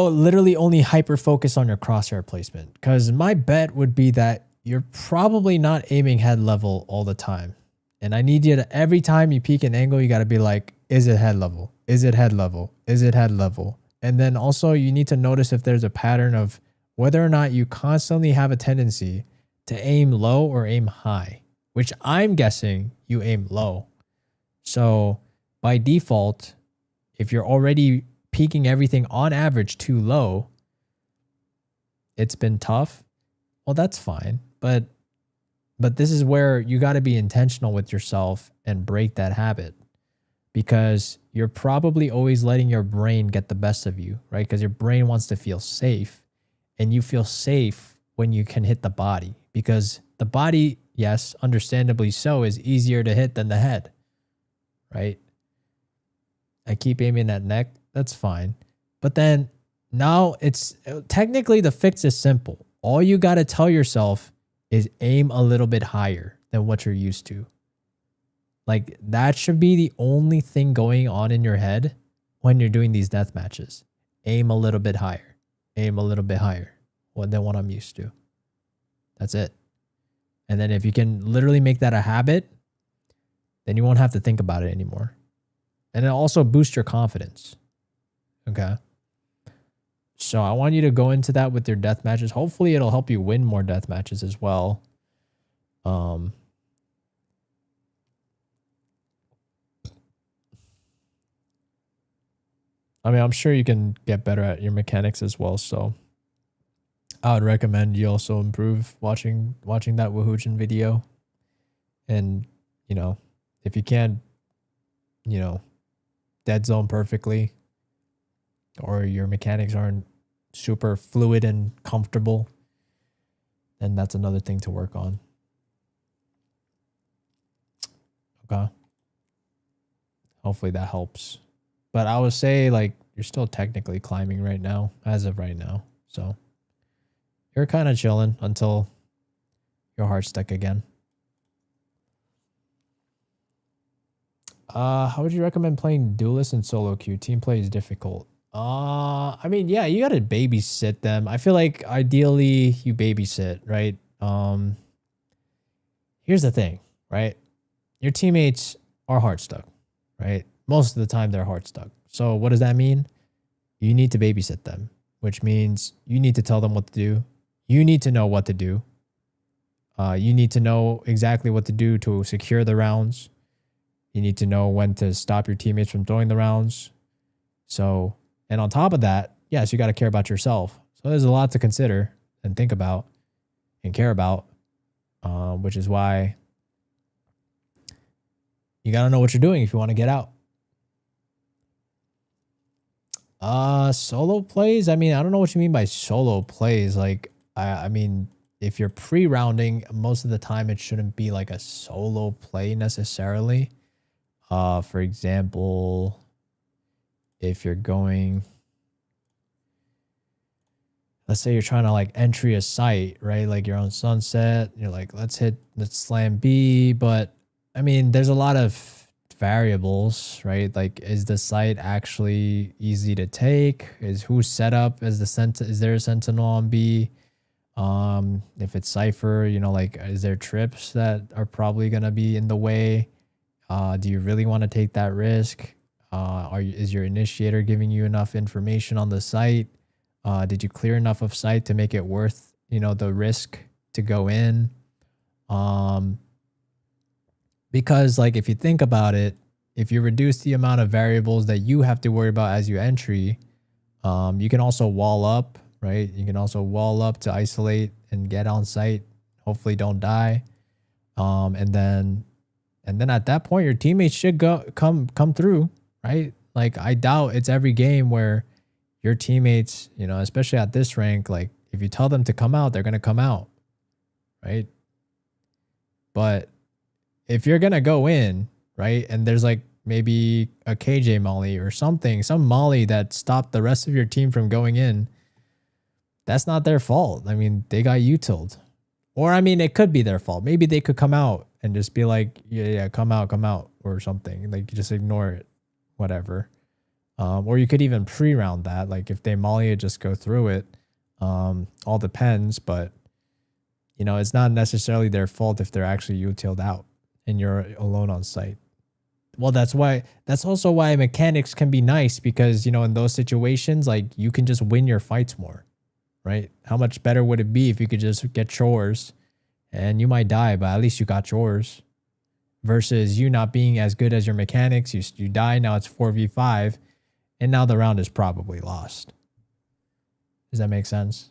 literally only hyper focus on your crosshair placement. Because my bet would be that you're probably not aiming head level all the time. And I need you to, every time you peek an angle, you got to be like, is it head level? Is it head level? Is it head level? And then also you need to notice if there's a pattern of whether or not you constantly have a tendency to aim low or aim high, which I'm guessing you aim low. So by default, if you're already peaking everything on average too low, it's been tough. Well, that's fine. But But this is where you got to be intentional with yourself and break that habit, because you're probably always letting your brain get the best of you, right? Because your brain wants to feel safe, and you feel safe when you can hit the body, because the body, yes, understandably so, is easier to hit than the head, right? I keep aiming at neck. That's fine. But then now it's technically the fix is simple. All you got to tell yourself is aim a little bit higher than what you're used to. Like that should be the only thing going on in your head when you're doing these death matches. Aim a little bit higher. Aim a little bit higher than what I'm used to. That's it. And then if you can literally make that a habit, then you won't have to think about it anymore. And it also boosts your confidence. Okay. So I want you to go into that with your death matches. Hopefully it'll help you win more death matches as well. I mean, I'm sure you can get better at your mechanics as well. So I would recommend you also improve watching that Woohoojin video. And, you know, if you can't, you know, dead zone perfectly, or your mechanics aren't super fluid and comfortable, then that's another thing to work on. Okay. Hopefully that helps. But I would say, like, you're still technically climbing right now, as of right now. So you're kind of chilling until your heart's stuck again. How would you recommend playing duelist and solo queue? Team play is difficult. I mean, yeah, you gotta babysit them. I feel like ideally you babysit, right? Here's the thing, right? Your teammates are hard stuck, right? Most of the time they're hard stuck. So what does that mean? You need to babysit them, which means you need to tell them what to do. You need to know what to do. You need to know exactly what to do to secure the rounds. You need to know when to stop your teammates from throwing the rounds. So, and on top of that, yes, you got to care about yourself. So there's a lot to consider and think about and care about, which is why you got to know what you're doing if you want to get out. Solo plays. I mean, I don't know what you mean by solo plays. Like, I mean, if you're pre-rounding, most of the time it shouldn't be like a solo play necessarily. For example, if you're going, let's say you're trying to like entry a site, right? Like you're on Sunset, you're like, let's slam B. But I mean, there's a lot of variables, right? Like, is the site actually easy to take? Is who's set up as the is there a sentinel on B? If it's Cypher, you know, like, is there trips that are probably going to be in the way? Do you really want to take that risk? Is your initiator giving you enough information on the site? Did you clear enough of site to make it worth, you know, the risk to go in? Because like, if you think about it, if you reduce the amount of variables that you have to worry about as you entry, you can also wall up, right? You can also wall up to isolate and get on site. Hopefully don't die. And then at that point, your teammates should come through, right? Like, I doubt it's every game where your teammates, you know, especially at this rank, like if you tell them to come out, they're going to come out, right? But if you're going to go in, right, and there's like maybe a KJ molly or something, some molly that stopped the rest of your team from going in, that's not their fault. I mean, they got utiled. Or, I mean, it could be their fault. Maybe they could come out and just be like, yeah, come out or something. Like, just ignore it, whatever. Or you could even pre-round that. Like, if they molly it, just go through it. All depends, but, you know, it's not necessarily their fault if they're actually utiled out and you're alone on site. Well, that's also why mechanics can be nice, because, you know, in those situations, like, you can just win your fights more, right? How much better would it be if you could just get chores, and you might die, but at least you got chores, versus you not being as good as your mechanics. You die, now it's 4v5, and now the round is probably lost. Does that make sense?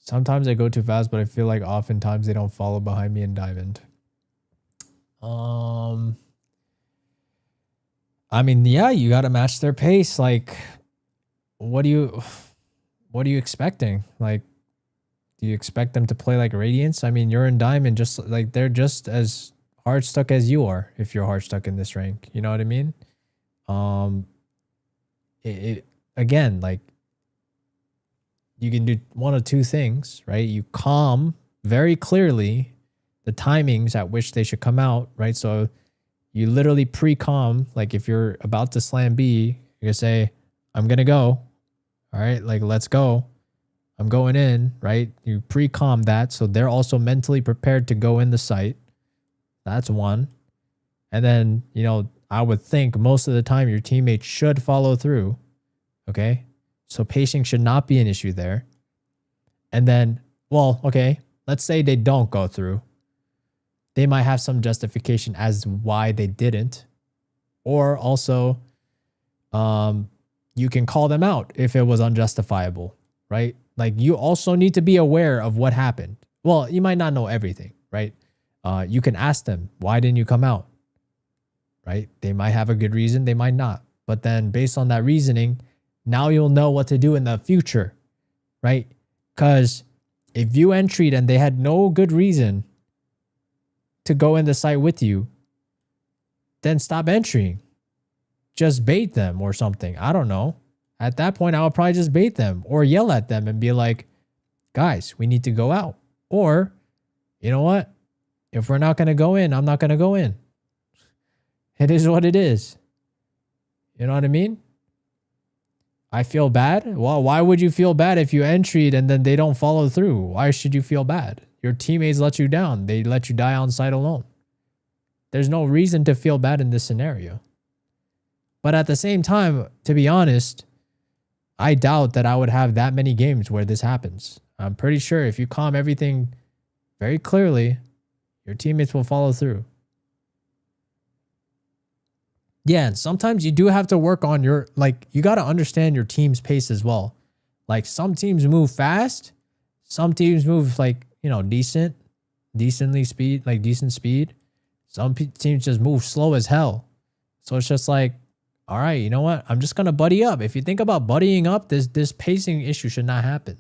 Sometimes I go too fast, but I feel like oftentimes they don't follow behind me in diamond. I mean, yeah, you got to match their pace. Like, what are you expecting? Like, do you expect them to play like Radiance? I mean, you're in diamond, just like they're just as hard stuck as you are if you're hard stuck in this rank. You know what I mean? Again, like, you can do one of two things, right? You calm very clearly the timings at which they should come out, right? So you literally pre-calm, like if you're about to slam B, you're gonna say, I'm gonna go. All right, like, let's go. I'm going in, right? You pre-calm that, so they're also mentally prepared to go in the site. That's one. And then, you know, I would think most of the time your teammates should follow through, okay? So pacing should not be an issue there. And then, well, okay, let's say they don't go through. They might have some justification as why they didn't. Or also, you can call them out if it was unjustifiable, right? Like, you also need to be aware of what happened. Well, you might not know everything, right? You can ask them, why didn't you come out? Right? They might have a good reason, they might not. But then based on that reasoning, now you'll know what to do in the future, right? Because if you entered and they had no good reason to go in the site with you, then stop entering. Just bait them or something. I don't know. At that point, I would probably just bait them or yell at them and be like, guys, we need to go out. Or, you know what? If we're not going to go in, I'm not going to go in. It is what it is. You know what I mean? I feel bad. Well, why would you feel bad if you entered and then they don't follow through? Why should you feel bad? Your teammates let you down. They let you die on site alone. There's no reason to feel bad in this scenario. But at the same time, to be honest, I doubt that I would have that many games where this happens. I'm pretty sure if you calm everything very clearly, your teammates will follow through. Yeah, and sometimes you do have to work on your, like, you got to understand your team's pace as well. Like, some teams move fast. Some teams move, like, you know, decent speed. Some teams just move slow as hell. So it's just like, all right, you know what? I'm just going to buddy up. If you think about buddying up, this pacing issue should not happen.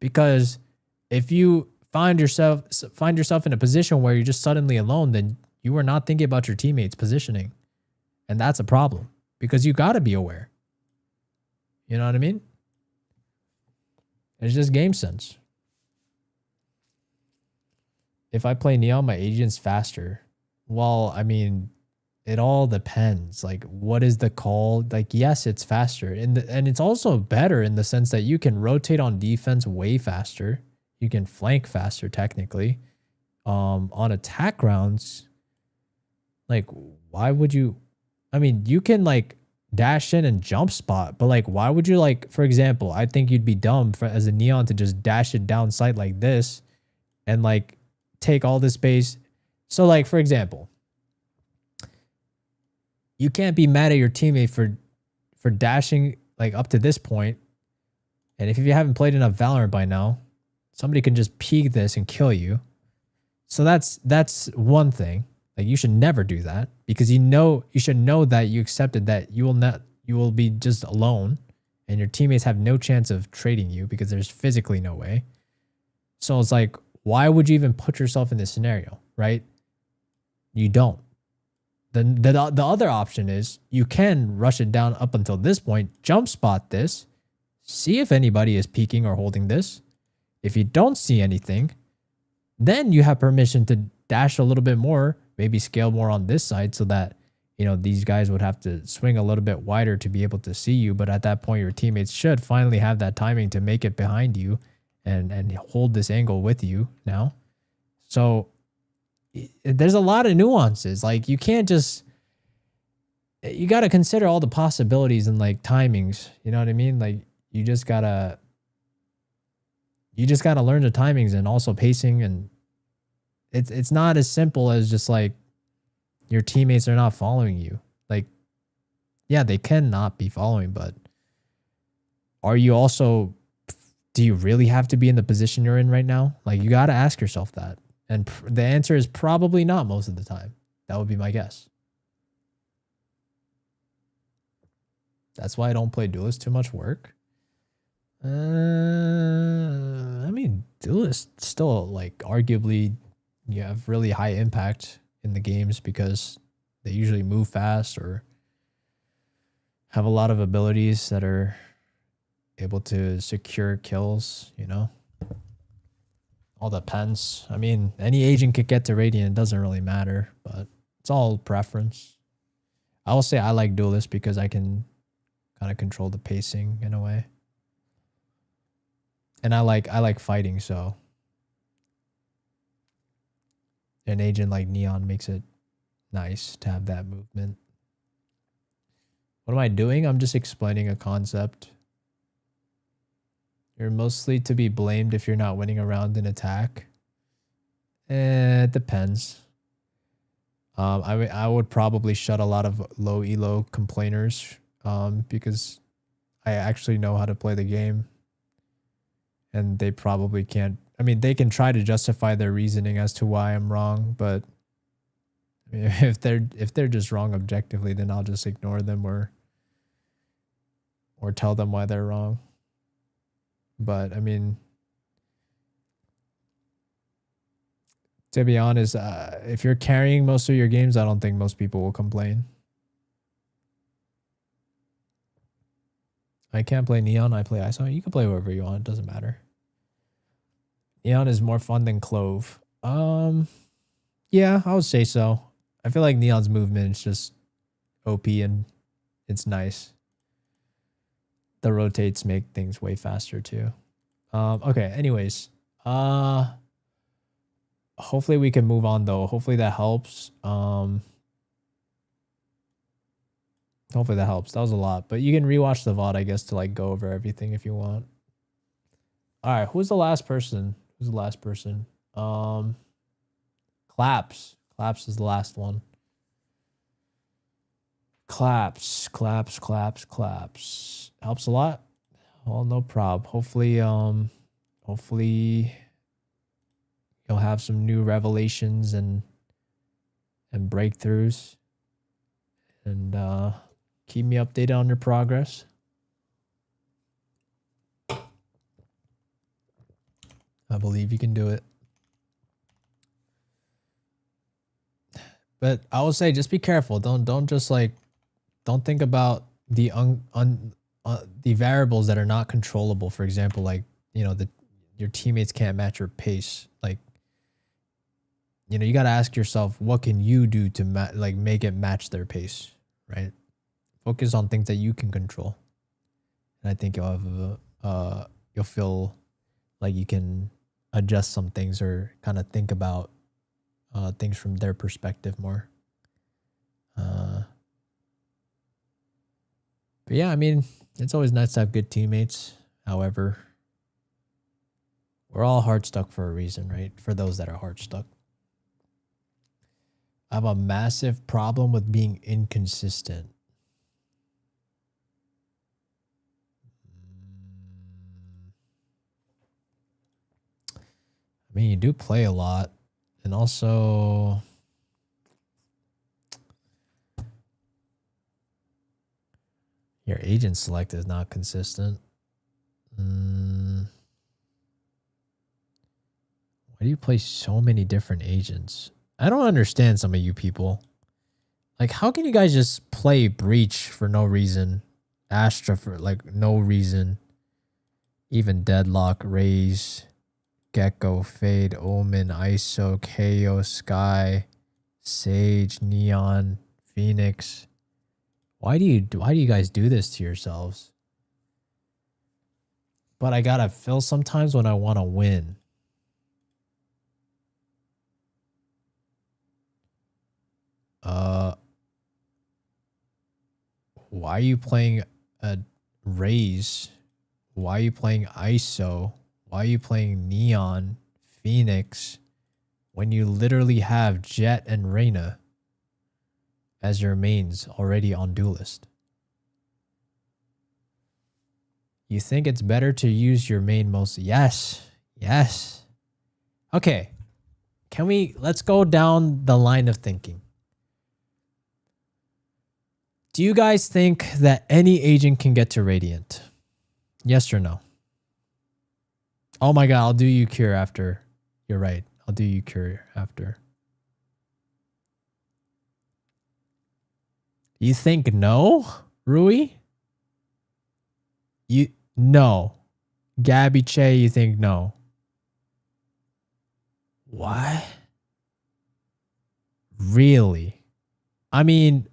Because if you find yourself in a position where you're just suddenly alone, then you are not thinking about your teammates' positioning. And that's a problem because you got to be aware. You know what I mean? It's just game sense. If I play Neon, my agent's faster. Well, I mean, it all depends. Like, what is the call? Like, yes, it's faster. And it's also better in the sense that you can rotate on defense way faster. You can flank faster, technically. On attack rounds, like, why would you... I mean, you can, like, dash in and jump spot, but, like, why would you, like, for example, I think you'd be dumb as a Neon to just dash it down sight like this and, like, take all this space. So, like, for example, you can't be mad at your teammate for dashing, like, up to this point. And if you haven't played enough Valorant by now, somebody can just peek this and kill you. So that's one thing. Like, you should never do that because you should know that you accepted that you will be just alone and your teammates have no chance of trading you because there's physically no way. So it's like, why would you even put yourself in this scenario, right? You don't. The other option is you can rush it down up until this point, jump spot this, see if anybody is peeking or holding this. If you don't see anything, then you have permission to dash a little bit more, maybe scale more on this side so that, you know, these guys would have to swing a little bit wider to be able to see you. But at that point, your teammates should finally have that timing to make it behind you and hold this angle with you now. So there's a lot of nuances. Like, you can't just, you got to consider all the possibilities and, like, timings. You know what I mean? Like, you just gotta learn the timings and also pacing. And it's not as simple as just like your teammates are not following you. Like, yeah, they cannot be following, but are you also do you really have to be in the position you're in right now? Like, you got to ask yourself that. And the answer is probably not most of the time. That would be my guess. That's why I don't play Duelist. Too much work. I mean, Duelist still, like, arguably, you have really high impact in the games because they usually move fast or have a lot of abilities that are able to secure kills, you know? All depends. I mean, any agent could get to Radiant. It doesn't really matter, but it's all preference. I will say I like Duelist because I can kind of control the pacing in a way. And I like fighting, so an agent like Neon makes it nice to have that movement. What am I doing? I'm just explaining a concept. You're mostly to be blamed if you're not winning a round in attack. It depends. I would probably shut a lot of low elo complainers because I actually know how to play the game. And they probably can't. I mean, they can try to justify their reasoning as to why I'm wrong, but I mean, if they're just wrong objectively, then I'll just ignore them or tell them why they're wrong. But I mean, to be honest, if you're carrying most of your games, I don't think most people will complain. I can't play Neon. I play ISO. You can play whoever you want. It doesn't matter. Neon is more fun than Clove. Yeah, I would say so. I feel like Neon's movement is just OP and it's nice. The rotates make things way faster too. Okay, anyways. Hopefully we can move on though. Hopefully that helps. Hopefully that helps. That was a lot. But you can rewatch the VOD, I guess, to like go over everything if you want. Alright, who's the last person? Who's the last person? Claps. Claps is the last one. Claps. Helps a lot. Well, no prob. Hopefully you'll have some new revelations and breakthroughs. And keep me updated on your progress. I believe you can do it. But I will say, just be careful. Don't just like, don't think about the the variables that are not controllable. For example, like, you know, your teammates can't match your pace. Like, you know, you got to ask yourself, what can you do to make it match their pace, right? Focus on things that you can control, and I think you'll feel like you can adjust some things or kind of think about things from their perspective more. But yeah, I mean, it's always nice to have good teammates. However, we're all hard stuck for a reason, right? For those that are hard stuck. I have a massive problem with being inconsistent. I mean, you do play a lot, and also your agent select is not consistent. Why do you play so many different agents? I don't understand some of you people. Like, how can you guys just play Breach for no reason? Astra for like no reason. Even Deadlock, Raze, Gecko, Fade, Omen, ISO, KO, Sky, Sage, Neon, Phoenix. Why do you guys do this to yourselves? But I gotta fill sometimes when I want to win. Why are you playing a Raze? Why are you playing ISO? Why are you playing Neon, Phoenix, when you literally have Jet and Reyna as your mains already on Duelist? You think it's better to use your main mostly? Yes. Yes. Okay. Let's go down the line of thinking. Do you guys think that any agent can get to Radiant? Yes or no? Oh my god, I'll do you cure after. You're right. I'll do you cure after. You think no, Rui? No. Gabby Che, you think no. What? Really? I mean,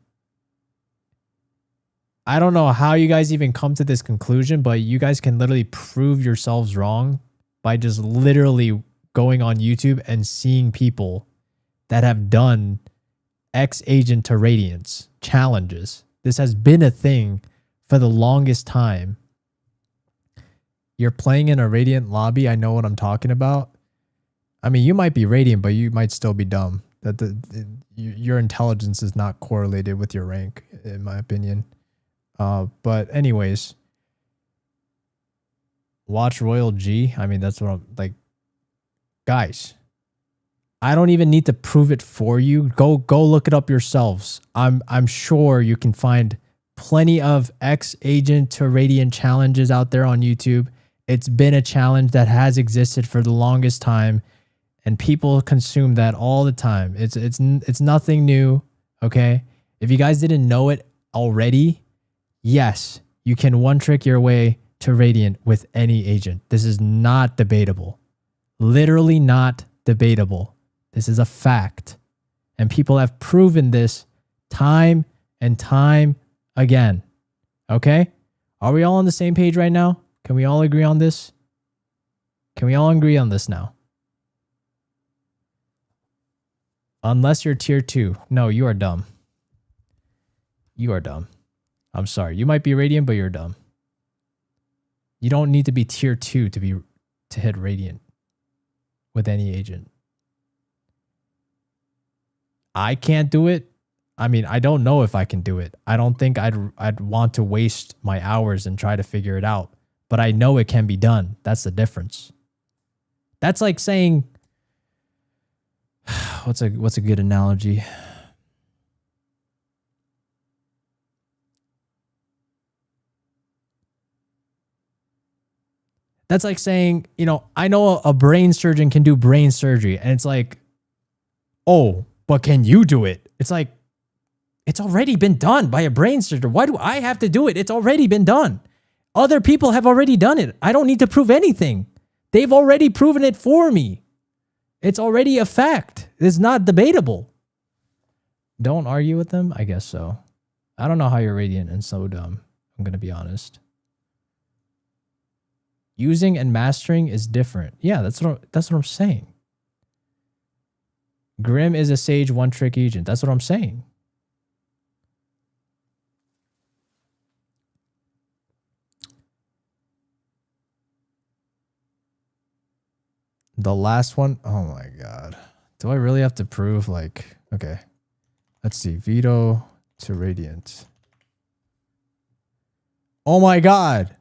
I don't know how you guys even come to this conclusion, but you guys can literally prove yourselves wrong by just literally going on YouTube and seeing people that have done X agent to Radiance challenges. This has been a thing for the longest time. You're playing in a Radiant lobby. I know what I'm talking about. I mean, you might be Radiant, but you might still be dumb. Your intelligence is not correlated with your rank, in my opinion. But anyways, watch Royal G. I mean, that's what I'm like. Guys, I don't even need to prove it for you. Go look it up yourselves. I'm sure you can find plenty of X agent to Radiant challenges out there on YouTube. It's been a challenge that has existed for the longest time, and people consume that all the time. It's nothing new, okay? If you guys didn't know it already, yes, you can one trick your way to Radiant with any agent. This is not debatable. Literally not debatable. This is a fact. And people have proven this time and time again. Okay? Are we all on the same page right now? Can we all agree on this? Can we all agree on this now? Unless you're tier 2. No, you are dumb. You are dumb. I'm sorry. You might be Radiant, but you're dumb. You don't need to be tier 2 to hit Radiant with any agent. I can't do it. I mean, I don't know if I can do it. I don't think I'd want to waste my hours and try to figure it out. But I know it can be done. That's the difference. That's like saying, what's a good analogy? That's like saying, I know a brain surgeon can do brain surgery, and it's like, oh, but can you do it? It's like, it's already been done by a brain surgeon. Why do I have to do it? It's already been done. Other people have already done it. I don't need to prove anything. They've already proven it for me. It's already a fact. It's not debatable. Don't argue with them? I guess so. I don't know how you're Radiant and so dumb. I'm going to be honest. Using and mastering is different. Yeah, that's what I'm saying. Grim is a Sage one-trick agent. That's what I'm saying. The last one. Oh my god. Do I really have to prove okay. Let's see. Veto to Radiant. Oh my god.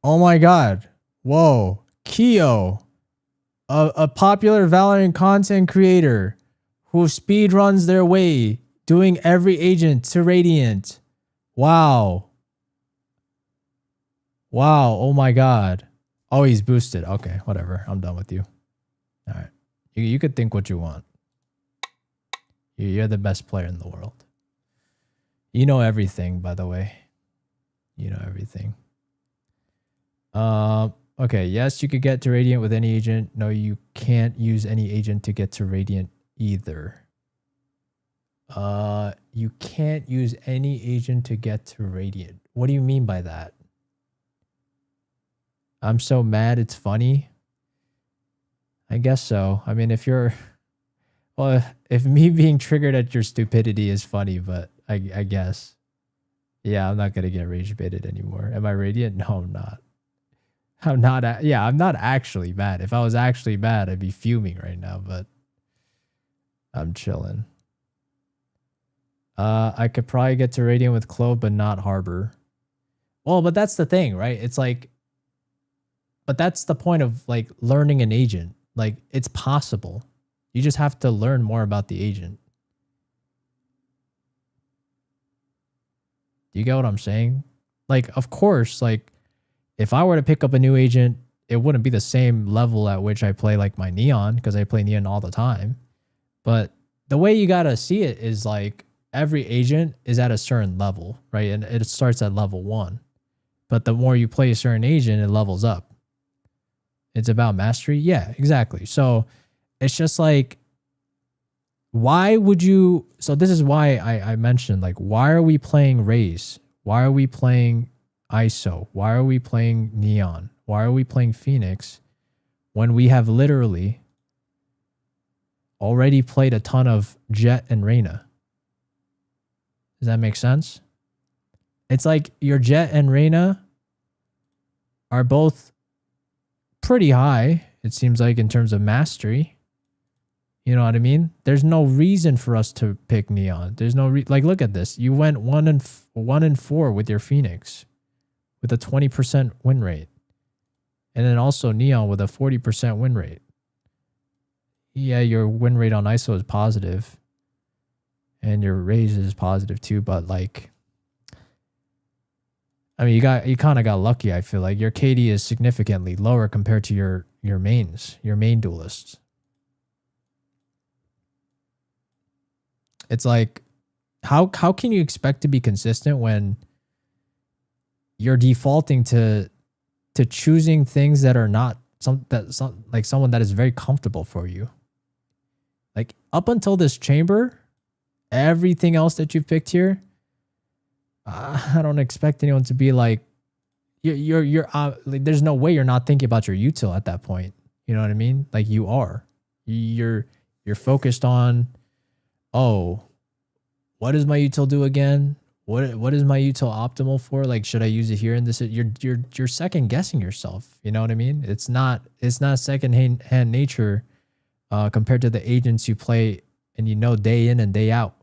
Oh my god. Whoa. Keo. A popular Valorant content creator who speedruns their way, doing every agent to Radiant. Wow. Wow. Oh my god. Oh, he's boosted. Okay, whatever. I'm done with you. All right. You could think what you want. You're the best player in the world. You know everything, by the way. You know everything. Okay, yes, you could get to Radiant with any agent. No, you can't use any agent to get to Radiant either. You can't use any agent to get to Radiant. What do you mean by that? I'm so mad it's funny. I guess so. I mean, if me being triggered at your stupidity is funny, but I guess. Yeah, I'm not going to get rage baited anymore. Am I Radiant? No, I'm not. I'm not actually mad. If I was actually mad, I'd be fuming right now, but I'm chilling. I could probably get to Radiant with Clove, but not Harbor. Well, but that's the thing, right? It's like, but that's the point of like learning an agent. Like it's possible. You just have to learn more about the agent. Do you get what I'm saying? Like, of course, like if I were to pick up a new agent, it wouldn't be the same level at which I play like my Neon, because I play Neon all the time. But the way you got to see it is like every agent is at a certain level, right? And it starts at level 1. But the more you play a certain agent, it levels up. It's about mastery. Yeah, exactly. So it's just like, why would you? So this is why I mentioned, like, why are we playing Raze? Why are we playing ISO? Why are we playing Neon? Why are we playing Phoenix when we have literally already played a ton of Jett and Reyna? Does that make sense? It's like your Jett and Reyna are both pretty high, it seems like, in terms of mastery. You know what I mean? There's no reason for us to pick Neon. There's no like, look at this. You went 1-4 with your Phoenix with a 20% win rate. And then also Neon with a 40% win rate. Yeah, your win rate on ISO is positive. And your Raze is positive too, but like, I mean, you kind of got lucky, I feel like. Your KD is significantly lower compared to your mains, your main duelists. It's like, how can you expect to be consistent when you're defaulting to choosing things that are not like someone that is very comfortable for you? Like up until this chamber, everything else that you've picked here, I don't expect anyone to be like, you're like, there's no way you're not thinking about your util at that point. You know what I mean? Like you are, you're focused on, oh, what does my util do again? What is my util optimal for? Like, should I use it here in this? You're second guessing yourself. You know what I mean? It's not second hand nature compared to the agents you play and you know day in and day out.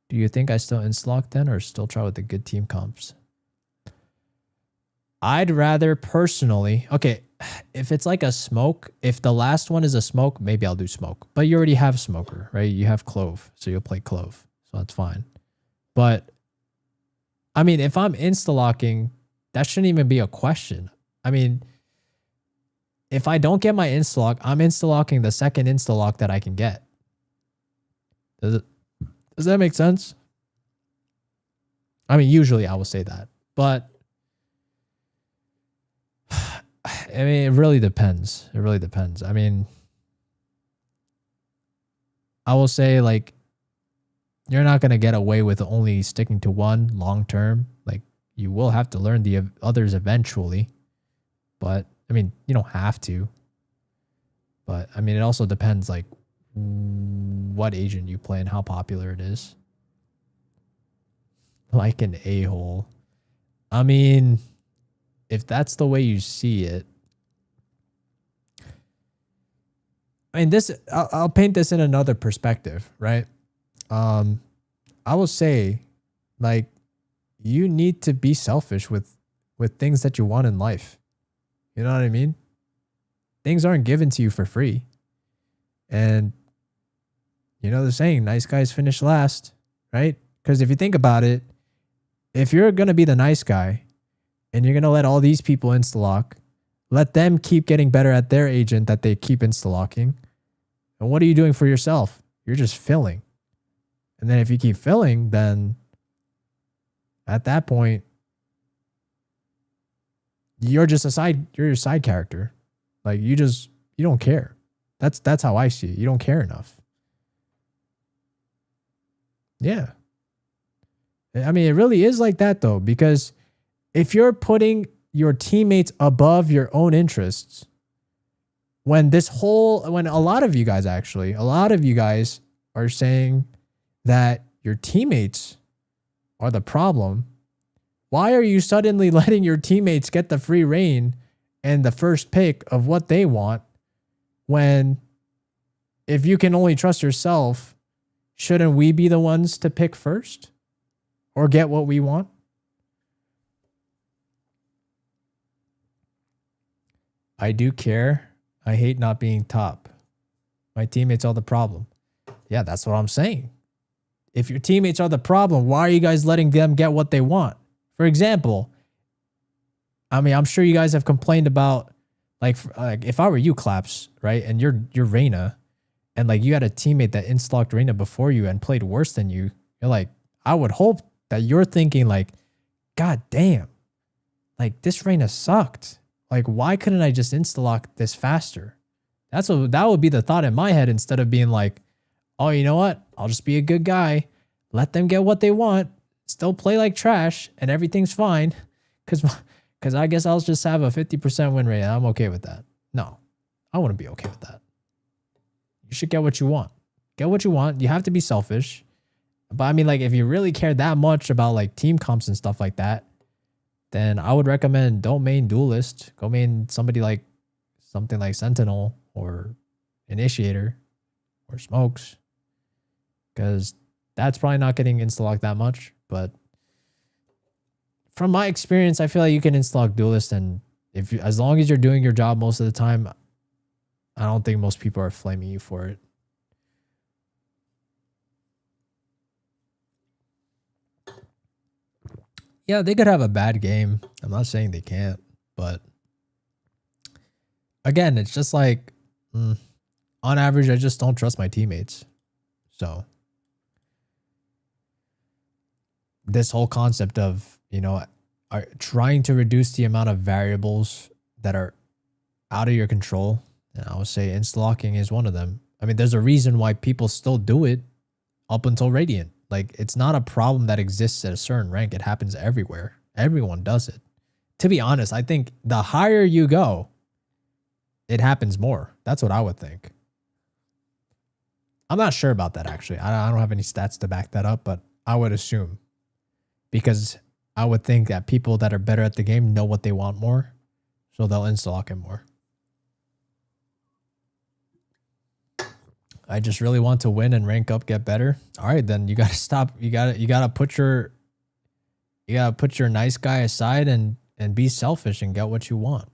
Do you think I still insta-lock then, or still try with the good team comps? I'd rather personally, okay, if it's like a smoke, if the last one is a smoke, maybe I'll do smoke. But you already have smoker, right? You have clove, so you'll play clove. So that's fine. But I mean, if I'm insta-locking, that shouldn't even be a question. I mean, if I don't get my insta-lock, I'm insta-locking the second insta-lock that I can get. Does that make sense? I mean, usually I will say that, but I mean, it really depends. It really depends. I mean, I will say, like, you're not going to get away with only sticking to one long term. Like, you will have to learn the others eventually, but I mean, you don't have to. But I mean, it also depends, like, what agent you play and how popular it is. Like an a-hole. I mean, if that's the way you see it, I mean, this, I'll paint this in another perspective, right? I will say, like, you need to be selfish with things that you want in life. You know what I mean? Things aren't given to you for free. And you know the saying, nice guys finish last, right? Because if you think about it, if you're going to be the nice guy and you're going to let all these people insta-lock, let them keep getting better at their agent that they keep insta-locking. And what are you doing for yourself? You're just filling. And then if you keep filling, then at that point, you're just you're a side character. Like you don't care. That's how I see it. You don't care enough. Yeah. I mean, it really is like that though, because if you're putting your teammates above your own interests, when a lot of you guys are saying that your teammates are the problem, why are you suddenly letting your teammates get the free reign and the first pick of what they want, when if you can only trust yourself, shouldn't we be the ones to pick first or get what we want? I do care. I hate not being top. My teammates are the problem. Yeah, that's what I'm saying. If your teammates are the problem, why are you guys letting them get what they want? For example, I mean, I'm sure you guys have complained about like if I were you, Claps, right? And you're Reyna, and like you had a teammate that installed Reyna before you and played worse than you. You're like, I would hope that you're thinking like, God damn, like this Reyna sucked. Like, why couldn't I just insta-lock this faster? That would be the thought in my head instead of being like, oh, you know what? I'll just be a good guy. Let them get what they want. Still play like trash and everything's fine. Because I guess I'll just have a 50% win rate and I'm okay with that. No, I wouldn't be okay with that. You should get what you want. Get what you want. You have to be selfish. But I mean, like, if you really care that much about like team comps and stuff like that, then I would recommend don't main Duelist. Go main something like Sentinel or Initiator or Smokes. Because that's probably not getting insta-locked that much. But from my experience, I feel like you can insta-lock Duelist, and as long as you're doing your job most of the time, I don't think most people are flaming you for it. Yeah, they could have a bad game. I'm not saying they can't, but again, it's just like on average, I just don't trust my teammates. So this whole concept of, are trying to reduce the amount of variables that are out of your control, and I would say insta-locking is one of them. I mean, there's a reason why people still do it up until Radiant. Like, it's not a problem that exists at a certain rank. It happens everywhere. Everyone does it. To be honest, I think the higher you go, it happens more. That's what I would think. I'm not sure about that, actually. I don't have any stats to back that up, but I would assume. Because I would think that people that are better at the game know what they want more, so they'll insta-lock it more. I just really want to win and rank up, get better. All right, then you gotta stop. You gotta put your nice guy aside and be selfish and get what you want.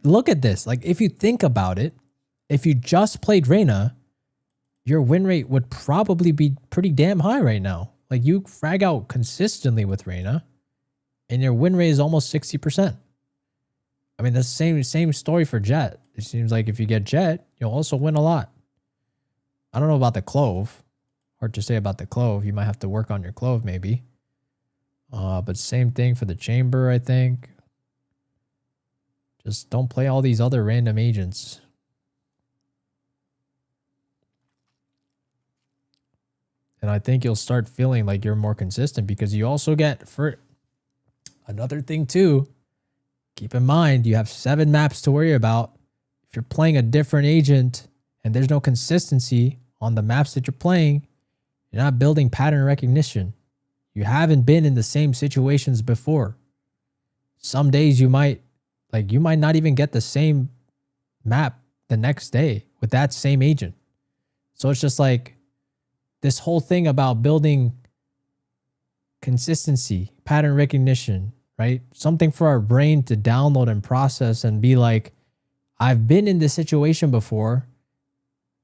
Look at this. Like, if you think about it, if you just played Reyna, your win rate would probably be pretty damn high right now. Like, you frag out consistently with Reyna, and your win rate is almost 60%. I mean, that's the same story for Jett. It seems like if you get Jett, you'll also win a lot. I don't know about the Clove. Hard to say about the Clove. You might have to work on your Clove maybe. But same thing for the Chamber, I think. Just don't play all these other random agents. And I think you'll start feeling like you're more consistent because you also get, for another thing too, keep in mind, you have 7 maps to worry about. If you're playing a different agent and there's no consistency on the maps that you're playing, you're not building pattern recognition. You haven't been in the same situations before. Some days you might not even get the same map the next day with that same agent. So it's just like this whole thing about building consistency, pattern recognition, right? Something for our brain to download and process and be like, I've been in this situation before.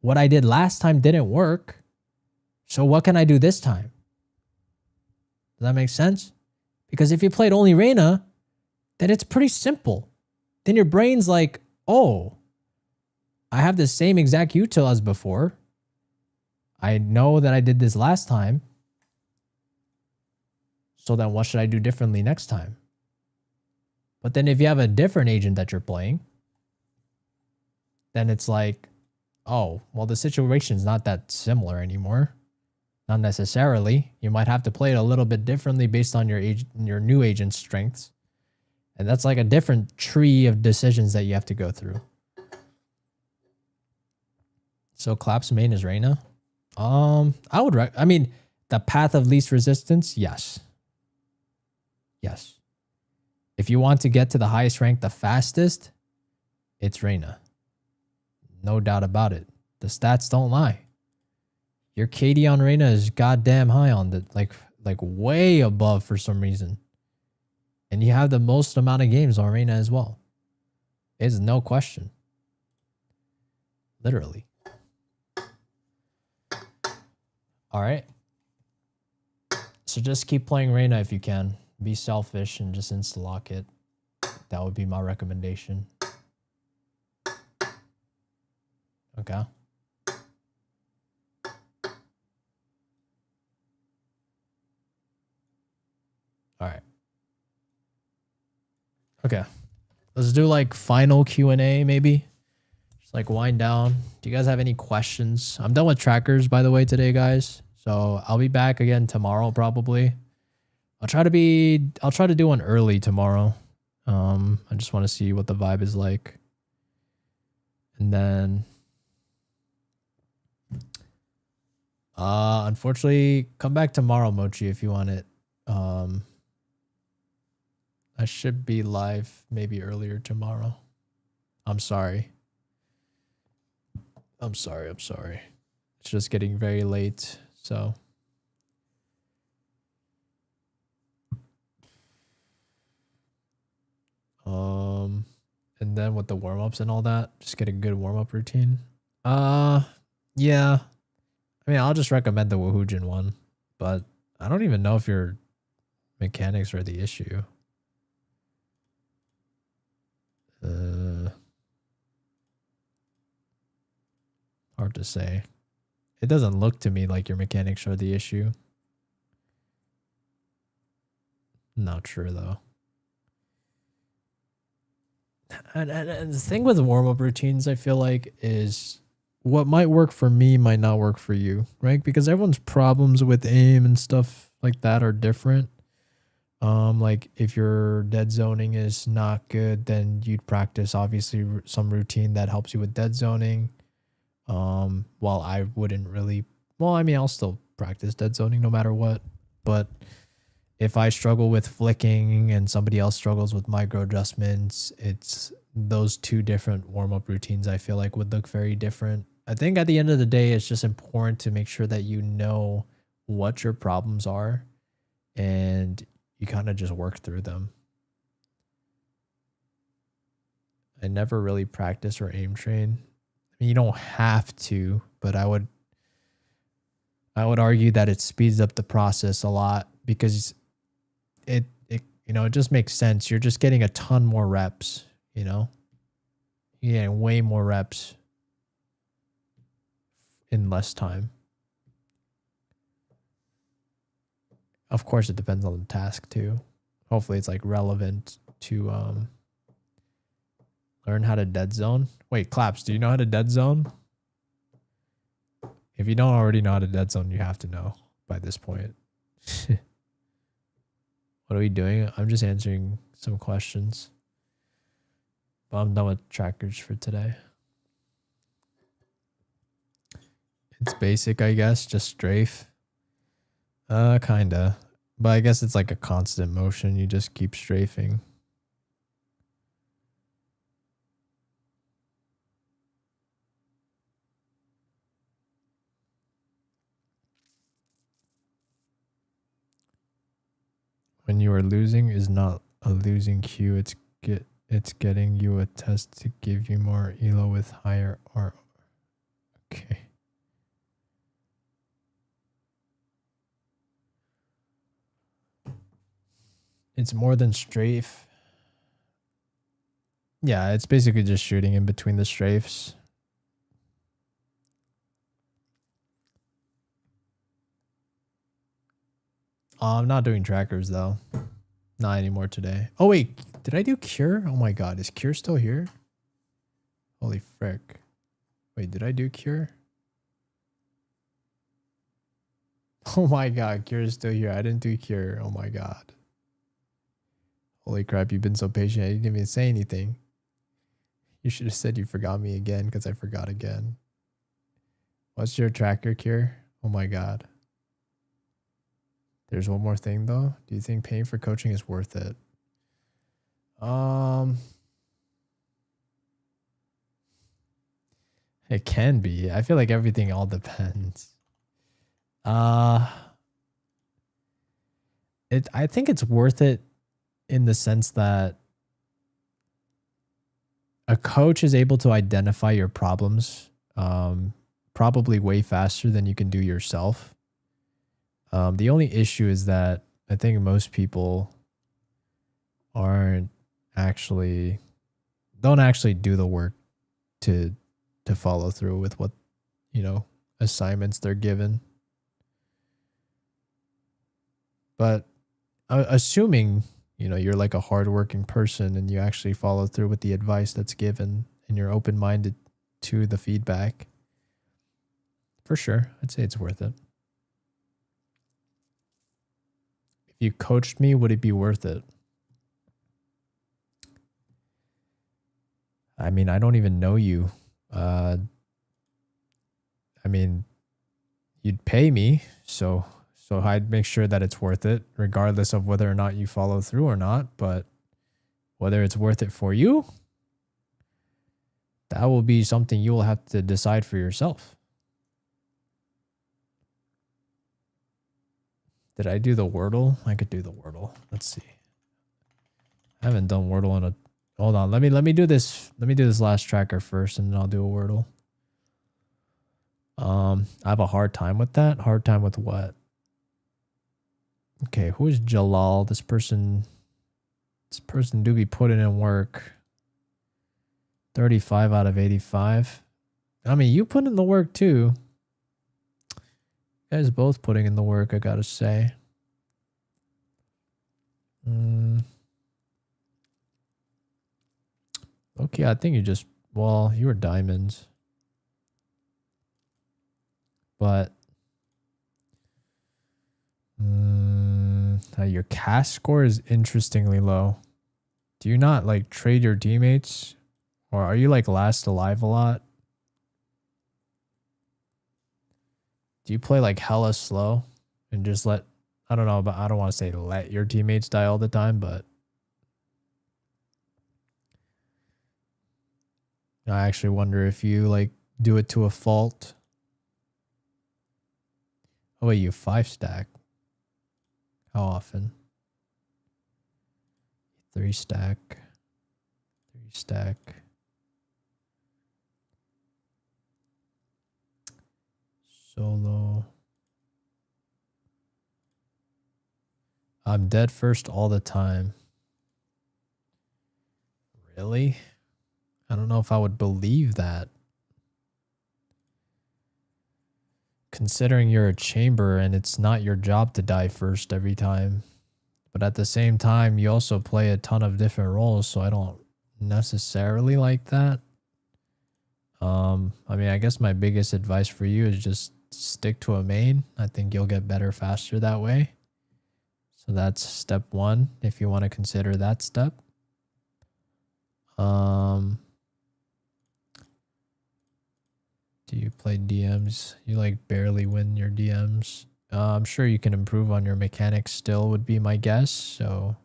What I did last time didn't work. So what can I do this time? Does that make sense? Because if you played only Reyna, then it's pretty simple. Then your brain's like, oh, I have the same exact util as before. I know that I did this last time. So then what should I do differently next time? But then if you have a different agent that you're playing, then it's like, oh, well, the situation's not that similar anymore. Not necessarily. You might have to play it a little bit differently based on your new agent's strengths. And that's like a different tree of decisions that you have to go through. So Clap's main is Reyna. I mean, the path of least resistance, yes. Yes. If you want to get to the highest rank the fastest, it's Reyna. No doubt about it. The stats don't lie. Your KD on Reyna is goddamn high on the like way above for some reason. And you have the most amount of games on Reyna as well. It's no question. Literally. All right. So just keep playing Reyna if you can. Be selfish and just insta-lock it. That would be my recommendation. Okay. All right. Okay. Let's do like final Q&A maybe. Just like wind down. Do you guys have any questions? I'm done with trackers by the way today, guys. So I'll be back again tomorrow probably. I'll try to do one early tomorrow. I just want to see what the vibe is like. And then unfortunately come back tomorrow, Mochi, if you want it. I should be live maybe earlier tomorrow. I'm sorry. I'm sorry. It's just getting very late, so. And then with the warm-ups and all that, just get a good warm-up routine. Yeah. I mean, I'll just recommend the Woohoojin one, but I don't even know if your mechanics are the issue. Hard to say. It doesn't look to me like your mechanics are the issue. Not sure though. And the thing with warm-up routines, I feel like, is what might work for me might not work for you, right? Because everyone's problems with aim and stuff like that are different. Like if your dead zoning is not good, then you'd practice obviously some routine that helps you with dead zoning. While I wouldn't really, well, I mean, I'll still practice dead zoning no matter what, but if I struggle with flicking and somebody else struggles with micro adjustments, it's those two different warm-up routines I feel like would look very different. I think at the end of the day, it's just important to make sure that you know what your problems are and you kind of just work through them. I never really practice or aim train. I mean, you don't have to, but I would argue that it speeds up the process a lot because it just makes sense. You're just getting a ton more reps, you know? You're getting way more reps in less time. Of course, it depends on the task too. Hopefully it's like relevant to learn how to dead zone. Wait, Claps, do you know how to dead zone? If you don't already know how to dead zone, you have to know by this point. What are we doing? I'm just answering some questions. But I'm done with trackers for today. It's basic, I guess, just strafe. Kinda. But I guess it's like a constant motion. You just keep strafing. When you are losing is not a losing queue. It's getting you a test to give you more elo with higher R. Okay. It's more than strafe. Yeah, it's basically just shooting in between the strafes. I'm not doing trackers though. Not anymore today. Oh wait, did I do Cure? Oh my god, is Cure still here? Holy frick. Wait, did I do Cure? Oh my god, Cure is still here. I didn't do Cure. Oh my god. Holy crap, you've been so patient. I didn't even say anything. You should have said you forgot me again because I forgot again. What's your tracker, Cure? Oh my god. There's one more thing though. Do you think paying for coaching is worth it? It can be. I feel like everything all depends. I think it's worth it in the sense that a coach is able to identify your problems probably way faster than you can do yourself. The only issue is that I think most people don't actually do the work to follow through with what, assignments they're given. But assuming, you're like a hardworking person and you actually follow through with the advice that's given and you're open-minded to the feedback, for sure, I'd say it's worth it. If you coached me, would it be worth it? I mean, I don't even know you. I mean, you'd pay me, so I'd make sure that it's worth it, regardless of whether or not you follow through or not. But whether it's worth it for you, that will be something you will have to decide for yourself. Did I do the Wordle? I could do the Wordle. Let's see. I haven't done Wordle in a... Hold on. Let me do this. Let me do this last tracker first, and then I'll do a Wordle. I have a hard time with that. Hard time with what? Okay, who is Jalal? This person do be putting in work. 35 out of 85. I mean, you put in the work too. You guys both putting in the work, I gotta say. Okay, I think you were diamonds. But your cast score is interestingly low. Do you not like trade your teammates? Or are you like last alive a lot? Do you play like hella slow and just I don't know, but I don't want to say let your teammates die all the time, but I actually wonder if you like do it to a fault. Oh wait, you 5-stack. How often? 3-stack. 3-stack. Solo. I'm dead first all the time. Really? I don't know if I would believe that. Considering you're a chamber and it's not your job to die first every time. But at the same time, you also play a ton of different roles, so I don't necessarily like that. I mean, I guess my biggest advice for you is just stick to a main. I think you'll get better faster that way. So that's step one, if you want to consider that step. Do you play DMs? You like barely win your DMs. I'm sure you can improve on your mechanics still would be my guess. So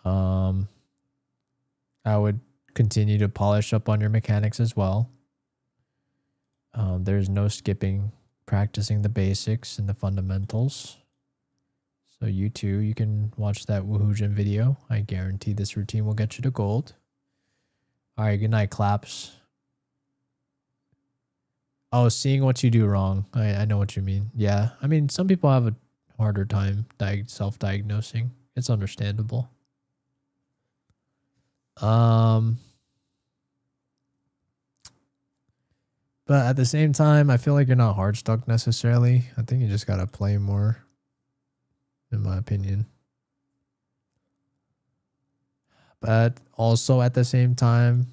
I would continue to polish up on your mechanics as well. There's no skipping practicing the basics and the fundamentals. So you too, you can watch that Woohoojin video. I guarantee this routine will get you to gold. All right, good night, Claps. Oh, seeing what you do wrong. I know what you mean. Yeah, I mean, some people have a harder time self-diagnosing. It's understandable. But at the same time, I feel like you're not hard stuck necessarily. I think you just gotta play more, in my opinion. But also at the same time,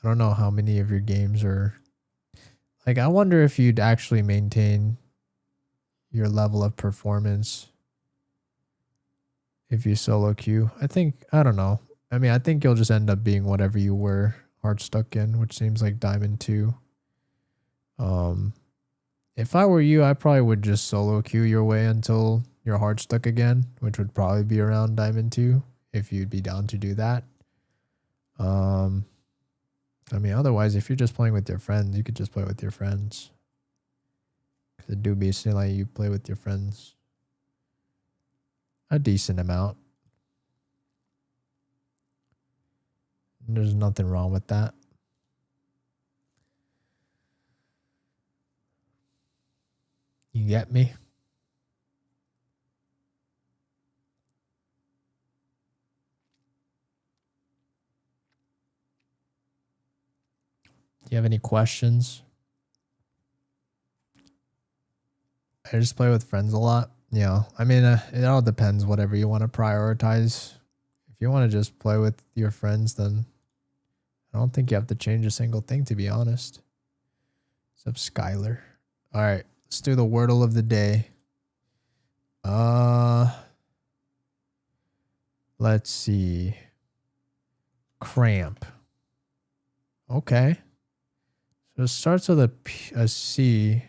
I don't know how many of your games are... Like, I wonder if you'd actually maintain your level of performance if you solo queue. I don't know. I mean, I think you'll just end up being whatever you were hard stuck in, which seems like Diamond 2. If I were you, I probably would just solo queue your way until you're hard stuck again, which would probably be around Diamond 2, if you'd be down to do that. I mean, otherwise, if you're just playing with your friends, you could just play with your friends. Because it do be like you play with your friends a decent amount. There's nothing wrong with that. You get me? Do you have any questions? I just play with friends a lot. Yeah, I mean, it all depends. Whatever you want to prioritize. If you want to just play with your friends, then I don't think you have to change a single thing, to be honest. What's up, Skylar? All right, let's do the wordle of the day. Let's see. Cramp. Okay. So it starts with a C.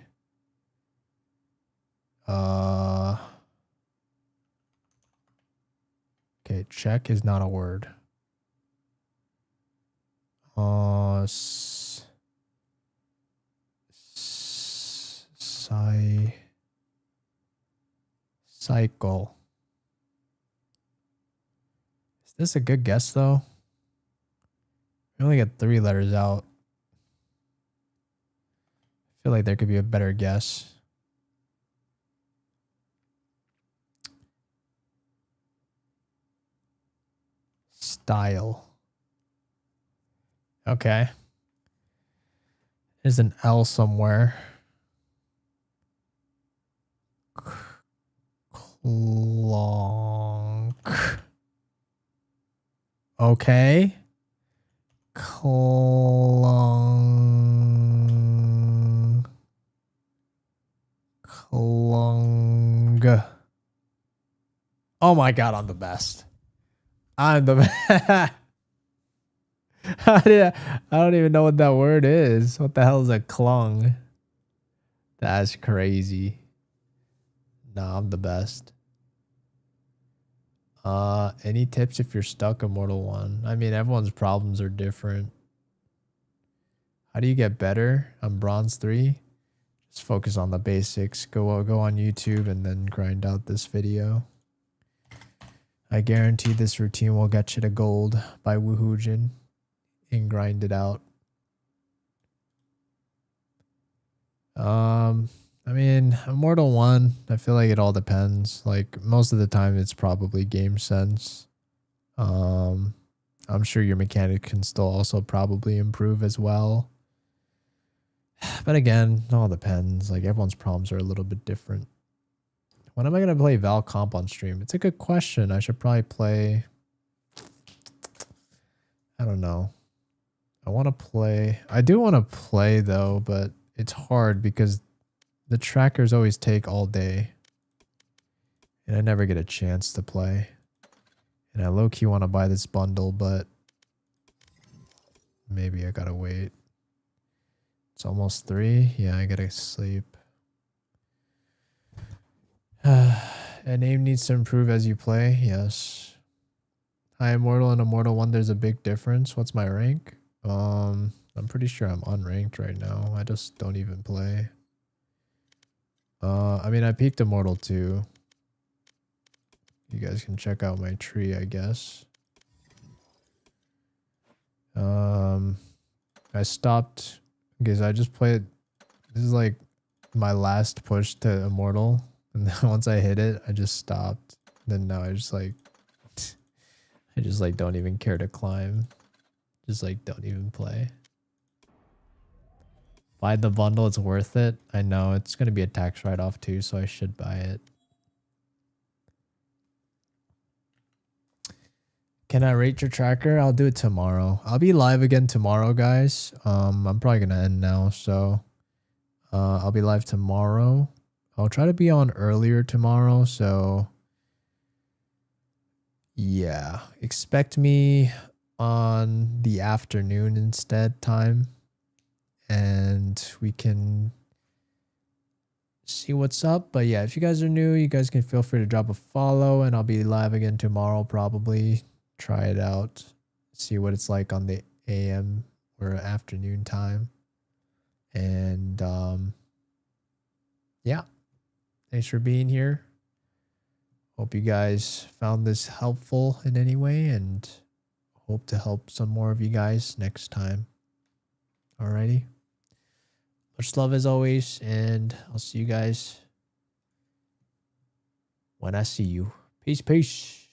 Okay, check is not a word. Cycle. Is this a good guess though? We only get 3 letters out. I feel like there could be a better guess. Style. Okay. There's an L somewhere. Clonk. Okay. Clong. Clong. Oh my god, I'm the best. I'm the best. I don't even know what that word is. What the hell is a clung? That's crazy. Nah, I'm the best. Any tips if you're stuck Immortal 1? I mean, everyone's problems are different. How do you get better? I'm Bronze 3. Just focus on the basics. Go on YouTube and then grind out this video. I guarantee this routine will get you to gold by Woohoojin and grind it out. I mean, Immortal 1, I feel like it all depends. Like, most of the time, it's probably game sense. I'm sure your mechanic can still also probably improve as well. But again, it all depends. Like, everyone's problems are a little bit different. When am I going to play Val Comp on stream? It's a good question. I should probably play... I don't know. I want to play... I do want to play, though, but it's hard because the trackers always take all day. And I never get a chance to play. And I low-key want to buy this bundle, but... maybe I gotta wait. It's almost 3. Yeah, I gotta sleep. And aim needs to improve as you play. Yes. Hi, Immortal and Immortal 1, there's a big difference. What's my rank? I'm pretty sure I'm unranked right now. I just don't even play. I mean, I peaked Immortal 2. You guys can check out my tree, I guess. I stopped because I just played. This is like my last push to Immortal, and then once I hit it, I just stopped. Then now I just like don't even care to climb. Just like don't even play. Buy the bundle, it's worth it. I know it's gonna be a tax write-off too, so I should buy it. Can I rate your tracker? I'll do it tomorrow. I'll be live again tomorrow, guys. I'm probably gonna end now, so I'll be live tomorrow. I'll try to be on earlier tomorrow, so yeah. Expect me on the afternoon instead time. And we can see what's up. But yeah, if you guys are new, you guys can feel free to drop a follow, and I'll be live again tomorrow probably. Try it out, see what it's like on the AM or afternoon time. And yeah, thanks for being here. Hope you guys found this helpful in any way, and hope to help some more of you guys next time. Alrighty. Much love as always, and I'll see you guys when I see you. Peace, peace.